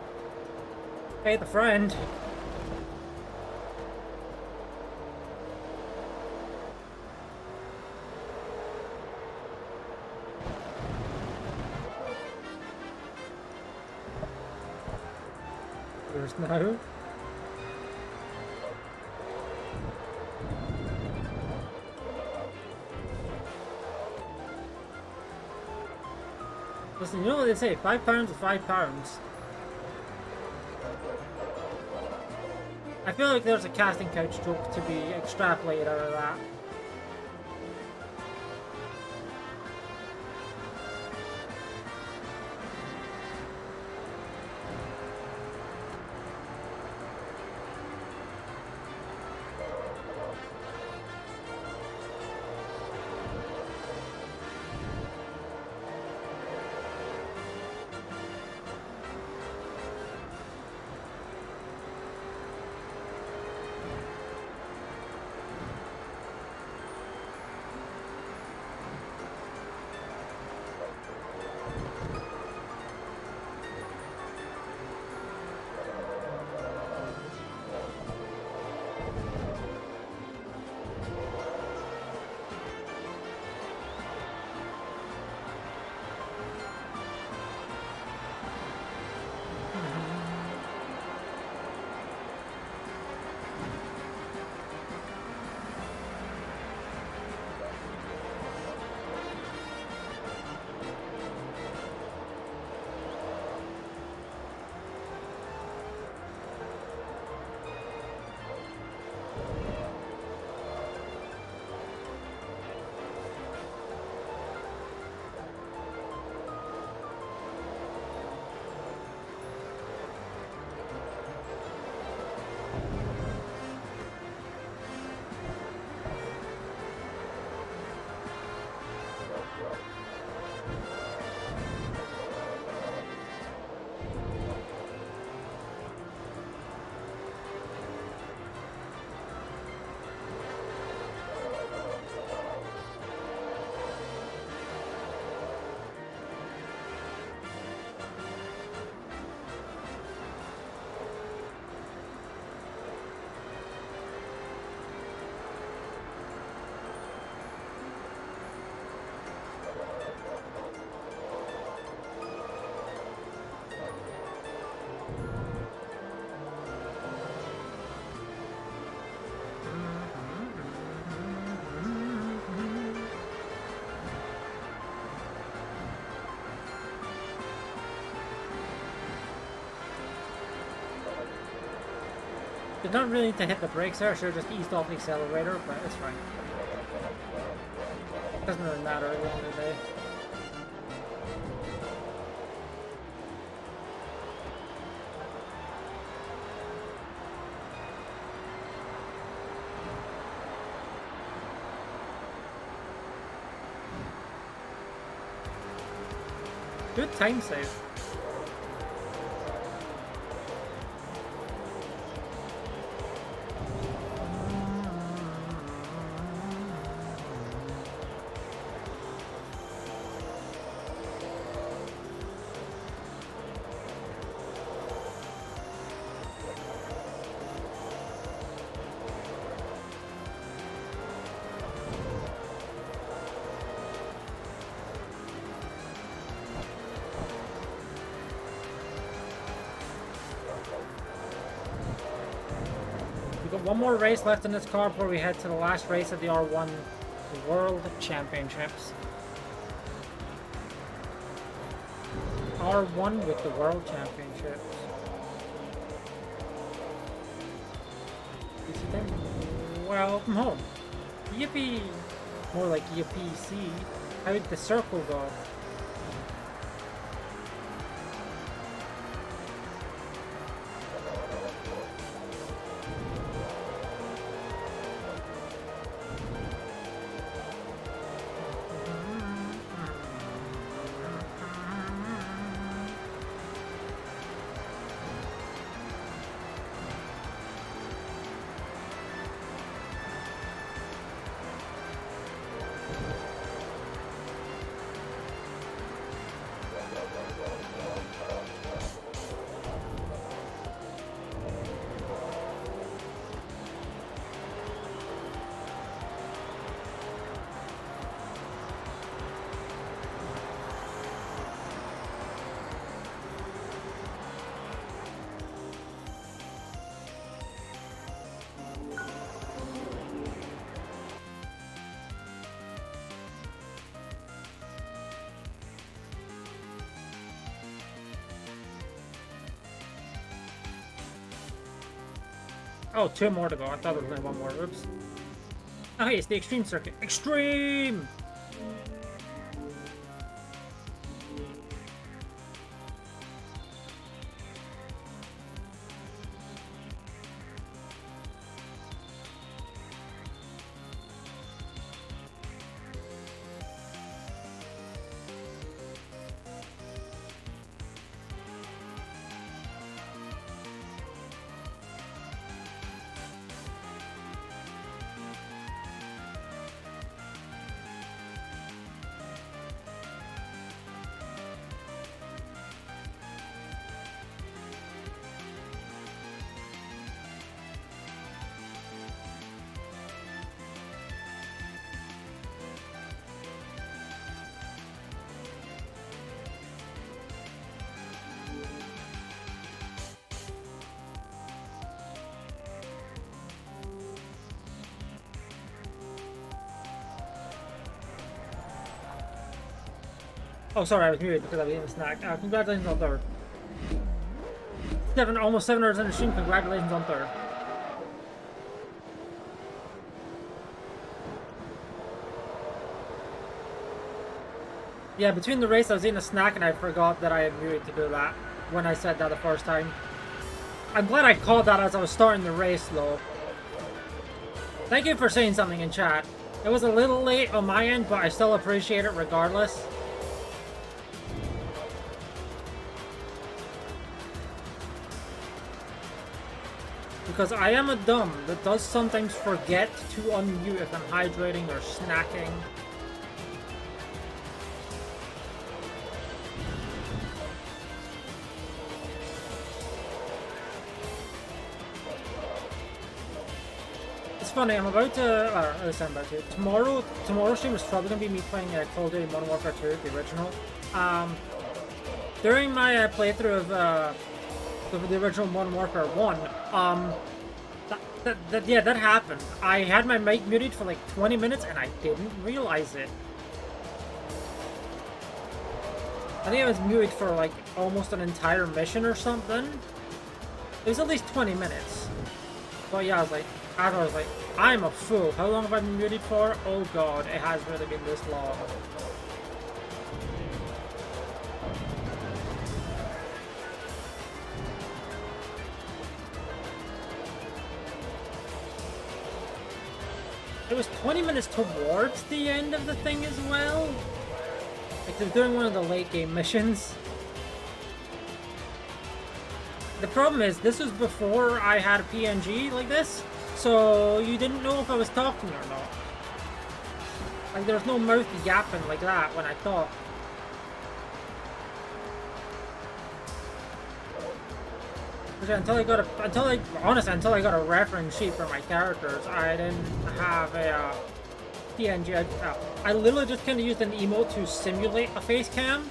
pay the friend. There's no. Listen, you know what they say, £5 is £5. I feel like there's a casting couch joke to be extrapolated out of that. Did not really need to hit the brakes there. I should have just eased off the accelerator, but it's fine. Doesn't really matter at the end of the day. Good time save. One more race left in this car before we head to the last race of the R1 World Championships. R1 with the World Championships. Is it there? Welcome home. Yippee! More like yippee-see. How did the circle go? Oh, two more to go. I thought there was only one more. Oops. Oh, hey, it's the extreme circuit. Extreme! Oh, sorry, I was muted because I was eating a snack. Congratulations on third. Almost 7 hours in the stream. Congratulations on third. Yeah, between the race, I was eating a snack and I forgot that I had muted to do that when I said that the first time. I'm glad I caught that as I was starting the race, though. Thank you for saying something in chat. It was a little late on my end, but I still appreciate it regardless. Because I am a dumb that does sometimes forget to unmute if I'm hydrating or snacking. It's funny, I'm about to, tomorrow's stream is probably going to be me playing Call of Duty Modern Warfare 2, the original. During my playthrough of the original Modern Warfare 1, yeah, that happened. I had my mic muted for like 20 minutes and I didn't realize it. I think I was muted for like almost an entire mission or something. It was at least 20 minutes. But yeah, I was like, I'm a fool. How long have I been muted for? Oh god, it has really been this long. It was 20 minutes towards the end of the thing as well. Like they're doing one of the late game missions. The problem is, this was before I had a PNG like this, so you didn't know if I was talking or not. Like there was no mouth yapping like that when I talked. Until I got a reference sheet for my characters, I didn't have a PNG. I literally just kind of used an emote to simulate a face cam.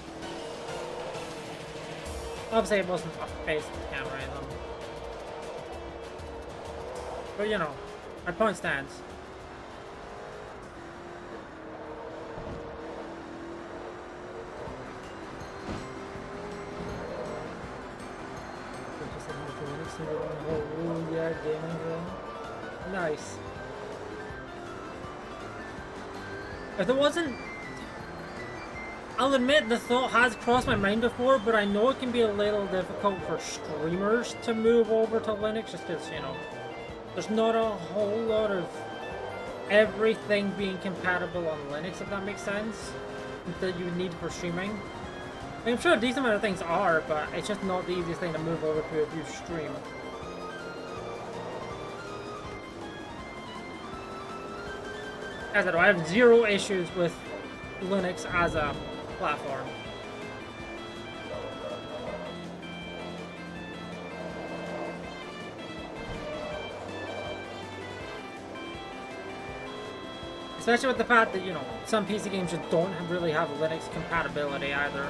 Obviously, it wasn't a face cam or anything. But you know, my point stands. Oh yeah, gaming room. Nice. If it wasn't, I'll admit the thought has crossed my mind before, but I know it can be a little difficult for streamers to move over to Linux just because, you know, there's not a whole lot of everything being compatible on Linux, if that makes sense, that you need for streaming. I mean, I'm sure a decent amount of things are, but it's just not the easiest thing to move over to if you stream. As I do, I have zero issues with Linux as a platform. Especially with the fact that, you know, some PC games just don't really have Linux compatibility either.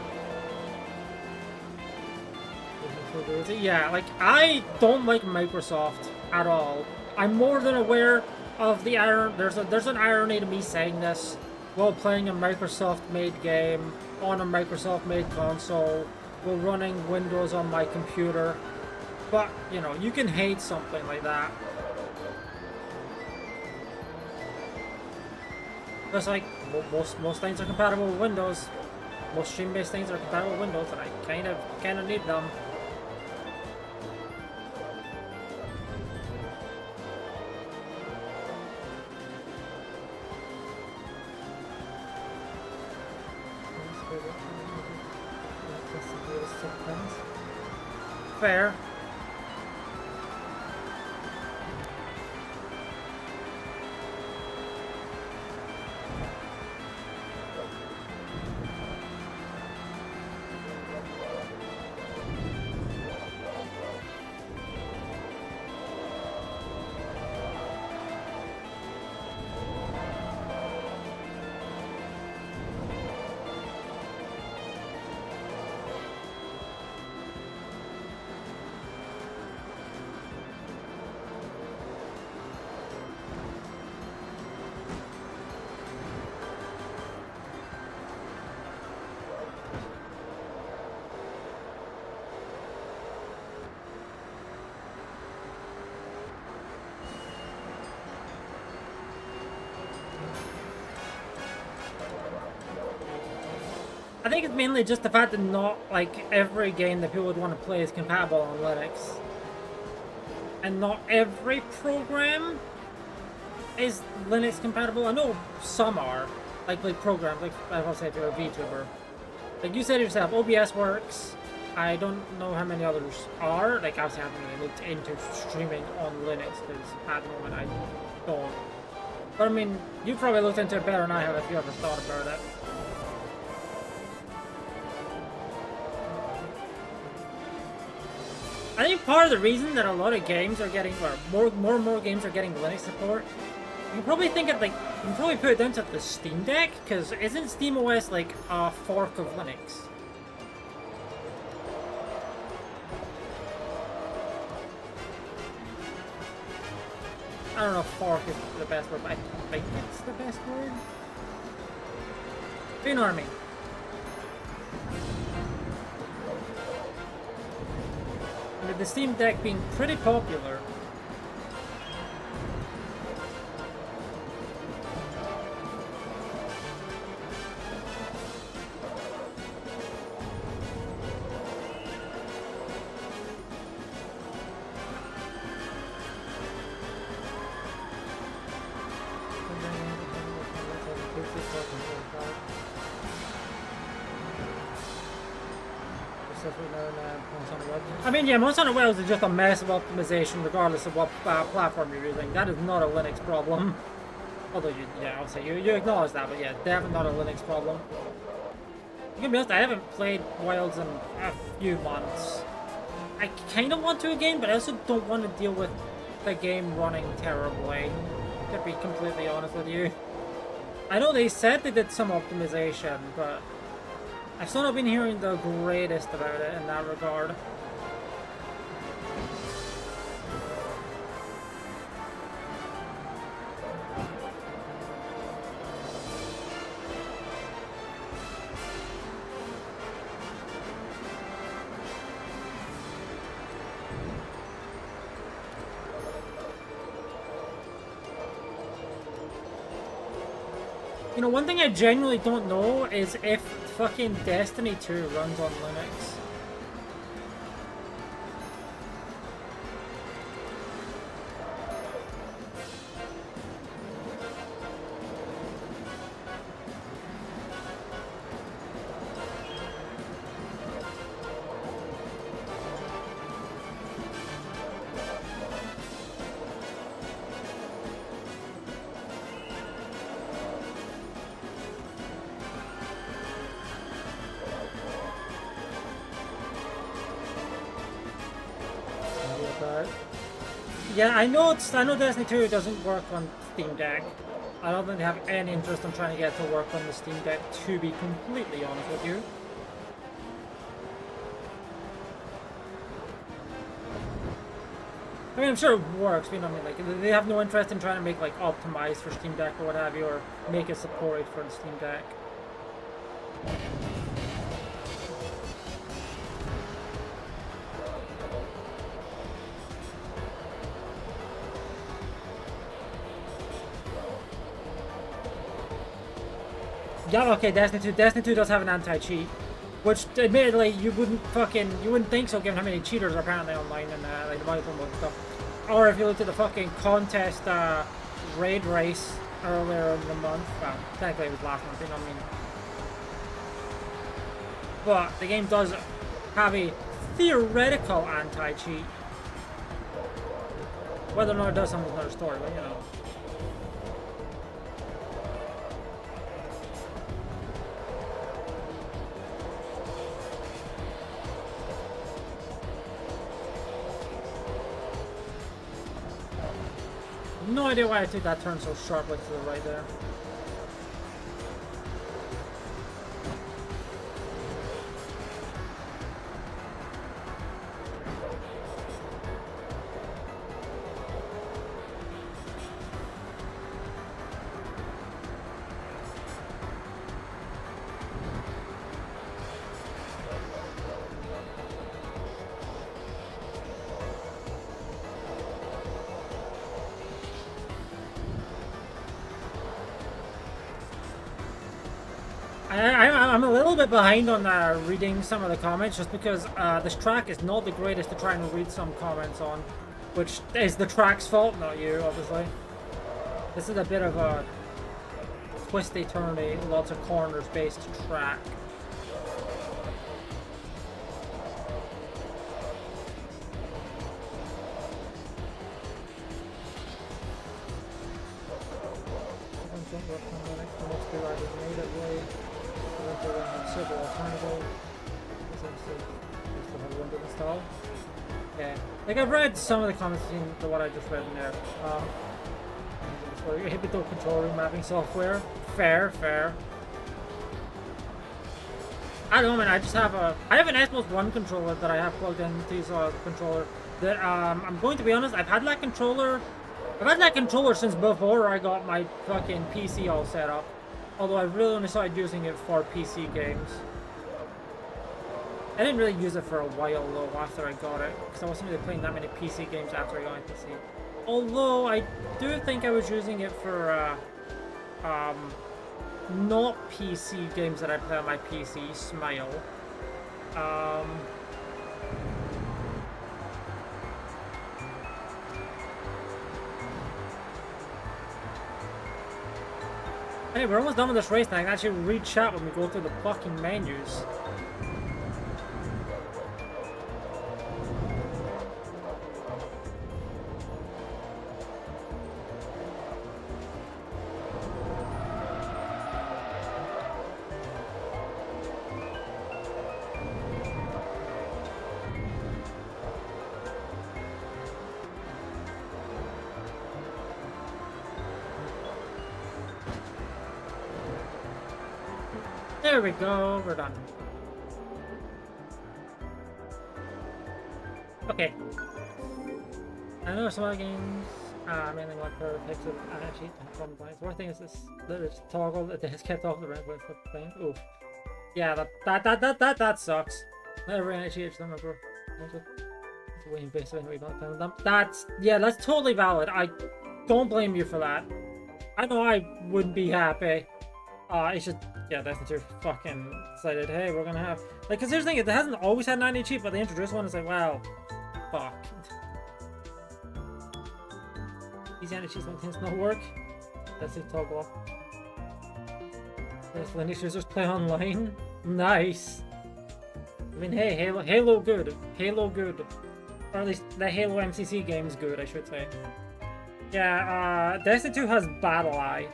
Yeah, like, I don't like Microsoft at all. I'm more than aware of the irony. There's an irony to me saying this while playing a Microsoft-made game on a Microsoft-made console while running Windows on my computer. But, you know, you can hate something like that. Because like most things are compatible with Windows. Most stream-based things are compatible with Windows, and I kind of need them. Fair. I think it's mainly just the fact that not like every game that people would want to play is compatible on Linux. And not every program is Linux compatible. I know some are. Like programs, like I will say if you're a VTuber. Like you said yourself, OBS works. I don't know how many others are. Like obviously I haven't really looked into streaming on Linux because at the moment I don't. But I mean, you probably looked into it better than I have if you ever thought about it. I think part of the reason that a lot of games are getting, or more and more games are getting Linux support, you can probably think of like, you can probably put it down to the Steam Deck, because isn't SteamOS like a fork of Linux? I don't know if fork is the best word, but I think it's the best word. Do you know what I mean? With the Steam Deck being pretty popular. I mean, yeah, most of the Wales is just a mess of optimization regardless of what platform you're using. That is not a Linux problem. Although, I'll say you acknowledge that, but yeah, definitely not a Linux problem. You can be honest, I haven't played Wilds in a few months. I kind of want to again, but I also don't want to deal with the game running terribly, to be completely honest with you. I know they said they did some optimization, but I've still not been hearing the greatest about it in that regard. You know, one thing I genuinely don't know is if fucking Destiny 2 runs on Linux. Yeah, I know Destiny 2 doesn't work on Steam Deck. I don't think they have any interest in trying to get it to work on the Steam Deck, to be completely honest with you. I mean, I'm sure it works, you know what I mean? Like, they have no interest in trying to make, like, optimized for Steam Deck or what have you, or make it supported for the Steam Deck. Yeah, okay, Destiny 2. Destiny 2 does have an anti-cheat. Which, admittedly, you wouldn't think so given how many cheaters are apparently online and, like, the multiple mode stuff. Or if you looked at the fucking contest, raid race earlier in the month. Well, technically it was last month, you know what I mean? But the game does have a theoretical anti-cheat. Whether or not it does something is another story, but, you know. No idea why I took that turn so sharply to the right there. I'm a little bit behind on reading some of the comments just because this track is not the greatest to try and read some comments on, which is the track's fault, not you, obviously. This is a bit of a twisty-turny, lots of corners-based track. Yeah, like I've read some of the comments to what I just read in there. Hibito controller mapping software. Fair. I don't know, man. I have an Xbox One controller that I have plugged into the controller. That I'm going to be honest. I've had that controller since before I got my fucking PC all set up. Although I really only started using it for PC games. I didn't really use it for a while though after I got it, because I wasn't really playing that many PC games after I got my PC. Although I do think I was using it for not PC games that I play on my PC. Smile. Hey, we're almost done with this race now. I can actually read chat when we go through the fucking menus. There we go, we're done. Okay. I know some other games, mainly like her takes it actually from blanks. One thing is this little toggle that has kept off the red with playing. Oof. Yeah, that sucks. Never actually them over. It's way invasive anyway, that's totally valid. I don't blame you for that. I know I wouldn't be happy. It's just, yeah, that's the truth. Fucking decided, hey, we're gonna have, like, cause here's the thing, it hasn't always had 90 cheap, but they introduced one, it's like, well, fuck. These anti-cheats don't tend to not work. That's the toggle off. There's Linux users play online. Nice. I mean, hey, Halo good. Halo good. Or at least the Halo MCC game's good, I should say. Yeah, Destiny 2 has Battle Eye.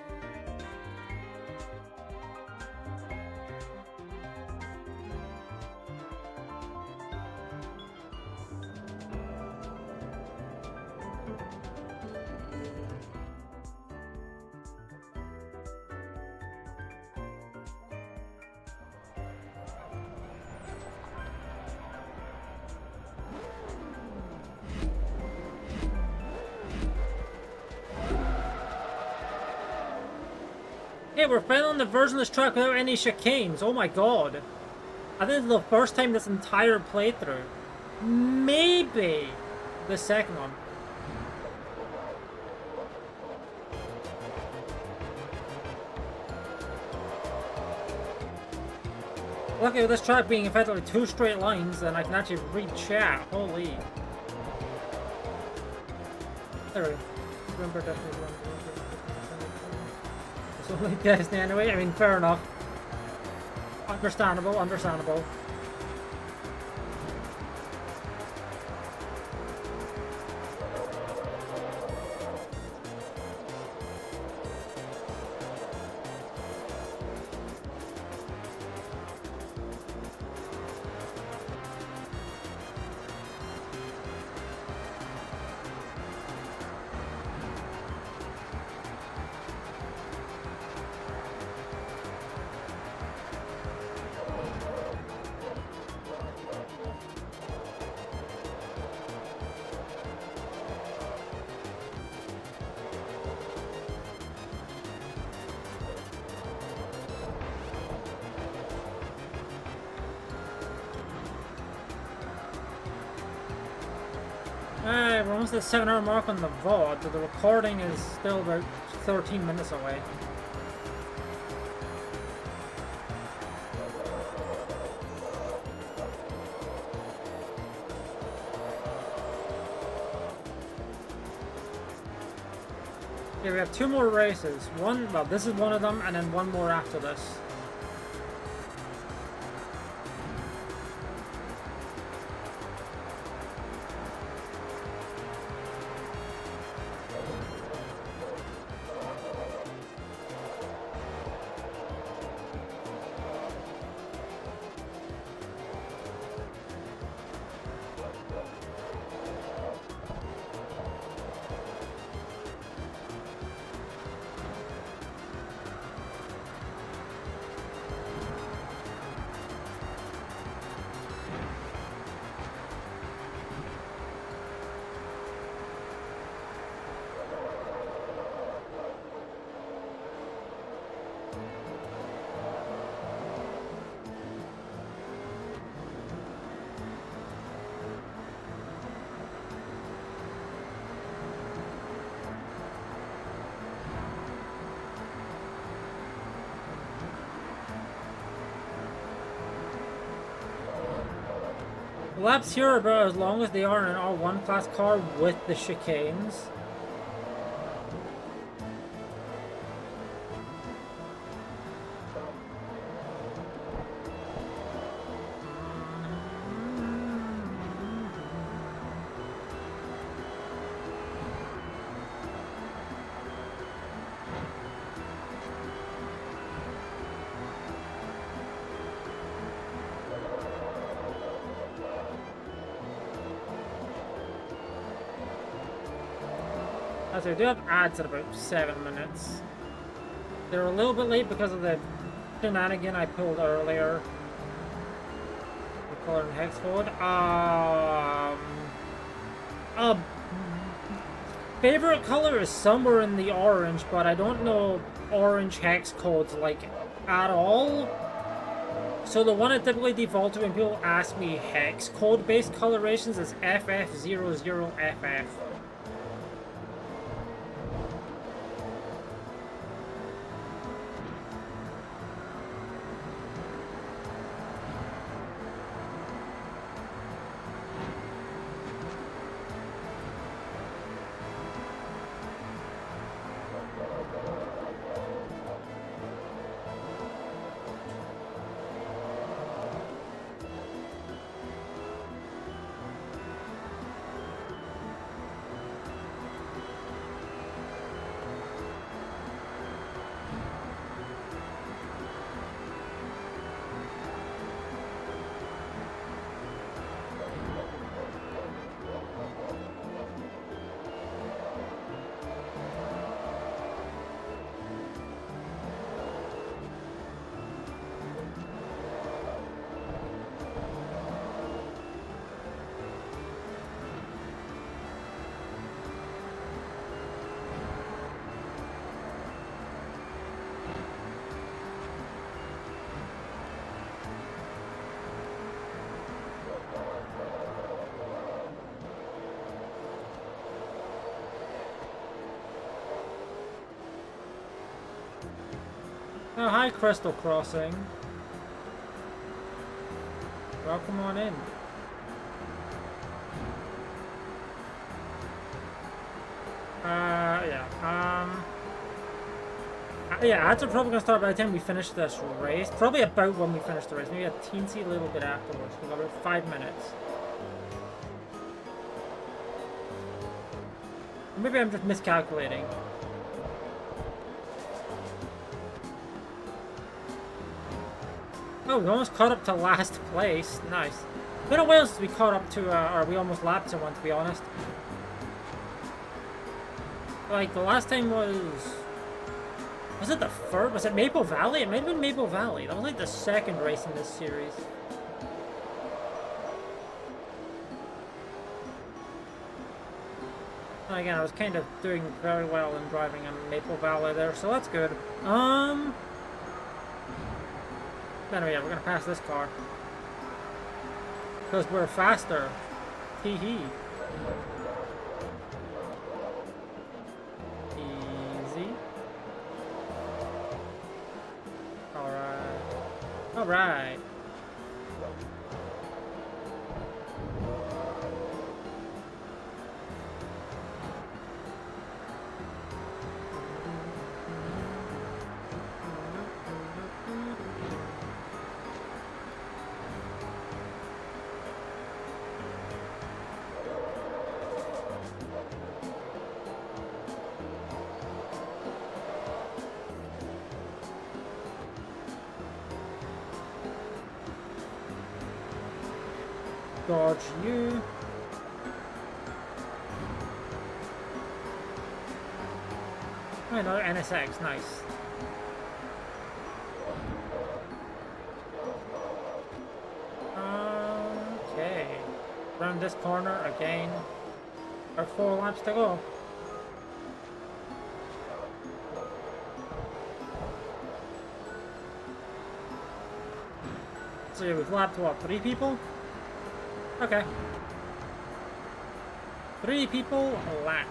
Hey, we're finally on the version of this track without any chicanes. Oh my god. I think it's the first time this entire playthrough. Maybe the second one. Lucky with this track being effectively 2 straight lines, then I can actually read chat. Holy. There we go. Remember definitely one. It's only Destiny anyway. I mean, fair enough. Understandable, understandable. We're almost at the 7-hour mark on the VOD, but the recording is still about 13 minutes away. Okay, we have 2 more races. Well, this is one of them, and then 1 more after this. Laps here are about as long as they are in an R1 class car with the chicanes. So we do have ads at about 7 minutes. They're a little bit late because of the shenanigan I pulled earlier. The color and hex code. Favorite color is somewhere in the orange, but I don't know orange hex codes like at all. So the one I typically default to when people ask me hex code based colorations is FF00FF. Oh, hi, Crystal Crossing. Welcome on in. Yeah, ads are probably gonna start by the time we finish this race. Probably about when we finish the race. Maybe a teensy little bit afterwards. We've got about 5 minutes. Maybe I'm just miscalculating. Oh, we almost caught up to last place. Nice. Been a while since we caught up to, or we almost lapped someone, to be honest. Like, the last time was it the first? Was it Maple Valley? It might have been Maple Valley. That was like the second race in this series. And again, I was kind of doing very well in driving in Maple Valley there, so that's good. Anyway, yeah, we're gonna pass this car. Because we're faster. Hee hee. Easy. Alright. Alright. Dodge you. Oh, another NSX, nice. Okay. Around this corner again. Our 4 laps to go. So yeah, we've lapped what, 3 people? Okay. 3 people lapped.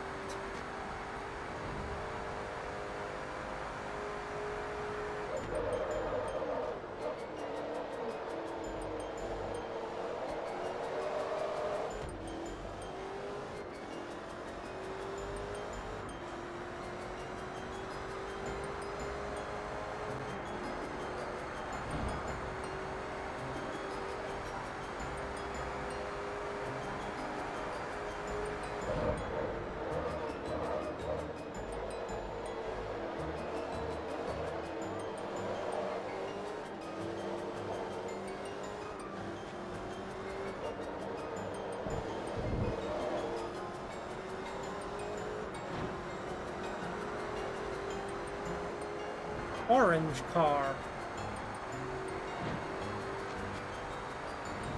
Orange car.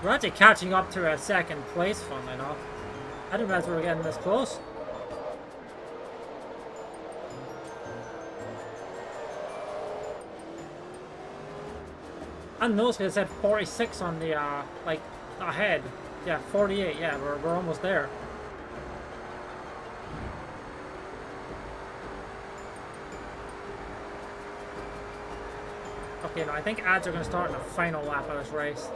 We're actually catching up to a second place, funnily enough. I didn't realize we were getting this close. I noticed it said 46 on the, like, ahead. Yeah, 48, yeah, we're almost there. Okay, no, I think ads are going to start in the final lap of this race.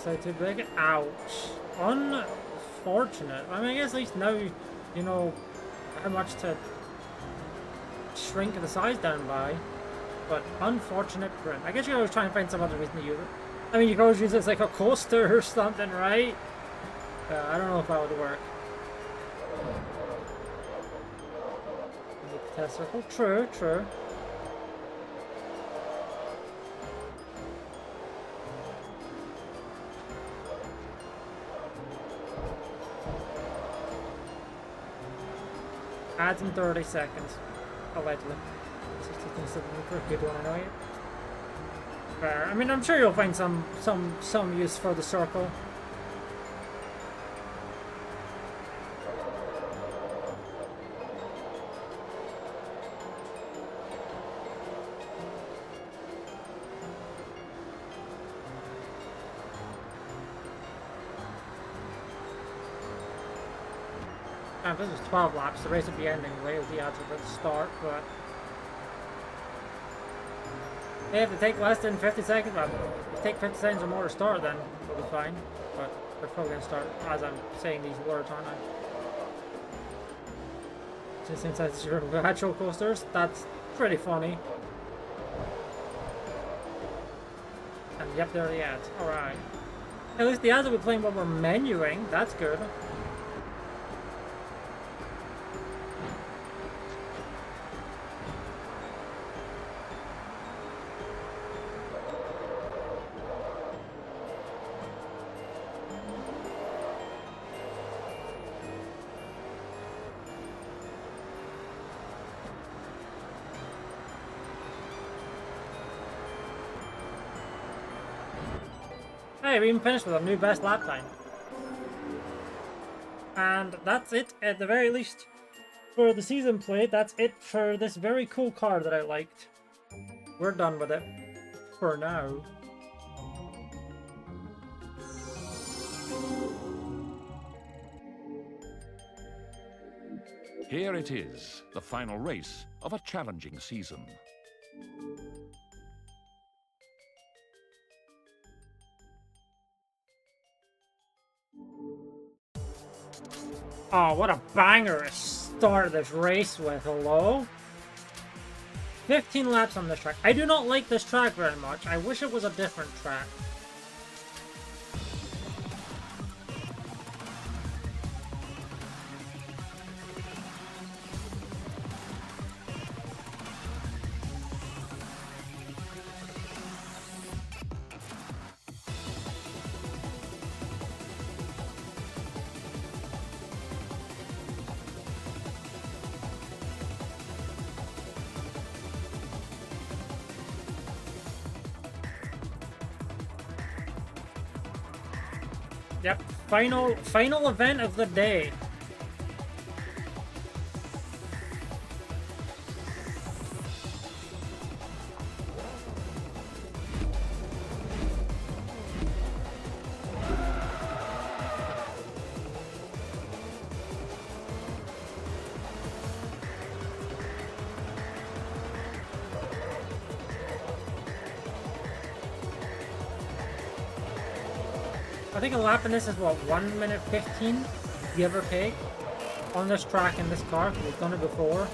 So too big. Ouch. Unfortunate. I mean, I guess at least now you know how much to shrink the size down by. But unfortunate print. I guess you always try and find some other reason to use it. I mean, you could always use it as like a coaster or something, right? I don't know if that would work. Test circle. True, true. Ads in 30 seconds. Allegedly. 16, 17, for a good one anyway. fair. I mean, I'm sure you'll find some use for the circle. If this was 12 laps, the race would be ending way with the ads at the start, but if they take less than 50 seconds, well, if they take 50 seconds or more to start, then we'll be fine. But they're probably going to start as I'm saying these words, aren't I? Just inside the virtual coasters, that's pretty funny. And yep, there are the ads. Alright. At least the ads will be playing while we're menuing, that's good. Hey, we even finished with a new best lap time. And that's it, at the very least, for the season play. That's it for this very cool car that I liked. We're done with it. For now. Here it is, the final race of a challenging season. Oh, what a banger to start this race with. Hello? 15 laps on this track. I do not like this track very much. I wish it was a different track. Yep, final event of the day. I think a lap in this is what, 1 minute 15, give or take, on this track in this car. We've done it before.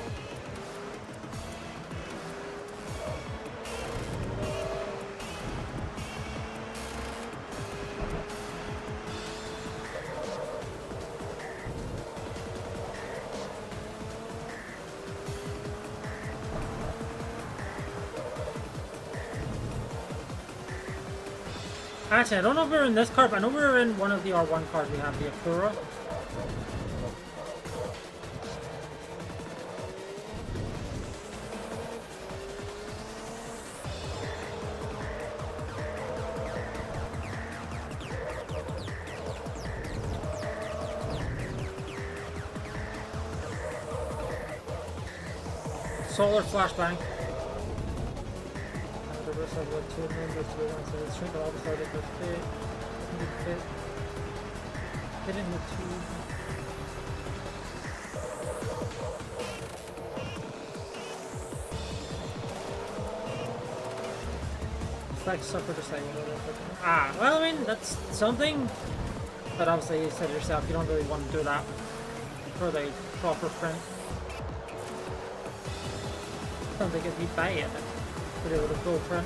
Actually, I don't know if we were in this car, but I know we were in one of the R1 cars. We have the Acura. Solar flashbang. Of what two members to one, so it's shrink all the started to fit in the tube. It's like suffer just like well, I mean that's something, but obviously you said yourself you don't really want to do that for the proper print. I don't think it'd be bad. But it would have go print.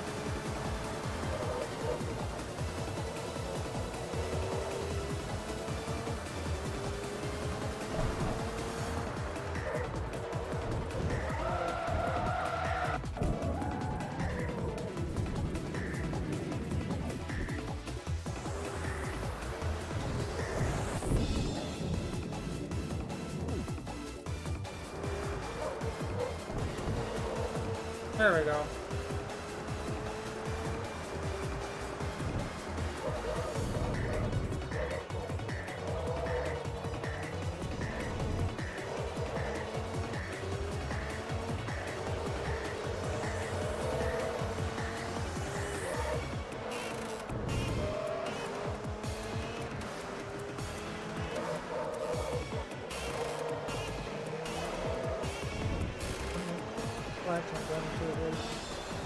There we go. flags on going to the race.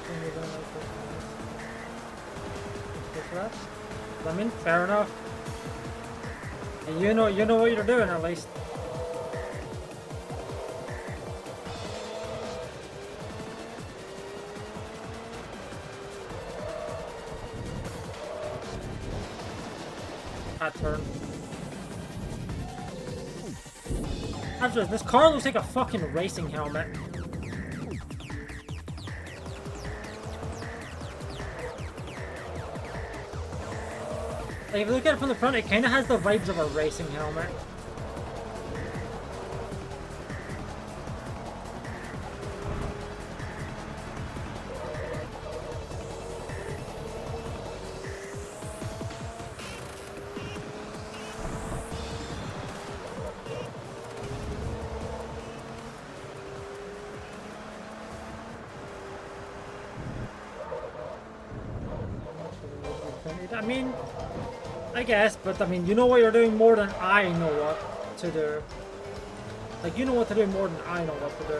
When you're going like this. Laps. I mean, fair enough. And you know what you're doing at least. Turn. After this car looks like a fucking racing helmet. Like if you look at it from the front, it kind of has the vibes of a racing helmet. I mean, I guess, but I mean, you know what you're doing more than I know what to do. Like, you know what to do more than I know what to do.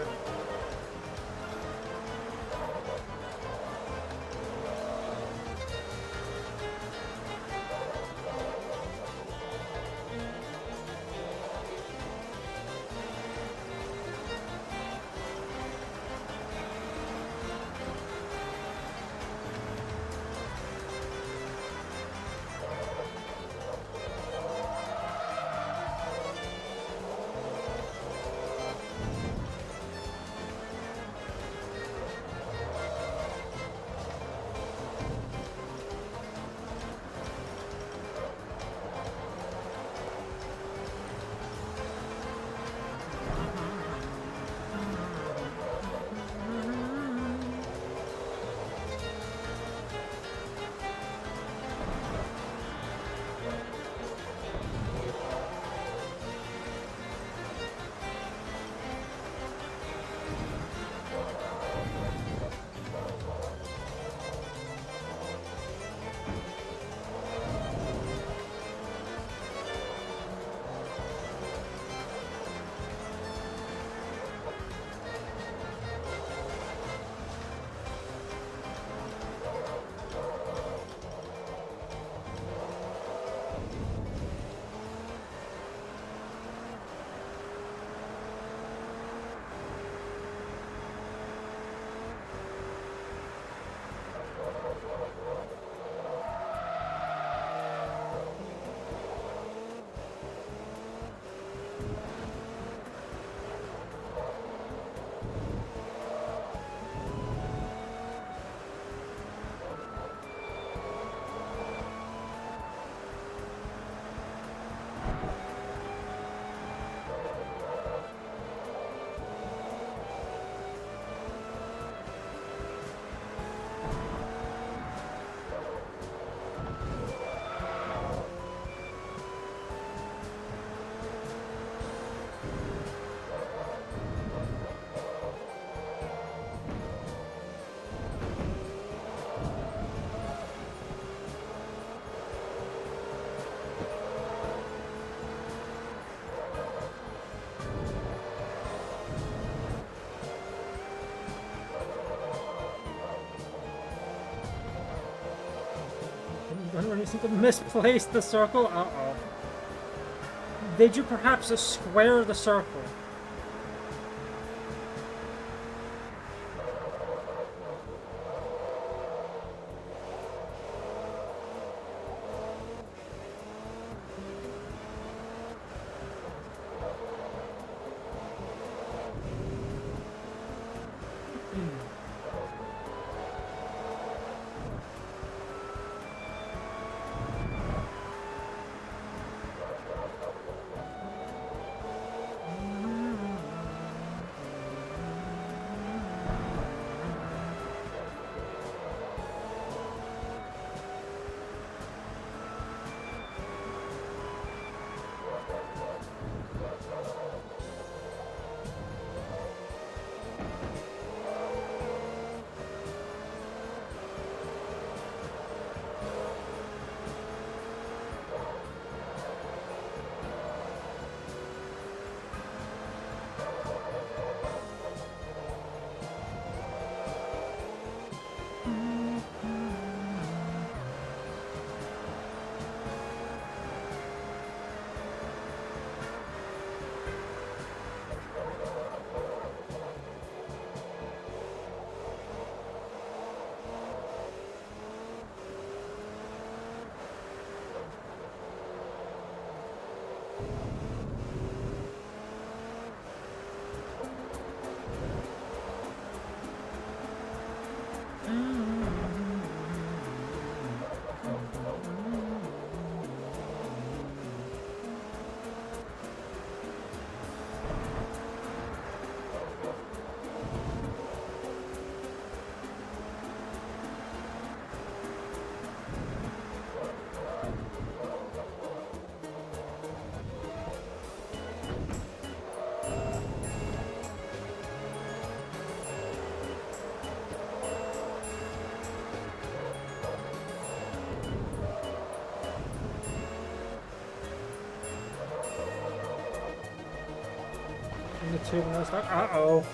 When you seem to misplace the circle? Uh-oh. Did you perhaps square the circle? In the tube and no stuck. Uh-oh.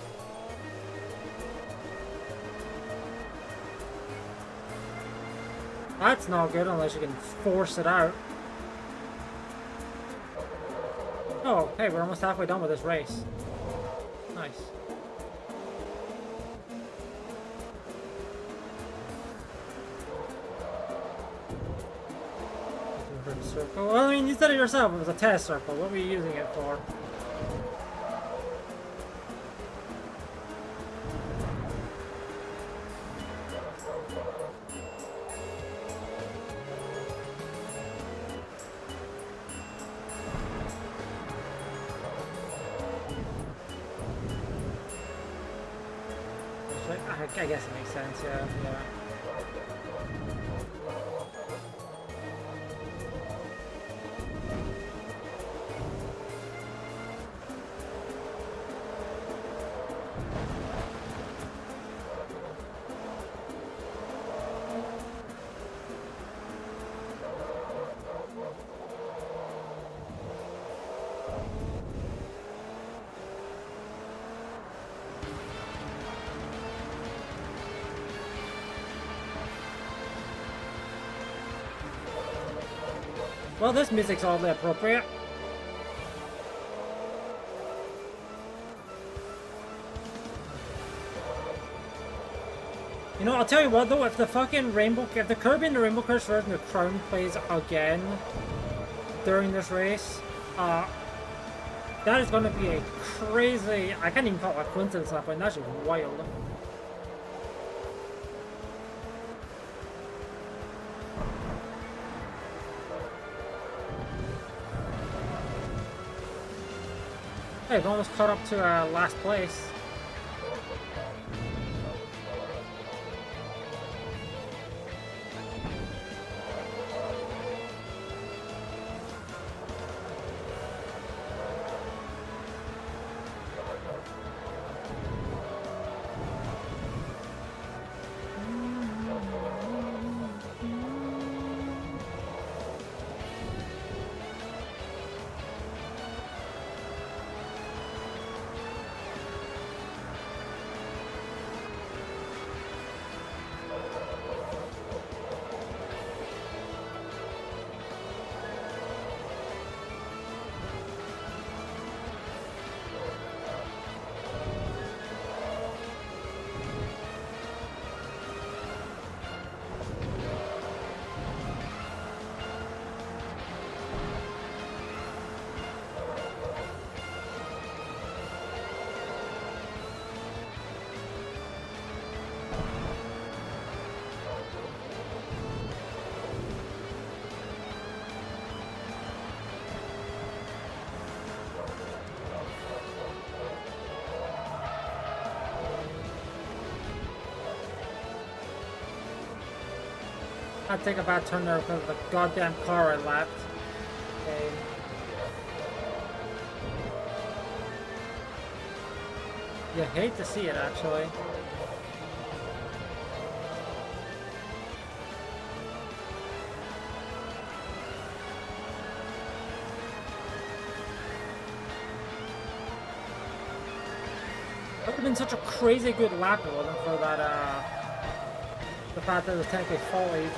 That's not good unless you can force it out. Oh, hey, we're almost halfway done with this race. Nice. Circle. Well, I mean, you said it yourself. It was a test circle. What were you using it for? I guess it makes sense, yeah. Well, this music's oddly appropriate. You know, I'll tell you what though, if the fucking if the Kirby and the Rainbow Curse version of Crown plays again during this race, that is gonna be a crazy, I can't even call it a coincidence at that point, that's just wild. Hey, I've almost caught up to last place. I'd take a bad turn there because of the goddamn car I lapped. Okay. You hate to see it, actually. That would have been such a crazy good lap if it wasn't for that, the fact that it was technically faulty.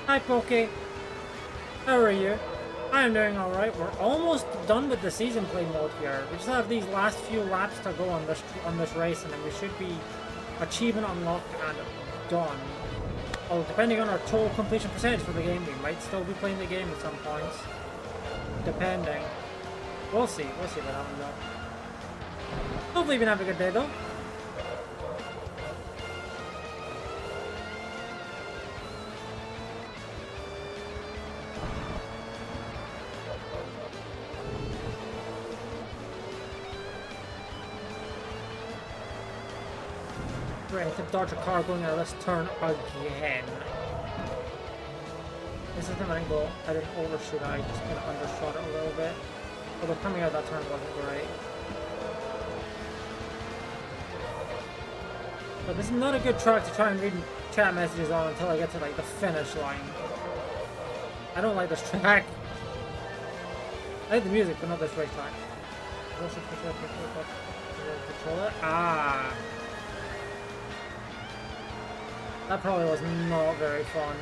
Hi, Pokey. How are you? I'm doing alright. We're almost done with the season play mode here. We just have these last few laps to go on this race, and then we should be achievement unlocked and done. Oh, depending on our total completion percentage for the game, we might still be playing the game at some points. Depending. We'll see. We'll see what happens though. Hopefully we can have a good day though. Great, to dodge a car going out of this turn again. This is the angle. I didn't overshoot it, I just kind of undershot it a little bit. Although coming out of that turn wasn't great. But this is not a good track to try and read chat messages on until I get to like the finish line. I don't like this track. I like the music, but not this racetrack. Controller. Ah. That probably was not very fun.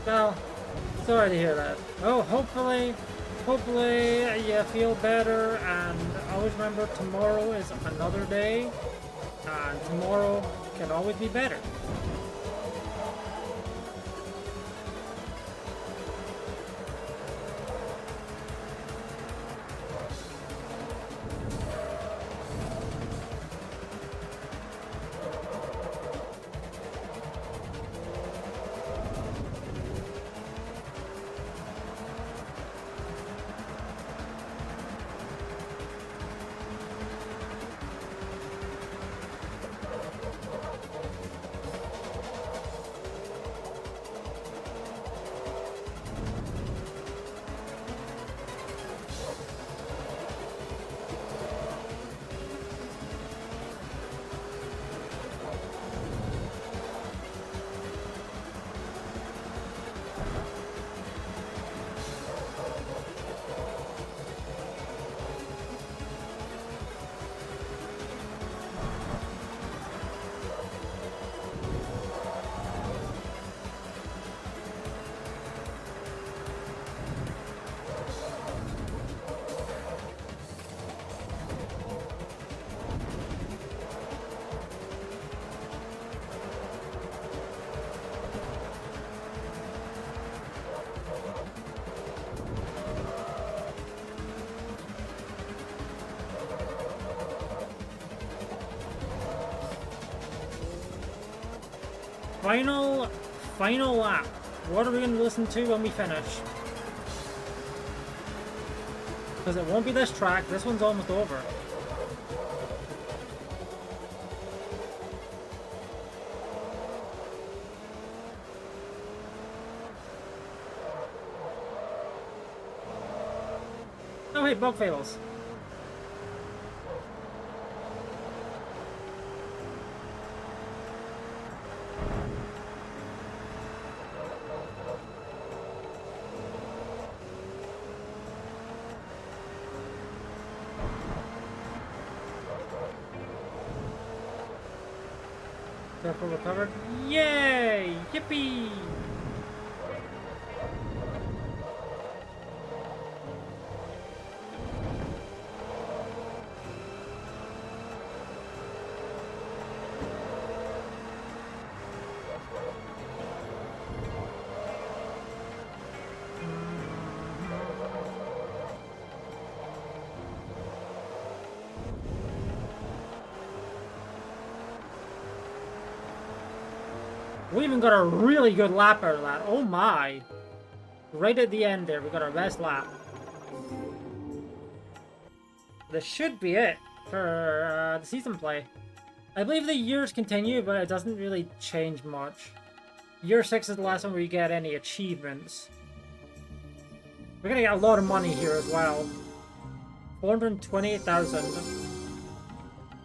Well, sorry to hear that. Oh, hopefully you feel better, and always remember tomorrow is another day, and tomorrow can always be better. Final lap. What are we going to listen to when we finish? Because it won't be this track. This one's almost over. Oh, hey, Bug Fables. Careful, recovered. Yay! Yippee! We even got a really good lap out of that. Oh my. Right at the end there, we got our best lap. This should be it for the season play. I believe the years continue, but it doesn't really change much. Year 6 is the last one where you get any achievements. We're gonna get a lot of money here as well. 428,000.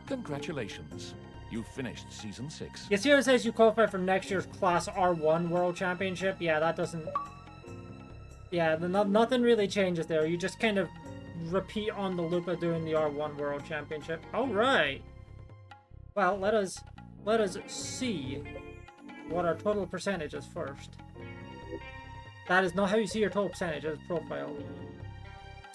Congratulations. You finished Season 6. You see how it says you qualify for next year's Class R1 World Championship? Yeah, that doesn't... Yeah, nothing really changes there. You just kind of repeat on the loop of doing the R1 World Championship. Alright. Well, let us see what our total percentage is first. That is not how you see your total percentage as profile.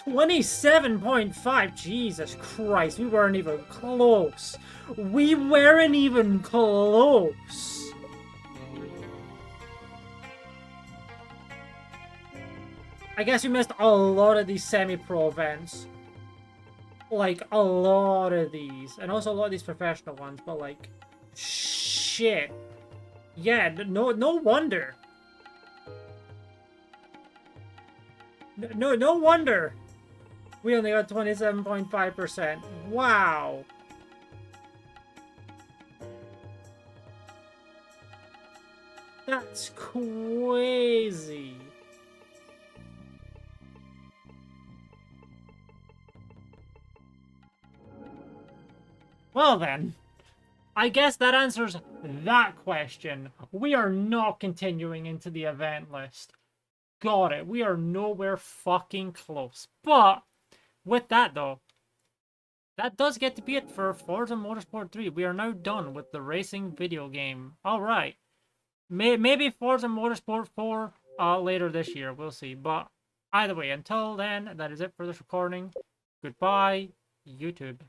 27.5! Jesus Christ, we weren't even close. We weren't even close. I guess we missed a lot of these semi-pro events. Like, a lot of these. And also a lot of these professional ones, but like... Shit. Yeah, no wonder. No wonder. We only got 27.5%. Wow. That's crazy. Well then, I guess that answers that question. We are not continuing into the event list. Got it. We are nowhere fucking close. But, with that though, that does get to be it for Forza Motorsport 3. We are now done with the racing video game. Alright. Maybe Forza Motorsport 4 later this year. We'll see. But, either way, until then, that is it for this recording. Goodbye, YouTube.